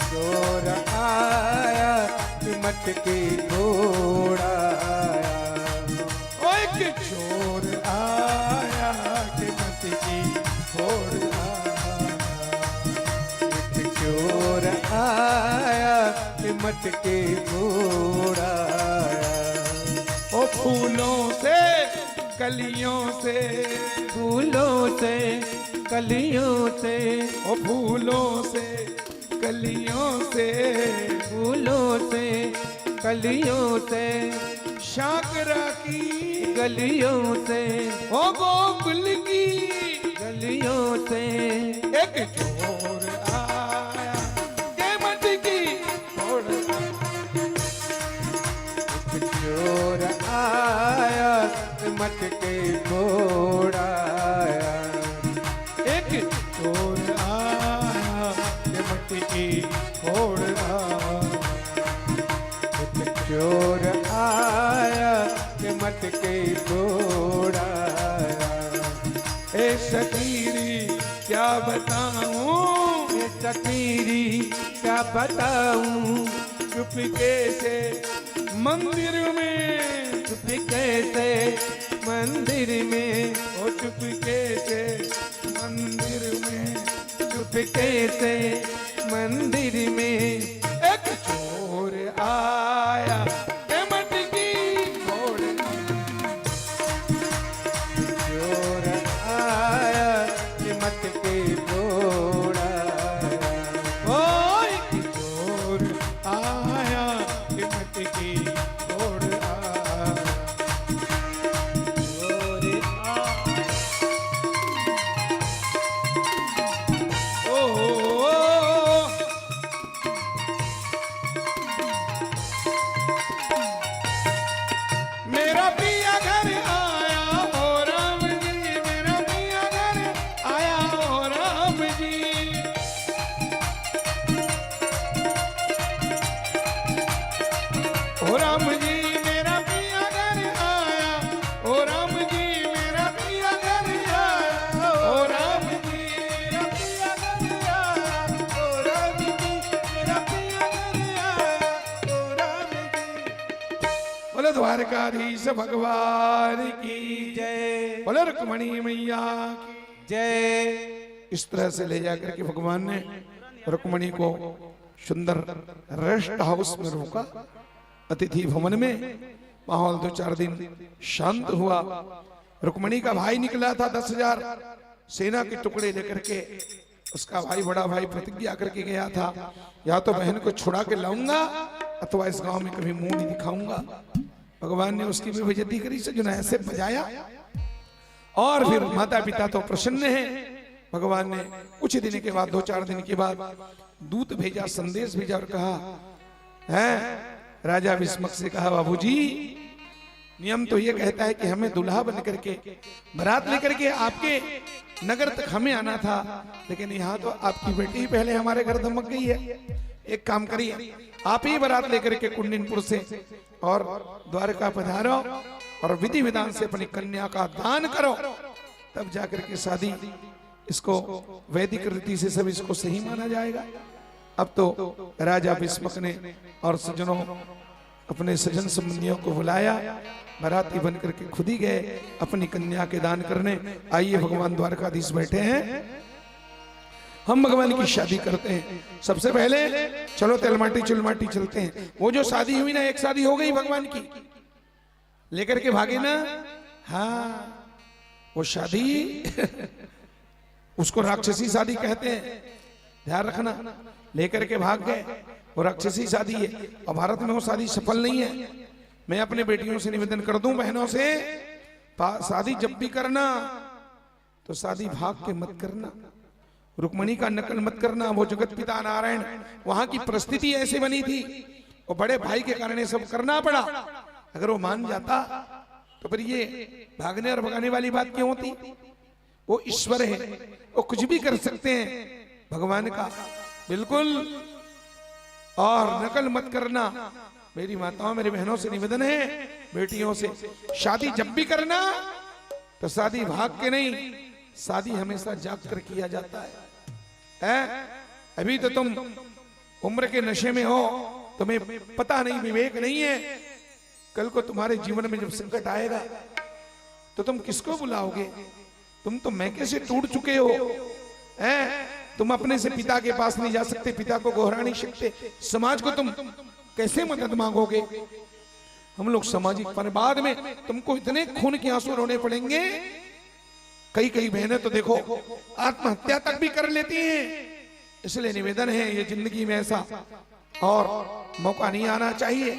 Speaker 2: चोर आया, कि मटकी फोड़ाया।
Speaker 1: ओ एक चोर आया, के मटकी फोड़ आया।
Speaker 2: एक चोर आया, कि मटकी फोड़ाया।
Speaker 1: ओ फूलों से कलियों से,
Speaker 2: फूलों से कलियों से,
Speaker 1: ओ फूलों से कलियों से,
Speaker 2: फूलों से कलियों से,
Speaker 1: शाकरा की
Speaker 2: गलियों से,
Speaker 1: ओ गोकुल की
Speaker 2: गलियों से,
Speaker 1: एक चोर आया के मत की फोड़,
Speaker 2: चोर आया मत के फोड़ाया,
Speaker 1: एक चोर आया के मत की फोड़ आया,
Speaker 2: चोर आया के मत के फोड़ाया।
Speaker 1: ए शकीरी क्या बताऊं,
Speaker 2: ये सकीरी क्या बताऊं,
Speaker 1: चुपके से मंदिर में,
Speaker 2: चुपके से मंदिर में,
Speaker 1: ओ चुपके से मंदिर में,
Speaker 2: चुपके से मंदिर में,
Speaker 1: एक चोर आया के मटकी फोड़,
Speaker 2: चोर आया कि मत के फोड़ाया।
Speaker 1: ओ एक चोर आया के मटकी फोड़ आया,
Speaker 2: चोर
Speaker 1: ओ मेरा पिया घर आया हो राम जी, मेरा पिया घर आया हो राम जी, ओ राम जी मेरा पिया घर आया, ओ राम जी मेरा पिया घर आया, ओ राम जी मेरा पिया घर आया, ओ राम जी मेरा पिया घर आया, ओ राम जी। बोले द्वारकाधीश भगवान की
Speaker 2: जय,
Speaker 1: बोले रुक्मणी मैया की
Speaker 2: जय।
Speaker 1: इस तरह से ले जाकर के भगवान ने रुक्मणी को सुंदर रेस्ट हाउस में रोका, अतिथि भवन में। माहौल 2-4 दिन शांत हुआ। रुक्मणी का भाई निकला था 10,000 सेना के टुकड़े लेकर के। उसका भाई बड़ा भाई प्रतिज्ञा करके गया था, या तो बहन को छुड़ा के लाऊंगा अथवा इस गांव में कभी मुंह नहीं दिखाऊंगा। भगवान ने उसकी भी बेइज्जती करी, से जो ऐसे बजाया। और फिर माता पिता तो प्रसन्न हैं। भगवान ने कुछ दिन के बाद 2-4 दिन के बाद दूत भेजा, संदेश भेजा और कहा है, राजा विस्मक से कहा, बाबूजी नियम तो ये कहता है कि हमें दुल्हा बन करके बारात लेकर के आपके नगर तक हमें आना था, लेकिन यहाँ तो आपकी बेटी ही पहले हमारे घर धमक गई है। एक काम करिए, आप ही बारात लेकर के कुंडिनपुर से और द्वारका पधारो और विधि विधान से अपनी कन्या का दान करो, तब जाकर के शादी, इसको वैदिक रीति से सब इसको सही माना जाएगा। अब तो राजा विस्मक ने और सज्जनों अपने सज्जन संबंधियों को बुलाया, बाराती बन करके खुद ही गए अपनी कन्या के दान करने। आइए भगवान द्वारकाधीश बैठे हैं, हम भगवान की शादी करते हैं। सबसे पहले चलो तिलमाटी चुलमाटी चलते हैं। वो जो शादी हुई ना, एक शादी हो गई भगवान की, लेकर के भागे ना, हाँ वो शादी उसको राक्षसी शादी कहते हैं, ध्यान रखना। लेकर के भाग गए, वो राक्षसी शादी है और भारत में वो शादी सफल नहीं है। मैं अपने बेटियों से निवेदन कर दूं, बहनों से, शादी जब भी करना तो शादी भाग के मत करना, रुक्मणी का नकल मत करना। वो जगत पिता नारायण, वहां की परिस्थिति ऐसे बनी थी, वो बड़े भाई के कारण ये सब करना पड़ा। अगर वो मान जाता तो फिर ये भागने और भगाने वाली बात क्यों होती। वो ईश्वर है, वो कुछ भी कर सकते हैं भगवान का, बिल्कुल। और नकल मत करना। मेरी माताओं मेरी बहनों से निवेदन है, बेटियों से, शादी जब भी करना तो शादी भाग के नहीं, शादी हमेशा जाग कर किया जाता है। अभी तो तुम उम्र के नशे में हो, तुम्हें पता नहीं, विवेक नहीं है। कल को तुम्हारे जीवन में जब संकट आएगा तो तुम किसको बुलाओगे। तुम तो मैके से टूट चुके हो, तुम अपने से पिता के पास नहीं जा सकते, पिता को गोहरा नहीं सकते, समाज को तुम कैसे मदद मांगोगे। हम लोग सामाजिक पर बाद में तुमको इतने खून के आंसू रोने पड़ेंगे। कई कई बहनें तो देखो आत्महत्या तक भी कर लेती हैं। इसलिए निवेदन है, ये जिंदगी में ऐसा और मौका नहीं आना चाहिए।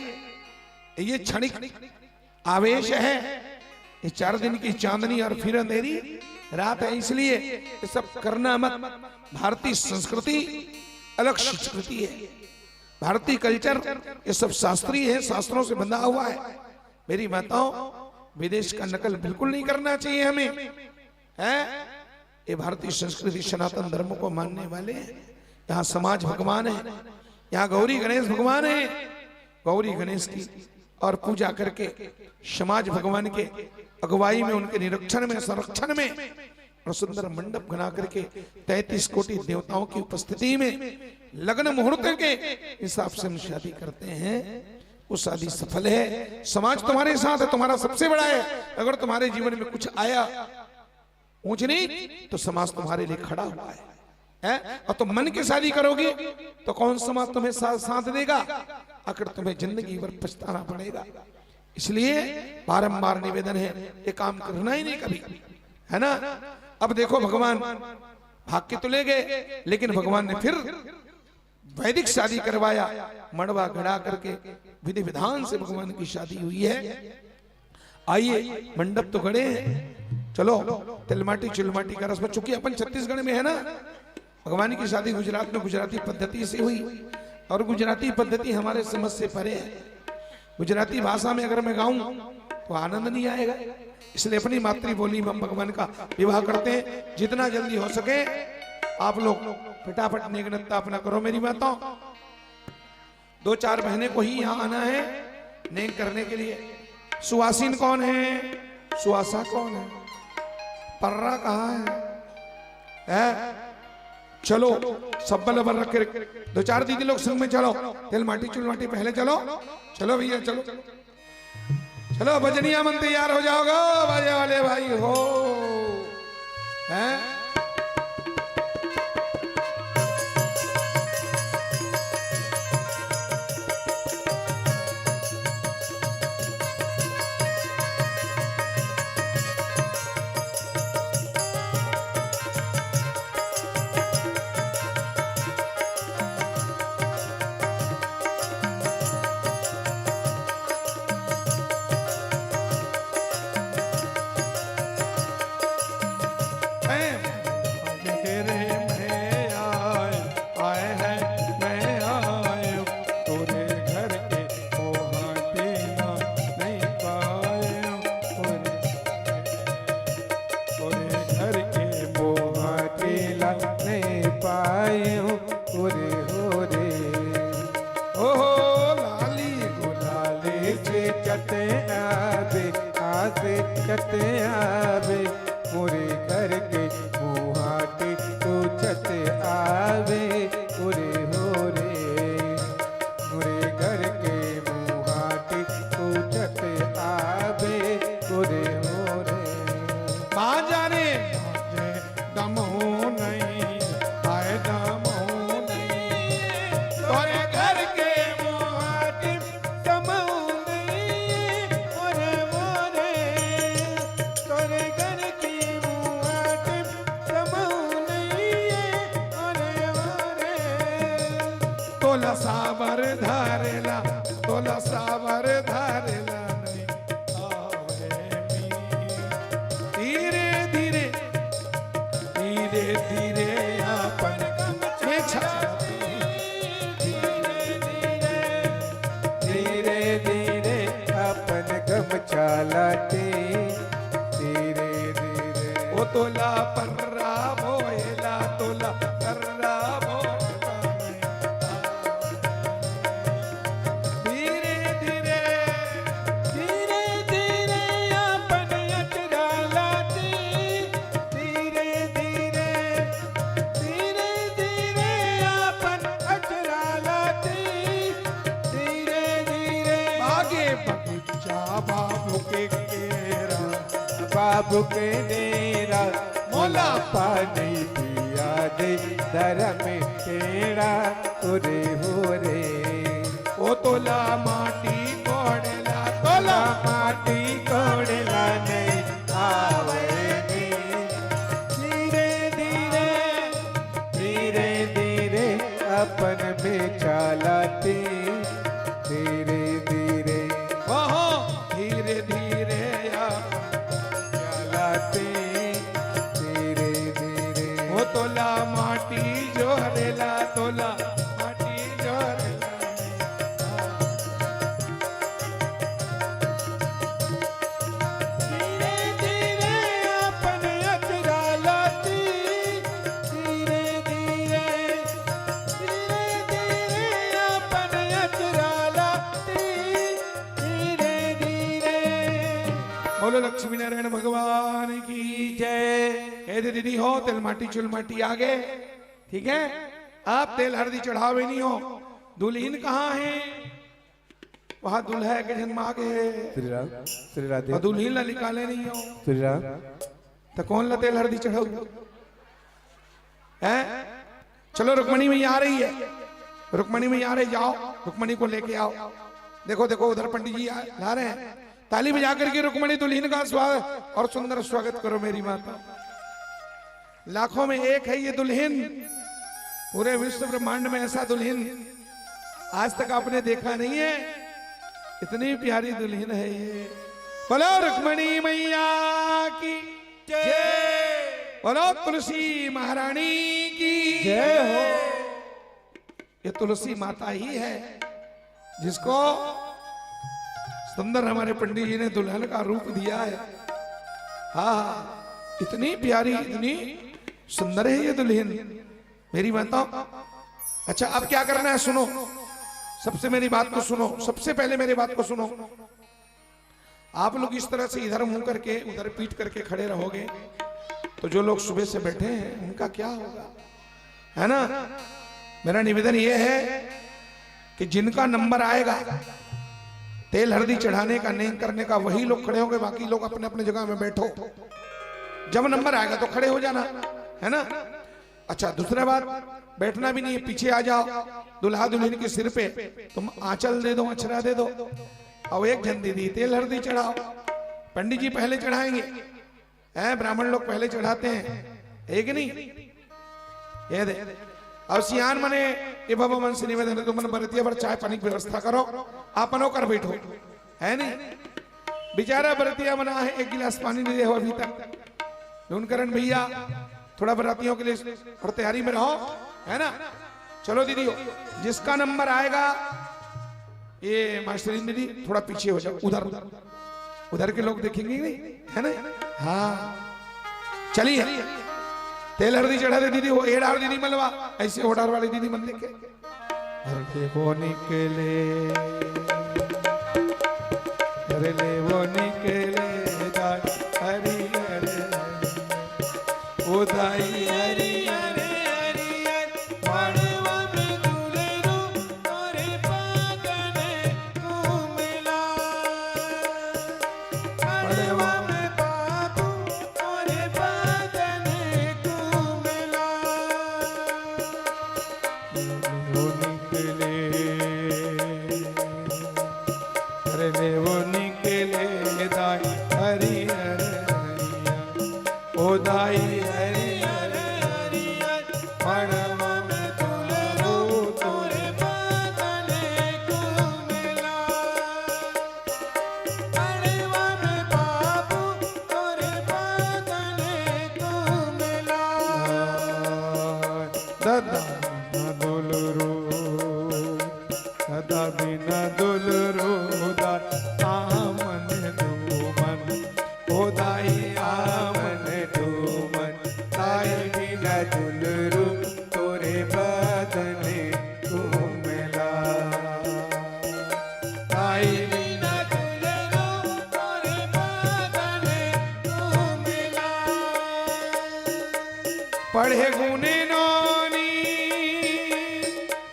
Speaker 1: ये क्षणिक आवेश है, ये 4 दिन की चांदनी और फिर अंधेरी रात है, इसलिए ये सब करना मत। भारतीय संस्कृति अलग संस्कृति है, भारतीय कल्चर ये सब शास्त्रीय है, शास्त्रों से बंधा हुआ है। मेरी माताओं, विदेश का नकल बिल्कुल नहीं करना चाहिए हमें, है। ये भारतीय संस्कृति सनातन धर्म को मानने वाले हैं। यहाँ समाज भगवान है, यहाँ गौरी गणेश भगवान है। गौरी गणेश की और पूजा करके समाज भगवान के अगुवाई में, उनके निरीक्षण में, संरक्षण में और सुंदर मंडप बना करके 33 कोटि देवताओं की उपस्थिति में लग्न मुहूर्त के हिसाब से हम शादी करते हैं। वो शादी सफल है। समाज तुम्हारे साथ है, तुम्हारा सबसे बड़ा है। अगर तुम्हारे जीवन में कुछ आया ऊंच नीच तो समाज तुम्हारे लिए खड़ा हुआ है। और तुम मन की शादी करोगे तो कौन समाज तुम्हें साथ देगा? आखिर तुम्हें जिंदगी भर पछताना पड़ेगा। इसलिए बारंबार निवेदन है, ये काम करना ही नहीं कभी, है ना। अब देखो भगवान भाग के तो ले गए, लेकिन भगवान ने फिर वैदिक शादी करवाया, मड़वा गड़ा करके विधि विधान से भगवान की शादी हुई है। आइए, मंडप तो गड़े हैं, चलो तिलमाटी चिलमाटी का रस्म। चूंकि अपन छत्तीसगढ़ में है ना, भगवान की शादी गुजरात में गुजराती पद्धति से हुई, और गुजराती पद्धति हमारे समझ से परे है। गुजराती भाषा में अगर मैं गाऊं तो आनंद नहीं आएगा, इसलिए अपनी मातृबोली में हम भगवान का विवाह करते हैं। जितना जल्दी हो सके आप लोग फटाफट नेगनत्ता अपना करो। मेरी माताओं, 2-4 बहनें को ही यहाँ आना है नेग करने के लिए। सुवासिन कौन है? सुवासा कौन है? पर्रा कहाँ है? चलो सब्बल अबर रख के 2-4 दीदी लोग संग में चलो। तिल माटी चुल माटी पहले चलो, चलो भैया चलो चलो। भजनिया मन तैयार हो जाओगे बाजे वाले भाई हो, हैं? सावर धारेला, तोला सावर धारेला नहीं आवे मी। धीरे धीरे धीरे धीरे अपन
Speaker 2: धीरे धीरे अपन गमछा लाटे। धीरे धीरे
Speaker 1: ओ तोला पर्रा भोएला, तोला पर्रा
Speaker 2: बाबू के डेरा मोला पानी पिया दे, दर में टेढ़ा उरे हो रे।
Speaker 1: ओ तोला माटी कोड़ेला तो
Speaker 2: तोला माटी कोड़ला नहीं आवे नी। धीरे धीरे धीरे धीरे अपन में चालाती, धीरे धीरे
Speaker 1: ओहो धीरे धीरे
Speaker 2: चालाती, धीरे धीरे
Speaker 1: वो तोला माटी जो हरेला, तोला माटी जो हरेला।
Speaker 2: धीरे धीरे अपन अचरा लाती, धीरे धीरे धीरे धीरे अपन अचरा लाती, धीरे धीरे।
Speaker 1: बोलो लक्ष्मी नारायण भगवान की जय। कह दे दीदी हो तेल माटी चुल माटी आगे, ठीक है। आप तेल हल्दी चढ़ावे नहीं हो। दुल्हन कहाँ है? वहां दुल्हा के जन्म आगे है,
Speaker 2: श्री राम, श्री राधे,
Speaker 1: और दुल्हन ला निकाले नहीं हो
Speaker 2: श्री राम।
Speaker 1: तो कौन ला तेल हल्दी चढ़ाओ है? चलो रुक्मणी मैया आ रही है, रुक्मणी मैया आ रही, जाओ रुक्मणी को लेके आओ। देखो देखो उधर पंडित जी ला रहे हैं, ताली बजा करके रुक्मणी दुल्हन का स्वागत और सुंदर स्वागत करो मेरी माता। लाखों में एक है ये दुल्हन, पूरे विश्व ब्रह्मांड में ऐसा दुल्हन आज तक आपने देखा नहीं है। इतनी प्यारी दुल्हन है ये। बोलो रुक्मणी मैया की जय, बोलो तुलसी महारानी की
Speaker 2: जय हो।
Speaker 1: ये तुलसी माता ही है जिसको सुंदर हमारे पंडित जी ने दुल्हन का रूप दिया है। हाँ इतनी प्यारी, इतनी सुंदर है ये दुल्हन मेरी माता। अच्छा अब क्या करना है सुनो, सबसे मेरी बात को सुनो, सबसे पहले मेरी बात को सुनो। आप लोग इस तरह से इधर मुंह करके उधर पीट करके खड़े रहोगे तो जो लोग सुबह से बैठे हैं उनका क्या होगा, है ना। मेरा निवेदन यह है कि जिनका नंबर आएगा तेल हल्दी चढ़ाने का नहीं करने का वही लोग खड़े होंगे, बाकी लोग अपने अपने जगह में बैठो। जब नंबर आएगा तो खड़े हो जाना, है ना। अच्छा दूसरा बात, बैठना भी नहीं है, पीछे आ जाओ। दुल्हा दुल्हन के सिर पे तुम आंचल दे दो, अक्षरा दे दो, और एक जन दीदी तेल हल्दी चढ़ाओ। पंडित जी पहले चढ़ाएंगे, हैं ब्राह्मण लोग पहले चढ़ाते हैं, एक नहीं ये दे। अब सियान मने ये बाबा मन से निवेदन है, तो मन बरतिया पर चाय पानी की व्यवस्था करो, आपनो कर बैठो, है नहीं। बेचारा बरतिया मना है, एक गिलास पानी नहीं दे हो अभी तक। नूनकरण भैया थोड़ा बरातियों के लिए और तैयारी में रहो, है ना। चलो दीदी जिसका नंबर आएगा, ये मास्टरी दीदी थोड़ा पीछे हो जाओ, उधर उधर के लोग देखेंगे नहीं, है ना। हाँ चलिए तेल हल्दी चढ़ा दे दीदी, वो एडार दीदी मलवा, ऐसे ओडार वाली दीदी मन लेके हरे वो निकले, हरे वो निकले हरी हरे उदाई हरी हरे हरी मानवा में दुलेरो तोरे पागने को मिला, मानवा में बाबू तोरे पागने को मिला। वो निकले हरे वो निकले दाई हरी हरे हरिया ओ दाई पढ़े गुने नोनी,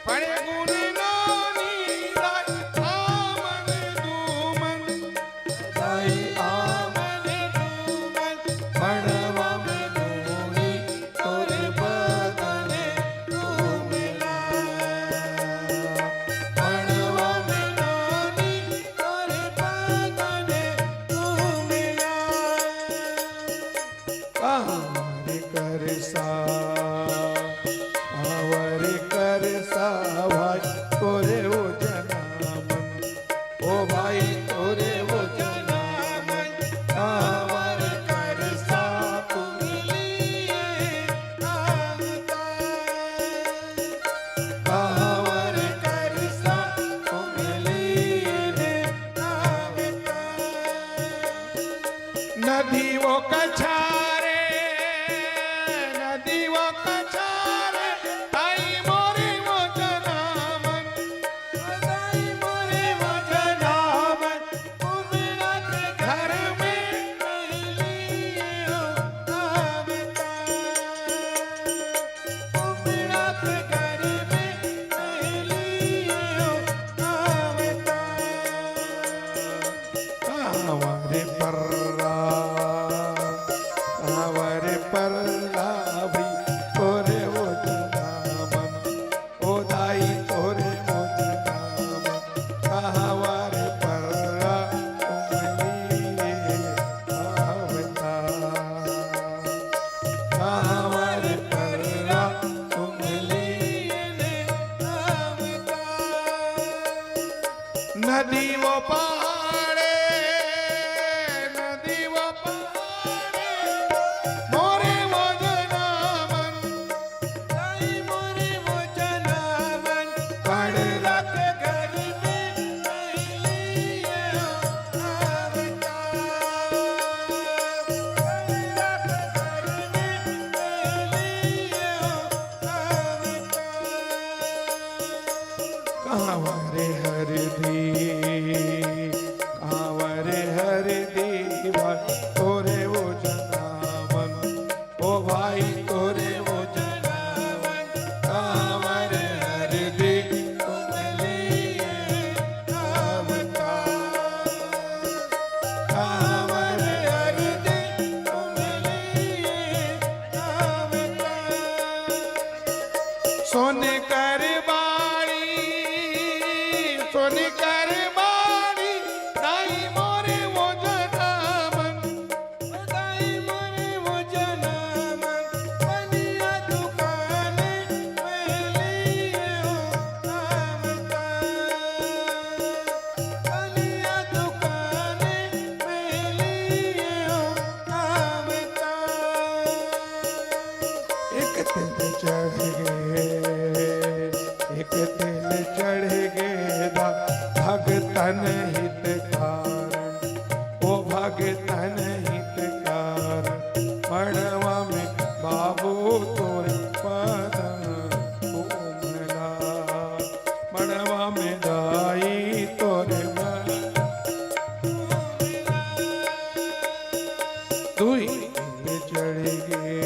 Speaker 1: पढ़े गुने नोनी दाई आमन दूमन, दाई आमन दूमन, पढ़वा में नोनी तोरे बदने तू मिला, पढ़वा में नोनी तोरे बदने कांवर कर सा, कांवर कर सा भाई तोरे वो जनामन, ओ भाई तोरे वो जनामन, कांवर कर सा तुम लिए आवता, कांवर कर सा तुम लिए आवता। नदी वो कछारे, नदी वो कछारे, आई मोरे वो जनामन, आई मोरे वो जनामन, उमड़ा के घर में लिए आवता, उमड़ा के घर में लिए आवता। कांवर पर्रा, कांवर पर्रा भी तोरे वो जनामन, ओ दाई तोरे वो जनामन, कांवर पर्रा तुम लिए आवता, कांवर पर्रा तुम लिए आवता। नदी वो पहाड़े, नदी वो पहाड़े, मोरे वो जनामन, आई मोरे वो जनामन, कड़ला के घर में लिए आवता, कड़ला के घर में लिए आवता। कांवर हरदी, कांवर हरदी भाई तोरे वो जनामन, ओ भाई तोरे वो जनामन, कांवर हरदी तुम लिए आवता, कांवर हरदी तुम लिए आवता। सोने कर बाड़ी, सोने कर बाड़ी, दाई मोरे वो जनामन, दाई मोरे वो जनामन, बनिया दुकाने में लिए आवता, बनिया दुकाने में लिए आवता। एक तिल चढ़ गए, एक तिल चढ़ गए दा भगतन हित कारण, ओ भगतन हित कारण, मड़वा में बाबू तोरे पदन उमला, मड़वा में दाई तोरे दुई तिल चढ़ गए,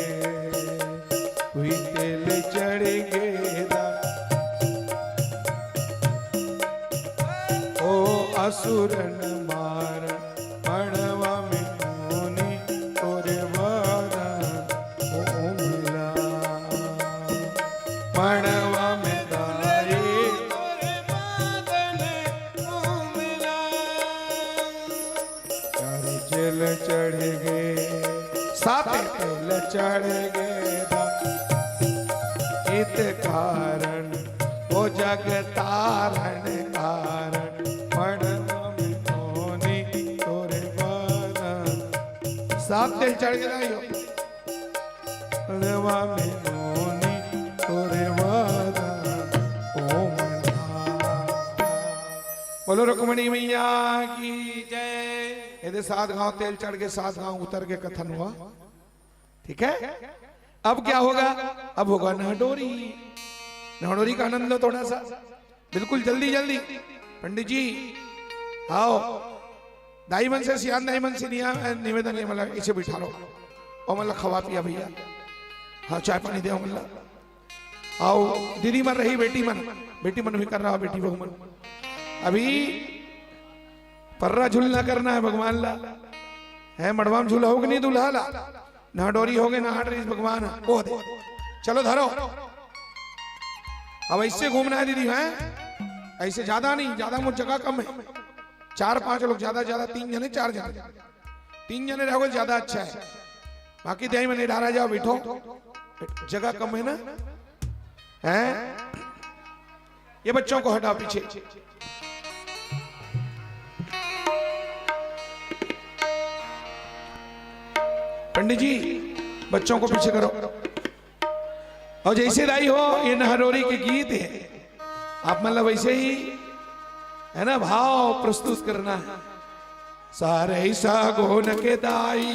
Speaker 1: दुई तिल चढ़ गए दा, ओ असुरन मार, मड़वा में मोनी तोरे वरन उमला, मड़वा में दाई तोरे वरन उमला। चार जल चढ़ गए, सात तिल चढ़ गए दा, इत कारण वो जग तारण कारण, मड़वा में मोनी तोरे वरन। सात तिल चढ़ गए यो, मड़वा में मोनी तोरे वरन उमला। बोलो रुक्मणी मैया की जय। यदि 7 गांव तेल चढ़ के 7 गांव उतर के कथन हुआ, ठीक है। अब क्या होगा? अब होगा नाडोरी। नाडोरी का आनंद लो थोड़ा सा, बिल्कुल जल्दी जल्दी। पंडित जी आओ, दाई मन से सियान दाई मन से निवेदन है, मतलब इसे बिठा लो और मतलब खवा पिया भैया, हाँ चाय पानी दे मतलब। आओ दीदी मन रही, बेटी मन भी कर रहा, बेटी बहू मन। अभी पर्रा झूलना करना है भगवान ला, है मड़वाम झूला होगा नहीं दूल्हा ला, ना डोरी हो गए ना हट रही भगवान वो दे। चलो धरो, अब ऐसे घूमना है दीदी, है ऐसे ज्यादा नहीं, ज्यादा मुझ जगह कम है, 4-5 लोग ज्यादा 3 जने 4 जने, 3 जने रहोगे ज्यादा अच्छा है। बाकी दही में नहीं डाला जाओ, बैठो, जगह कम है ना, हैं? ये बच्चों को हटाओ पीछे। पंडित जी बच्चों को पीछे करो। और जैसे दाई हो, ये नहरोरी के गीत है, आप मतलब वैसे ही है ना भाव प्रस्तुत करना है। सारे सागोन के दाई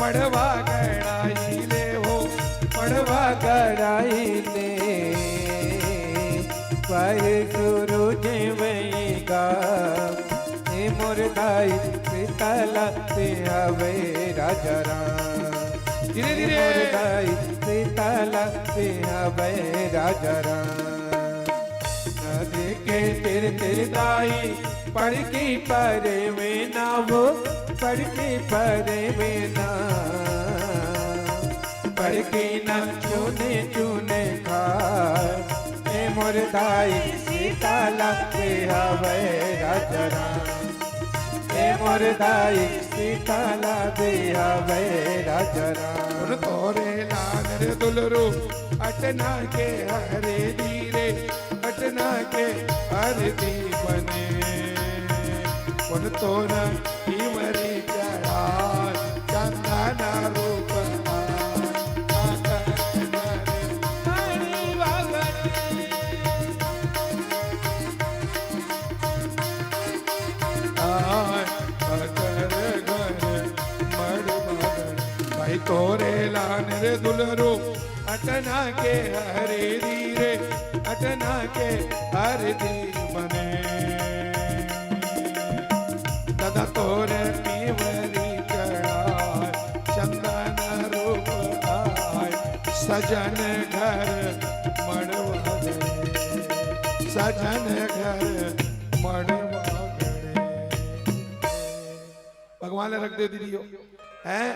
Speaker 1: मड़वा गड़ाई ले हो,
Speaker 2: मड़वा गड़ाई ले पर सूरज वैगा हे मुरदाई सीताला ते हवे राजा राम।
Speaker 1: धीरे धीरे
Speaker 2: मुरदाई सीताला ते हवे राजा राम। नदी के तिर तिर दाई पढ़ की परे में ना वो, पढ़ की परे में ना, पढ़ की न चुने चुने खा हे मुरदाई सीताला ते हवे राजा राम। हे मुरदाई सीताला ते हवे राजा राम।
Speaker 1: तोरे लाल दुलरू अटना के हरे धीरे, अटना के हर दी बने, उन तोरा हिमरी चढ़ा चंदना रूप भाई तोरे लान रे दुलरू अटना के हरे धीरे, अटना के हर दी बने, दादा तोरे पीवरी चढ़ा चंदन रूप आय, सजन घर मड़वा गए, सजन घर मड़वा गए। भगवान ने रख दे दीदी हो हैं।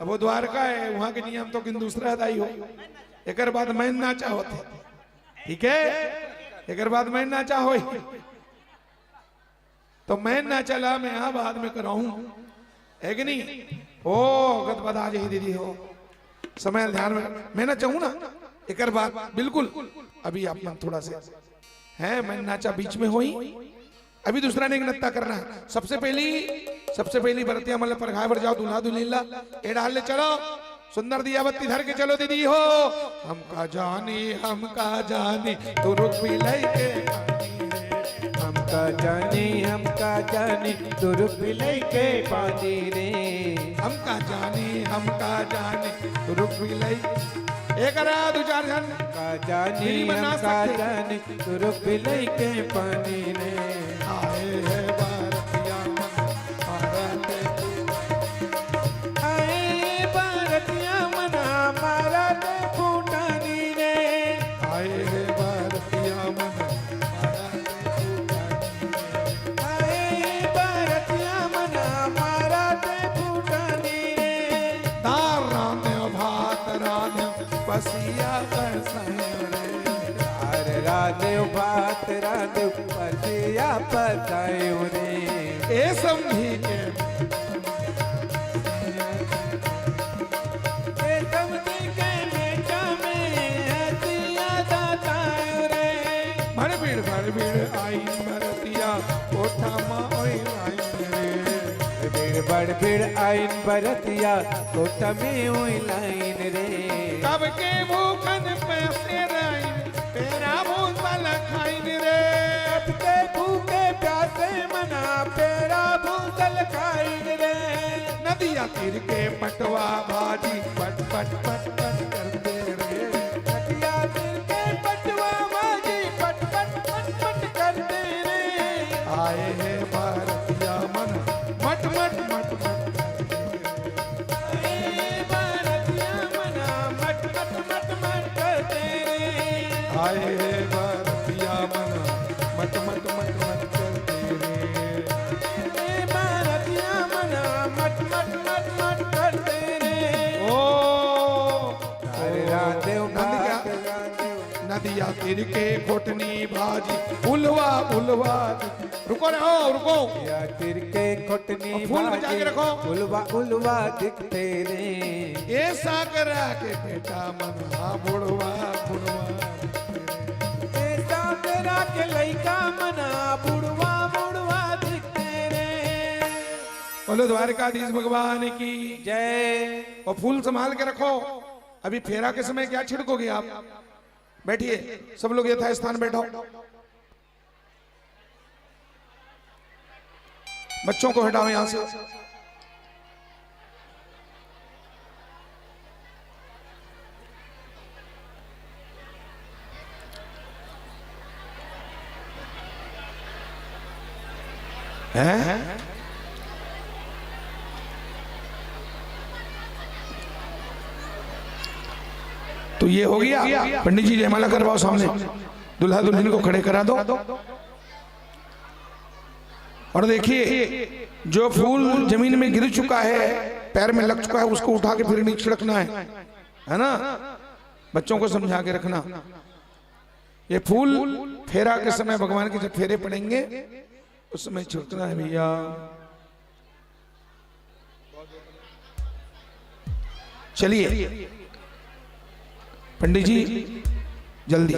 Speaker 1: अब वो द्वारका है, वहां के नियम तो किन दूसरा दाई हो। एक बाद मैं नाचा होते, ठीक है, एक बाद मैं नाचा हो, तो मैं ना चला, मैं यहां बाद में कराऊं, है कि नहीं? ओ गत बता जी दीदी हो, समय ध्यान में मैं ना चाहूं ना, एक बात बिल्कुल अभी आप थोड़ा से है, मैं नाचा बीच में हो ही, अभी दूसरा ने नत्ता करना है। सबसे पहली बरतिया मतलब पर घाय भर जाओ, दूल्हा दुल्हिला ए डाल ले चलो, सुंदर दिया बत्ती धर के चलो दीदी हो। हमका जानी तू रुक भी लेके,
Speaker 2: हमका जानी तू रुक भी लेके पानी रे,
Speaker 1: हमका जानी तू रुक भी ले। एक रा दो चार जन
Speaker 2: हमका जानी तू रुक भी लेके पानी रे।
Speaker 1: आए है भारतिया
Speaker 2: मना मारा ते फूटानी रे,
Speaker 1: आए है भारतिया मन
Speaker 2: आए भारतिया मना मारा ते फूटानी रे।
Speaker 1: दार राने भात राने बसिया रे,
Speaker 2: राधेव भात राधेव पतिया पतायो रे।
Speaker 1: ए समझी के भर भीड़ आई भरतिया कोठा मा ओई लाइन रे,
Speaker 2: बड़ भीड़ आइन बरतिया कोठा में ओई लाइन रे।
Speaker 1: कब के भूखन पैसे राइन तेरा भूतल खाइन रे,
Speaker 2: कब के भूखे प्यासे मना तेरा भूतल खाइन रे।
Speaker 1: नदिया तीर के पटवा भाजी पट पट पट पट करते रे,
Speaker 2: नदिया तीर के पटवा भाजी पट पट पट पट करते रे।
Speaker 1: आए है भारतिया मन मट मट मट मट,
Speaker 2: आए भारतिया मना मट मट मट मट करते रे।
Speaker 1: आए है भारतिया मन मट मट मट मट करते रे,
Speaker 2: आए भारतिया मना मट मट मट मट करते रे।
Speaker 1: ओ
Speaker 2: अरे राधेव
Speaker 1: नदिया तीर के घोटनी भाजी उलवा उलवा रुको रे, ओ रुको।
Speaker 2: या तिरके खोटनी
Speaker 1: फूल बचा के रखो।
Speaker 2: उलवा उलवा दिखते रे।
Speaker 1: ऐसा करा के बेटा मनवा बुढ़वा बुढ़वा,
Speaker 2: ऐसा करा के लइका मना बुढ़वा बुढ़वा दिखते रे।
Speaker 1: बोलो द्वारकाधीश भगवान की
Speaker 2: जय।
Speaker 1: और फूल संभाल के रखो। अभी फेरा के समय क्या छिड़कोगे आप? बैठिए, सब लोग यथा स्थान बैठो। बच्चों को हटाओ यहां से। हैं? तो ये हो गया। पंडित जी जयमाला करवाओ सामने, दुल्हा दुल्हन को खड़े करा दो। और देखिए, जो फूल जमीन में गिर चुका है, पैर में लग चुका है, उसको उठा के फिर नीचे छिड़कना है ना? बच्चों को समझा के रखना। ये फूल फेरा के समय भगवान के जब फेरे पड़ेंगे उस समय छिड़कना है भैया। चलिए पंडित जी जल्दी।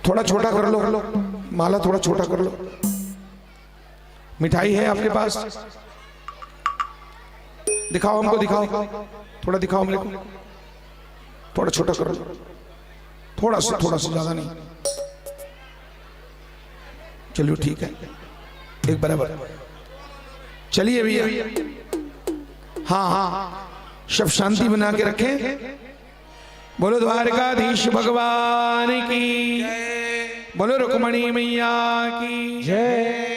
Speaker 1: थोड़ा छोटा कर लो, माला थोड़ा छोटा कर लो। मिठाई है आपके पास? दिखाओ हमको, दिखाओ थोड़ा, दिखाओ मेरे को। थोड़ा छोटा कर लो, थोड़ा सा ज्यादा नहीं। चलिए ठीक है, एक बराबर। चलिए भैया, हाँ, सब शांति बना के रखें। बोलो द्वारकाधीश भगवान की, बोलो रुक्मणी मैया की जय।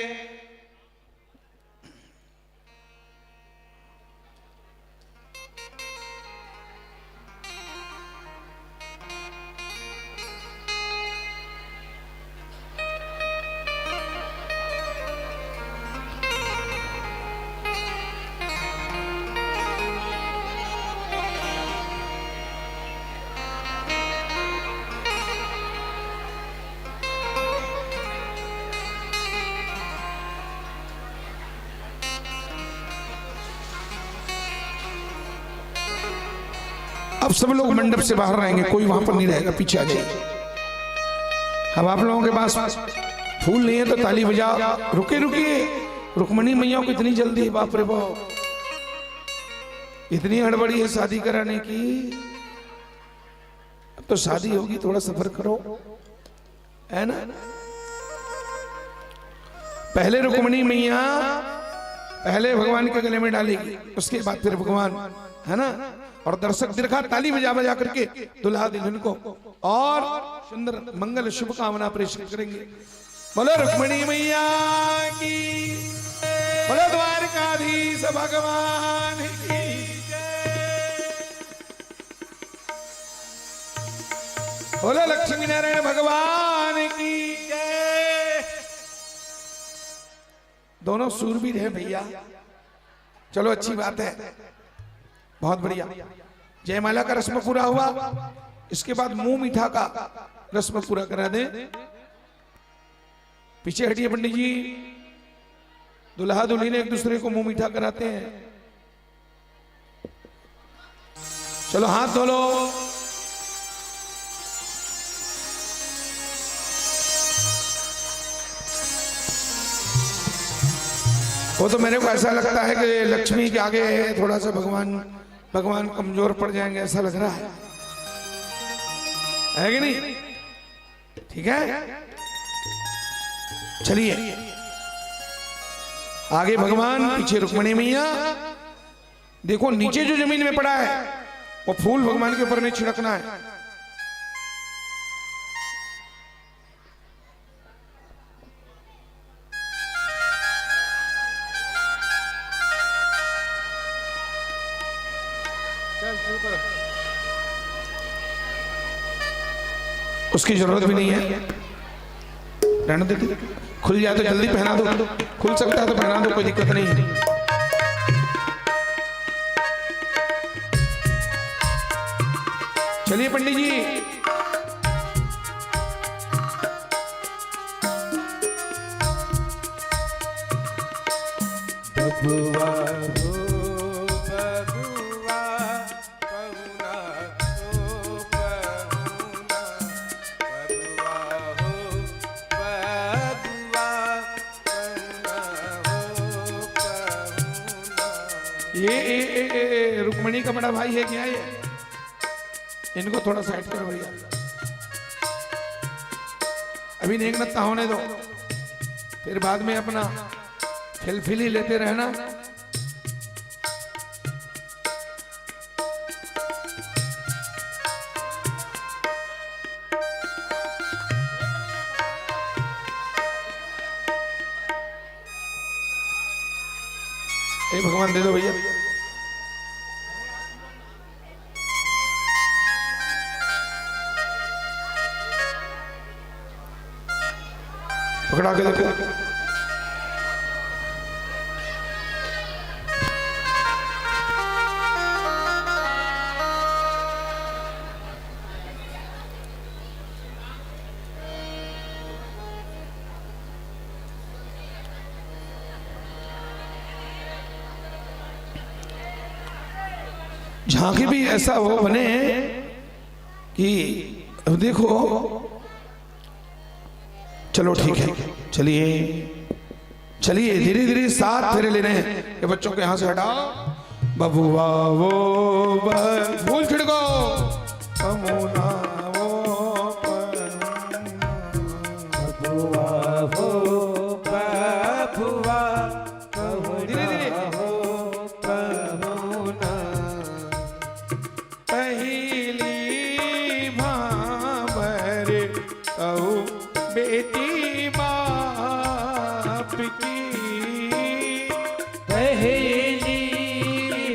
Speaker 1: अब सब लोग मंडप से बाहर रहेंगे, कोई वहां पर नहीं रहेगा, पीछे आ जाइए। अब आप लोगों के पास फूल नहीं है तो ताली बजा। रुकिए, रुक्मणी मैया को इतनी जल्दी है, बाप रे बाप, इतनी हड़बड़ी है शादी कराने की। अब तो शादी होगी, थोड़ा सफर करो, है ना? पहले रुक्मणी मैया पहले भगवान के गले में डालेगी, उसके बाद फिर भगवान, है ना? और दर्शक दीर्घा ताली बजा बजा करके दुल्हा दुल्हन को और सुंदर मंगल शुभकामना प्रेषित करेंगे। बोलो रुक्मणी मैया की, बोलो द्वारकाधीश भगवान की जय, बोलो लक्ष्मी नारायण भगवान की जय। दोनों सूरवीर हैं भैया, चलो अच्छी बात है, बहुत बढ़िया। जयमाला का रस्म पूरा हुआ, इसके बाद मुंह मीठा का रस्म पूरा करा दे। पीछे हटिए पंडित जी, दुल्हा दुल्हन एक दूसरे को मुंह मीठा कराते हैं। चलो हाथ धो लो। वो तो मेरे को ऐसा लगता है कि लक्ष्मी के आगे थोड़ा सा भगवान कमजोर पड़ जाएंगे, ऐसा लग रहा है कि नहीं? ठीक है, चलिए आगे भगवान, पीछे रुक्मणी मैया। देखो नीचे जो जमीन में पड़ा है वो फूल भगवान के ऊपर नहीं छिड़कना है। उसकी जरूरत भी नहीं है, रहने दो। खुल जाए तो जल्दी पहना दो, खुल सकता है तो पहना दो, कोई दिक्कत नहीं है। चलिए पंडित जी,
Speaker 2: बबुआ हो बबुआ पहुना हो पहुना बबुआ हो बबुआ पहुना हो पहुना।
Speaker 1: ये रुक्मणी का बड़ा भाई है क्या ये? इनको थोड़ा साइड करो भैया, अभी नेक नत्ता होने दो, फिर बाद में अपना फिलफिली लेते रहना। ए भगवान दे दो भैया। पकड़ा के देखो। झांकी भी ऐसा वो बने कि अब देखो, चलो ठीक है, चलिए चलिए धीरे धीरे साथ फेरे ले रहे हैं। ये बच्चों को यहां से हटाओ। बबुआ वो फूल छिड़को, अमोना वो
Speaker 2: बबुआ हो बबुआ
Speaker 1: धीरे धीरे
Speaker 2: हो पहुना
Speaker 1: पहली भावर कहू बेटी बाप की,
Speaker 2: पहली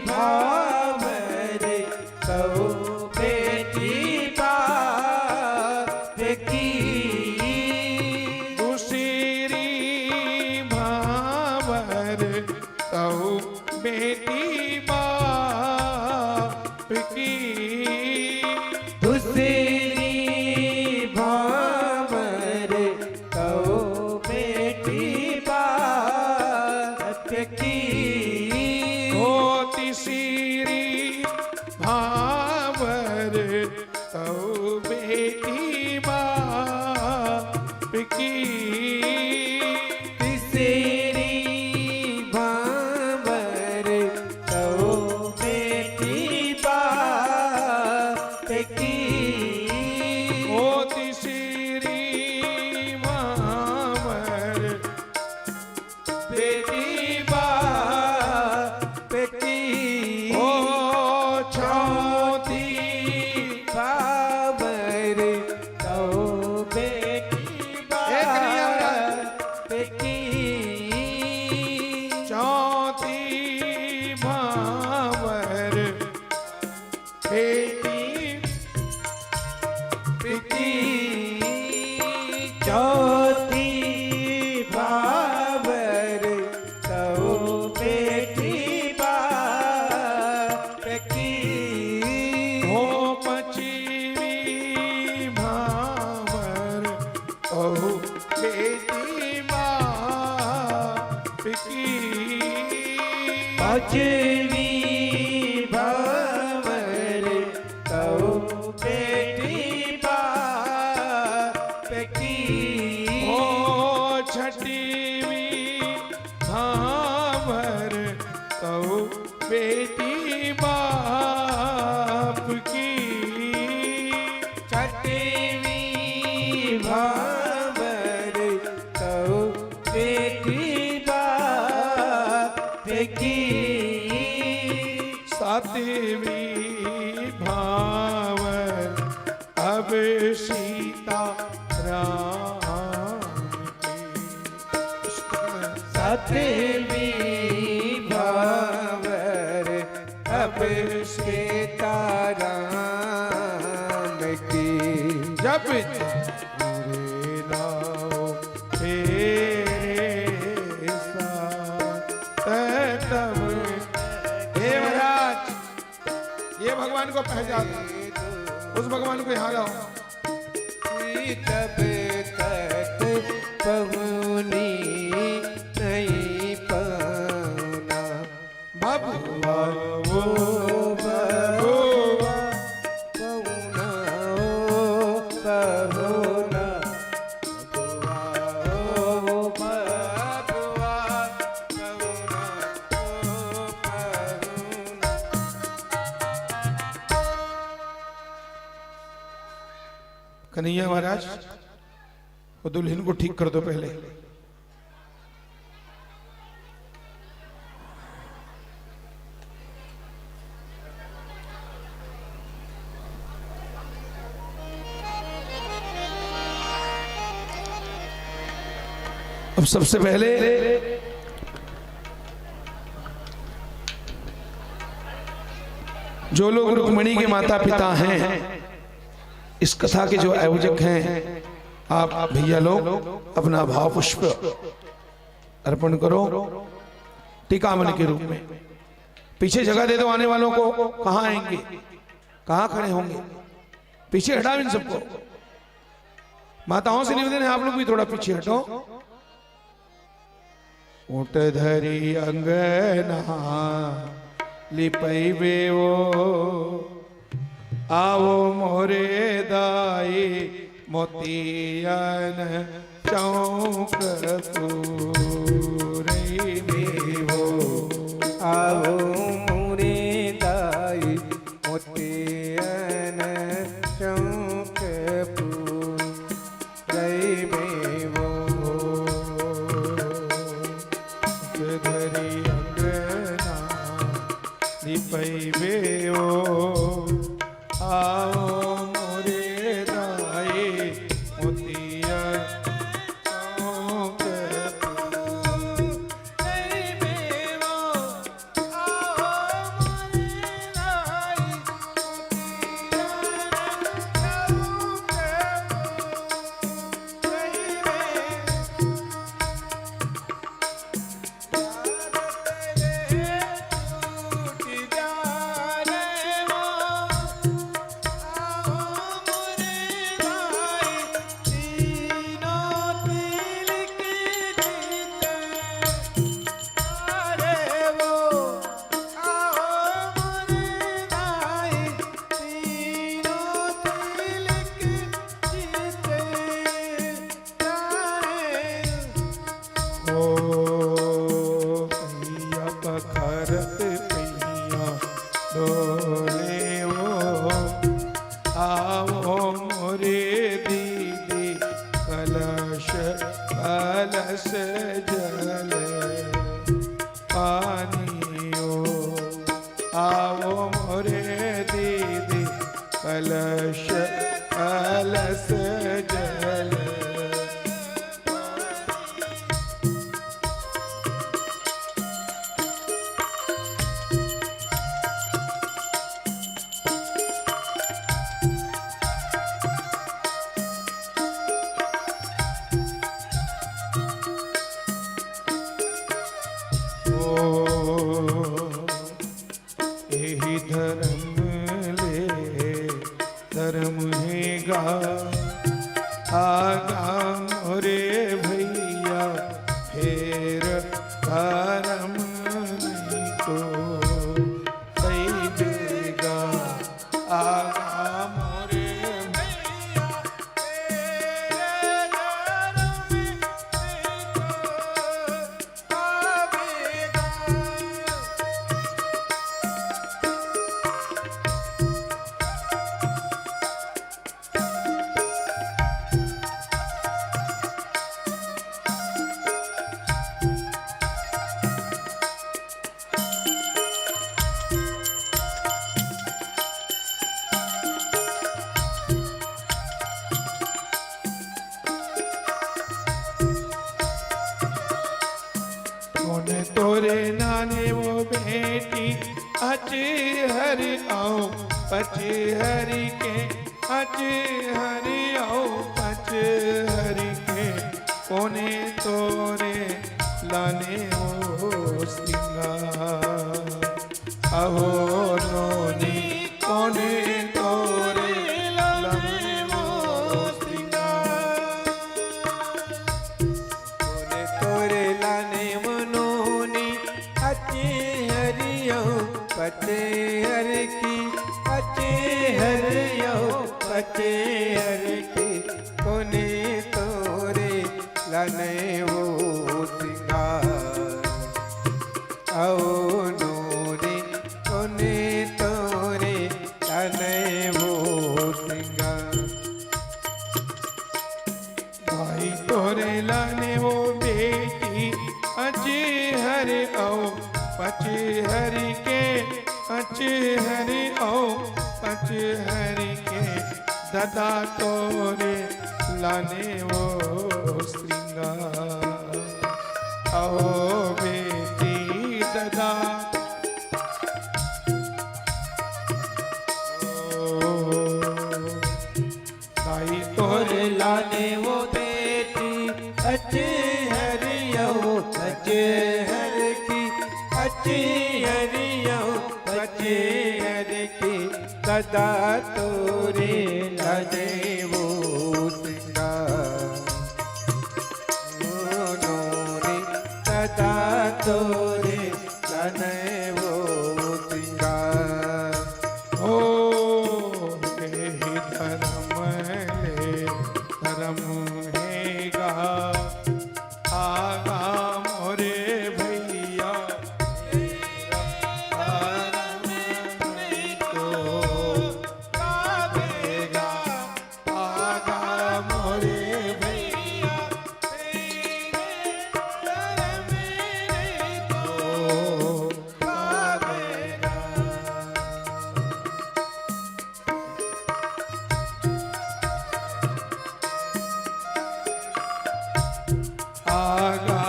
Speaker 2: भावर कहो बेटी बाप की,
Speaker 1: दूसरी भावर कहू बेटी बाप की,
Speaker 2: दूसरी भावर कहो बेटी बाप की,
Speaker 1: ओ तीसरी भावर कहू बेटी बाप की,
Speaker 2: तीसरी भावर कहो बेटी बाप की,
Speaker 1: ओ तीसरी भावर
Speaker 2: बेटी बाप की,
Speaker 1: ओ चौथी
Speaker 2: भावर कहो बेटी
Speaker 1: एक नहीं आ रहा।
Speaker 2: बाप की,
Speaker 1: चौथी भावर बेटी
Speaker 2: की, चौथी भावर कहो बेटी बाप की,
Speaker 1: हो पचीवी भावर कहू बेटी बाप की,
Speaker 2: पांचवी भावर कहो बेटी बाप की,
Speaker 1: हो छठीवी भावर कहू बेटी बाप की,
Speaker 2: छठवी भावर कहो बेटी बाप की,
Speaker 1: सातवीं भावर अब सीता राम की,
Speaker 2: सातवी भावर अब सीताराम की,
Speaker 1: जब पूरे नाव तेरे साथ तब। हे महाराज, ये भगवान को पहचान, उस भगवान को यहाँ लाओ।
Speaker 2: तब तक पहुनी नहीं पाना,
Speaker 1: कन्हैया महाराज वो दुल्हन को ठीक कर दो पहले। अब सबसे पहले जो लोग रुक्मिणी के माता पिता हैं, इस कथा के जो आयोजक हैं, आप भैया लोग अपना भाव पुष्प अर्पण करो टीकामणि के रूप में। पीछे जगह दे दो आने वालों को। कहां आएंगे, कहां खड़े होंगे? पीछे हटाओ इन सबको। माताओं से निवेदन है आप लोग भी थोड़ा पीछे हटो। ऊट धरी अंगना लिपैबे वो, आओ मोरे दाई मोतियन चौक पूरैबे वो।
Speaker 2: आओ मोरे दाई मोतियन चौक पूरैबे वो।
Speaker 1: धरी अंगना लिपैबे वो, आओ मोरे दाई मोतियन चौक पूरैबे वो। आओ मोरे दाई कलश जल पानियो, आओ मोरे दीदी कलश कलश जल। यही धर्म ले धर्म है गा, आगा मोरे भैया फेर धर्म नहीं तो सही देगा। आगा मोरे भैया फेर धर्म नहीं तो आवेगा। कौन तोरे नाने वो बेटी अच हरि आओ पच हरि के, अच हरि आओ पच हरि के। कोने तोरे लाने वो सिंगार, अहो नोनी कोने तोरे लाने वो सिंगार।
Speaker 2: कोने तोरे लाने मनोनी अचे हरियो पचे हर की, अचे हरियो पचे हर की। कोने तोरे लाने वो सिंगार, आओ नोनी कोने तोरे लाने वो सिंगार।
Speaker 1: पचहरि के पचहरि ओ पचहरि के ददा तोरे लाने वो श्रृंगार अहो बेटी ददा भाई तोरे
Speaker 2: लाने वो बेटी अच्छे हरियो अच्छे हर की अच्छी हरियो अच्छे हर की सदा तोरे लाने वो नोरे सदा तोरे लाने वो
Speaker 1: ओ हे धर्म ले धर्म हेगा आगा मोरे भैया धर्म तो गावेगा आगा मोरे भैया धर्म तो गावेगा आगा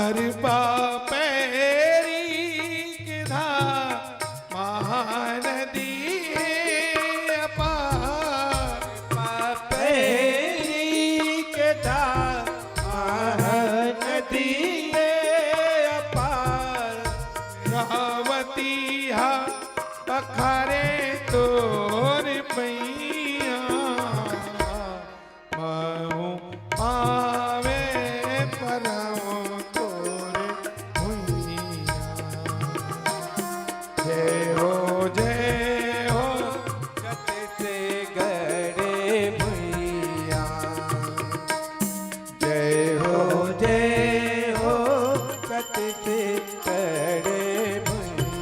Speaker 1: अरबा पैरी किधा महानदी अपार
Speaker 2: पेरी के धा महानदी अपार
Speaker 1: रावती हा पखारे तोर पैया माऊ आवे परम तोर भुइया जय हो
Speaker 2: कत से गड़े भैया जय हो कत से गड़े भैया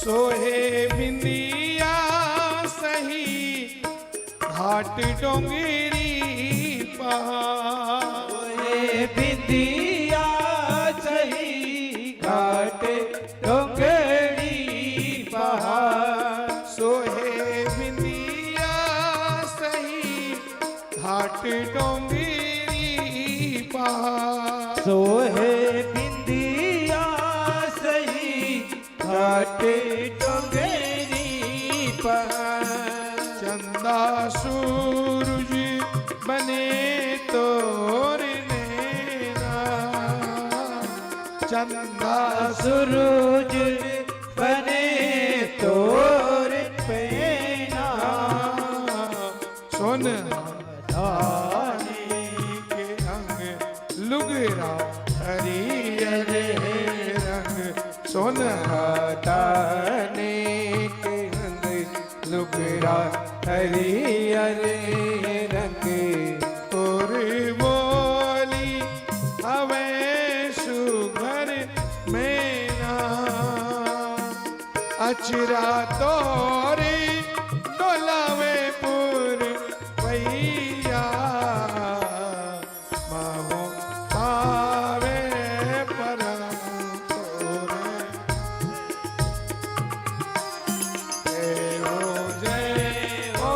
Speaker 1: सोहे बिंदिया सही घाट डोंगरी पहाड़
Speaker 2: बिंदिया सही घाट डोंगरी पहाड़
Speaker 1: सोहे बिंदिया सही घाट डोंगरी पहाड़
Speaker 2: सोहे बिंदिया सही घाट डोंगरी पहाड़
Speaker 1: चंदा सूरज बने तोर नैना चंदा
Speaker 2: सूरज बने तोर पैना
Speaker 1: सोन धानी के अंग लुगरा हरियर रंग सोन
Speaker 2: दाने के अंग लुगरा हरियर रंग
Speaker 1: और बोली हवे सुघर मैना अचरा तोरी डोलावे पुर भैया माहो पावे परम तोरे जय हो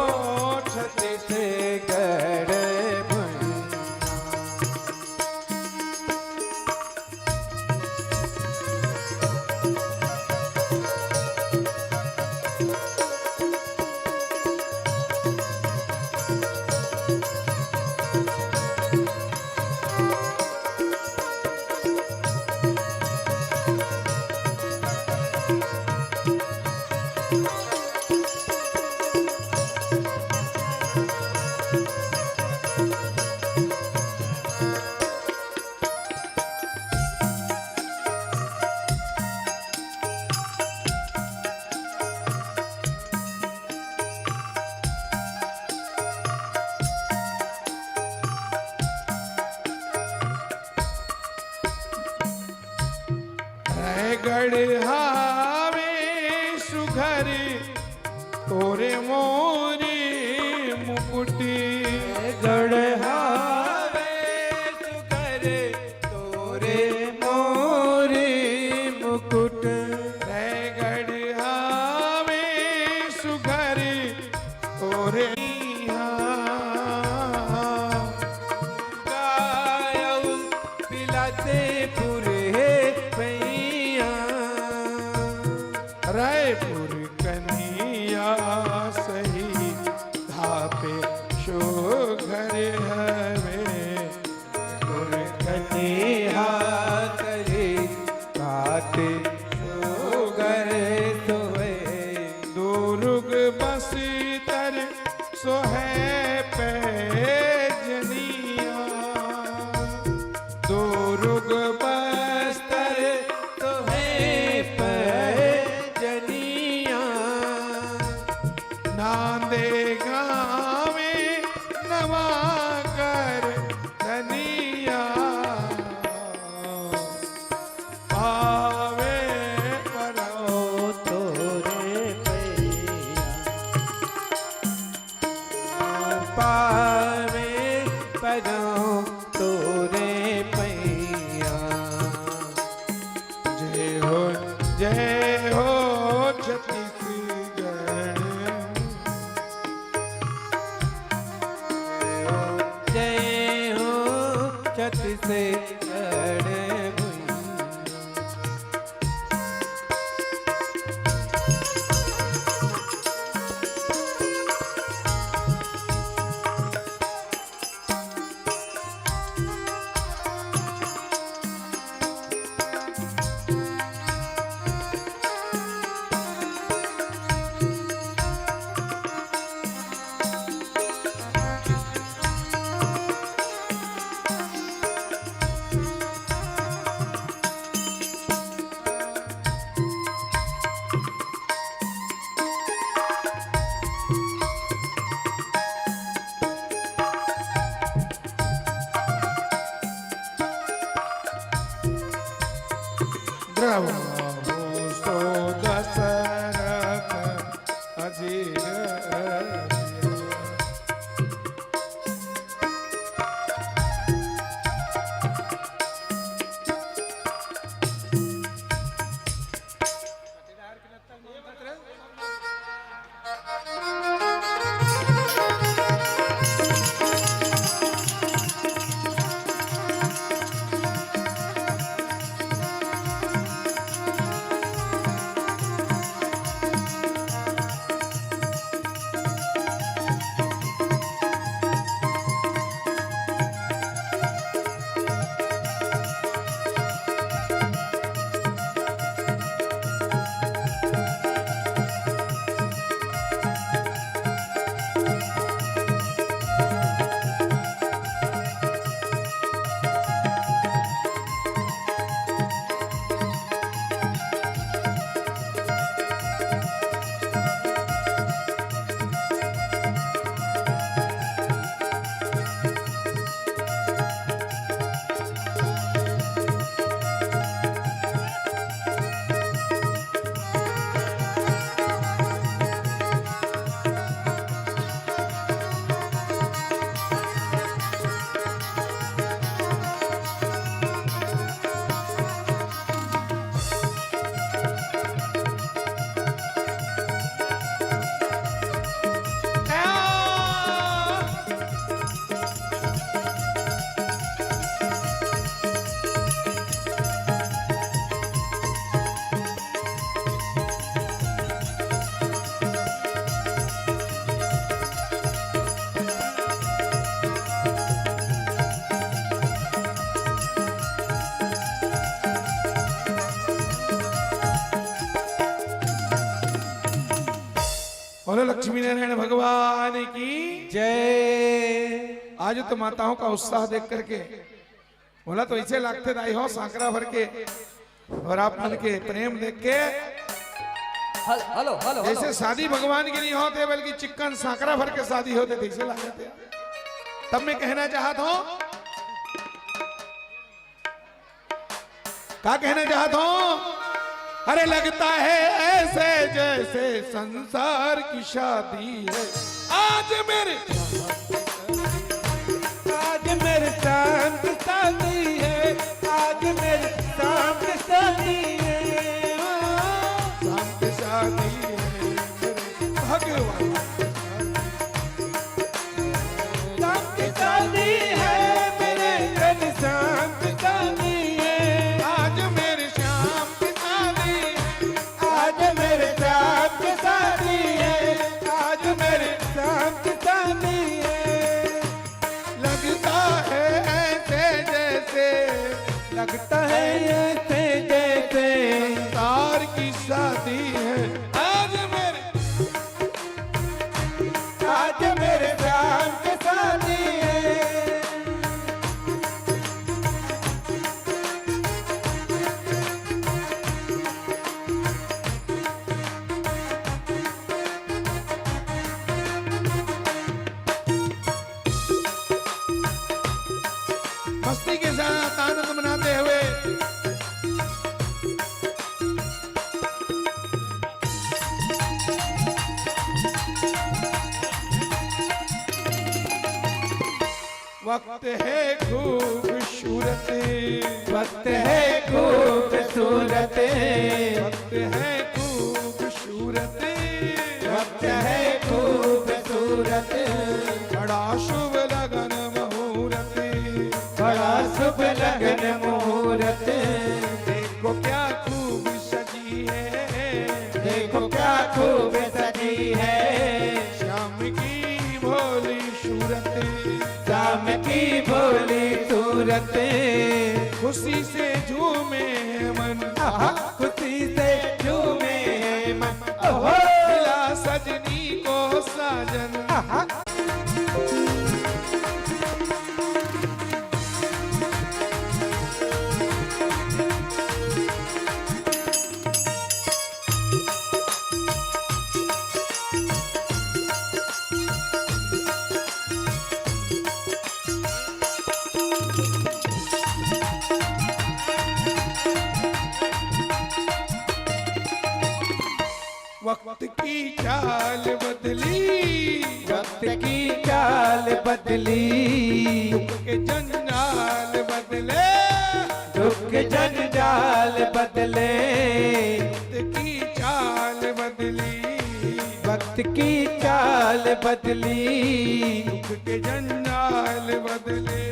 Speaker 1: छत्तीस गढ़हावे सुघर तोरे मोरे मुकुट
Speaker 2: गढ़हावे सुघर तोरे मोरे मुकुट
Speaker 1: गढ़हावे सुघर तोरे
Speaker 2: गायऊ पिलाते पुरे पैया
Speaker 1: रायपुर कन्हैया सही धापे शोघर हवे पुर
Speaker 2: कन्हैया करे काते शोगर सोए
Speaker 1: दुर्ग बस्तर सोहे पैजनिया दुर्ग बस्तर
Speaker 2: तो है पैजनिया
Speaker 1: नांदे गावे नवाकर धनिया आवे परो
Speaker 2: तोरे पैया पावे परो तोरे पैया
Speaker 1: जय हो छत्तीसगढ़
Speaker 2: जय हो छत्तीसगढ़ भुइयां।
Speaker 1: द्रवो सो दशरथ अजीर बोलो लक्ष्मी नारायण भगवान की
Speaker 2: जय।
Speaker 1: आज तो माताओं का उत्साह देख करके बोला तो ऐसे लगते दाई हो सांकरा भर के और आप मन के प्रेम देख के
Speaker 3: हेलो हेलो
Speaker 1: जैसे शादी भगवान की नहीं होते बल्कि चिकन सांकरा भर के शादी होते थे ऐसे लगते। तब मैं कहना चाहता हूं, क्या कहना चाहता हूं अरे लगता है ऐसे जैसे संसार की शादी है। आज मेरे
Speaker 2: शाम की शादी है, आज मेरे शाम की शादी है,
Speaker 1: शाम की शादी है मेरे भगवान।
Speaker 2: शाम की शादी है मेरे घर, शाम की शादी है,
Speaker 1: आज मेरे श्याम की शादी है,
Speaker 2: आज मेरे शाम की शादी है, आज मेरे शाम की शादी है।
Speaker 1: लगता है ऐसे जैसे
Speaker 2: लगता है ऐसे जैसे
Speaker 1: संसार की शादी है। आज
Speaker 2: मेरे शाम की शादी है।
Speaker 1: मस्ती के साथ आनंद मनाते हुए वक्त है खूबसूरत,
Speaker 2: वक्त है खूबसूरत,
Speaker 1: वक्त है खूबसूरत,
Speaker 2: वक्त है खूबसूरत,
Speaker 1: बड़ा शुभ लगन मुहूर्त,
Speaker 2: बड़ा शुभ लगन मुहूर्त।
Speaker 1: देखो क्या खूब सजी है,
Speaker 2: देखो क्या खूब सजी है,
Speaker 1: श्याम की भोली सूरत,
Speaker 2: शाम की भोली सूरत।
Speaker 1: खुशी से झूमे मन,
Speaker 2: खुशी से झूमे मन, ओहो
Speaker 1: मिला सजनी को साजन। वक्त की चाल बदली,
Speaker 2: वक्त की चाल बदली,
Speaker 1: दुख के जंजाल बदले,
Speaker 2: दुख जंजाल बदले,
Speaker 1: वक्त की चाल बदली,
Speaker 2: वक्त की चाल बदली,
Speaker 1: दुख के जंजाल बदले,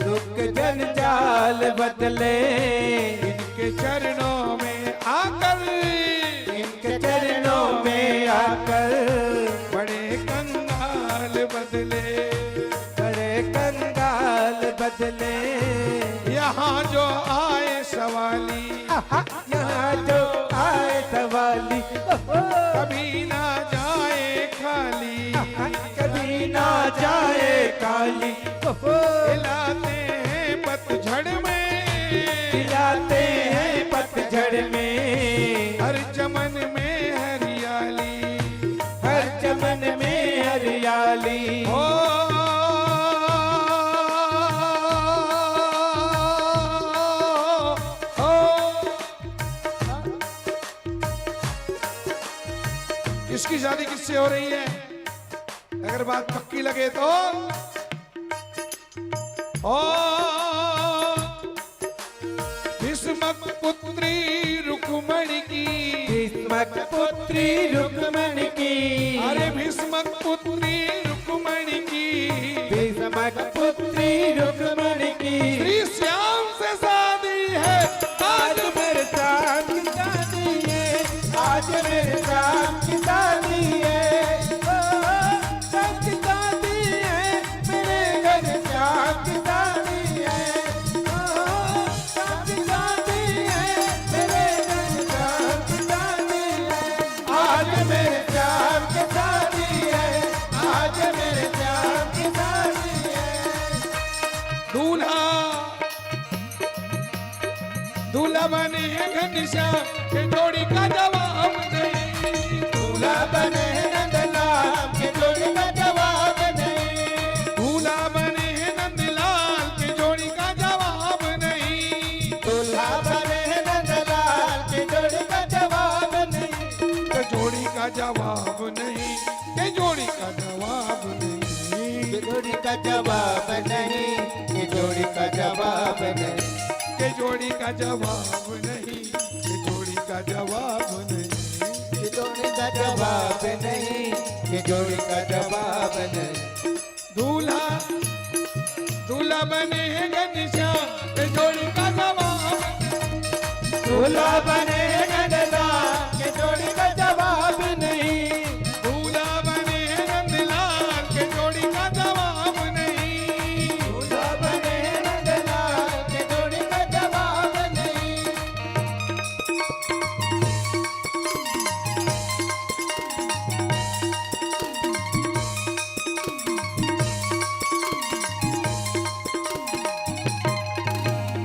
Speaker 2: दुख जंजाल बदले।
Speaker 1: इनके चरणों में आकर,
Speaker 2: इनके चरणों में आकर
Speaker 1: बड़े कंगाल बदले,
Speaker 2: बड़े कंगाल बदले।
Speaker 1: यहाँ जो आए सवाली,
Speaker 2: यहाँ जो आए सवाली,
Speaker 1: कभी ना जाए खाली,
Speaker 2: कभी ना जाए काली।
Speaker 1: खिलाते हैं पतझड़ में,
Speaker 2: खिलाते हैं पतझड़ में,
Speaker 1: हर चमन में हरियाली,
Speaker 2: हर चमन में हरियाली।
Speaker 1: हो किसकी शादी किससे हो रही है? अगर बात पक्की लगे तो ओ भीष्मक पुत्री रुक्मणी की,
Speaker 2: भीष्मक पुत्री रुक्मणी की,
Speaker 1: अरे भीष्मक पुत्री रुक्मणी की,
Speaker 2: भीष्मक पुत्री रुक्मणी की।
Speaker 1: श्री श्याम से शादी है।
Speaker 2: आज मेरे शाम की शादी है, आज मेरे शाम की शादी है, शाम की शादी है, मेरे घर शाम की शादी है, शाम की शादी है, मेरे घर शाम की शादी है। आज मेरे शाम की शादी है, आज मेरे शाम की शादी है।
Speaker 1: दूल्हा दूल्हा बने घनश्याम के जोड़ी का जवाब नहीं,
Speaker 2: दूल्हा बने नंदलाल के जोड़ी का जवाब नहीं,
Speaker 1: दूल्हा बने नंदलाल के जोड़ी का जवाब नहीं,
Speaker 2: दूल्हा बने नंदलाल के जोड़ी का का जवाब नहीं, ये जोड़ी का जवाब नहीं,
Speaker 1: ये जोड़ी का जवाब नहीं, ये जोड़ी का जवाब नहीं,
Speaker 2: ये जोड़ी का जवाब नहीं, ये जोड़ी का जवाब नहीं।
Speaker 1: दूल्हा दूल्हा बनेगा निशान, ये जोड़ी का जवाब,
Speaker 2: दूल्हा बनेगा नंदलाल, ये जोड़ी का जवाब नहीं,
Speaker 1: दूल्हा बनेगा नंदलाल, ये जोड़ी का जवाब नहीं,
Speaker 2: दूल्हा बनेगा नंदलाल, ये जोड़ी का जवाब नहीं।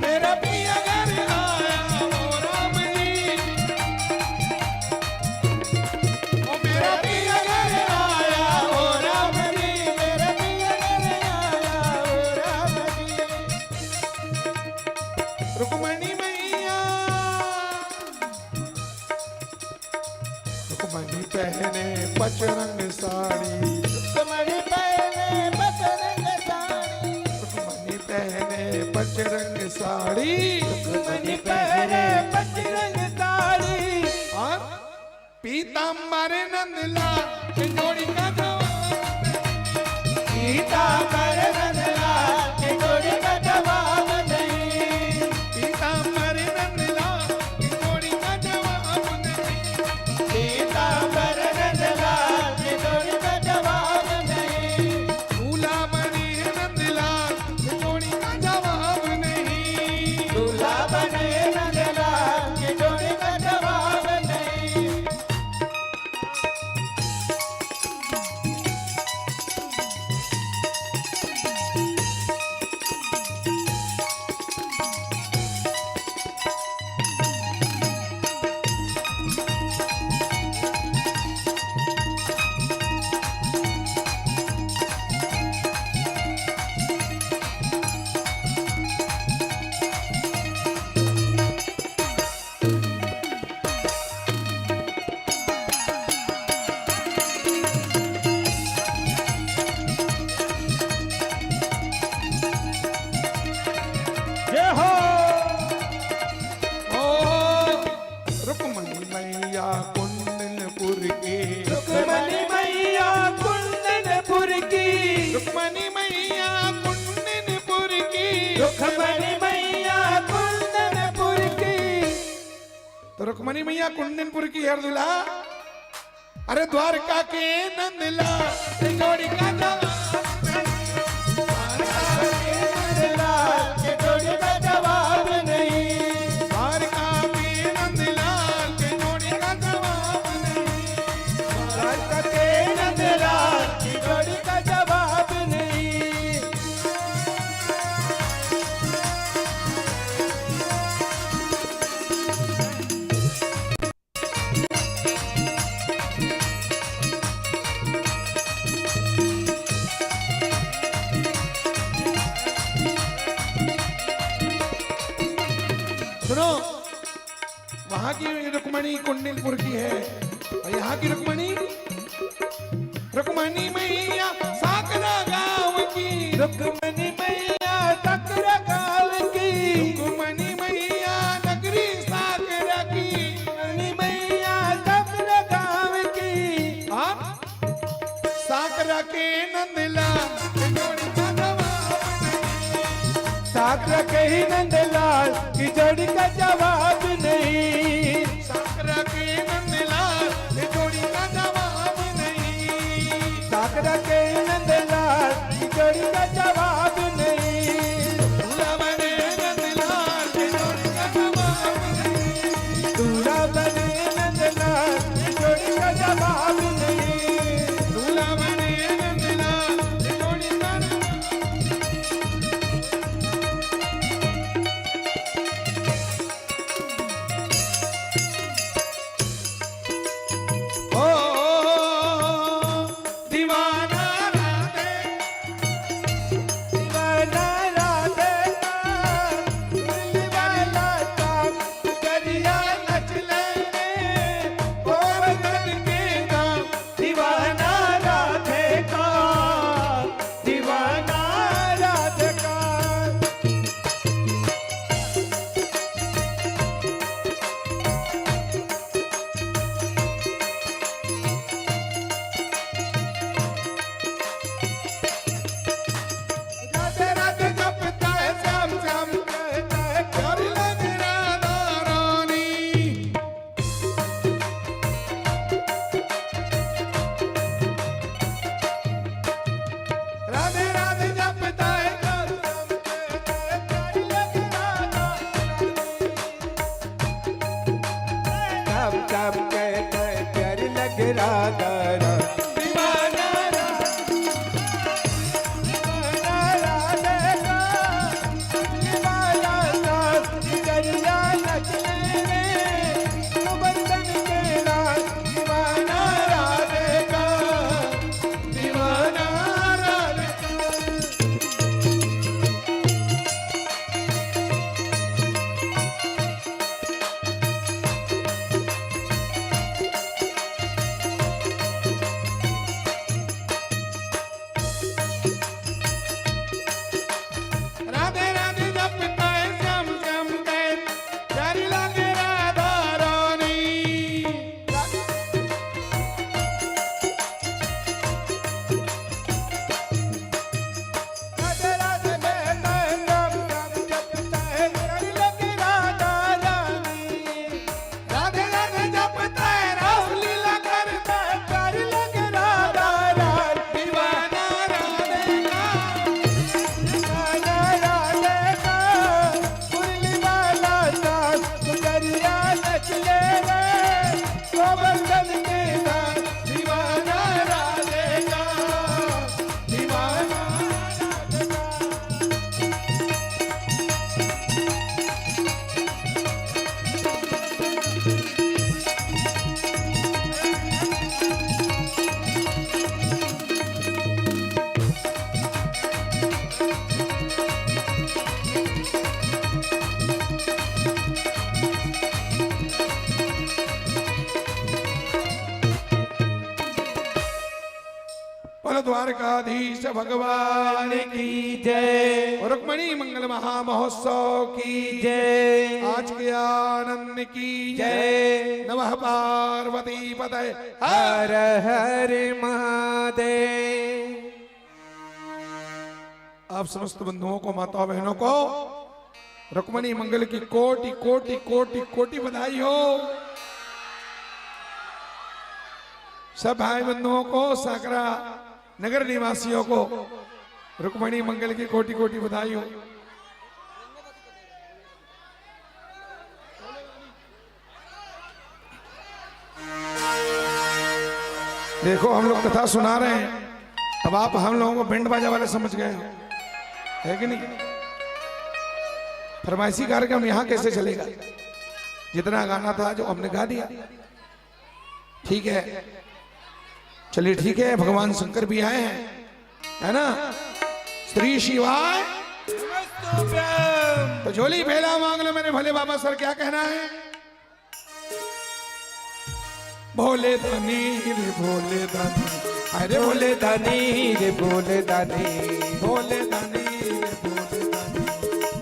Speaker 1: मेरा पिया घर आया ओ राम जी, ओ मेरा पिया घर आया ओ राम जी,
Speaker 2: मेरा पिया घर आया ओ राम जी।
Speaker 1: रुक्मणी मैया, रुक्मणी पहने पचरंग साड़ी,
Speaker 2: रुक्मणी पहने पचरंग साड़ी,
Speaker 1: रुक्मणी पहने पचरंग साड़ी,
Speaker 2: रुक्मणी पहने पचरंग साड़ी,
Speaker 1: और पीताम्बर नंदलाल, ये जोड़ी का जवाब,
Speaker 2: पीताम्बर नंदलाल, ये जोड़ी का जवाब नहीं,
Speaker 1: पीताम्बर नंदलाल, ये जोड़ी का जवाब नहीं,
Speaker 2: पीताम्बर नंदलाल, ये जोड़ी का जवाब नहीं,
Speaker 1: दूल्हा बने नंदलाल, ये जोड़ी का जवाब नहीं,
Speaker 2: दूल्हा बने नंदलाल, ये जोड़ी का जवाब नहीं। जय हो।
Speaker 1: ओ रुक्मणी मैया कुंदनपुर की,
Speaker 2: रुक्मणी मैया कुंदनपुर की,
Speaker 1: रुक्मणी मैया कुंदनपुर की,
Speaker 2: रुक्मणी मैया कुंदनपुर की,
Speaker 1: तो रुक्मणी मैया कुंदनपुर की है दूल्हा, अरे द्वारका के नंदलाल, ये जोड़ी का जवाब,
Speaker 2: नंदलाल, ये जोड़ी का जवाब नहीं,
Speaker 1: द्वारका के नंदलाल, ये जोड़ी का जवाब नहीं,
Speaker 2: द्वारका के नंदलाल, ये जोड़ी का जवाब नहीं।
Speaker 1: सुनो, वहां की रुक्मणी कुंडलपुर की है और यहाँ की रुक्मणी, रुक्मणी मैया साकरा गांव की,
Speaker 2: रुक्मणी मैया सकरा गाँव की,
Speaker 1: रुक्मणी मैया नगरी साकरा की,
Speaker 2: रुक्मणी मैया सकरा गाँव की,
Speaker 1: और साकरा के नंदलाल, ये जोड़ी का जवाब नहीं,
Speaker 2: साकरा के ही नंदलाल, की जोड़ी का जवाब नहीं,
Speaker 1: साकरा के नंदलाल, ये जोड़ी का जवाब नहीं,
Speaker 2: साकरा के ही नंदलाल, की जोड़ी का जवाब नहीं,
Speaker 1: दूल्हा बने नंदलाल, ये जोड़ी का जवाब नहीं,
Speaker 2: दूल्हा बने नंदलाल, की जोड़ी का जवाब नहीं,
Speaker 1: दूल्हा बने नंदलाल, ये जोड़ी का ओ दीवाना राधे बोलो द्वारकाधीश भगवान
Speaker 2: की जय,
Speaker 1: रुक्मणी मंगल महामहोत्सव की
Speaker 2: जय,
Speaker 1: आज के आनंद की
Speaker 2: जय।
Speaker 1: नमः पार्वती पतये
Speaker 2: हर हर महादेव।
Speaker 1: आप समस्त बंधुओं को, माताओं बहनों को रुक्मणी मंगल की कोटि कोटि कोटि कोटि बधाई हो। सब भाई बंधुओं को, साकरा नगर निवासियों को रुक्मणी मंगल की कोटि कोटि बधाई हो। देखो हम लोग कथा सुना रहे हैं, अब आप हम लोगों को बैंड बाजा वाले समझ गए हो, है कि नहीं? फरमाइशी कार्यक्रम यहाँ कैसे चलेगा? जितना गाना था जो हमने गा दिया, ठीक है, चलिए ठीक है। भगवान शंकर भी आए हैं, है ना? श्री शिवाय तो झोली फैला मांग लो मेरे भले बाबा। सर क्या कहना है? भोले दानी रे भोले दानी, अरे
Speaker 2: बोले दानी रे बोले दानी,
Speaker 1: भोले दानी रे भोले दानी,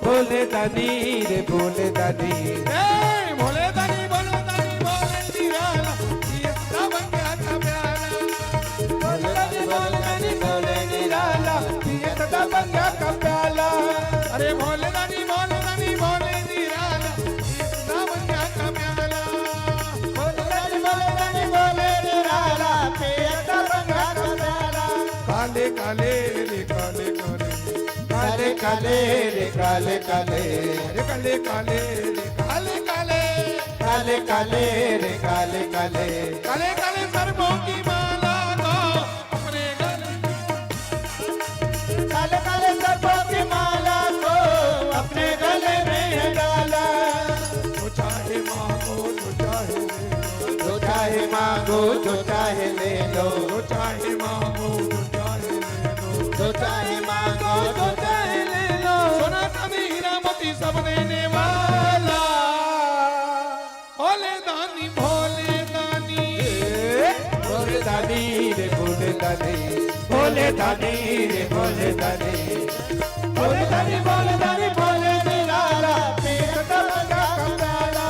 Speaker 2: बोले दानी रे बोले दानी।
Speaker 1: ए भोले दानी बोलो दानी बोले निराला, ये सब क्या था प्यारा। भोले दानी बोले दानी बोले निराला, ये सब क्या का प्याला। अरे भोले दानी बोले निराला, ये सब क्या का प्याला। भोले दानी बोले निराला, ये सब क्या का प्याला। काले काले रे काले काले,
Speaker 2: काले काले रे काले काले,
Speaker 1: अरे काले काले रे काले काले,
Speaker 2: काले काले रे काले काले,
Speaker 1: काले काले सर्पों की माला को अपने गले,
Speaker 2: काले काले सर्पों की माला को अपने गले में डाला।
Speaker 1: जो चाहे मांगो जो चाहे ले लो,
Speaker 2: जो चाहे मांगो जो चाहे ले लो,
Speaker 1: जो चाहे मांगो जो चाहे ले लो,
Speaker 2: जो चाहे मांगो जो चाहे ले लो।
Speaker 1: सोना चांदी हीरा मोती सब देने वाला। भोले दानी भोले दानी,
Speaker 2: बोले दानी रे बोले दानी, बोले दानी रे बोले दानी, बोले दानी बोले दानी बोले निराला, पीर तबका कप्ताला।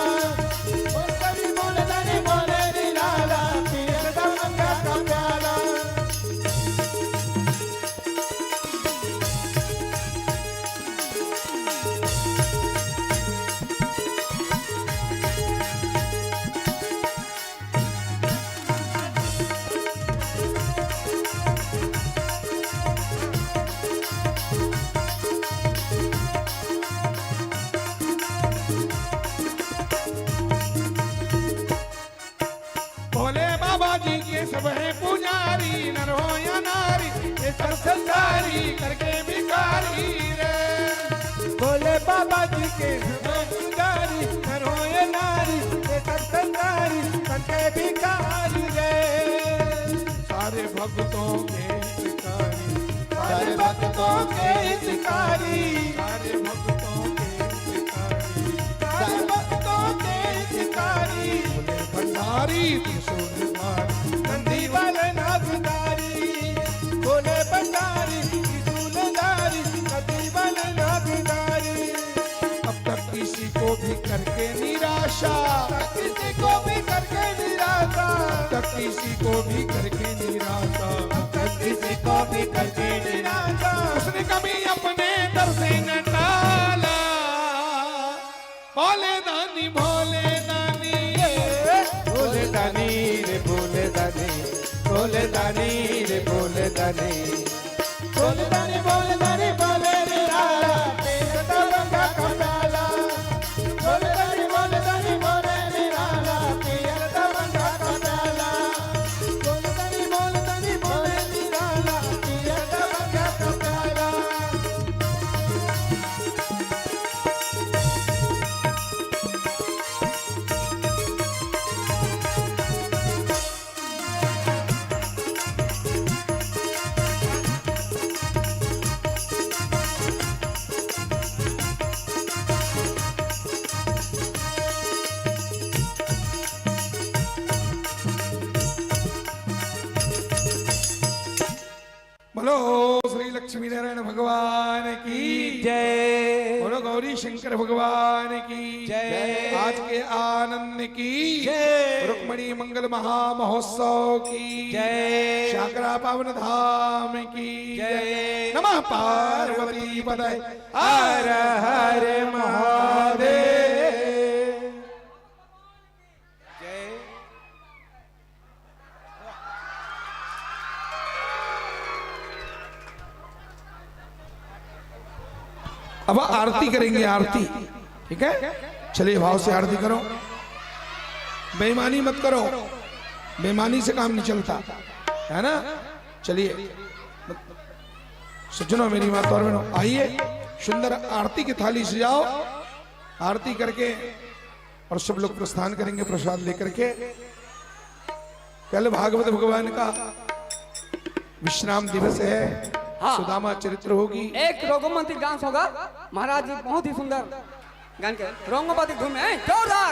Speaker 2: बोले दानी बोले निराला, पीर तबका कप्ताला।
Speaker 1: भोले बाबा जी के सब है पुजारी, नर हो या नारी, ये सब संसारी करके भिखारी रे।
Speaker 2: बोले बाबा जी के पुजारी, नर हो ये नारी, ये सत्संगारी संते भिखारी रे।
Speaker 1: सारे भक्तों के भिखारी,
Speaker 2: सारे भक्तों के हितकारी,
Speaker 1: सारे भक्तों के भिखारी,
Speaker 2: सारे भक्तों के हितकारी।
Speaker 1: भोले भंडारी त्रिशूलधारी,
Speaker 2: नंदी वाले नागधारी, बोले भंडारी त्रिशूलधारी, नंदी वाले नागधारी।
Speaker 1: अब तक किसी को भी करके निराशा,
Speaker 2: किसी को भी करके निराशा,
Speaker 1: अब तक किसी को भी करके निराशा,
Speaker 2: किसी को भी करके निराशा।
Speaker 1: उसने कभी अपने दर से न टाला। भोले दानी भोले दानी,
Speaker 2: बोले दानी रे बोले दानी, बोले दानी रे बोले दानी, बोले दानी बोले दानी बोले निराला, पीर तबका कप्ताला। बोले दानी बोले निराला, पीर तबका कप्ताला। बोले दानी बोले निराला, पीर तबका कप्ताला।
Speaker 1: बोलो श्री लक्ष्मी नारायण भगवान की
Speaker 2: जय
Speaker 1: बोलो गौरी शंकर भगवान की
Speaker 2: जय।
Speaker 1: आज के आनंद की
Speaker 2: जय।
Speaker 1: रुक्मणी मंगल महा महोत्सव की
Speaker 2: जय।
Speaker 1: शाकरा पावन धाम की
Speaker 2: जय।
Speaker 1: नमः पार्वती पतये
Speaker 2: हर हर महादेव। जय।
Speaker 1: अब आरती करेंगे आरती ठीक है चलिए भाव से आरती करो बेईमानी मत करो बेईमानी से काम नहीं चलता है ना चलिए सज्जनों मेरी माता और बहनों आइए सुंदर आरती की थाली सजाओ आरती करके और सब लोग प्रस्थान करेंगे प्रसाद लेकर के कल भागवत भगवान का विश्राम दिवस है
Speaker 3: हाँ।
Speaker 1: सुदामा चरित्र होगी
Speaker 3: एक रोगोमंत्री डांस होगा महाराज जी बहुत ही सुंदर गान के रोंगोपति घूमे जोरदार